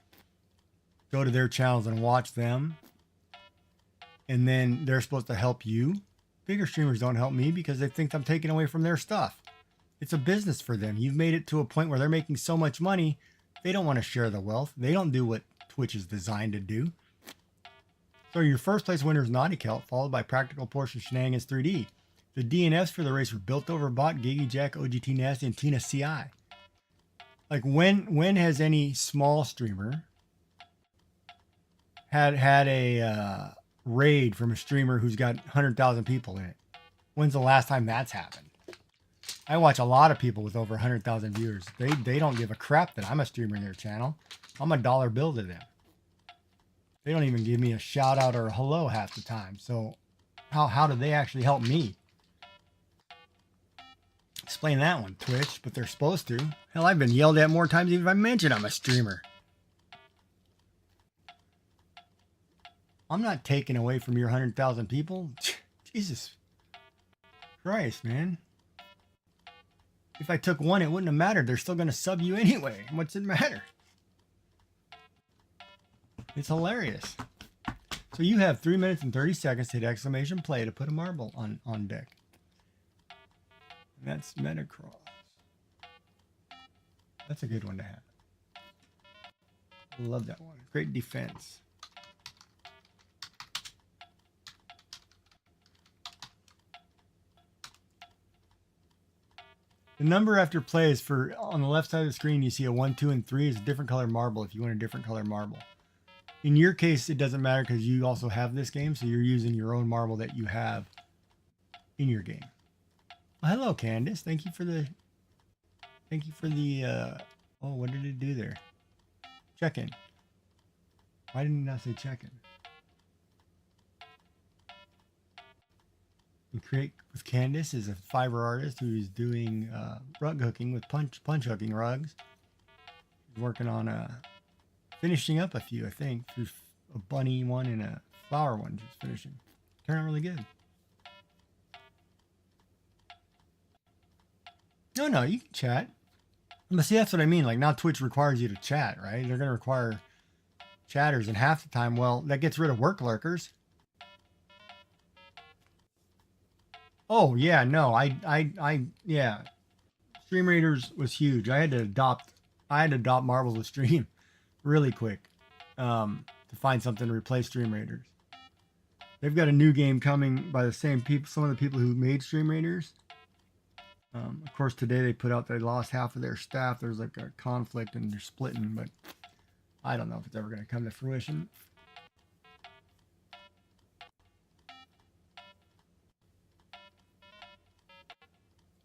go to their channels and watch them. And then they're supposed to help you. Bigger streamers don't help me because they think I'm taking away from their stuff. It's a business for them. You've made it to a point where they're making so much money, they don't want to share the wealth. They don't do what Twitch is designed to do. So your first place winner is Naughty Kelt, followed by Practical Porsche Shenanigans 3D. The DNFs for the race were Built Over Bot, Giggy Jack, OGT Nasty, and Tina CI. Like, when has any small streamer had a raid from a streamer who's got 100,000 people in it? When's the last time that's happened? I watch a lot of people with over 100,000 viewers. They don't give a crap that I'm a streamer in their channel. I'm a dollar bill to them. They don't even give me a shout out or a hello half the time. So how do they actually help me? Explain that one, Twitch, but they're supposed to. Hell, I've been yelled at more times even if I mention I'm a streamer. I'm not taking away from your 100,000 people. Jesus Christ, man. If I took one, it wouldn't have mattered. They're still going to sub you anyway. What's it matter? It's hilarious. So you have 3 minutes and 30 seconds to hit exclamation play to put a marble on deck. And that's Metacross. That's a good one to have. Love that one. Great defense. The number after play is for, on the left side of the screen, you see a 1, 2, and 3 is a different color marble if you want a different color marble. In your case, it doesn't matter because you also have this game, so you're using your own marble that you have in your game. Well, hello, Candace. Thank you for the, oh, what did it do there? Check-in. Why didn't it not say check-in? And Create with Candace is a fiber artist who is doing rug hooking with punch hooking rugs. She's working on finishing up a few, I think. There's a bunny one and a flower one just finishing. Turned out really good. No, you can chat. But see, that's what I mean. Like, now Twitch requires you to chat, right? They're going to require chatters, and half the time, well, that gets rid of work lurkers. Oh, yeah, no, yeah. Stream Raiders was huge. I had to adopt Marbles with Stream really quick to find something to replace Stream Raiders. They've got a new game coming by the same people, some of the people who made Stream Raiders. Of course, today they put out they lost half of their staff. There's like a conflict and they're splitting, but I don't know if it's ever going to come to fruition.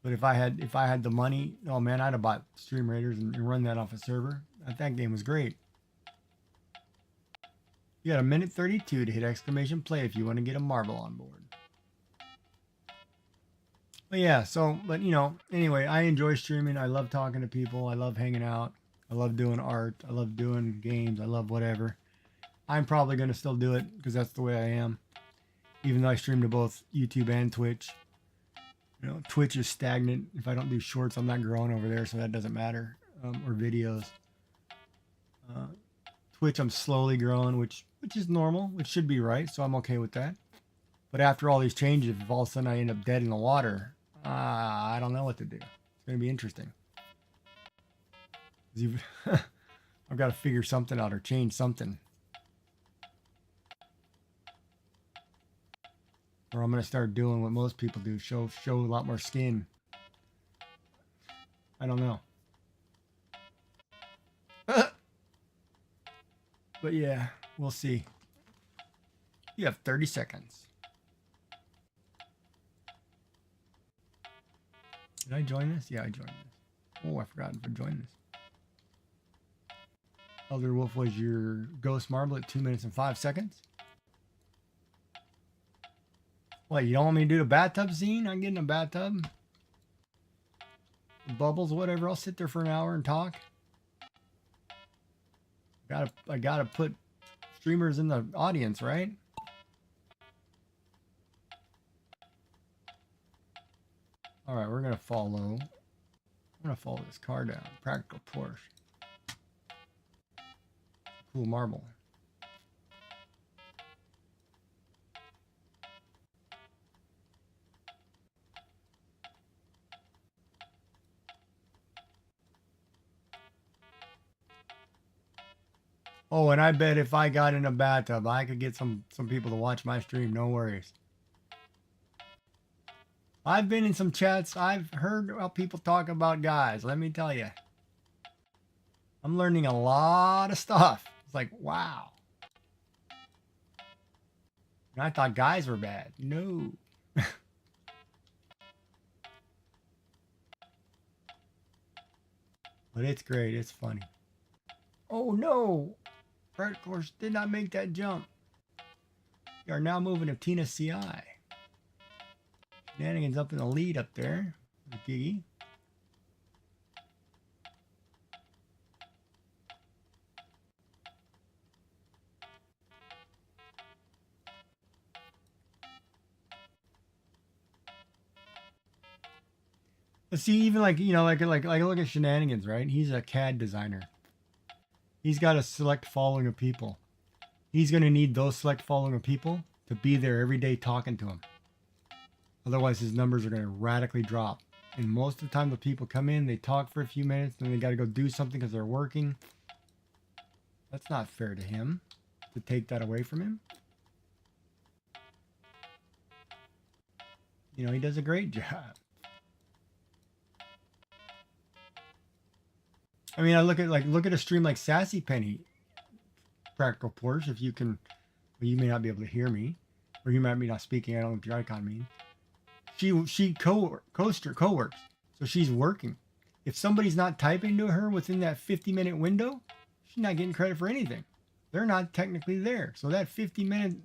But if I had the money, oh man, I'd have bought Stream Raiders and run that off a server. That game was great. You got a minute 32 to hit exclamation play if you want to get a marble on board. But yeah, but you know, anyway, I enjoy streaming. I love talking to people. I love hanging out. I love doing art. I love doing games. I love whatever. I'm probably going to still do it because that's the way I am. Even though I stream to both YouTube and Twitch. You know, Twitch is stagnant. If I don't do shorts, I'm not growing over there, so that doesn't matter. Or videos. Twitch, I'm slowly growing, which is normal, which should be right, so I'm okay with that. But after all these changes, if all of a sudden I end up dead in the water, I don't know what to do. It's going to be interesting. I've got to figure something out or change something. Or I'm going to start doing what most people do, show a lot more skin. I don't know. But yeah, we'll see. You have 30 seconds. Did I join this? Yeah, I joined this. Oh, I forgot to join this. Elder Wolf was your ghost marble at 2 minutes and 5 seconds. What, you don't want me to do the bathtub scene? I can get in a bathtub. Bubbles, whatever. I'll sit there for an hour and talk. I gotta put streamers in the audience, right? All right, we're gonna follow. I'm gonna follow this car down. Practical Porsche. Cool marble. Oh, and I bet if I got in a bathtub, I could get some people to watch my stream. No worries. I've been in some chats. I've heard about people talking about guys. Let me tell you. I'm learning a lot of stuff. It's like, wow. And I thought guys were bad. No. But it's great. It's funny. Oh, no. Of course, did not make that jump. We are now moving to Tina CI. Shenanigans up in the lead up there. Giggy. But see, even like, you know, like look at Shenanigans, right? He's a CAD designer. He's got a select following of people. He's going to need those select following of people to be there every day talking to him. Otherwise, his numbers are going to radically drop. And most of the time, the people come in, they talk for a few minutes, then they got to go do something because they're working. That's not fair to him to take that away from him. You know, he does a great job. I mean, I look at a stream like Sassy Penny, Practical Porsche. If you can, well, you may not be able to hear me, or you might be not speaking. I don't know what your icon means. She co-works, so she's working. If somebody's not typing to her within that 50-minute window, she's not getting credit for anything. They're not technically there. So that 50 minutes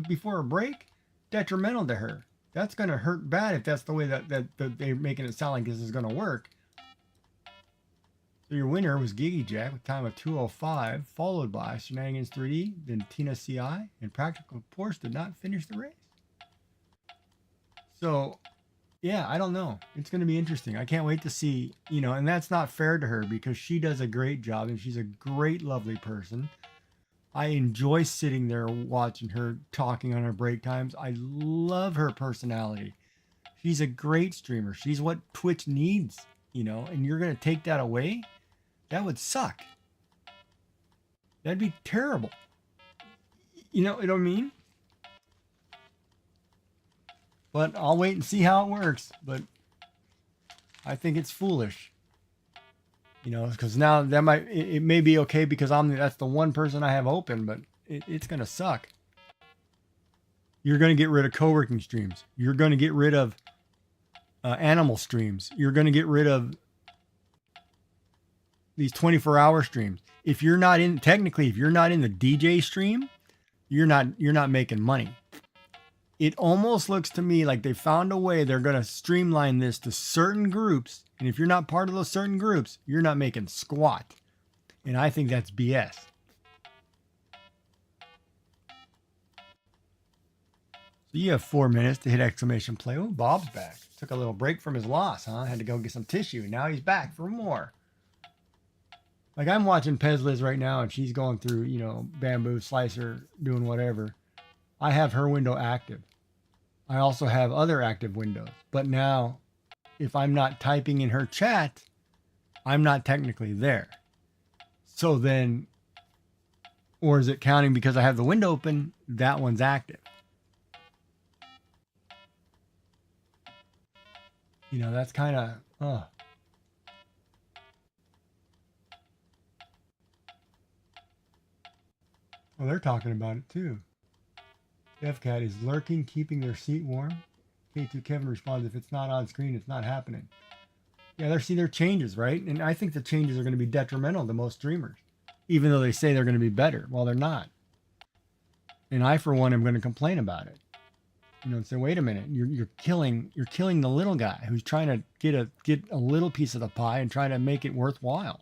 before a break, detrimental to her. That's going to hurt bad if that's the way that they're making it sound like this is going to work. So your winner was Giggy Jack with time of 2:05, followed by Shenanigans 3D, then Tina CI, and Practical Porsche did not finish the race. So, yeah, I don't know. It's going to be interesting. I can't wait to see, you know, and that's not fair to her because she does a great job and she's a great, lovely person. I enjoy sitting there watching her talking on her break times. I love her personality. She's a great streamer. She's what Twitch needs, you know, and you're going to take that away? That would suck. That'd be terrible. You know what I mean? But I'll wait and see how it works. But I think it's foolish. You know, because now that it may be okay because that's the one person I have open, but it's gonna suck. You're gonna get rid of co-working streams. You're gonna get rid of animal streams. You're going to get rid of these 24-hour streams. If you're not in, technically, if you're not in the DJ stream, you're not making money. It almost looks to me like they found a way they're going to streamline this to certain groups. And if you're not part of those certain groups, you're not making squat. And I think that's BS. So you have 4 minutes to hit exclamation play. Oh, Bob's back. Took a little break from his loss, huh? Had to go get some tissue. Now he's back for more. Like I'm watching Pezliz right now and she's going through, you know, bamboo slicer, doing whatever. I have her window active. I also have other active windows. But now, if I'm not typing in her chat, I'm not technically there. So then, or is it counting because I have the window open? That one's active. You know, that's kind of, Well, they're talking about it too. DevCat is lurking, keeping their seat warm. K2 Kevin responds, if it's not on screen, it's not happening. Yeah, they're changes, right? And I think the changes are going to be detrimental to most streamers, even though they say they're going to be better. Well, they're not. And I, for one, am going to complain about it. You know, and say, wait a minute, you're killing the little guy who's trying to get a little piece of the pie and trying to make it worthwhile.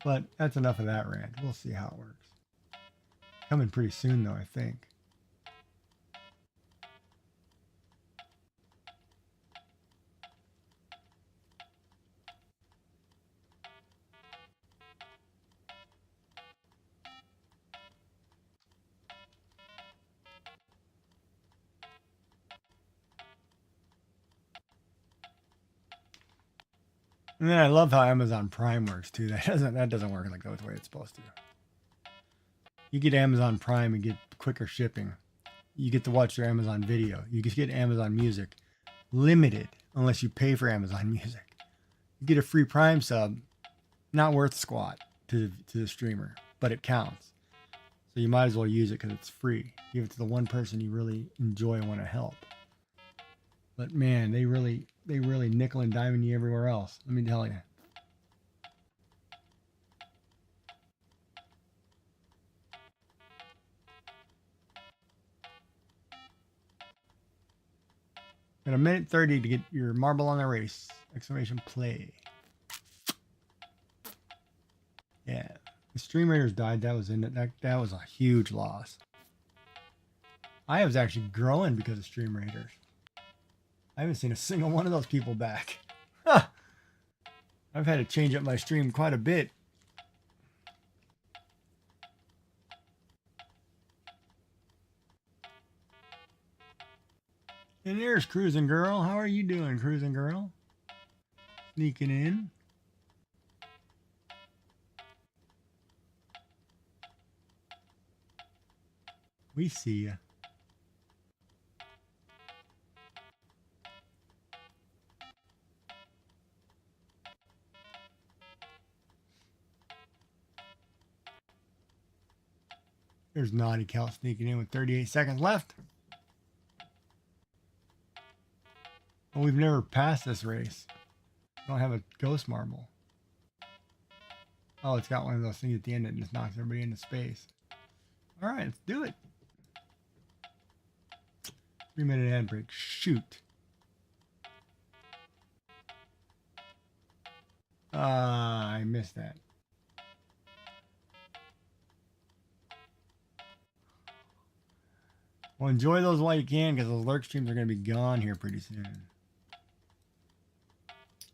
But that's enough of that rant. We'll see how it works. Coming pretty soon, though, I think. And then I love how Amazon Prime works too. That doesn't work like the way it's supposed to. You get Amazon Prime and get quicker shipping. You get to watch their Amazon Video. You get Amazon Music. Limited unless you pay for Amazon Music. You get a free Prime sub, not worth squat to the streamer, but it counts. So you might as well use it because it's free. Give it to the one person you really enjoy and want to help. But man, they really nickel and dime you everywhere else. Let me tell you. Got a minute 30 to get your marble on the race. Exclamation play. Yeah. The Stream Raiders died. That was in it. That was a huge loss. I was actually growing because of Stream Raiders. I haven't seen a single one of those people back. Huh. I've had to change up my stream quite a bit. And there's Cruising Girl. How are you doing, Cruising Girl? Sneaking in. We see ya. There's Naughty Cal sneaking in with 38 seconds left. Well, we've never passed this race. I don't have a ghost marble. Oh, it's got one of those things at the end that just knocks everybody into space. All right, let's do it. 3-minute ad break. Shoot. I missed that. Well, enjoy those while you can, because those lurk streams are going to be gone here pretty soon.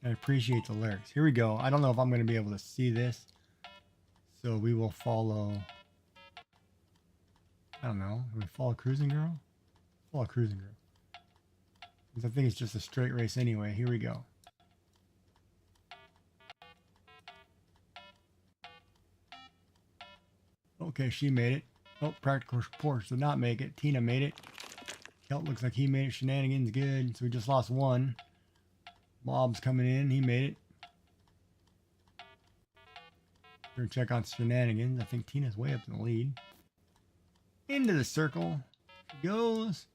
I appreciate the lurks. Here we go. I don't know if I'm going to be able to see this. So we will follow... I don't know. We follow Cruising Girl? Follow Cruising Girl. Because I think it's just a straight race anyway. Here we go. Okay, she made it. Oh, Practical Reports did not make it. Tina made it. Kelt looks like he made it. Shenanigans good. So we just lost one. Bob's coming in. He made it. We're gonna check on shenanigans. I think Tina's way up in the lead. Into the circle. She goes.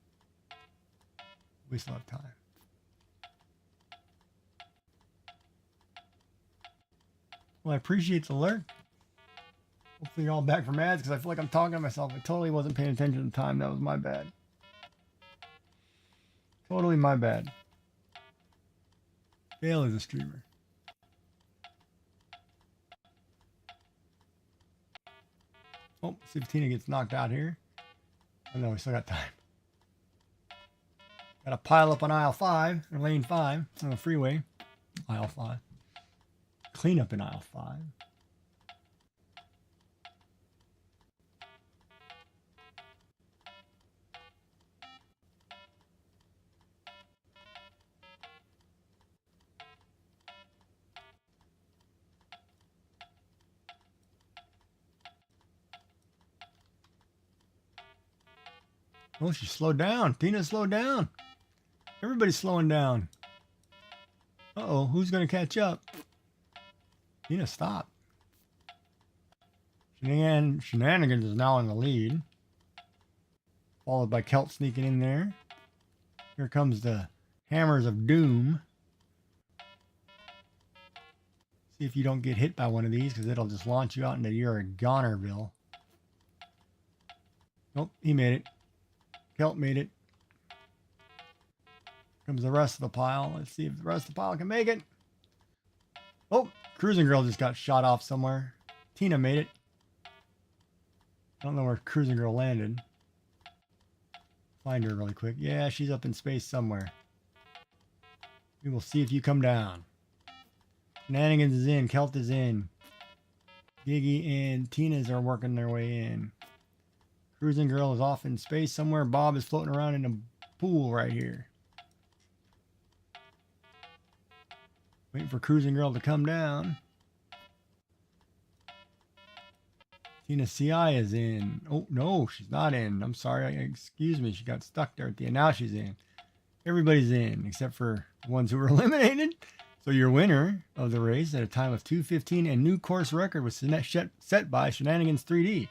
We still have time. Well, I appreciate the lurk. Hopefully you're all back from ads because I feel like I'm talking to myself. I totally wasn't paying attention to the time. That was my bad. Totally my bad. Fail as a streamer. Oh, see if Tina gets knocked out here. Oh no, we still got time. Got to pile up on aisle 5, or lane 5 on the freeway. Aisle 5. Clean up in aisle 5. Oh, she slowed down. Tina slowed down. Everybody's slowing down. Uh-oh, who's going to catch up? Tina, stop. Shenanigans is now in the lead. Followed by Kelt sneaking in there. Here comes the Hammers of Doom. See if you don't get hit by one of these because it'll just launch you out into your Gonerville. Nope, he made it. Kelt made it. Comes the rest of the pile. Let's see if the rest of the pile can make it. Oh, Cruising Girl just got shot off somewhere. Tina made it. I don't know where Cruising Girl landed. Find her really quick. Yeah, she's up in space somewhere. We will see if you come down. Shenanigans is in. Kelt is in. Giggy and Tina's are working their way in. Cruising Girl is off in space somewhere. Bob is floating around in a pool right here. Waiting for Cruising Girl to come down. Tina CI is in. Oh, no, she's not in. I'm sorry. Excuse me. She got stuck there at the end. Now she's in. Everybody's in except for the ones who were eliminated. So your winner of the race at a time of 2:15 and new course record was set by Shenanigans 3D.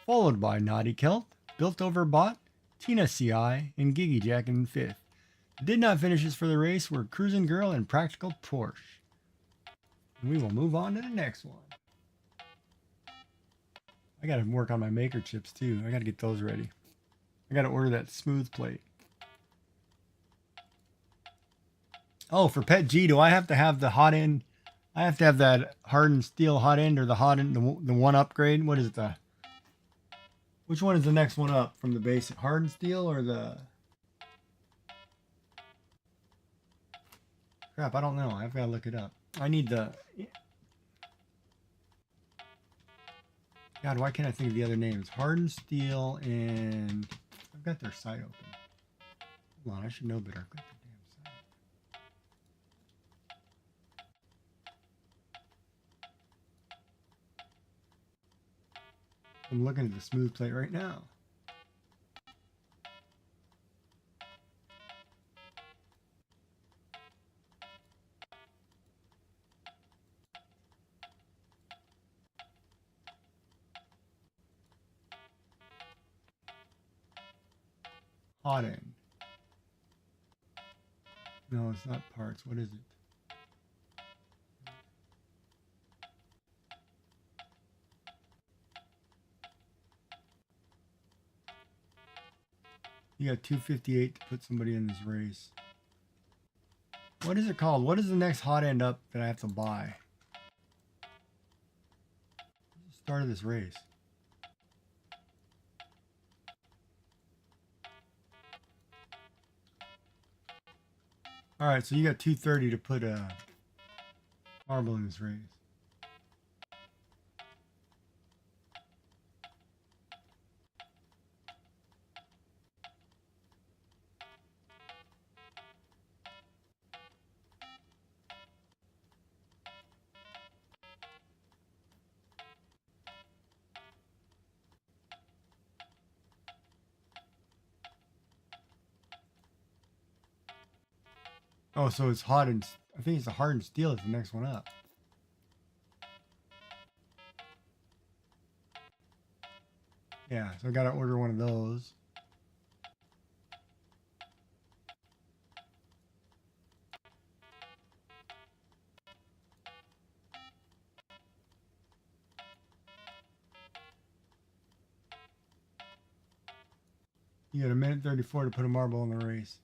Followed by Naughty Kelt, Built Over Bot, Tina CI, and Giggy Jack in 5th. Did not finishes for the race were Cruising Girl and Practical Porsche. And we will move on to the next one. I gotta work on my maker chips too. I gotta get those ready. I gotta order that smooth plate. Oh, for Pet G, do I have to have the hot end? I have to have that hardened steel hot end or the hot end, the one upgrade? What is it? Which one is the next one up from the basic? Hardened steel or the... Crap, I don't know. I've got to look it up. I need the... God, why can't I think of the other names? Hardened steel and... I've got their site open. Hold on, I should know better. I've got their damn site. I'm looking at the smooth plate right now. Hot end. No, it's not parts. What is it? You got 258 to put somebody in this race. What is it called? What is the next hot end up that I have to buy? Start of this race. All right, so you got 230 to put a marble in this race. Oh, so it's hot and I think it's the hardened steel is the next one up. Yeah, so I gotta order one of those. You got a minute 34 to put a marble in the race.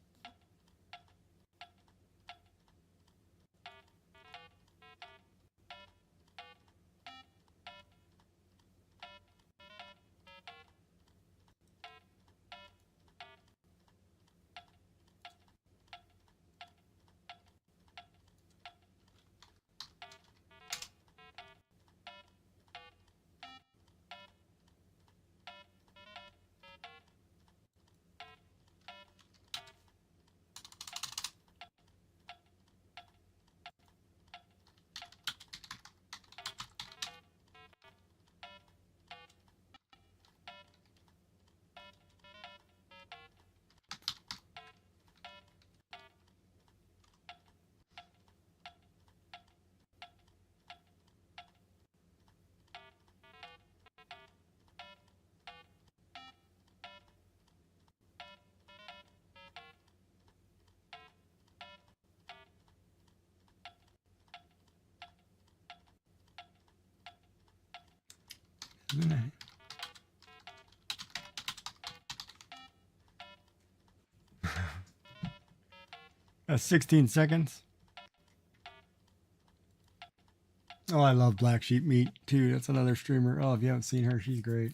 That's 16 seconds. Oh, I love Black Sheep Meat too. That's another streamer. Oh, if you haven't seen her, she's great.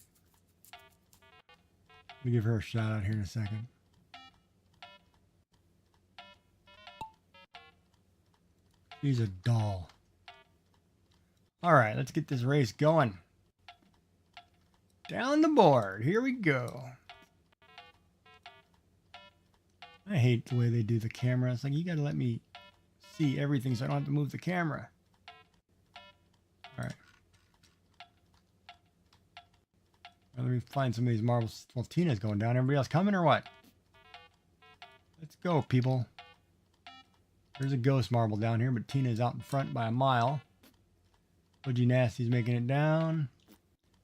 Let me give her a shout out here in a second. She's a doll. All right, let's get this race going. Down the board. Here we go. I hate the way they do the camera. It's like, you got to let me see everything so I don't have to move the camera. All right. Well, let me find some of these marbles. Well, Tina's going down. Everybody else coming or what? Let's go, people. There's a ghost marble down here, but Tina's out in front by a mile. OG Nasty's making it down.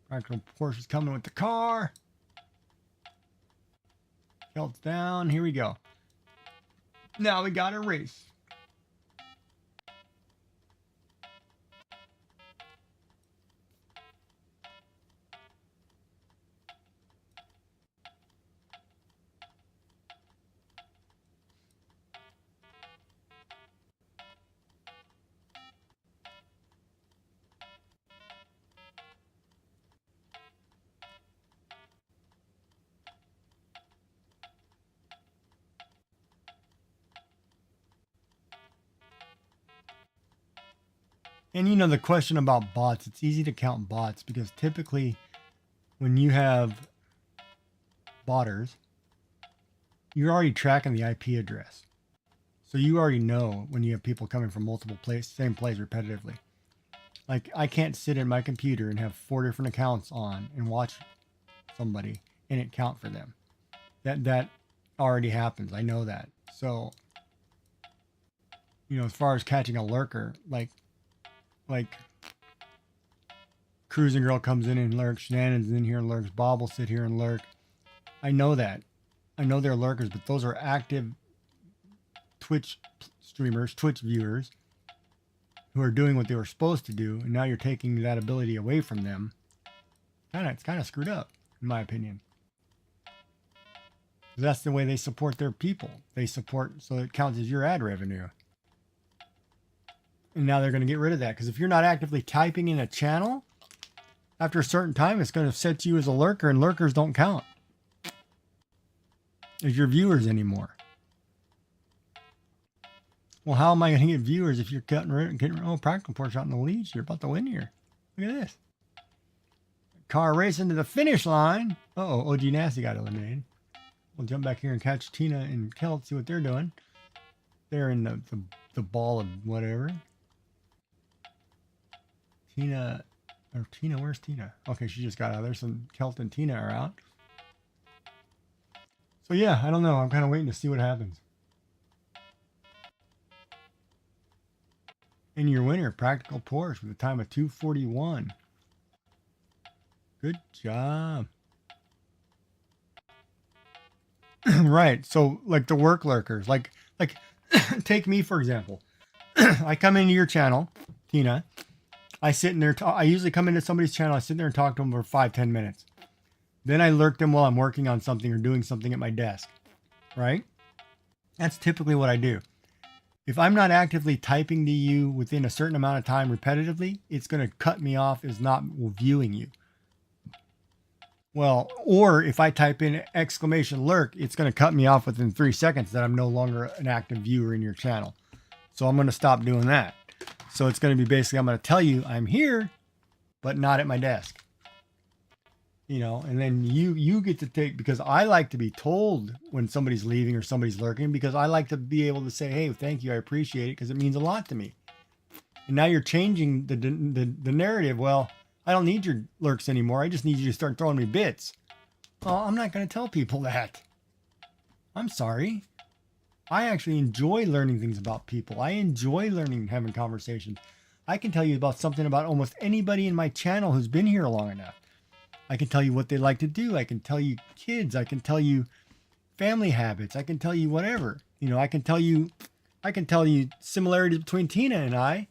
Practical Porsche's coming with the car. Kelt's down. Here we go. Now we got a race. And you know, the question about bots, it's easy to count bots because typically when you have botters, you're already tracking the IP address. So you already know when you have people coming from multiple places, same place repetitively. Like, I can't sit in my computer and have 4 different accounts on and watch somebody and it count for them. That already happens. I know that. So, you know, as far as catching a lurker, like Cruising Girl comes in and lurks, Shannon's in here and lurks, Bob will sit here and lurk. I know that. I know they're lurkers, but those are active Twitch streamers, Twitch viewers who are doing what they were supposed to do, and now you're taking that ability away from them. It's kind of screwed up, in my opinion. That's the way they support their people. They support, so it counts as your ad revenue. And now they're going to get rid of that, because if you're not actively typing in a channel, after a certain time, it's going to set you as a lurker, and lurkers don't count as your viewers anymore. Well, how am I going to get viewers if you're getting Practical Porsche out in the lead? You're about to win here. Look at this. Car racing to the finish line. Uh-oh, OG Nasty got eliminated. We'll jump back here and catch Tina and Kelt, see what they're doing. They're in the ball of whatever. Tina, where's Tina? Okay, she just got out of there. So Kelt and Tina are out. So yeah, I don't know. I'm kind of waiting to see what happens. And your winner, Practical Porsche, with a time of 2:41. Good job. Right. So like the work lurkers, like take me for example. I come into your channel, Tina. I sit in there. I usually come into somebody's channel. I sit there and talk to them for 5-10 minutes. Then I lurk them while I'm working on something or doing something at my desk. Right. That's typically what I do. If I'm not actively typing to you within a certain amount of time repetitively, it's going to cut me off as not viewing you. Well, or if I type in exclamation lurk, it's going to cut me off within 3 seconds that I'm no longer an active viewer in your channel. So I'm going to stop doing that. So it's going to be basically, I'm going to tell you I'm here, but not at my desk. You know, and then you get to take, because I like to be told when somebody's leaving or somebody's lurking, because I like to be able to say, hey, thank you, I appreciate it, because it means a lot to me. And now you're changing the narrative. Well, I don't need your lurks anymore. I just need you to start throwing me bits. Well, I'm not going to tell people that. I'm sorry. I actually enjoy learning things about people. I enjoy learning and having conversations. I can tell you about something about almost anybody in my channel who's been here long enough. I can tell you what they like to do. I can tell you kids. I can tell you family habits. I can tell you whatever. You know, I can tell you similarities between Tina and I.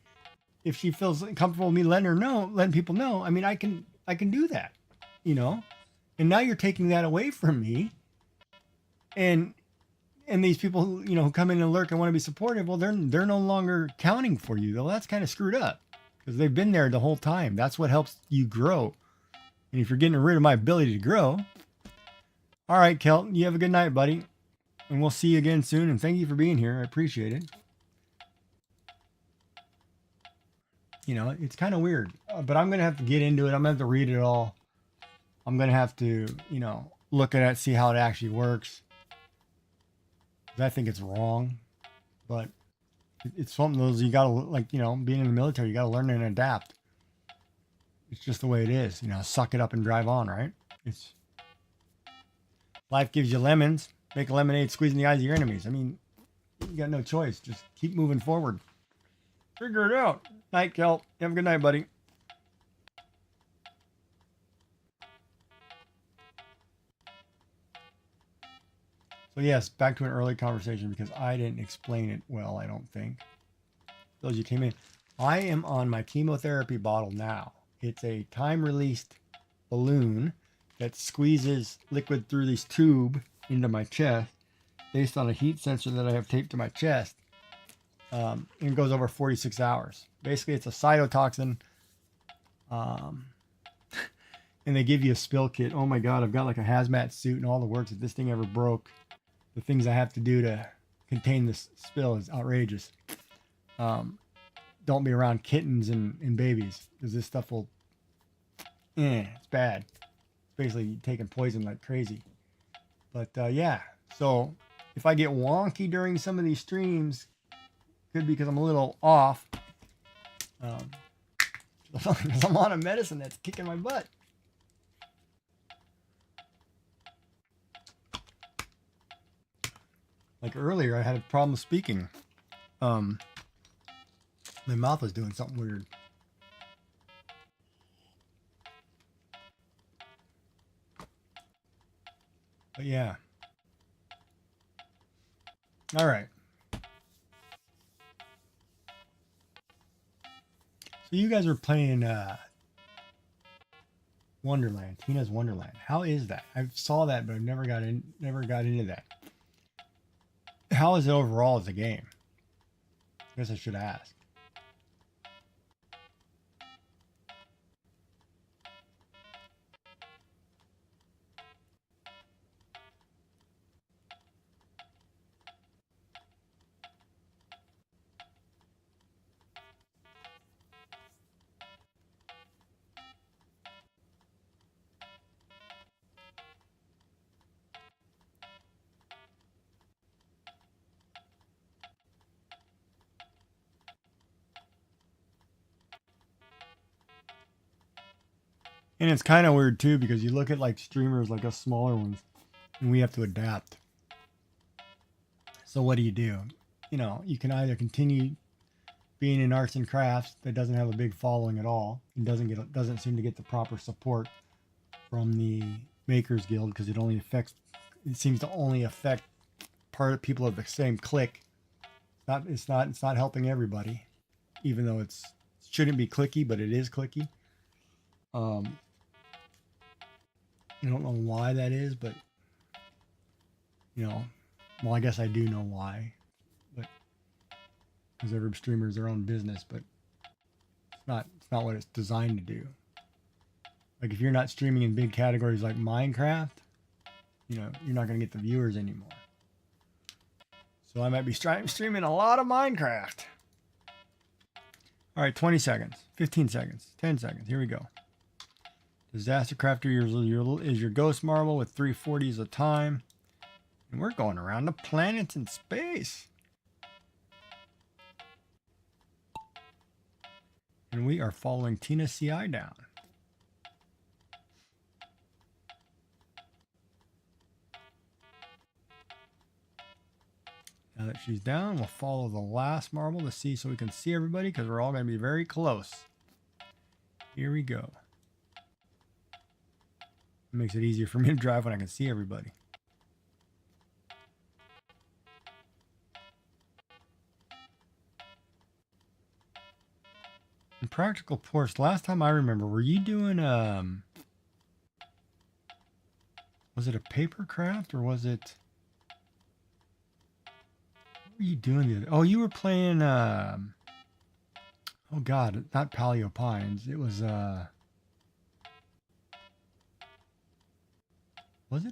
If she feels comfortable with me letting people know. I mean, I can do that, you know. And now you're taking that away from me. And these people who, you know, who come in and lurk and want to be supportive, well, they're no longer counting for you. Well, that's kind of screwed up because they've been there the whole time. That's what helps you grow. And if you're getting rid of my ability to grow, all right, Kelton, you have a good night, buddy. And we'll see you again soon. And thank you for being here. I appreciate it. You know, it's kind of weird, but I'm going to have to get into it. I'm going to have to read it all. I'm going to have to, you know, look at it, see how it actually works. I think it's wrong, but it's something those you got to, like, you know, being in the military, you got to learn and adapt. It's just the way it is, you know, suck it up and drive on, right? It's life gives you lemons, make a lemonade, squeeze in the eyes of your enemies. I mean, you got no choice. Just keep moving forward. Figure it out. Night, Kel. Have a good night, buddy. So yes, back to an early conversation because I didn't explain it well, I don't think. Those you came in. I am on my chemotherapy bottle now. It's a time-released balloon that squeezes liquid through this tube into my chest based on a heat sensor that I have taped to my chest. And it goes over 46 hours. Basically, it's a cytotoxin. And they give you a spill kit. Oh my God, I've got like a hazmat suit and all the works. If this thing ever broke, the things I have to do to contain this spill is outrageous. Don't be around kittens and babies because this stuff will, it's bad. It's basically taking poison like crazy. But yeah, so if I get wonky during some of these streams, could be because I'm a little off. Because I'm on a medicine that's kicking my butt. Like earlier, I had a problem speaking. My mouth was doing something weird. But yeah. All right. So you guys are playing Wonderland, Tina's Wonderland. How is that? I saw that, but I've never got into that. How is it overall as a game? I guess I should ask. And it's kind of weird too because you look at like streamers like us smaller ones and we have to adapt. So what do? You know, you can either continue being in arts and crafts that doesn't have a big following at all and doesn't seem to get the proper support from the Makers Guild because it only affects it seems to only affect part of people of the same clique. It's not helping everybody, even though it shouldn't be clicky, but it is clicky. I don't know why that is, but well, I guess I do know why, but because every streamer is their own business, but it's not what it's designed to do. Like if you're not streaming in big categories like Minecraft, you're not going to get the viewers anymore. So I might be streaming a lot of Minecraft. All right, 20 seconds, 15 seconds, 10 seconds. Here we go. Disaster Crafter is your ghost marble with 340s a time. And we're going around the planets in space. And we are following Tina CI down. Now that she's down, we'll follow the last marble to see so we can see everybody because we're all going to be very close. Here we go. It makes it easier for me to drive when I can see everybody. In Practical Porsche, last time I remember, were you doing was it a paper craft or was it, what were you doing the other, oh, you were playing oh god, not Paleo Pines, it was it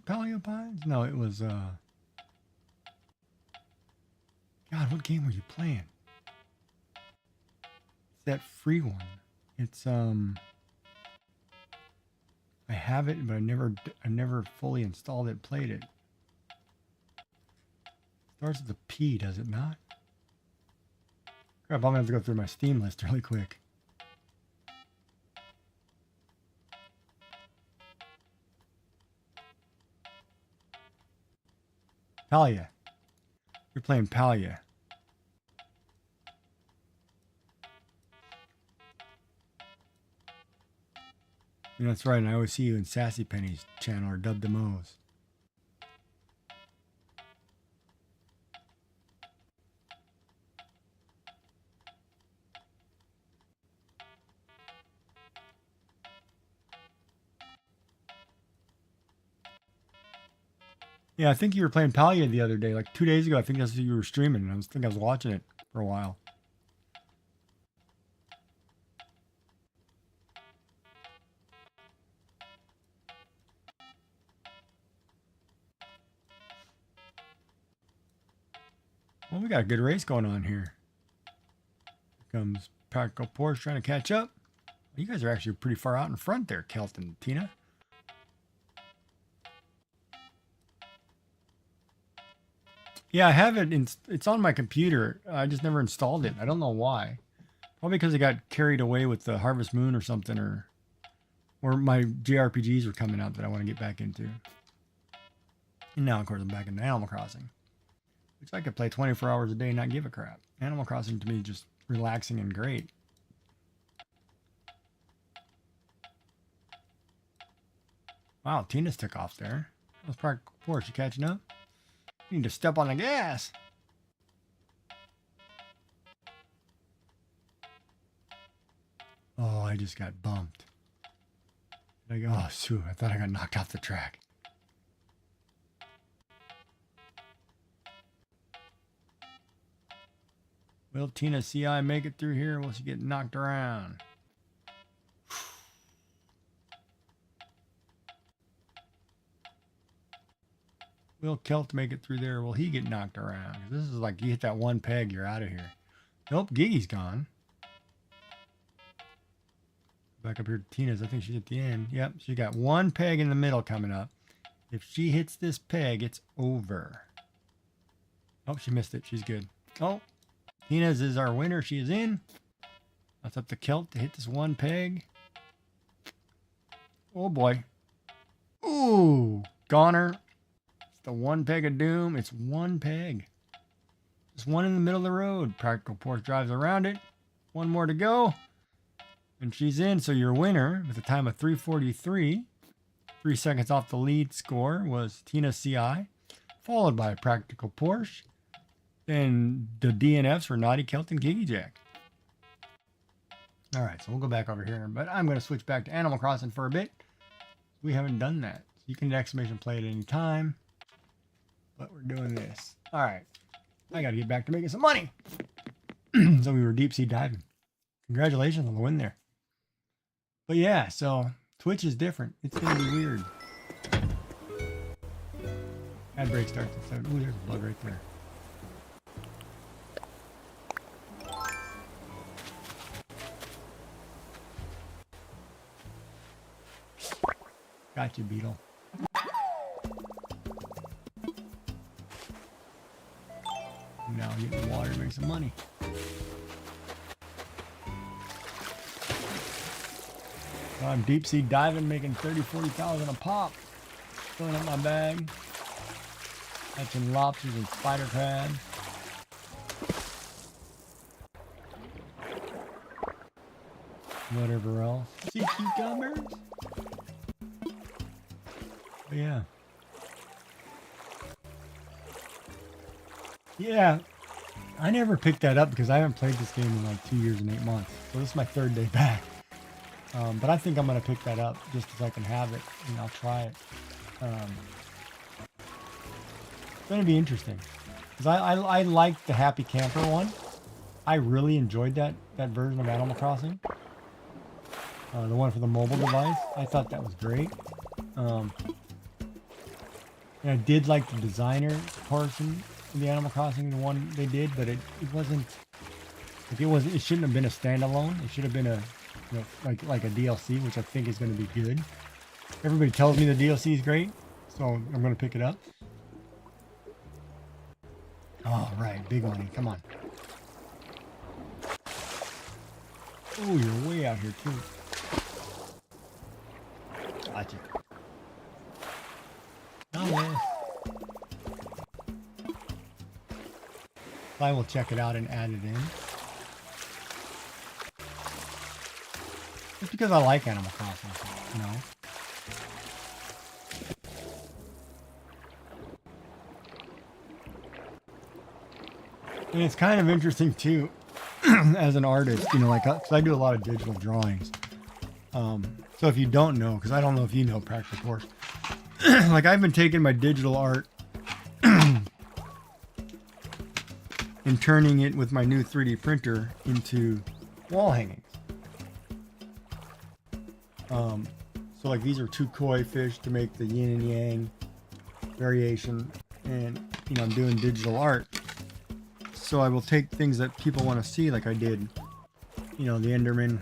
Paleo Pines? No, it was god, what game were you playing? That free one. It's I have it, but I never fully installed it, played it. Starts with a P, does it not? Crap, I'm gonna have to go through my Steam list really quick. Palia. You're playing Palia. Yeah, that's right, and I always see you in Sassy Penny's channel or Dub Demos. Yeah, I think you were playing Palia the other day, like 2 days ago. I think that's what you were streaming, and I think I was watching it for a while. Well, we got a good race going on here. Here comes Practical Porsche trying to catch up. You guys are actually pretty far out in front there, Kelt and Tina. Yeah, I have it. It's on my computer. I just never installed it. I don't know why. Probably because it got carried away with the Harvest Moon or something, or my JRPGs are coming out that I want to get back into. And now, of course, I'm back into Animal Crossing, which I could play 24 hours a day and not give a crap. Animal Crossing to me is just relaxing and great. Wow, Tina's took off there. How's Practical Porsche? You catching up? You need to step on the gas. Oh, I just got bumped. Like, oh, shoot, I thought I got knocked off the track. Will Tina CI make it through here or will she get knocked around? Will Kelt make it through there or will he get knocked around? This is like you hit that one peg, you're out of here. Nope, Gigi's gone. Back up here to Tina's. I think she's at the end. Yep, she got one peg in the middle coming up. If she hits this peg, it's over. Oh, she missed it. She's good. Oh, Tina's is our winner. She is in. That's up to Kelt to hit this one peg. Oh, boy. Ooh, goner. It's the one peg of doom. It's one peg. Just one in the middle of the road. Practical Porsche drives around it. One more to go. And she's in, so your winner with a time of 3:43 3 seconds off the lead score was Tina CI, followed by Practical Porsche. Then the DNFs were Naughty Celt and Giggy Jack. All right, so we'll go back over here, but I'm going to switch back to Animal Crossing for a bit. We haven't done that. So you can exclamation play at any time, but we're doing this. All right, I got to get back to making some money. So we were deep sea diving. Congratulations on the win there. But yeah, so Twitch is different. It's going to be weird. Ad break starts at 7. Ooh, there's a bug right there. Gotcha, Beetle. Now I'm getting water to make some money. So I'm deep sea diving, making 30,000-40,000 a pop. Filling up my bag. Catching lobsters and spider crabs. Whatever else. Sea cucumbers. But yeah. Yeah. I never picked that up because I haven't played this game in like 2 years and 8 months. So this is my 3rd day back. But I think I'm going to pick that up just as I can have it, and I'll try it. It's going to be interesting. Because I liked the Happy Camper one. I really enjoyed that version of Animal Crossing. The one for the mobile device. I thought that was great. And I did like the designer portion of the Animal Crossing, the one they did, but it wasn't, like it shouldn't have been a standalone. It should have been a, you know, like a DLC, which I think is going to be good. Everybody tells me the DLC is great, so I'm going to pick it up. Oh, right, big money, come on. Oh, you're way out here too. Gotcha. Oh, yeah. I will check it out and add it in. Just because I like Animal Crossing, you know. And it's kind of interesting too, as an artist, you know, like, cause I do a lot of digital drawings. So if you don't know, cause I don't know if you know Practical Porsche, like I've been taking my digital art and turning it with my new 3D printer into wall hangings. So like these are 2 koi fish to make the yin and yang variation, and you know I'm doing digital art. So I will take things that people want to see, like I did, you know, the Enderman,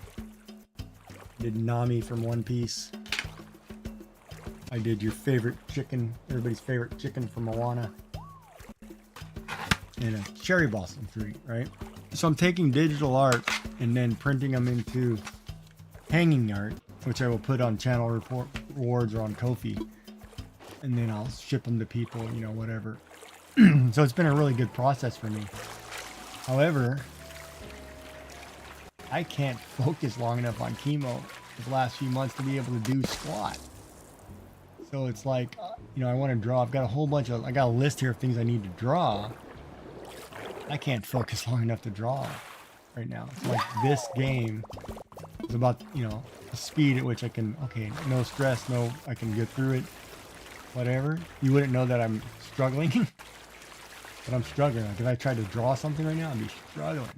did Nami from One Piece. I did your favorite chicken, everybody's favorite chicken from Moana. And a cherry blossom tree, right? So I'm taking digital art and then printing them into hanging art, which I will put on channel rewards or on Ko-fi. And then I'll ship them to people, you know, whatever. So it's been a really good process for me. However, I can't focus long enough on chemo the last few months to be able to do squat. So it's like, you know, I want to draw. I've got a whole bunch of, I got a list here of things I need to draw. I can't focus long enough to draw right now. It's like this game is about, you know, the speed at which I can, okay, no stress, no, I can get through it, whatever. You wouldn't know that I'm struggling, but I'm struggling. Like if I tried to draw something right now, I'd be struggling.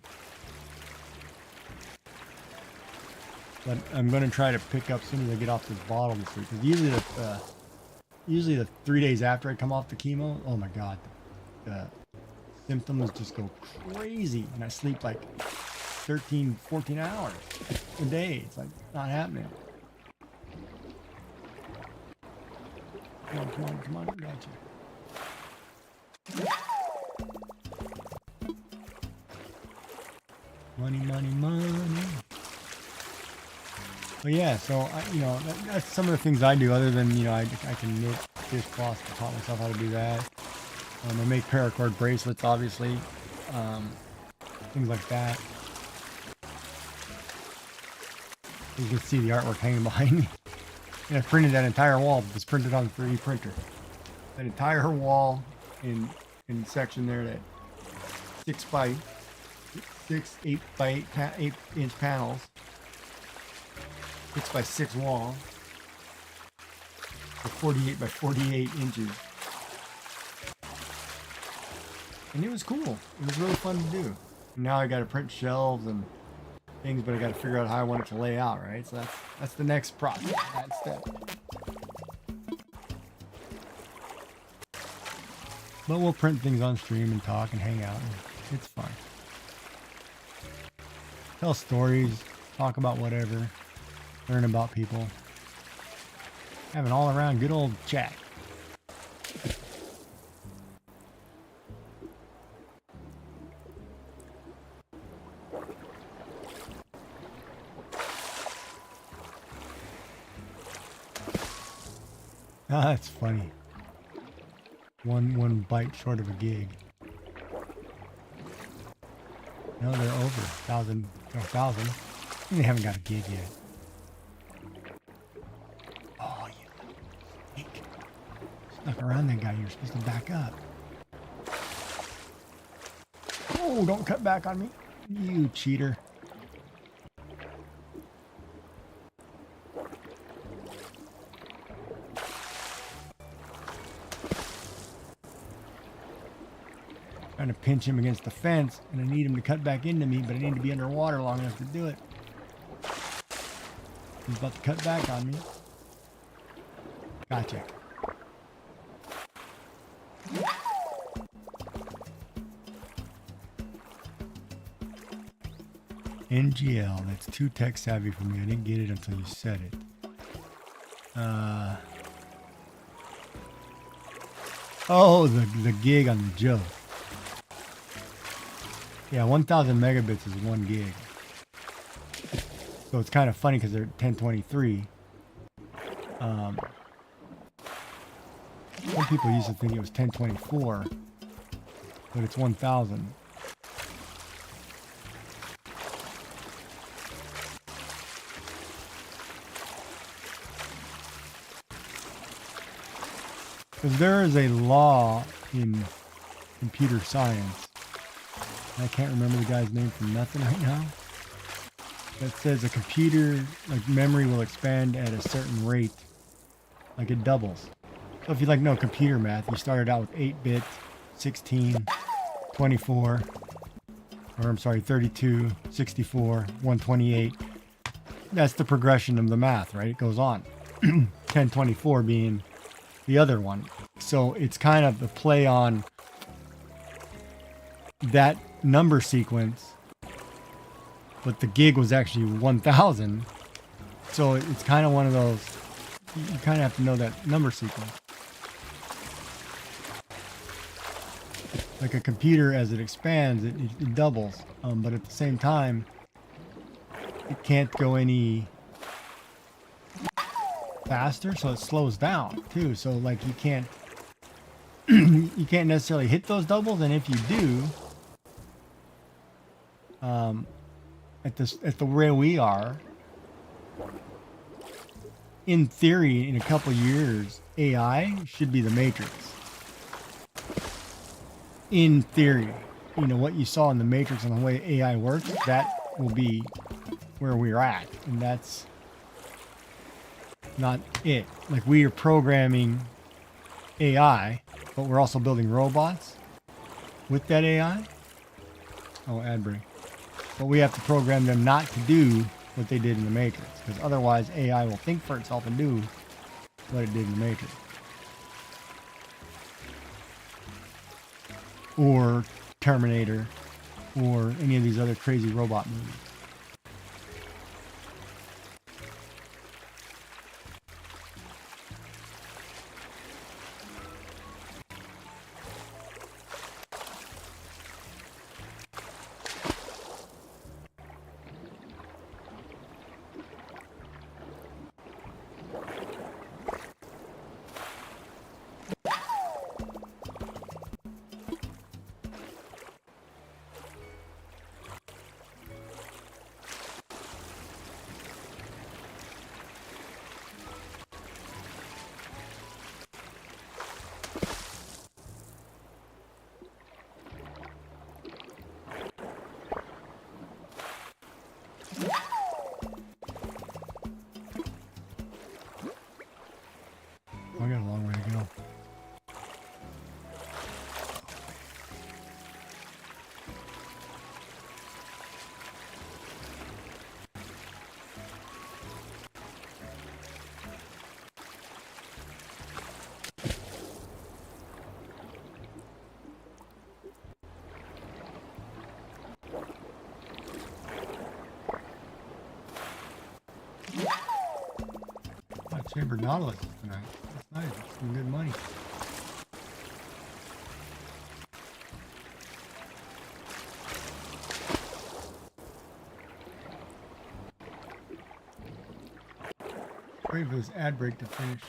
But I'm going to try to pick up as soon as I get off this bottle this week. Because usually the 3 days after I come off the chemo, oh my God, the symptoms just go crazy. And I sleep like 13, 14 hours a day. It's like not happening. Come on, come on, come on. Gotcha. Money, money, money. But yeah, so you know, that's some of the things I do. Other than, you know, I can knit dishcloths. I taught myself how to do that. I make paracord bracelets, obviously, things like that. You can see the artwork hanging behind me. And I printed that entire wall. It was printed on the 3D printer. That entire wall in section there, that 6 by 6, 8 by 8 inch panels, 6 by 6 wall, with 48 by 48 inches. And it was cool. It was really fun to do. And now I got to print shelves and things, but I got to figure out how I want it to lay out, right? So that's the next process, that step. But we'll print things on stream and talk and hang out. And it's fun. Tell stories, talk about whatever, learn about people. Have an all-around good old chat. Ah, that's funny. One bite short of a gig. No, they're over 1,000. They haven't got a gig yet. Oh, you sneak. Snuck around that guy. You're supposed to back up. Oh, don't cut back on me. You cheater. Trying to pinch him against the fence, and I need him to cut back into me, but I need to be underwater long enough to do it. He's about to cut back on me. Gotcha. NGL, that's too tech savvy for me. I didn't get it until you said it. Oh, the gig on the joke. Yeah, 1,000 megabits is 1 gig. So it's kind of funny because they're 1023. Some people used to think it was 1024, but it's 1,000. Because there is a law in computer science. I can't remember the guy's name for nothing right now. That says a computer, like memory, will expand at a certain rate, like it doubles. So if you know computer math, you started out with 8-bit, 16, 24, or I'm sorry, 32, 64, 128. That's the progression of the math, right? It goes on. 1024 being the other one. So it's kind of the play on that number sequence, but the gig was actually 1,000. So it's kind of one of those, you kind of have to know that number sequence. Like a computer, as it expands, it doubles, but at the same time, it can't go any faster, so it slows down too. So like you can't you can't necessarily hit those doubles, and if you do, at the way we are, in theory, in a couple years, AI should be the Matrix. In theory, what you saw in the Matrix and the way AI works, that will be where we're at, and that's not it. Like, we are programming AI, but we're also building robots with that AI. Oh, ad break. But we have to program them not to do what they did in the Matrix, because otherwise AI will think for itself and do what it did in the Matrix. Or Terminator, or any of these other crazy robot movies. Chamber Nautilus tonight. That's nice. That's some good money. Wait for this ad break to finish.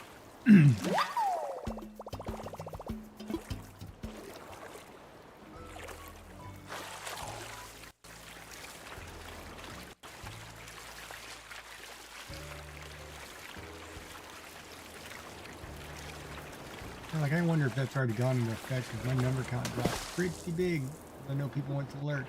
Like, I wonder if that's already gone into effect because my number count dropped pretty big. I know people went to Lurk.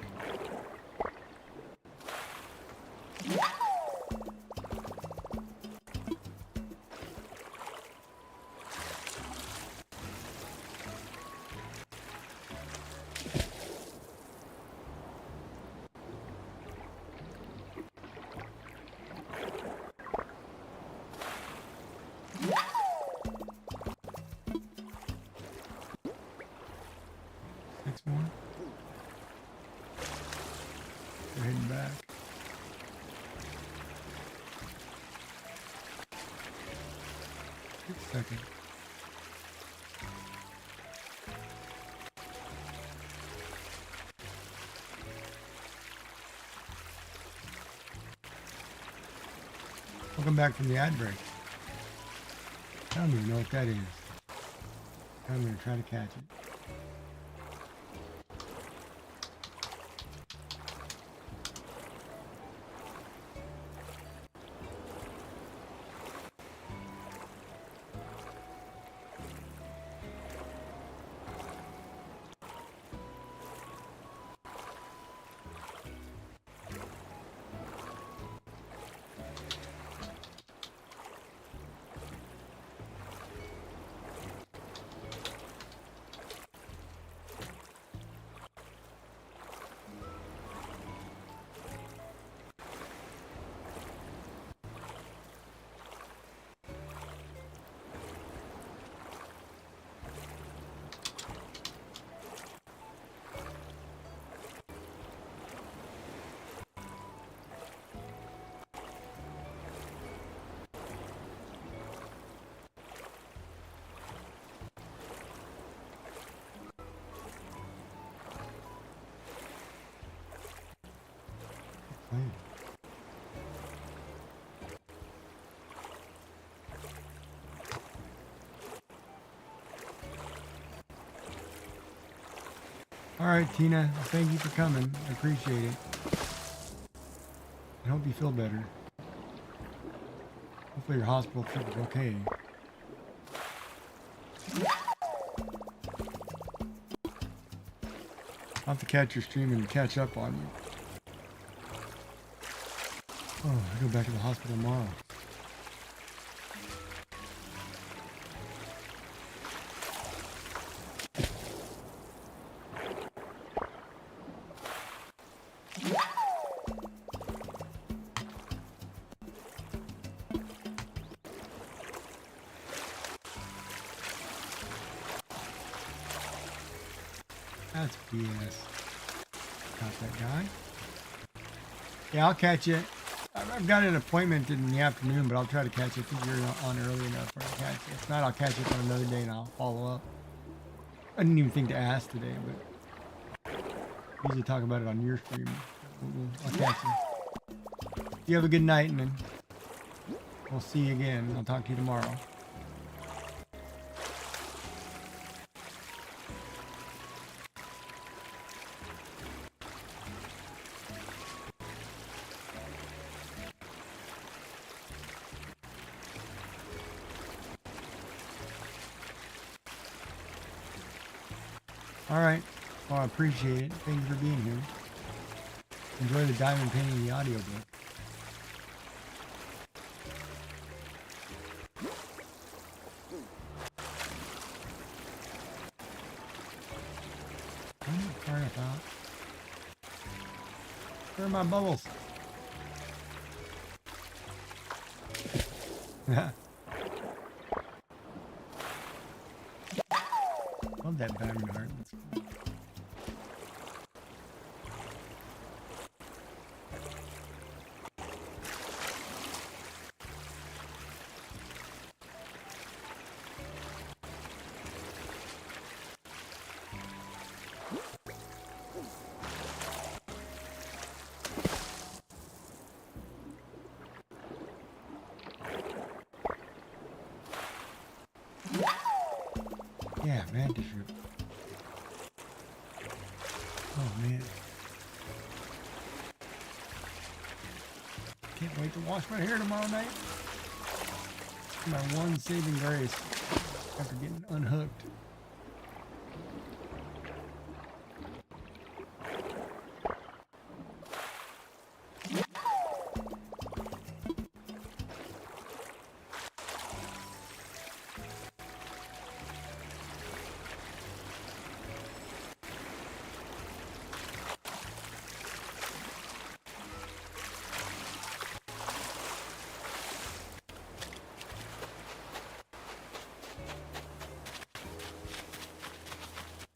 6 more. We're heading back. Just a second. Welcome back from the ad break. I don't even know what that is. I'm going to try to catch it. All right, Tina, thank you for coming. I appreciate it. I hope you feel better. Hopefully your hospital trip is okay. I'll have to catch your stream and catch up on you. Oh, I go back to the hospital tomorrow. That's BS. Got that guy. Yeah, I'll catch you. I've got an appointment in the afternoon, but I'll try to catch you. I think you're on early enough for me to catch you. If not, I'll catch you on another day and I'll follow up. I didn't even think to ask today, but I usually talk about it on your stream. I'll catch you. You have a good night, and then we'll see you again. I'll talk to you tomorrow. All right. Well, I appreciate it. Thank you for being here. Enjoy the diamond painting the audiobook. I'm not far enough out. Where are my bubbles? Love that diamond heart. That's cool. Yeah, mantis root. Oh man. Can't wait to wash my hair tomorrow night. My one saving grace after getting unhooked.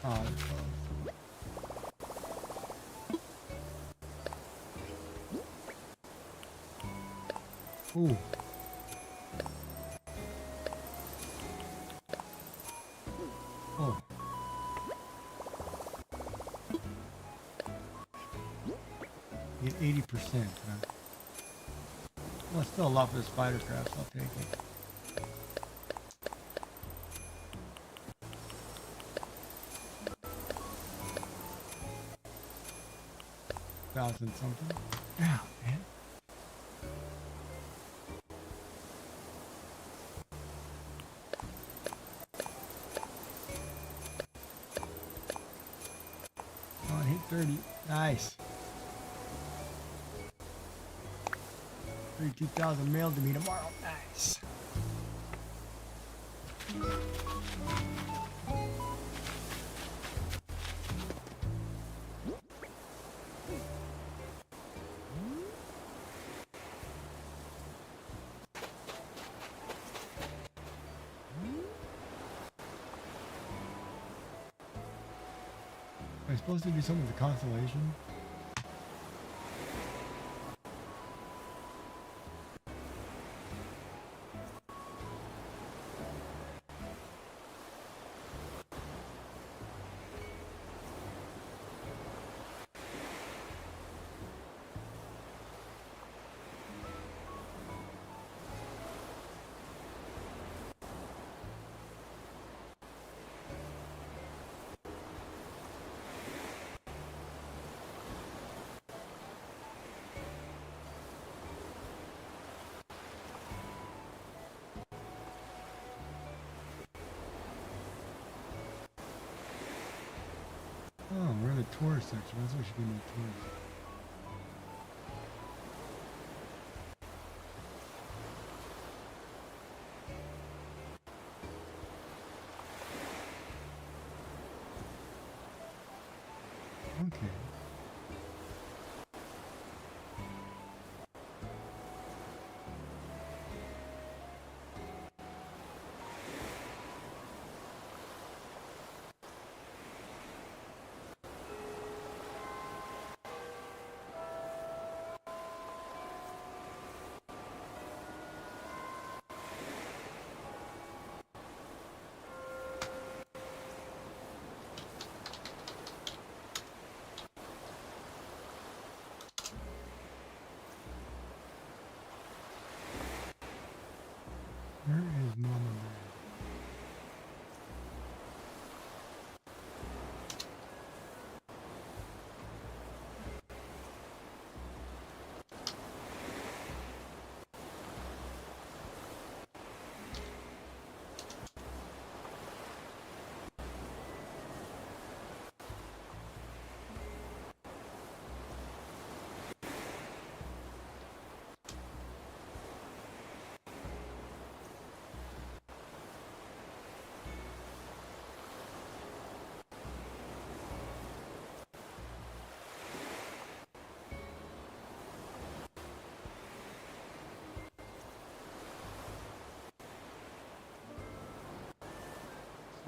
Oh, that's close. Ooh. Oh. Get 80%, huh? Well, it's still a lot for the spider crabs. I'll take it. Thousand something. Yeah, man. Oh, I hit 30. Nice. 32,000 mailed to me tomorrow. Nice. Am I supposed to do something with the constellation? Oh, we're in the tourist section. That's what we should be in the tourist. Okay. Where is Mama Bear?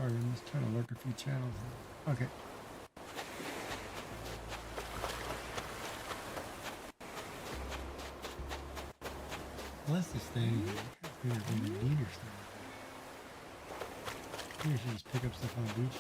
Sorry, I'm just trying to lurk a few channels. Okay. Unless this thing is going to need or something. Maybe I should just pick up stuff on the beach.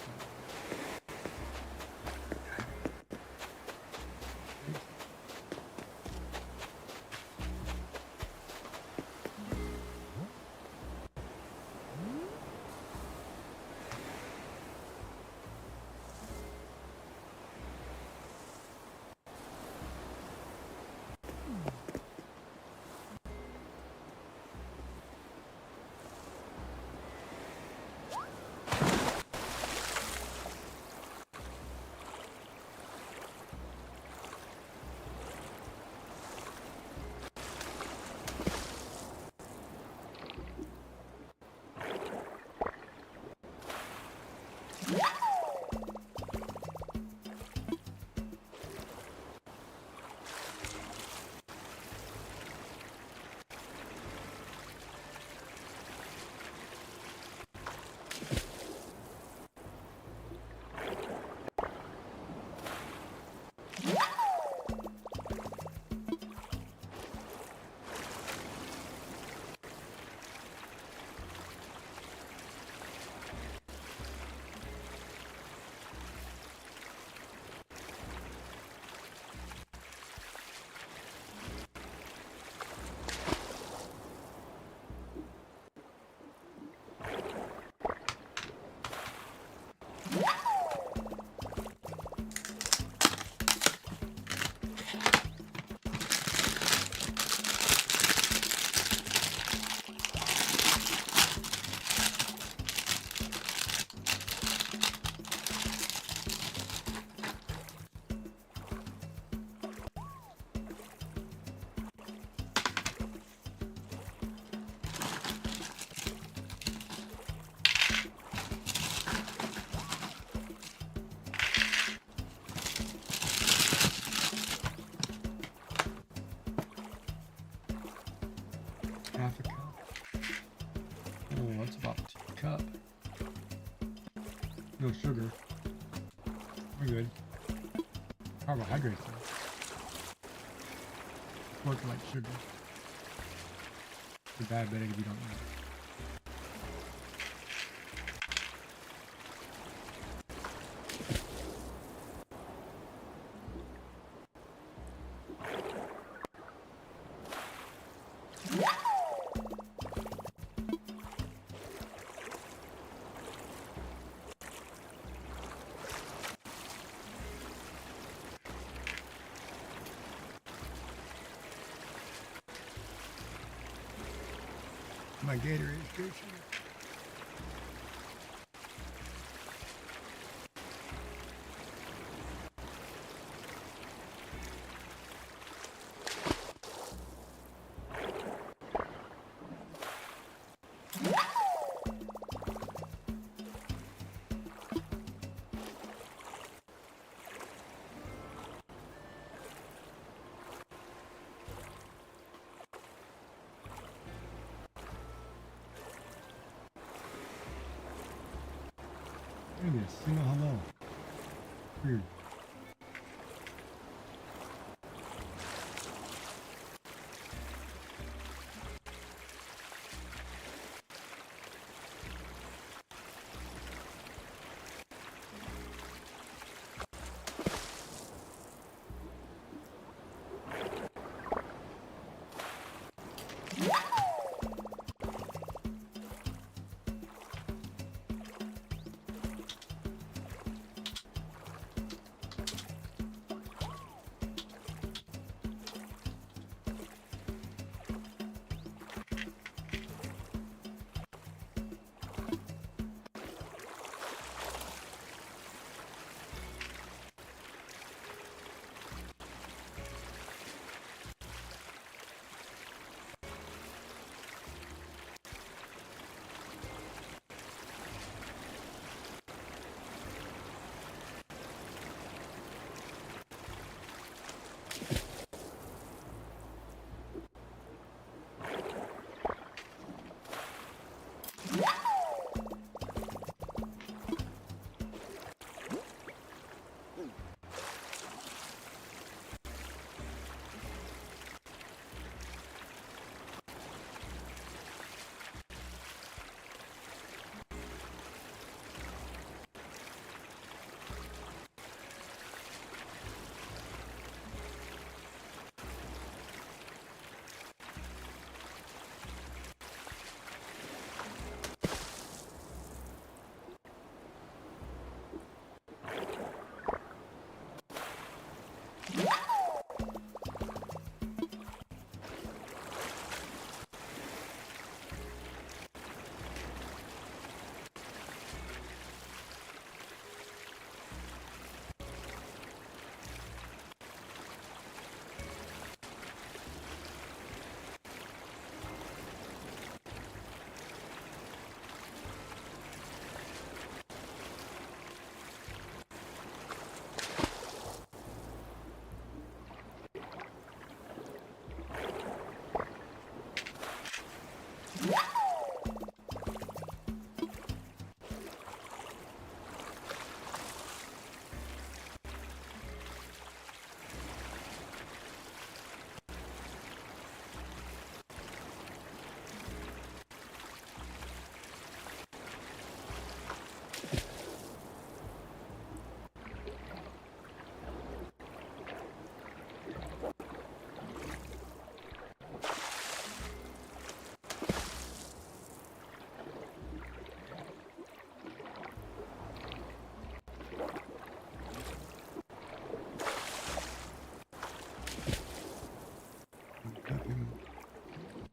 Half a cup. Oh, that's about a cup. No sugar. We're good. Carbohydrates though. Work like sugar. You're diabetic if you don't know. My Gatorade is good sugar. Maybe a single hello. Weird.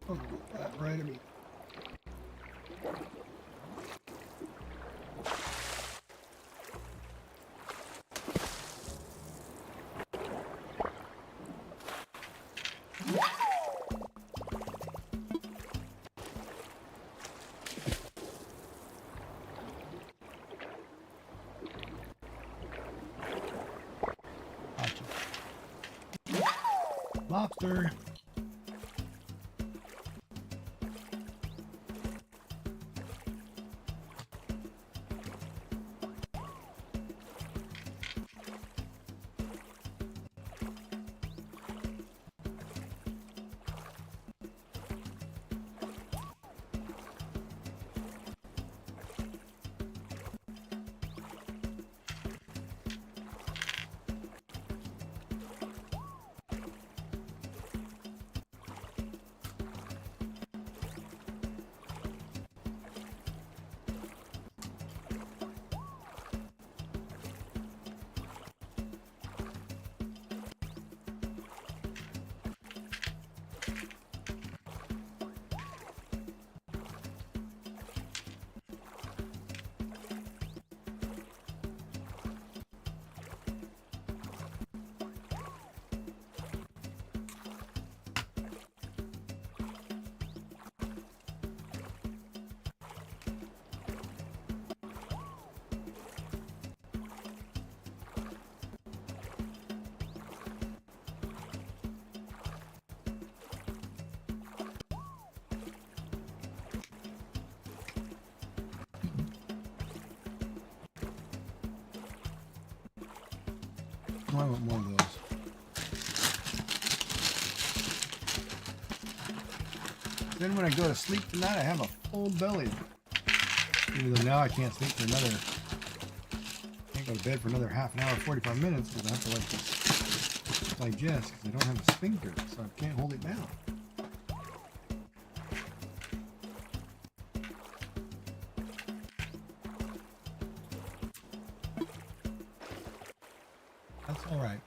Oh, right at me. Gotcha. Lobster. Oh, I want more of those. Then when I go to sleep tonight, I have a full belly. Even though now I can't sleep for another, can't go to bed for another half an hour, 45 minutes, because I have to let this digest, because I don't have a sphincter, so I can't hold it down. That's all right.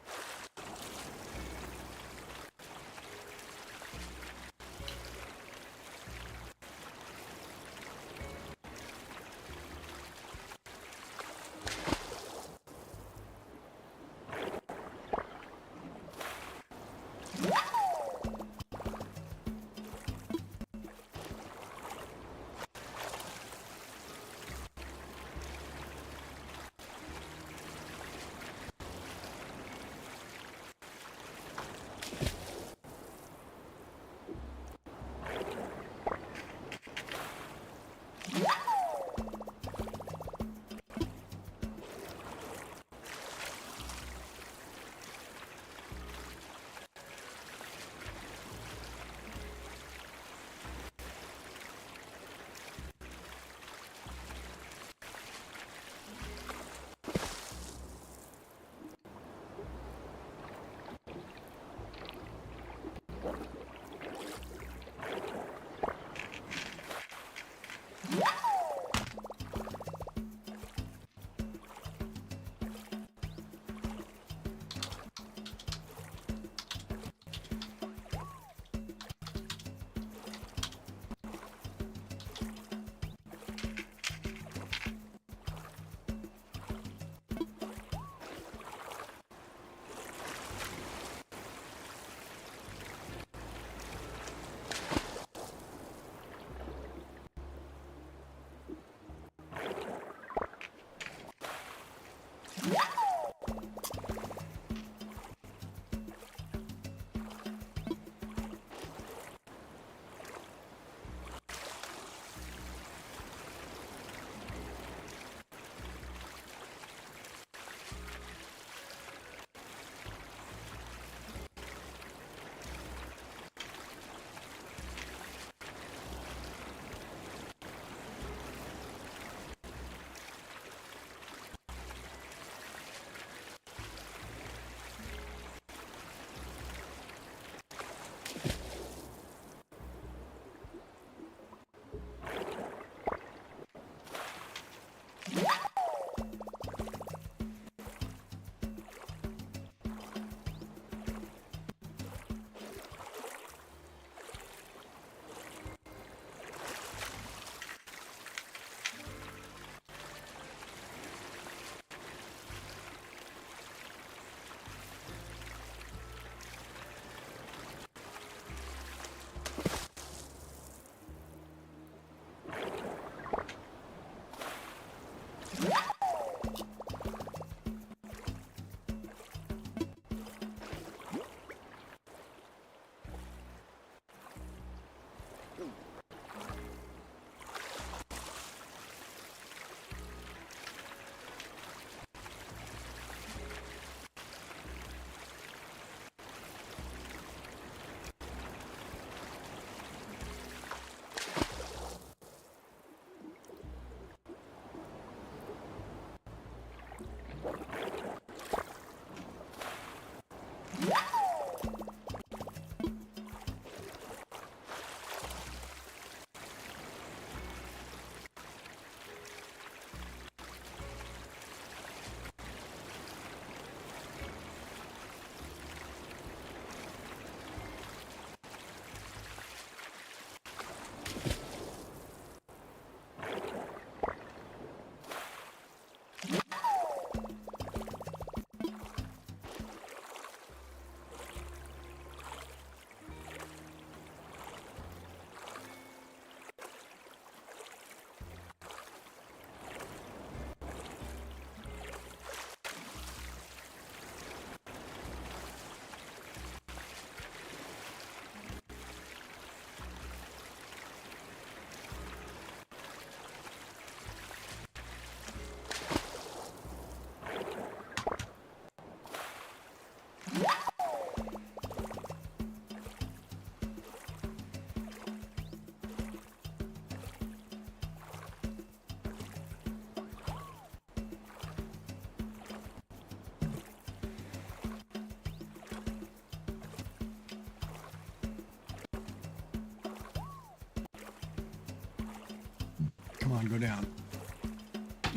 Come on, go down.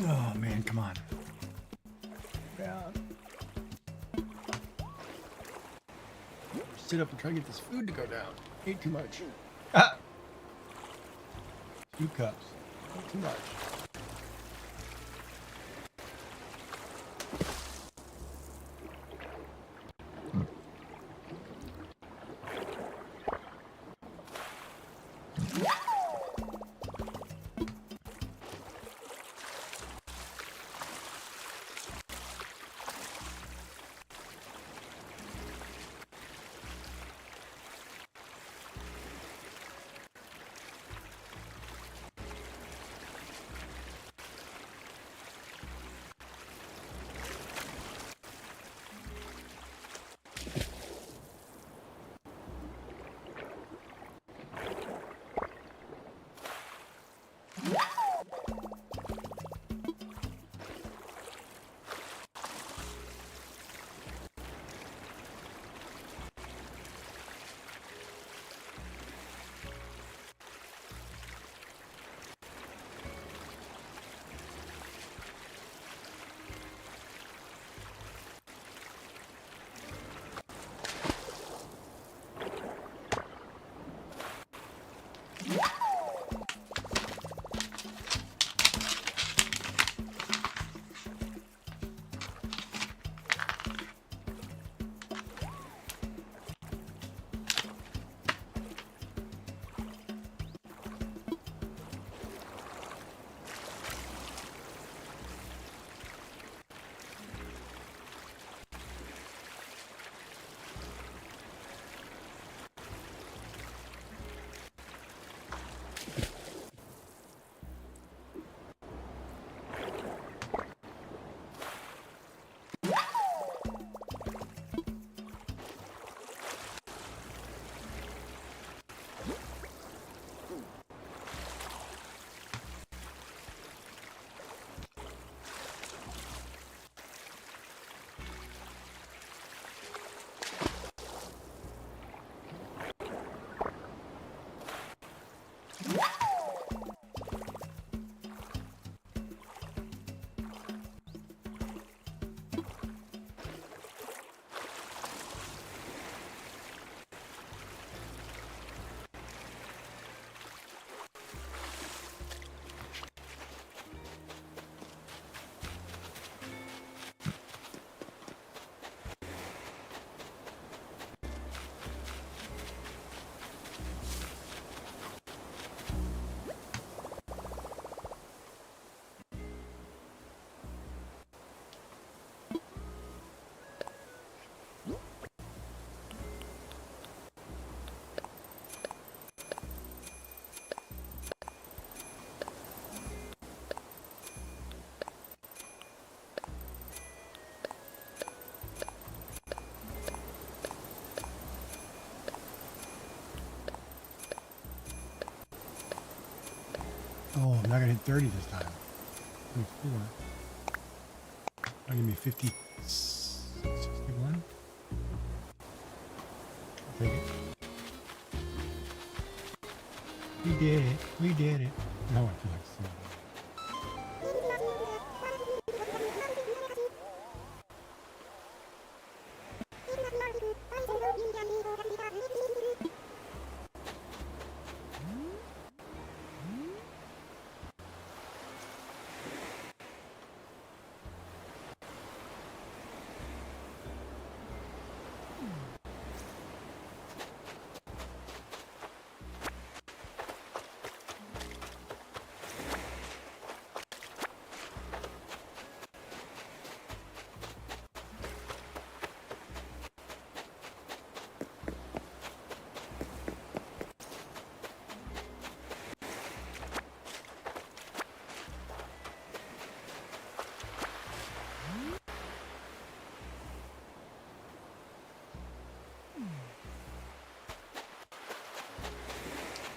Oh man, come on. Down. Sit up and try to get this food to go down. Ate too much. Ah! 2 cups. Not too much. Oh, I'm not gonna hit 30 this time. 24. I'll give me 50. 61. I'll take it. We did it. We did it. Now I feel like singing.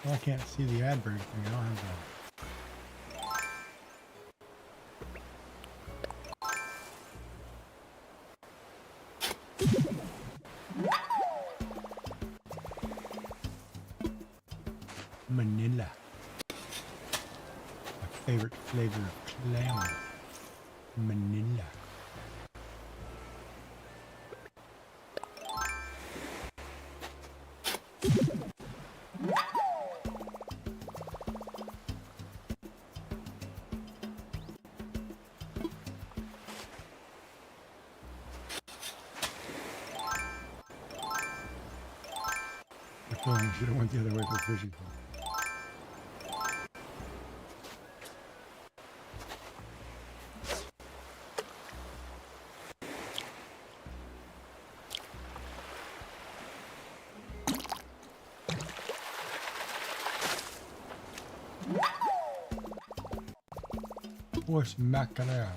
Well, I can't see the ad break thing. I don't have that. Manila. favorite flavor of clam? Manila. I should have went the other way for fishing. Horse mackerel.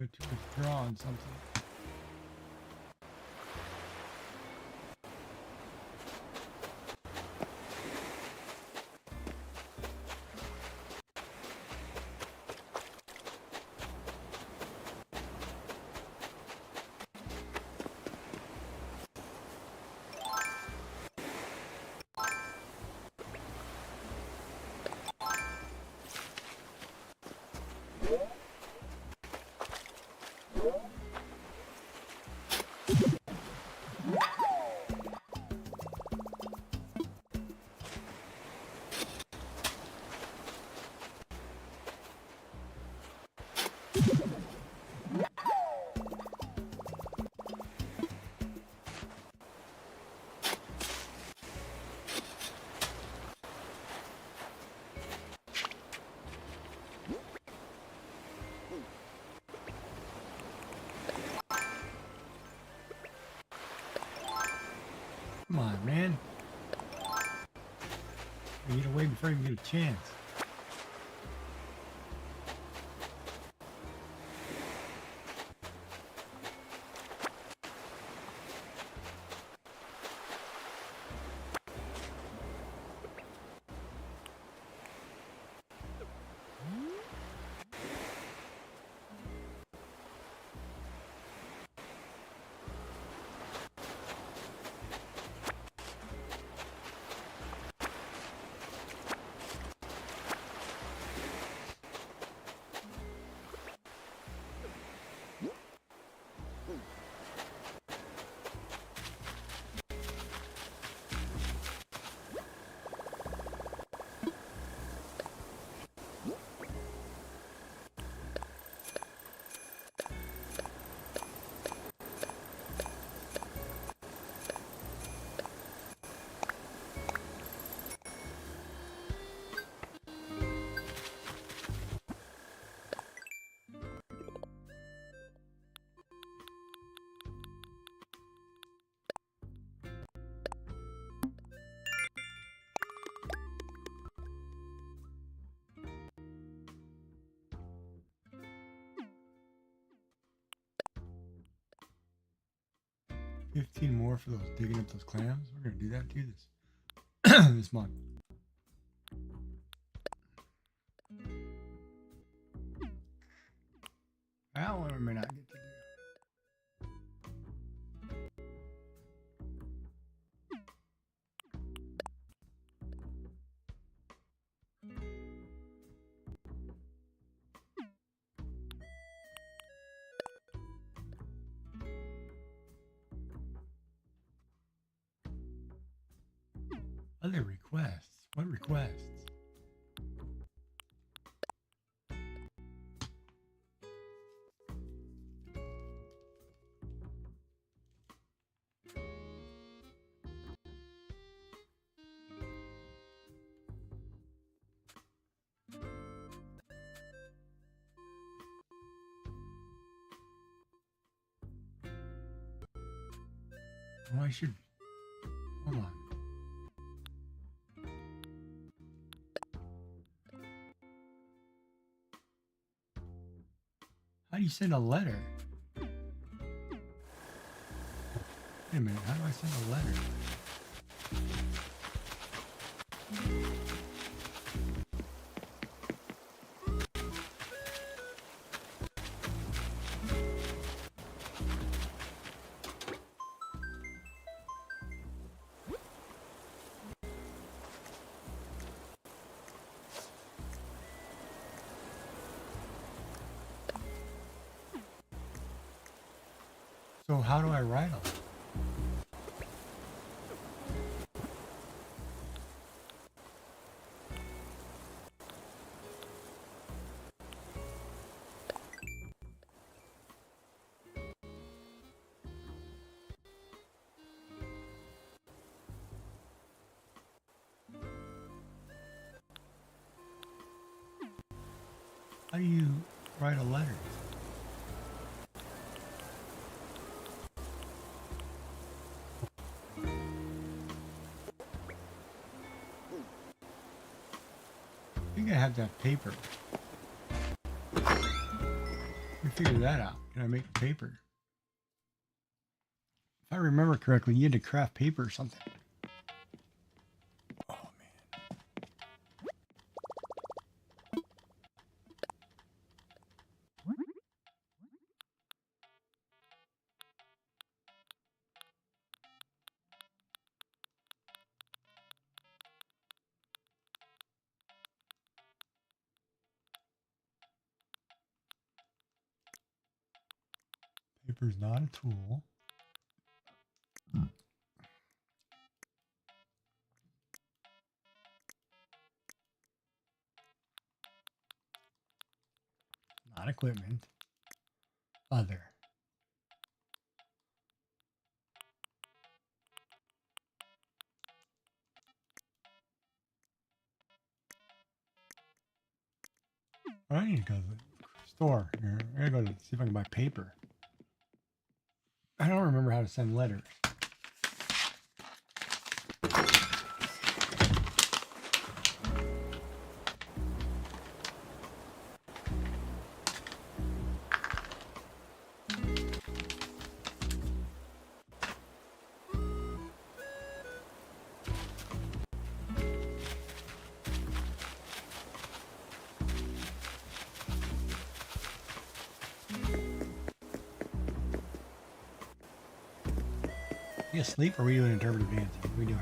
To withdraw on something. Come on, man. You get away before you get a chance. $15 more for those digging up those clams. We're gonna do that too this month. That one we may not get to do. Other requests. What requests? Oh, I should. Hold on. How do you send a letter? Wait a minute, how do I send a letter? So how do I write them? How do you write a letter? I think I have to have paper. Let me figure that out. Can I make paper? If I remember correctly, you had to craft paper or something. Oh man. Paper's not a tool. Not equipment. Other. I need to go to the store here. I gotta go to see if I can buy paper. I don't remember how to send letters. You asleep or are we doing interpretive dancing? What are we doing?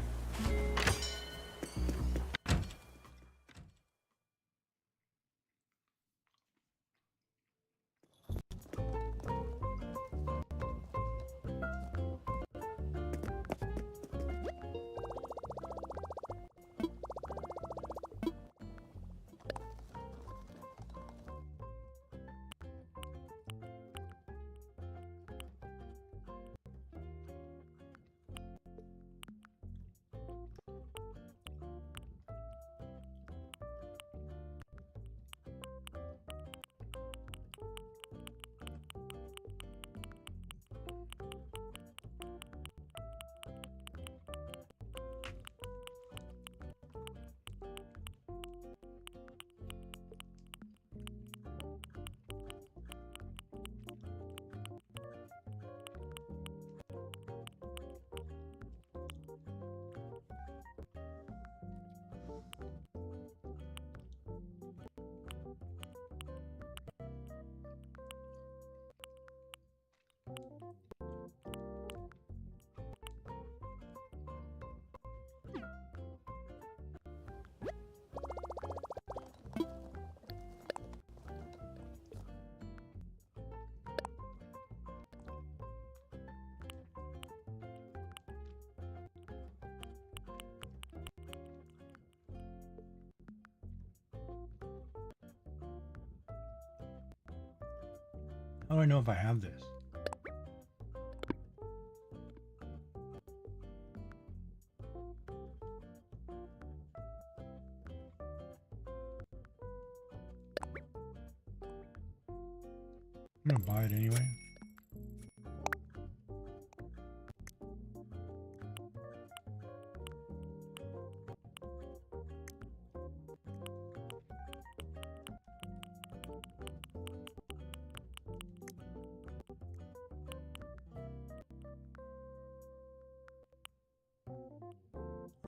How do I know if I have this? I'm gonna buy it anyway.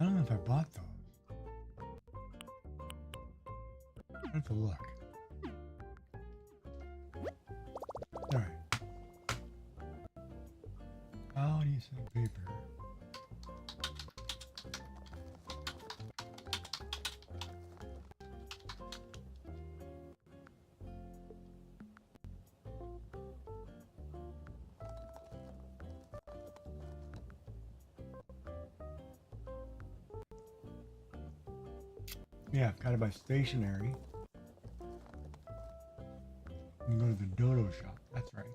I don't know if I bought those. I have to look. Alright. How do you sell paper? Yeah, I've got to buy stationery. And go to the Dodo shop. That's right.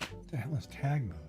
What the hell is tag mode?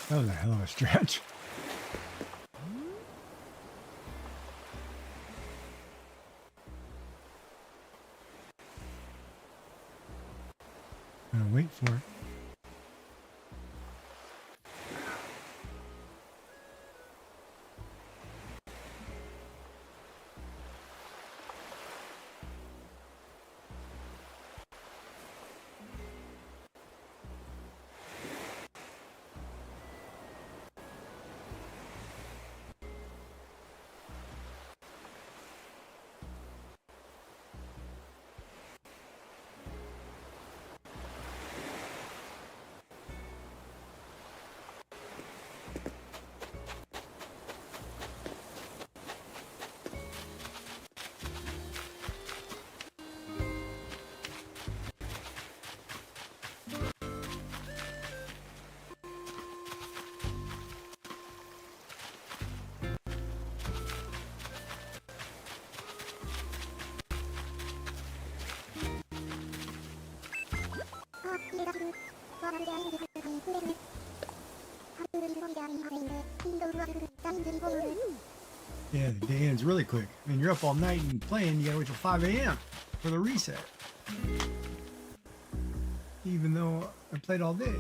That was a hell of a stretch. I'm gonna wait for it. Yeah, the day ends really quick. I mean, you're up all night and playing, you gotta wait till 5 a.m. for the reset. Even though I played all day.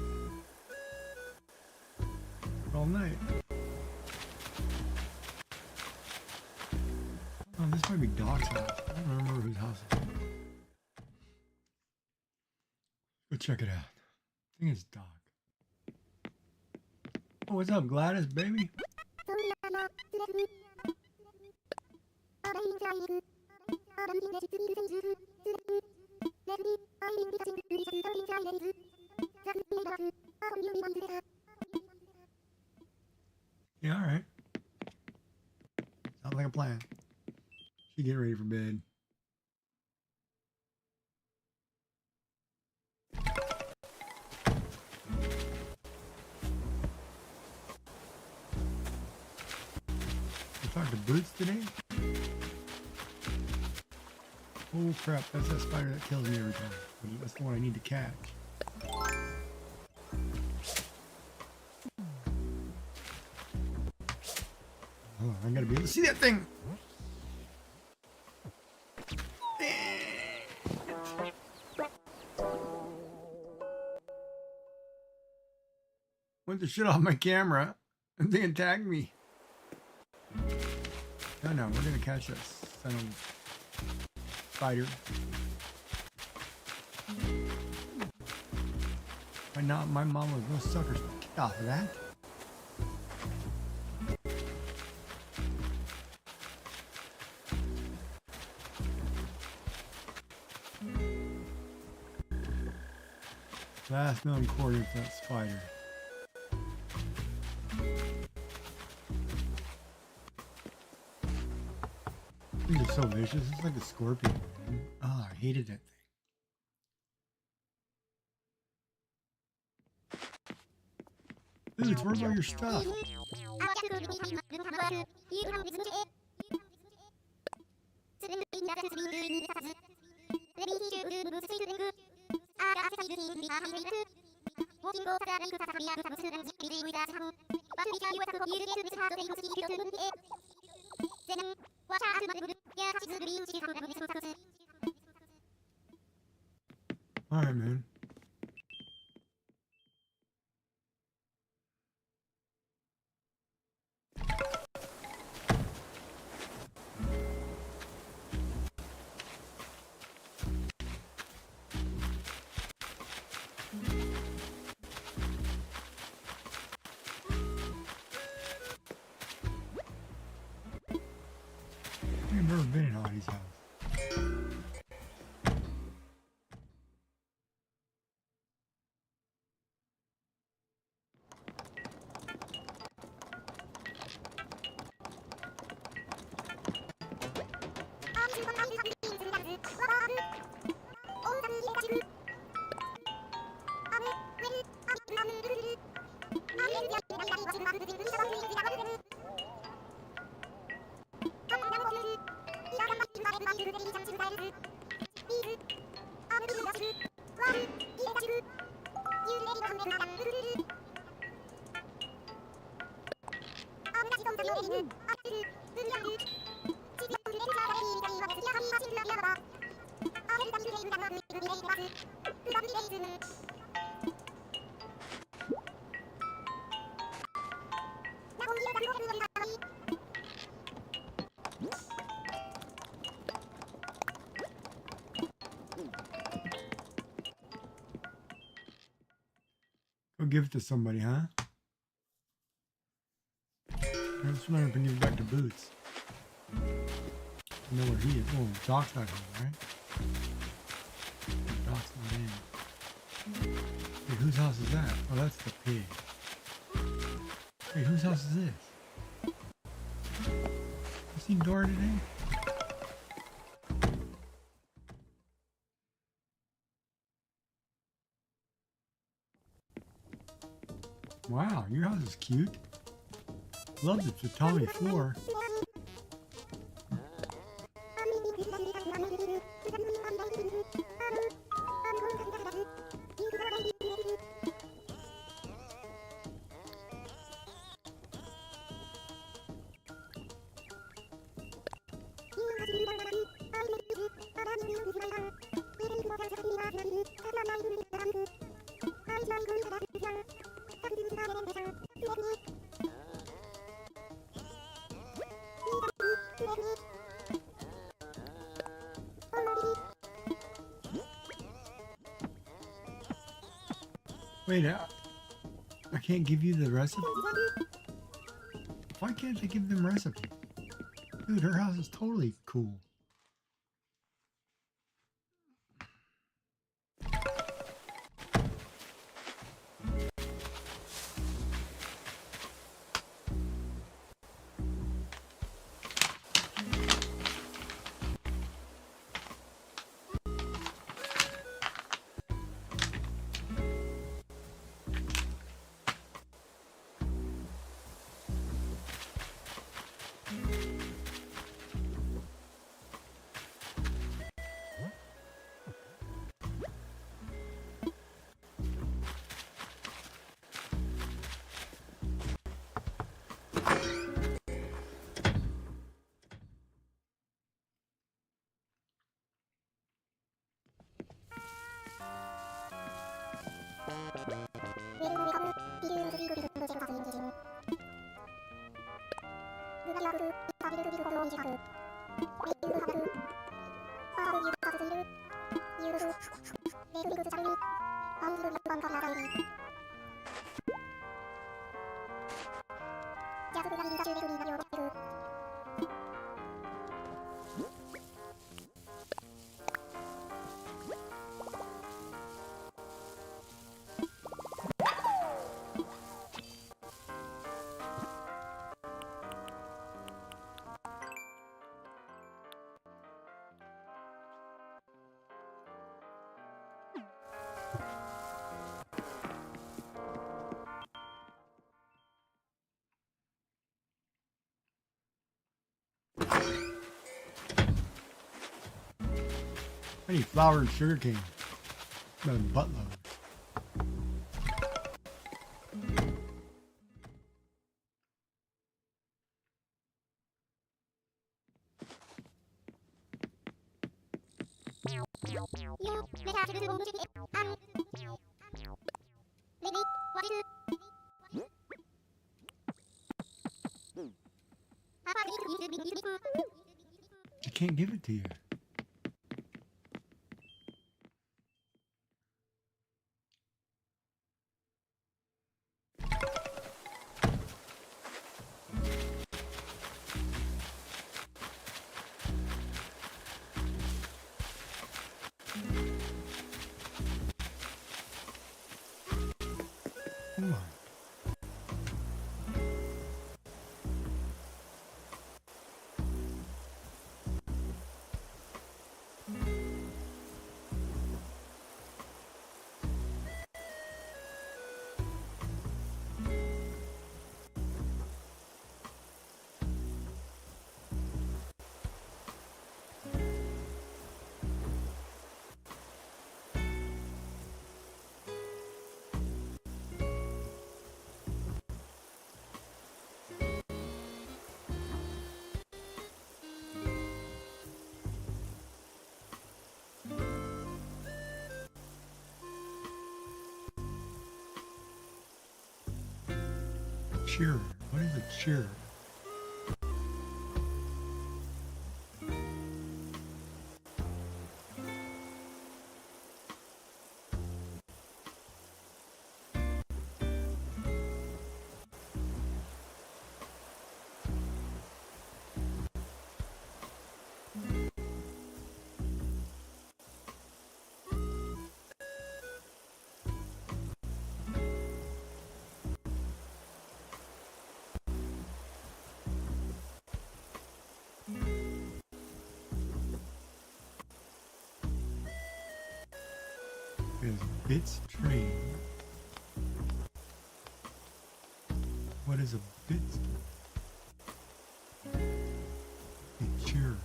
All night. Oh, this might be Doc's house. I don't remember whose house it is. Go check it out. I think it's Doc. Oh, what's up, Gladys, baby? Yeah, all right. Sounds like a plan. She get ready for bed. You talked to Boots today? Oh crap, that's that spider that kills me every time. That's the one I need to catch. Oh, I gotta be able to see that thing! Went the shit off my camera and they attacked me. No, we're gonna catch that son of spider. Why not? My mom was no suckers. Get off of that. Last known coordinates that spider. These are so vicious. It's like a scorpion. Oh, I hated that thing. Dude, where's all your stuff? All right, man. I've never been in Audie's house. Go give it to somebody, huh? I'm just wondering if we need back to Boots. I know where he is. Oh, Doc's not home, right? Doc's not in. Wait, whose house is that? Oh, that's the pig. Wait, whose house is this? You seen Dora today? Wow, your house is cute. Love the tatami floor. Wait, I can't give you the recipe? Why can't they give them recipes? Dude, her house is totally cool. I need flour and sugar cane. No, buttload. I can't give it to you. Come on. Cheer. What is a cheer? Is bits train. What is a bits? A cheer.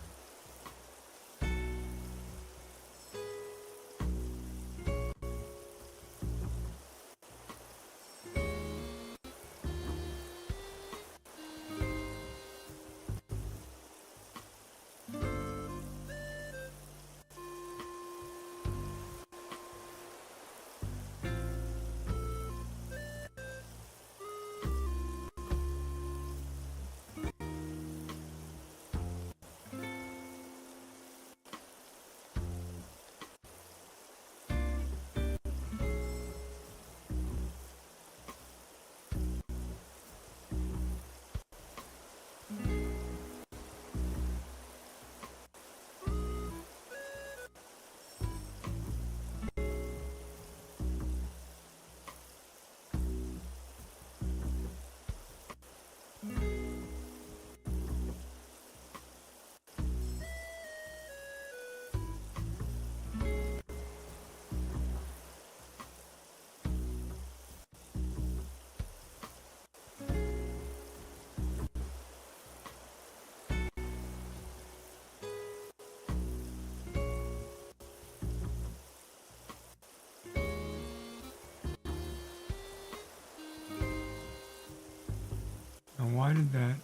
Why did that?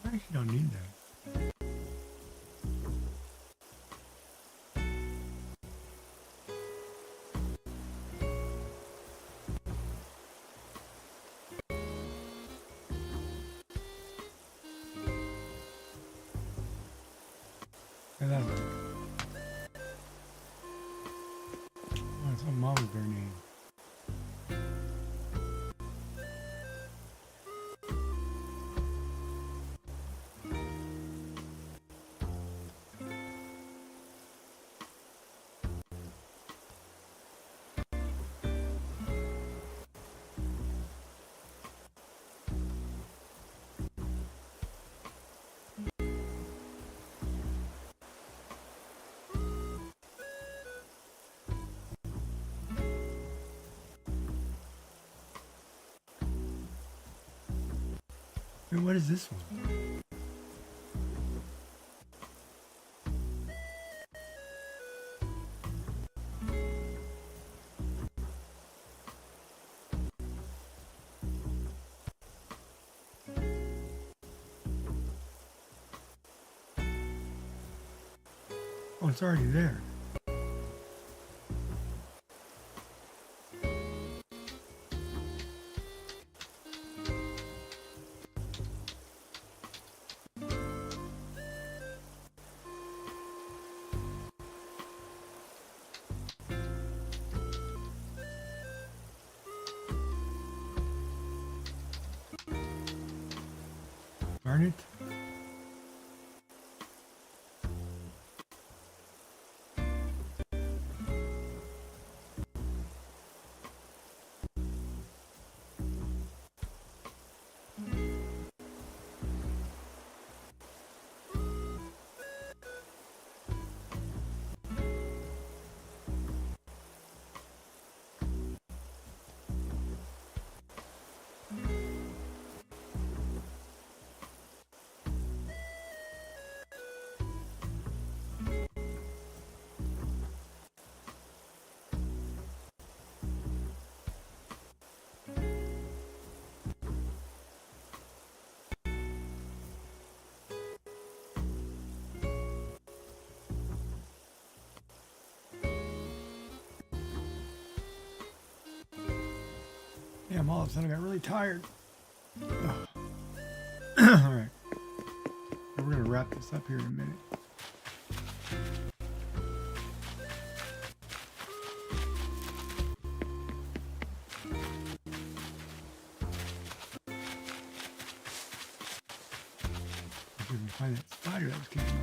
I actually don't need that. And that's like, oh, it's a mama's bear name. Wait, what is this one? Oh, it's already there. Darn it. Damn, all of a sudden I got really tired. Alright. We're going to wrap this up here in a minute. If we can find that spider that was kicking on.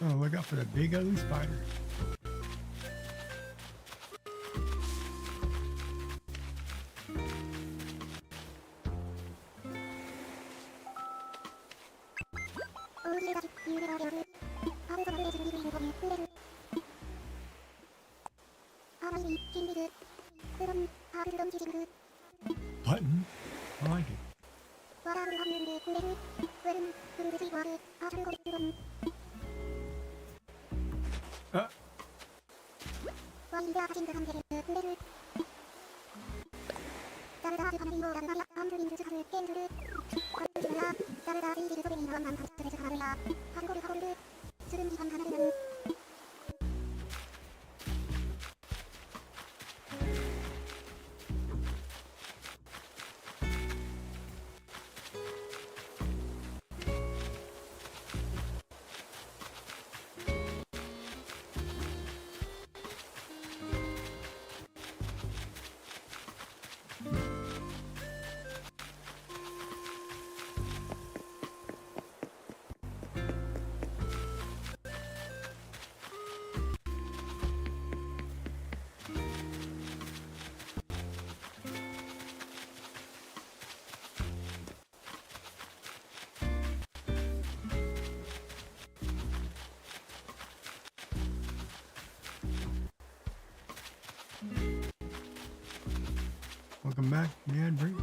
Oh, look out for the big ugly spider. Button? I like it. Uh, welcome back. Yeah, break.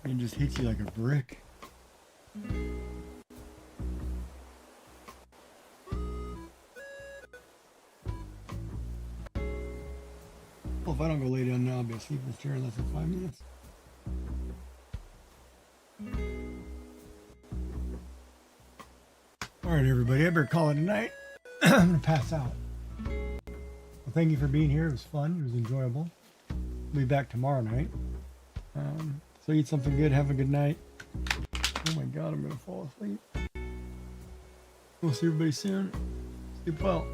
It just hits you like a brick. Well, if I don't go lay down now, I'll be asleep in this chair in less than 5 minutes. All right, everybody, I better call it a night. I'm gonna pass out. Well, thank you for being here. It was fun. It was enjoyable. We'll be back tomorrow night. So eat something good. Have a good night. Oh my God, I'm gonna fall asleep. We'll see everybody soon. Sleep well.